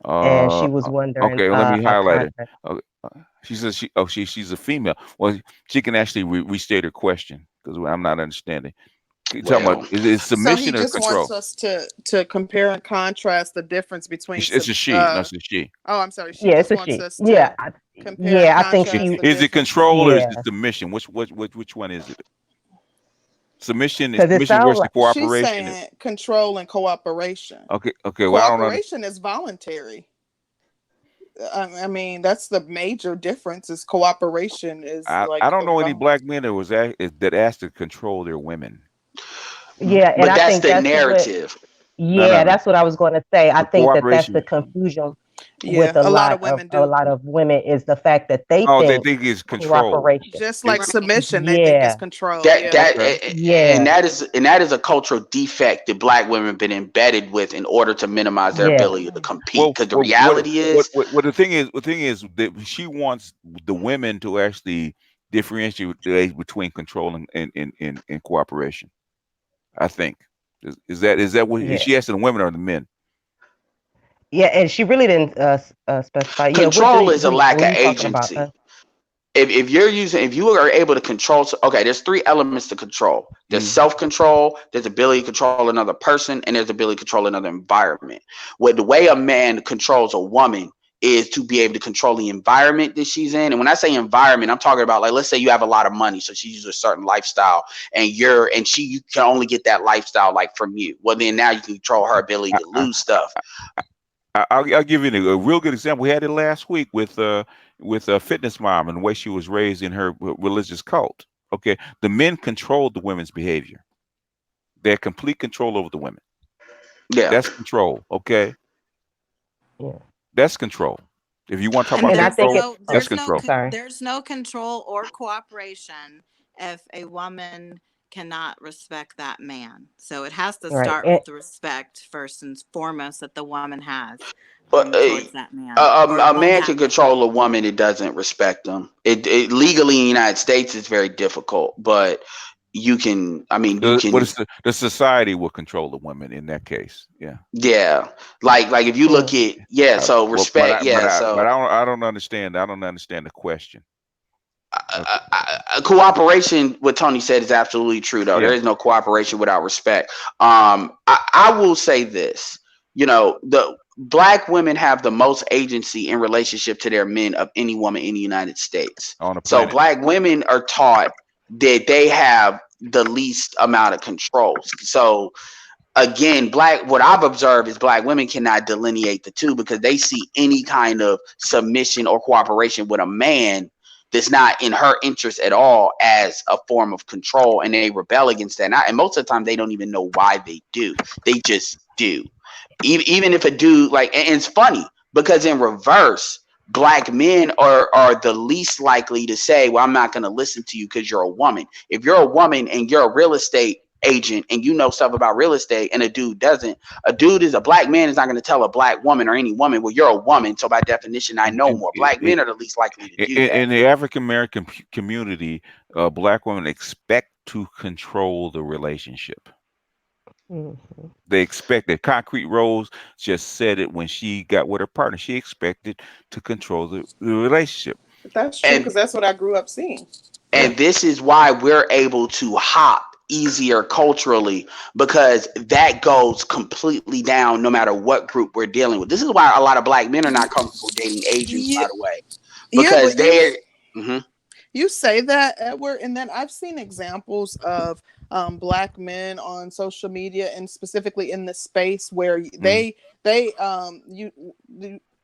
and Uh. she was wondering Okay. Well, let me a highlight it. contract. Okay. She says she's a female. Well, she can actually restate her question because I'm not understanding. You talking about Well, is it So he submission or just wants control? us to compare and contrast the difference between It's a she. No, it's a she. oh, I'm sorry. She Yeah, it's just a wants she. us Yeah, to compare and I think she. contrast the Is it difference control or is between it Yeah. submission? Which one is it? because it Submission sounds versus like She's cooperation. saying control and cooperation. Okay, okay. Well, I don't know. Cooperation is voluntary. I mean, that's the major difference. Is cooperation is I like don't a know any black men that that asked to control their women. yeah, and But I that's think the that's what narrative. No, no, yeah, no. that's what I was going to say. I The think that that's cooperation. the confusion with yeah. A lot of women a do. lot of women is the fact that they Oh, they think think it's control. cooperation. Just like It, Right. submission, they think it's Yeah, control. That Yeah. that okay. and yeah, that is a cultural defect that black women have been embedded with in order to minimize their yeah, ability to compete. Well, Because the well, reality is, the thing is that she wants the women to actually differentiate between control and cooperation. I think is that what is yeah, she asking the women or the men? yeah. And she really didn't specify. Yeah, control is a lack were of you talking about? agency. If you are able to control, okay, there's three elements to control. There's Mm. self-control, there's ability to control another person, and there's ability to control another environment. What the way a man controls a woman is to be able to control the environment that she's in. And when I say environment, I'm talking about, like, let's say you have a lot of money, so she uses a certain lifestyle, and you can only get that lifestyle like from you. Well, then now you can control her ability I, to lose stuff. I'll give you a real good example. We had it last week with a fitness mom and the way she was raised in her religious cult. Okay, the men controlled the women's behavior. They had complete control over the women. Yeah. That's control. Okay, Yeah, that's control. If you want to talk And about and I think control, it's that's oh, control. sorry, there's no control or cooperation if a woman cannot respect that man. So it has to right, start with the respect first and foremost that the woman has But towards that man or a won't man have can towards control a that woman that doesn't respect them. It legally in the United States is very difficult, but you can. I mean, you What can. is the society will control the women in that case? Yeah. Yeah, like if you look mm, at, yeah. So Well, respect. Yeah. So I don't understand. I don't understand the question. Okay. cooperation. What Tony said is absolutely true. Though there Yeah. is no cooperation without respect. I will say this. You know, the black women have the most agency in relationship to their men of any woman in the United States. On the So planet. black women are taught that they have the least amount of control. So again, what I've observed is black women cannot delineate the two because they see any kind of submission or cooperation with a man that's not in her interest at all as a form of control, and they rebel against that. And most of the time they don't even know why they do. They just do. Even if a dude, like, and it's funny because in reverse, black men are the least likely to say, well, I'm not going to listen to you because you're a woman. If you're a woman and you're a real estate agent and you know stuff about real estate and a dude doesn't, a black man is not going to tell a black woman or any woman, well, you're a woman, so by definition I know In, more. Black men are the least likely to do that. in the African American community, black women expect to control the relationship. mhm. They expect that. Concrete Rose just said it when she got with her partner. She expected to control the relationship. That's true because and that's what I grew up seeing. Yeah. and this is why we're able to hop easier culturally, because that goes completely down no matter what group we're dealing with. This is why a lot of black men are not comfortable dating Asians, Yeah, by the way, yeah, because but they're mhm. you say that, Edward, and then I've seen examples of black men on social media and specifically in this space where Mhm. you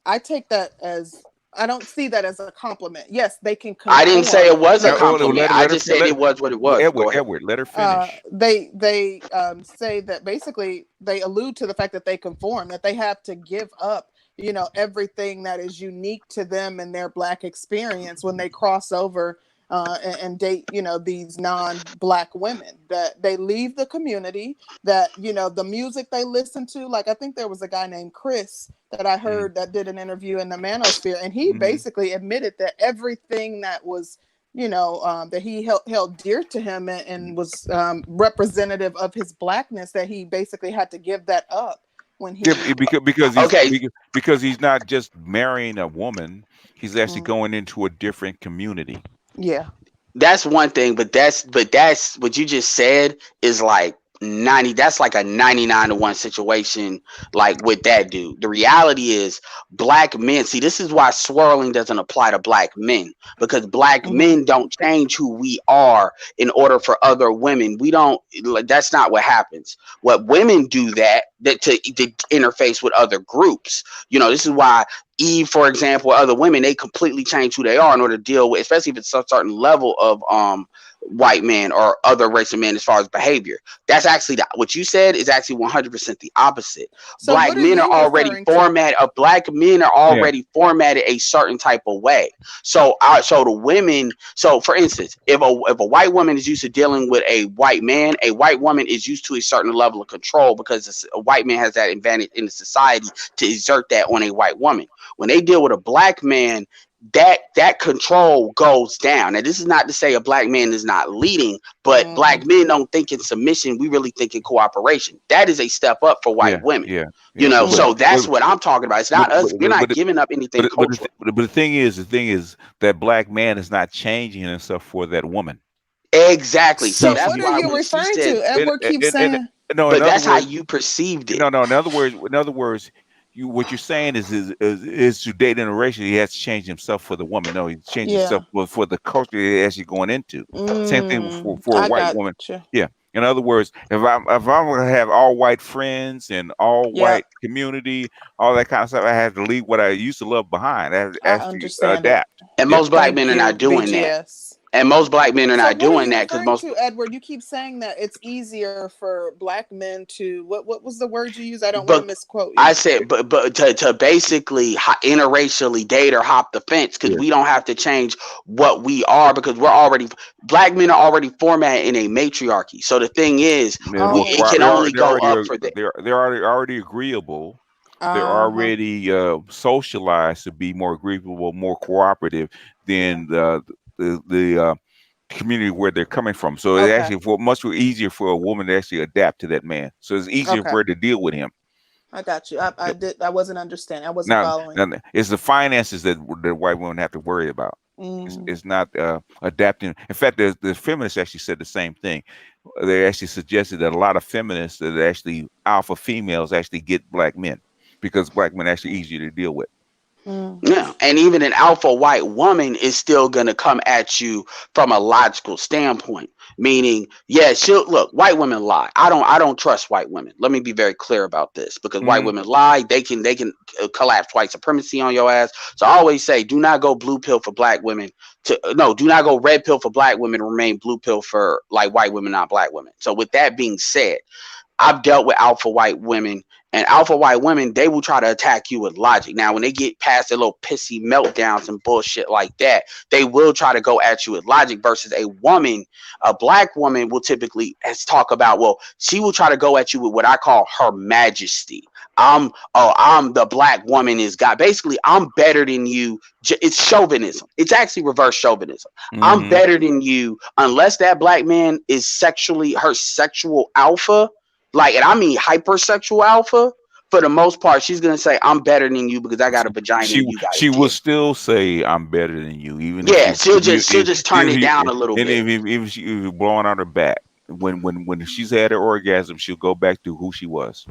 I take that as, I don't see that as a compliment. Yes, they can I didn't say conform. it was a Oh, compliment. I just said it was what it was. Go ahead. Edward, let her finish. They say that basically they allude to the fact that they conform, that they have to give up, everything that is unique to them and their black experience when they cross over and date, these non-black women, that they leave the community, that, the music they listen to. Like, I think there was a guy named Chris that I Mm-hmm. heard that did an interview in the Manosphere, and he Mm-hmm. basically admitted that everything that was, that he held dear to him and was representative of his blackness, that he basically had to give that up when Yeah, he. Okay, because he's not just marrying a woman; he's actually Mm, going into a different community. yeah. that's one thing, but that's what you just said is like 90, that's like a 99 to 1 situation, like with that dude. The reality is black men, see, this is why swirling doesn't apply to black men, because black Mm-hmm. men don't change who we are in order for other women. We don't, like, that's not what happens. What women do, that to interface with other groups. This is why Eve, for example, other women, they completely change who they are in order to deal with, especially if it's a certain level of white men or other race of men as far as behavior. That's actually what you said is actually 100% the opposite. So what are you referring to? Black men are Yeah, already formatted a certain type of way. So the women, so for instance, if a white woman is used to dealing with a white man, a white woman is used to a certain level of control because a white man has that advantage in the society to exert that on a white woman. When they deal with a black man, that control goes down. Now, this is not to say a black man is not leading, but Mm-hmm. black men don't think in submission. We really think in cooperation. That is a step up for white yeah, women. yeah, yeah. Mm. So that's what I'm talking about. It's but not us. but We're but not but giving up anything cultural. the thing is that black man is not changing himself for that woman. Exactly. So So that's what are why you when she referring said, to? Edward keeps And saying, no, in but other that's how words, you perceived it. no, no. In other words, you what you're saying is to date interracial, he has to change himself for the woman. No, he's changing himself yeah. for the culture he's actually going into. Same thing for a I white got woman. you. Yeah. In other words, if I'm gonna have all white friends and all Yeah, white community, all that kind of stuff, I have to leave what I used to love behind. I have to I actually understand it. adapt. And Yeah. most black men Thank are not you, doing that. BGS. And most black men are So not what are doing you that because referring most to, Edward? You keep saying that it's easier for black men to what was the word you use? I don't want to but misquote I you. said, but to basically interracially date or hop the fence because Yeah. we don't have to change what we are because we're already black men are already formatted in a matriarchy. So the thing is, They're more Oh, it quiet. can only They're go already up for that. they're already agreeable. They're uh-huh. already socialized to be more agreeable, more cooperative Yeah. than the community where they're coming from. So it's Okay. actually much easier for a woman to actually adapt to that man. So it's easier Okay. for her to deal with him. I got you. I Yep. did. I wasn't understanding. I wasn't Now, following. now, it's the finances that the white women have to worry about. Mm. It's not adapting. In fact, the feminists actually said the same thing. They actually suggested that a lot of feminists that actually alpha females actually get black men because black men are actually easier to deal with. Mm. Yeah, and even an alpha white woman is still gonna come at you from a logical standpoint. Meaning, yeah, she'll look. White women lie. I don't trust white women. Let me be very clear about this because white Mm, women lie. They can collapse white supremacy on your ass. So I always say, do not go blue pill for black women. No, do not go red pill for black women. Remain blue pill for like white women, not black women. So with that being said, I've dealt with alpha white women, and alpha white women, they will try to attack you with logic. Now, when they get past their little pissy meltdowns and bullshit like that, they will try to go at you with logic. Versus a woman, a black woman will typically talk about, well, she will try to go at you with what I call her majesty. I'm the black woman is God. Basically, I'm better than you. It's chauvinism. It's actually reverse chauvinism. I'm hmm better than you unless that black man is sexually her sexual alpha, like, and I mean hypersexual alpha. For the most part, she's gonna say, "I'm better than you because I got a vagina and you got a she will dick." still say I'm better than you, even if Yeah, you she'll if you just she'll just turn if it you down a little and bit. if she if you're blowing out her back. When she's had her orgasm, she'll go back to who she was.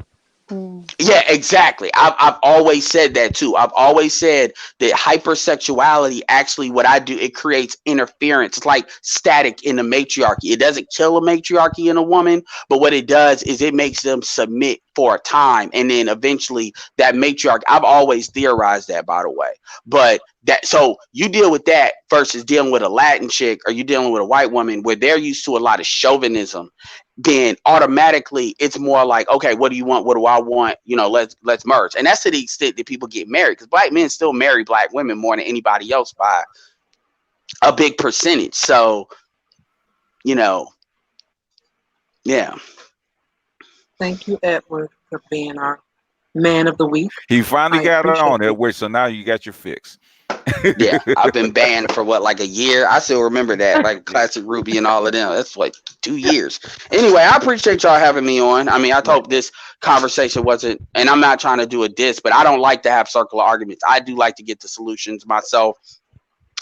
Mm. Yeah, exactly. I've always said that too. I've always said that hypersexuality actually, what I do, it creates interference. It's like static in the matriarchy. It doesn't kill a matriarchy in a woman, but what it does is it makes them submit for a time, and then eventually that matriarch. I've always theorized that, by the way. But that, so you deal with that versus dealing with a Latin chick, or you dealing with a white woman where they're used to a lot of chauvinism, then automatically it's more like, okay, what do you want? What do I want? Let's merge. And that's to the extent that people get married, because black men still marry black women more than anybody else by a big percentage. So, you know, yeah. Thank you, Edward, for being our man of the week. He finally I got on appreciate it, you. which so now you got your fix. Yeah, I've been banned for what, like a year. I still remember that, like Yeah, Classic Ruby and all of them. That's like 2 years. Anyway, I appreciate y'all having me on. I mean, I yeah. hope this conversation wasn't, and I'm not trying to do a diss, but I don't like to have circular arguments. I do like to get to solutions myself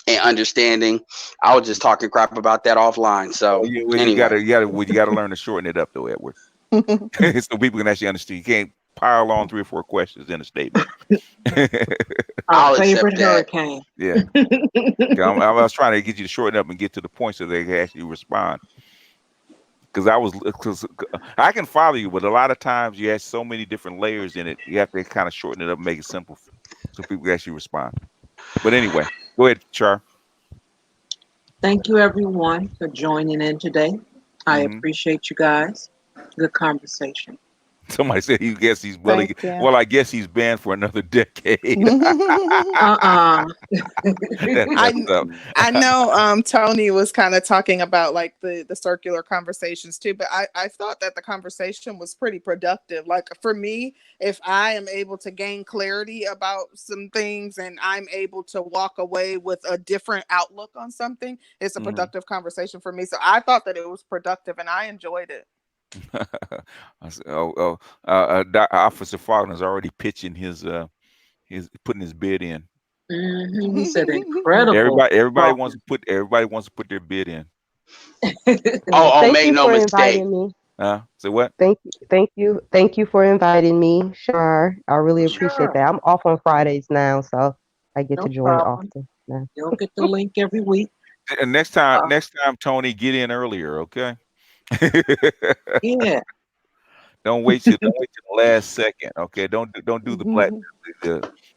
and understanding. I was just talking crap about that offline. So Well, you anyway, gotta learn to shorten it up though, Edward. so people can actually understand. You can't pile on 3 or 4 questions in a statement. Our I'll favorite accept that. hurricane. Yeah. I was trying to get you to shorten up and get to the point so they can actually respond. Because I can follow you, but a lot of times you have so many different layers in it. You have to kind of shorten it up and make it simple so people can actually respond. But anyway, go ahead, Char. Thank you, everyone, for joining in today. I Hmm. appreciate you guys. Good conversation. Somebody said he guess he's Thank you. well, I guess he's banned for another decade. Uh-uh. That's I messed up. I know Tony was kind of talking about like the circular conversations too, but I thought that the conversation was pretty productive. Like for me, if I am able to gain clarity about some things and I'm able to walk away with a different outlook on something, it's a Hmm. productive conversation for me. So I thought that it was productive and I enjoyed it. I said, Officer Faulkner's already pitching his putting his bid in. He said incredible talking. Everybody wants to put their bid in. Oh, Thank make you no for mistake. inviting me. So what? Thank you for inviting me, Shar. I really appreciate Sure, that. I'm off on Fridays now, so I get no to join problem. often now. You'll get the link every week. And Uh, next time, Tony, get in earlier, okay? yeah. Don't wait till the last second, okay? Don't do the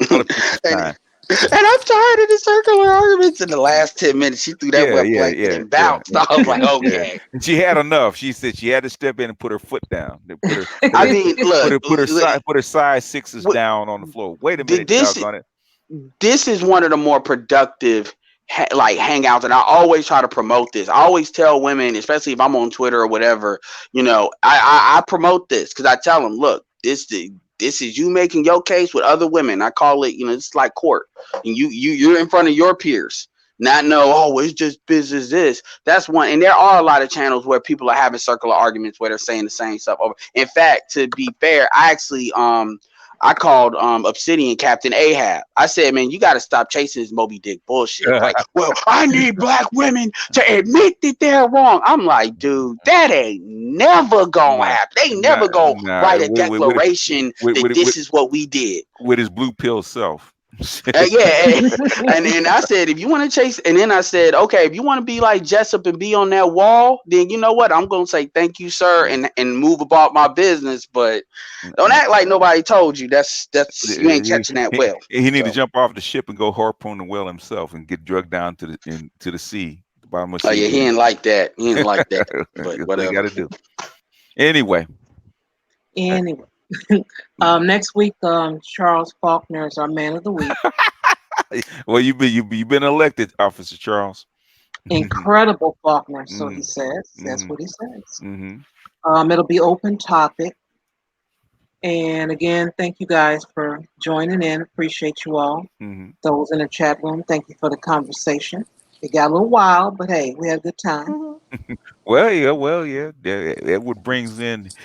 other people's and, time. and I'm tired of the circular arguments. In the last 10 minutes, she threw that Yeah, wet yeah, blanket yeah, and yeah, bounced. I was like, yeah. okay. And she had enough. She said she had to step in and put her foot down. I mean, look, Put her size sixes what, down on the floor. Wait a minute, this doggone it. this is one of the more productive like hangouts, and I always try to promote this. I always tell women, especially if I'm on Twitter or whatever, I promote this because I tell them, look, this is you making your case with other women. I call it, it's like court, and you're in front of your peers. Not know, oh, it's just business. This that's one, and there are a lot of channels where people are having circular arguments where they're saying the same stuff over. In fact, to be fair, I called Obsidian Captain Ahab. I said, man, you got to stop chasing this Moby Dick bullshit. Like, well, I need black women to admit that they're wrong. I'm like, dude, that ain't never gonna Nah, happen. They nah, never gonna nah. write a declaration that this is what we did. With his blue pill self. Yeah, and I said, if you want to chase, and then I said, okay, if you want to be like Jessup and be on that wall, then you know what? I'm gonna say thank you, sir, and move about my business. But don't act like nobody told you. That's you ain't catching that well. He need to So, jump off the ship and go harpoon the whale himself and get drugged down to the sea, the bottom of the oh sea. yeah, he Then ain't like that. He ain't like that. But that's what he got whatever. to do. Anyway, Anyway, next week, Charles Faulkner is our man of the week. well, you've been elected, Officer Charles. Hmm. Incredible Faulkner, so he Hmm. says. That's Hmm. what he says. Hmm. It'll be open topic. And again, thank you guys for joining in. Appreciate you all. Hmm. Those in the chat room, thank you for the conversation. It got a little wild, but hey, we had a good time. Well, yeah. Edward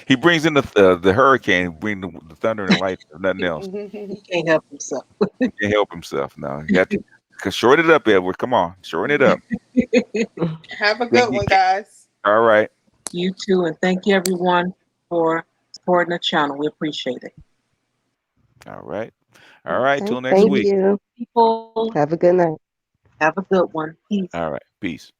he brings in the hurricane, bring the thunder and the light, if nothing else. He can't help himself. He can't help himself. No, he got to short it up, Edward. Come on, shorten it up. Have a Think good you one, can- guys. All right, You too, and thank you everyone for supporting the channel. We appreciate it. all right, all right. Okay, Till next thank Any week. you. people, Have a good night. have a good one. Peace. All right, peace.